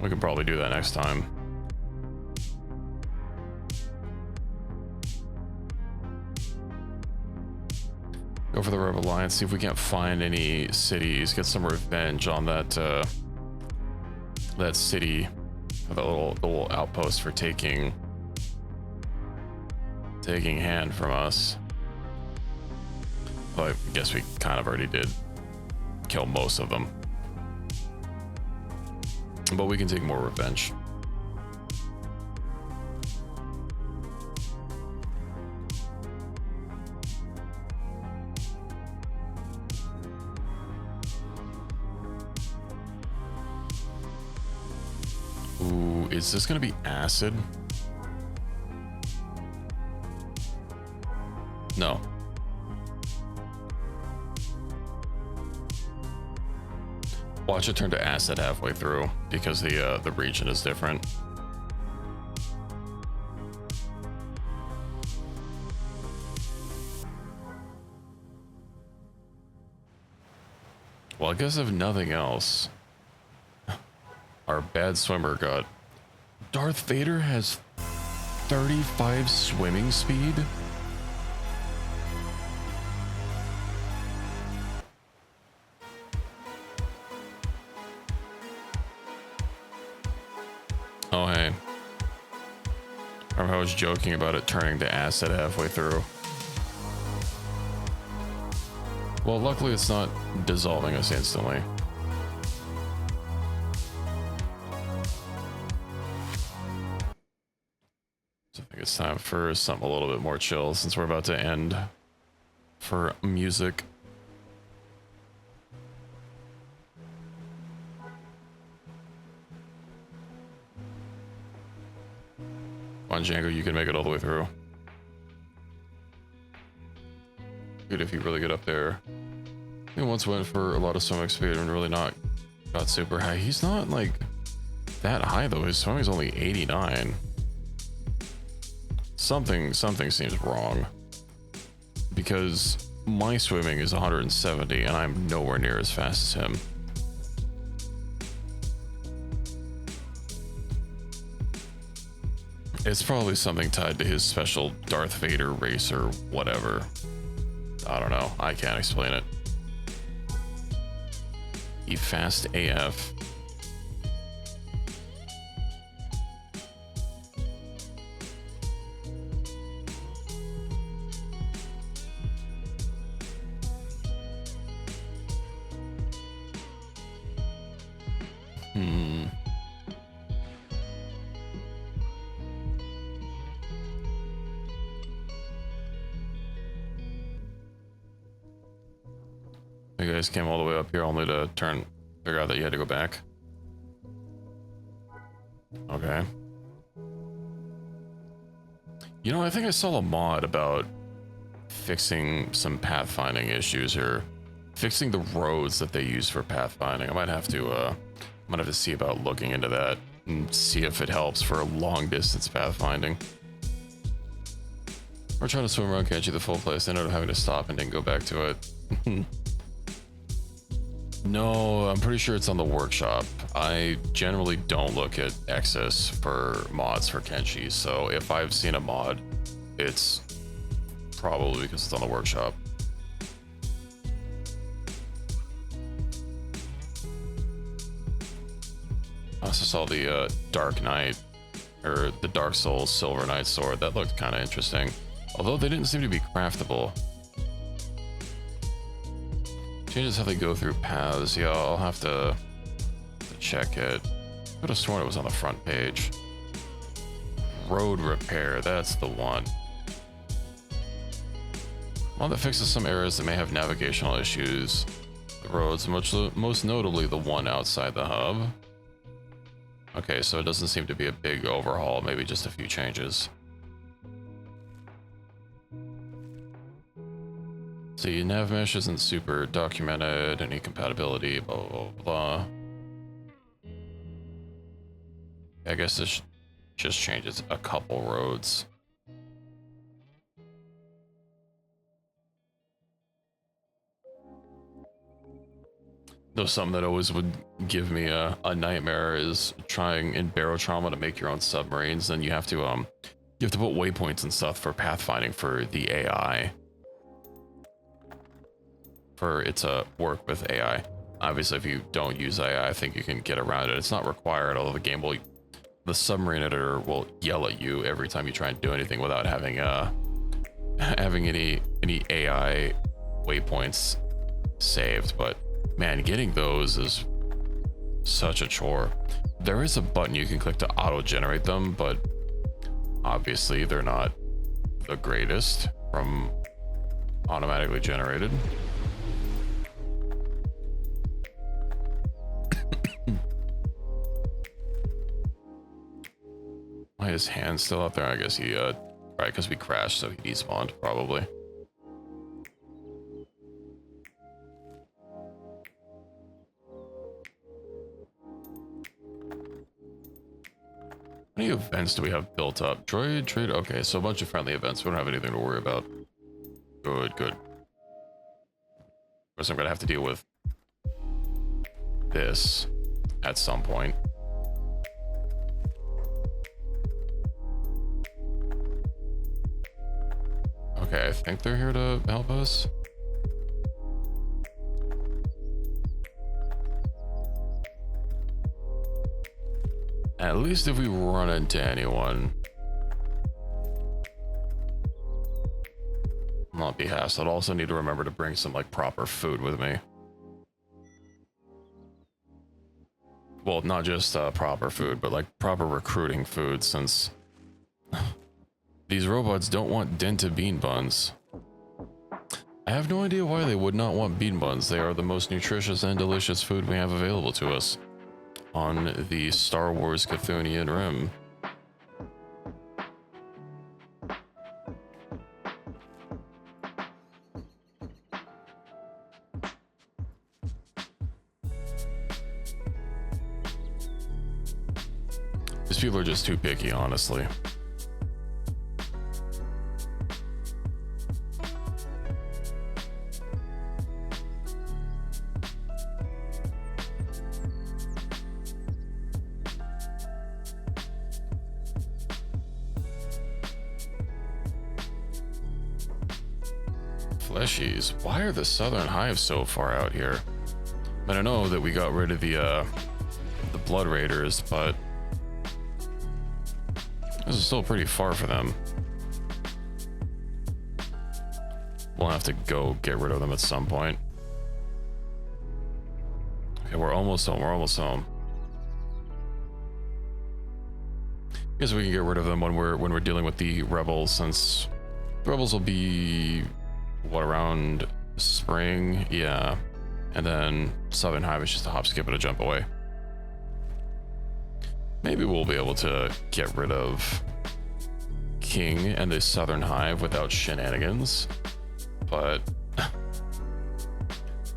we can probably do that next time. Go for the Rebel Alliance, see if we can't find any cities, get some revenge on that that city, the little outpost for taking hand from us. Well, I guess we kind of already did kill most of them. But we can take more revenge. Ooh, is this gonna be acid? No. Watch it turn to acid halfway through because the region is different. Well, I guess if nothing else, our bad swimmer got... Darth Vader has 35 swimming speed? Oh, hey. I was joking about it turning to acid halfway through. Well, luckily it's not dissolving us instantly. So I think it's time for something a little bit more chill since we're about to end for music. Come on, Django, you can make it all the way through. Good if you really get up there. He once went for a lot of swimming speed and really not got super high. He's not like that high though. His swimming is only 89. Something seems wrong. Because my swimming is 170 and I'm nowhere near as fast as him. It's probably something tied to his special Darth Vader race or whatever. I don't know. I can't explain it. He fast AF. You guys came all the way up here only to figure out that you had to go back. Okay. You know, I think I saw a mod about fixing some pathfinding issues or fixing the roads that they use for pathfinding. I might have to see about looking into that. and see if it helps for long distance pathfinding. We're trying to swim around Kenshi the full place. I ended up having to stop and then go back to it. No, I'm pretty sure it's on the workshop. I generally don't look at X's for mods for Kenshi, so if I've seen a mod, it's probably because it's on the workshop. I also saw the Dark Knight, or the Dark Souls Silver Knight sword. That looked kind of interesting, although they didn't seem to be craftable. Changes how they go through paths. Yeah, I'll have to check it. I could have sworn it was on the front page. Road repair, that's the one. One that fixes some areas that may have navigational issues. The roads, most notably the one outside the hub. Okay, so it doesn't seem to be a big overhaul, maybe just a few changes. See, nav mesh isn't super documented, any compatibility, blah, blah, blah. I guess this just changes a couple roads. Though something that always would give me a nightmare is trying in Barotrauma to make your own submarines. Then you have to put waypoints and stuff for pathfinding for the AI. For it to work with AI. Obviously, if you don't use AI, I think you can get around it. It's not required, although the submarine editor will yell at you every time you try and do anything without having any AI waypoints saved. But man, getting those is such a chore. There is a button you can click to auto-generate them, but obviously they're not the greatest from automatically generated. Why is his hand still out there? I guess he, right, because we crashed, so he despawned, probably. How many events do we have built up? Droid, trade, okay, so a bunch of friendly events. We don't have anything to worry about. Good, good. Of course, I'm gonna have to deal with this at some point. Okay, I think they're here to help us. At least if we run into anyone, I'll not be hassled. I'll also need to remember to bring some like proper food with me. Well, not just proper food, but like proper recruiting food, since these robots don't want Denta bean buns. I have no idea why they would not want bean buns. They are the most nutritious and delicious food we have available to us on the Star Wars Cthulhian Rim. These people are just too picky, honestly. Fleshies. Why are the Southern Hives so far out here? I don't know that we got rid of the Blood Raiders, but this is still pretty far for them. We'll have to go get rid of them at some point. Okay, we're almost home. We're almost home. I guess we can get rid of them when we're dealing with the rebels, since the rebels will be what, around spring? Yeah. And then Southern Hive is just a hop, skip, and a jump away. Maybe we'll be able to get rid of King and the Southern Hive without shenanigans. But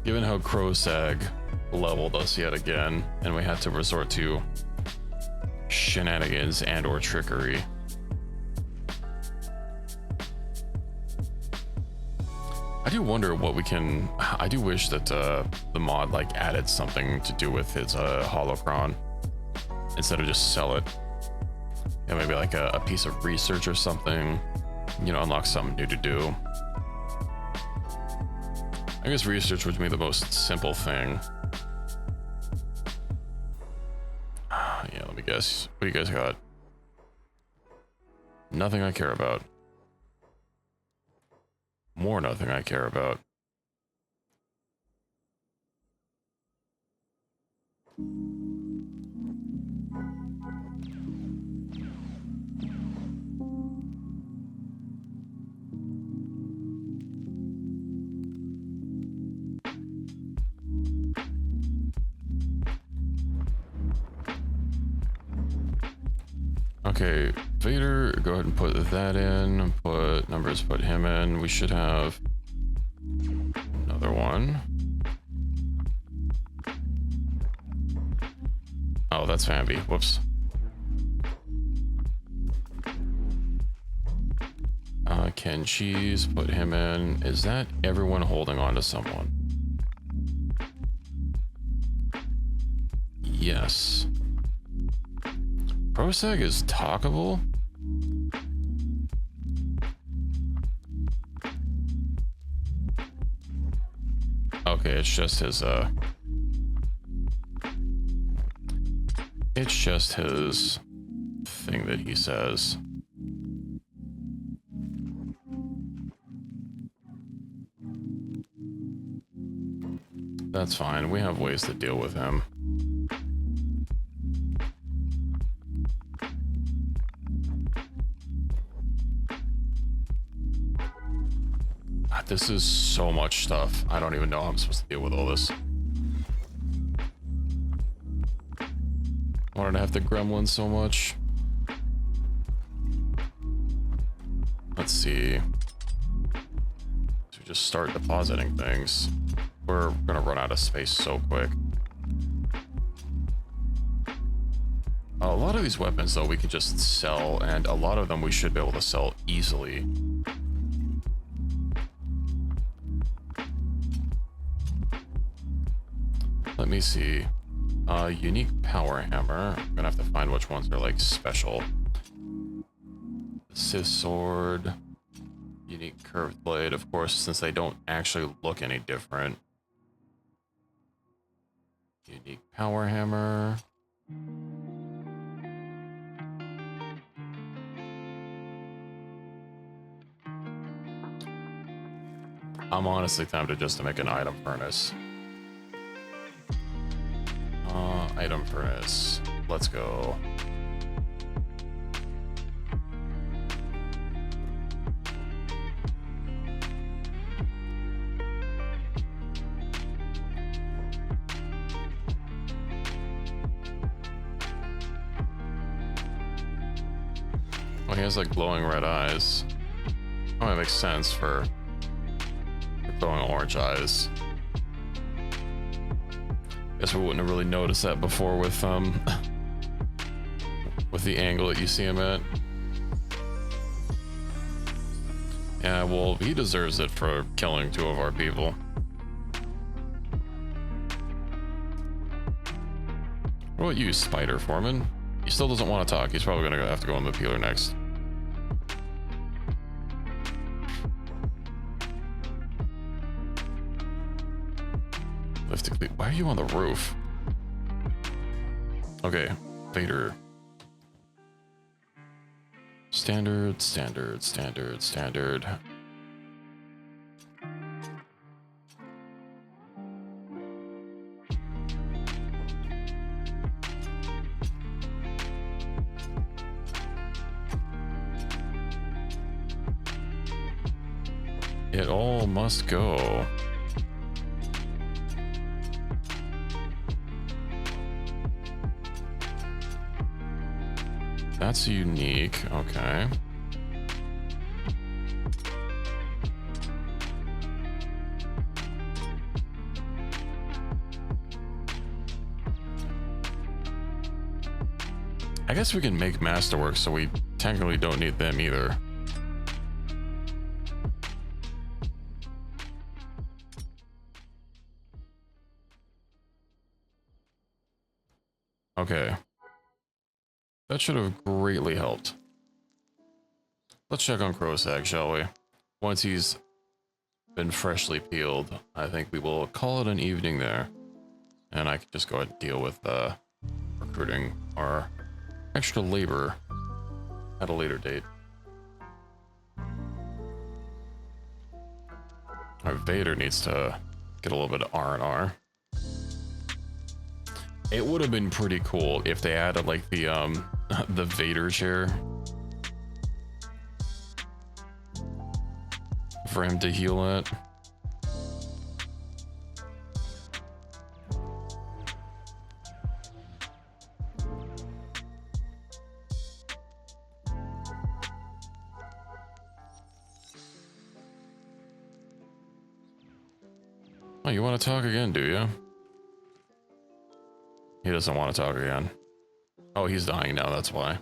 given how Crowsag leveled us yet again, and we had to resort to shenanigans and or trickery. I do wonder what we can. I do wish that the mod like added something to do with his holocron instead of just sell it. Yeah, maybe like a piece of research or something. You know, unlock something new to do. I guess research would be the most simple thing. Yeah, let me guess. What do you guys got? Nothing I care about. More nothing I care about. Okay, Vader, go ahead and put that in. Put numbers, put him in. We should have another one. Oh, that's Famby. Whoops. Kenshi's, put him in. Is that everyone holding on to someone? Yes. Proseg is talkable? Okay, it's just his it's just his thing that he says. That's fine. We have ways to deal with him. This is so much stuff. I don't even know how I'm supposed to deal with all this. Wanted to have the gremlin so much. Let's see. So just start depositing things. We're gonna run out of space so quick. A lot of these weapons though we can just sell, and a lot of them we should be able to sell easily. Let me see. Unique power hammer. I'm gonna have to find which ones are like special. Sith sword. Unique curved blade, of course, since they don't actually look any different. Unique power hammer. I'm honestly tempted just to make an item furnace. Item furnace. Let's go. Well, he has like glowing red eyes. Oh, that makes sense for glowing orange eyes. Guess we wouldn't have really noticed that before with with the angle that you see him at. Yeah, well, he deserves it for killing 2 of our people. What about you, Spider Foreman? He still doesn't want to talk. He's probably gonna have to go on the peeler next. Why are you on the roof? Okay, Vader. Standard, standard, standard, standard. It all must go. That's unique. Okay. I guess we can make Masterworks, so we technically don't need them either. Okay. That should have greatly helped. Let's check on Crowsag, shall we? Once he's been freshly peeled, I think we will call it an evening there. And I can just go ahead and deal with recruiting our extra labor at a later date. Our Vader needs to get a little bit of R&R. It would have been pretty cool if they added like the the Vader chair for him to heal it. Oh, you want to talk again, do you? He doesn't want to talk again. Oh, he's dying now, that's why.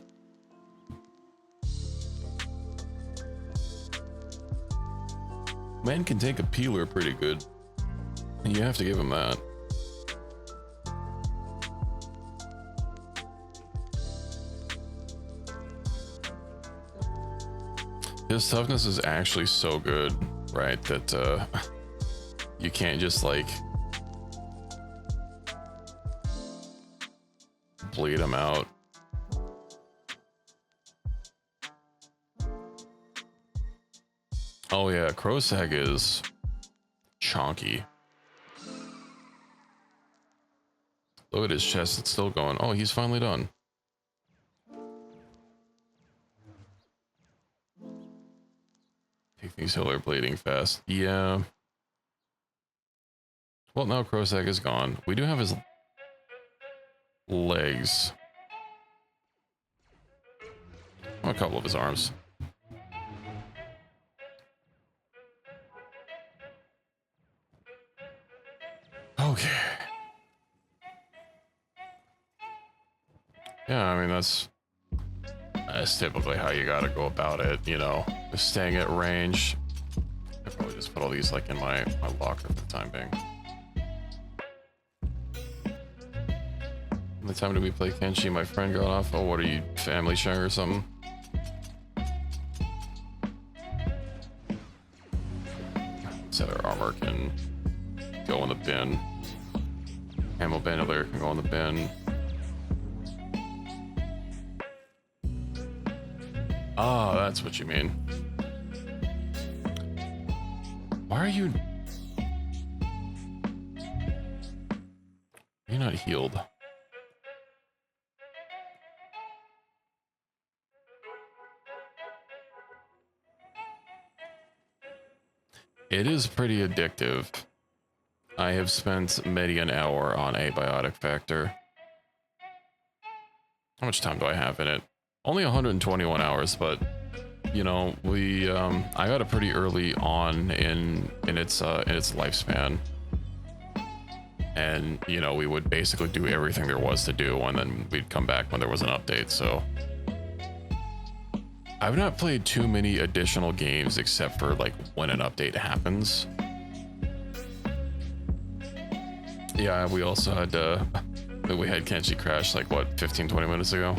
Man can take a peeler pretty good. You have to give him that. His toughness is actually so good, right, that you can't just like bleed him out. Oh yeah, Crowsag is chonky. Look at his chest, it's still going. Oh, he's finally done. Take these healer bleeding fast. Yeah. Well, now Crowsag is gone. We do have his legs. A couple of his arms. Okay. Yeah, I mean, that's typically how you gotta go about it, you know, staying at range. I probably just put all these like in my locker for the time being. The time did we play Kenshi? My friend got off. Oh, what are you, family sharing or something? So their armor can go in the bin. Ammo bandolier can go in the bin. Ah, that's what you mean. Why are you... You're not healed. It is pretty addictive. I have spent maybe an hour on Abiotic Factor. How much time do I have in it? Only 121 hours, but you know, I got it pretty early on in its lifespan. And you know, we would basically do everything there was to do, and then we'd come back when there was an update. So I've not played too many additional games except for like when an update happens. Yeah, we also had we had Kenshi crash like what, 15-20 minutes ago.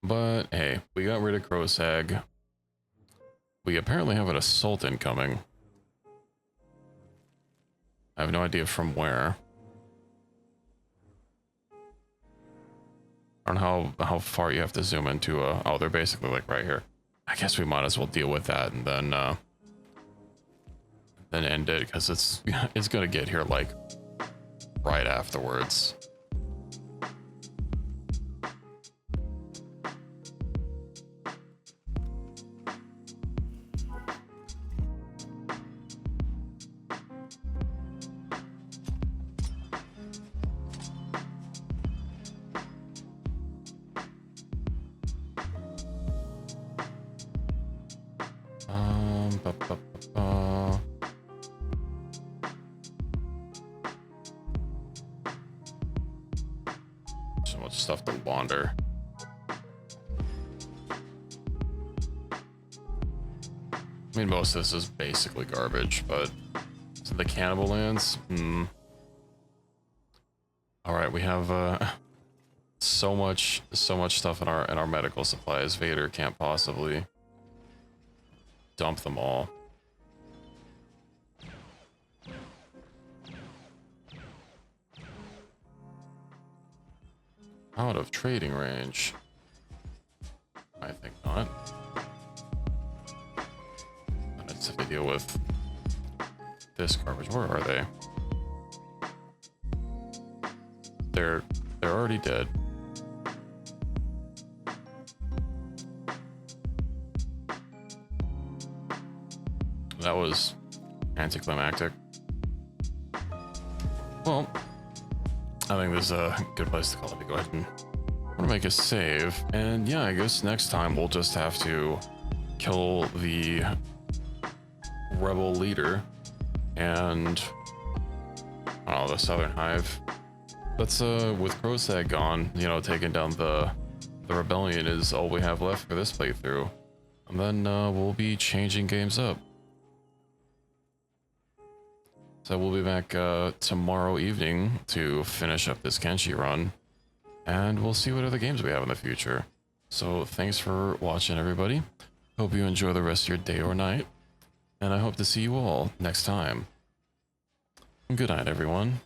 But hey, we got rid of Crowsag. We apparently have an assault incoming. I have no idea from where. I don't know how far you have to zoom into oh, they're basically like right here. I guess we might as well deal with that and then end it, because it's gonna get here like right afterwards. ba, ba, ba. So much stuff to wander. I mean, most of this is basically garbage, but the cannibal lands. All right, we have so much stuff in our medical supplies. Vader can't possibly dump them all. Out of trading range. I think not. Let's have to deal with this garbage. Where are they? They're already dead. That was anticlimactic. Well, I think this is a good place to call it. Go ahead and I'm gonna make a save. And yeah, I guess next time we'll just have to kill the rebel leader and I don't know, the Southern Hive. That's with Crowstag gone, you know, taking down the rebellion is all we have left for this playthrough. And then we'll be changing games up. So we'll be back tomorrow evening to finish up this Kenshi run. And we'll see what other games we have in the future. So thanks for watching, everybody. Hope you enjoy the rest of your day or night. And I hope to see you all next time. Good night, everyone.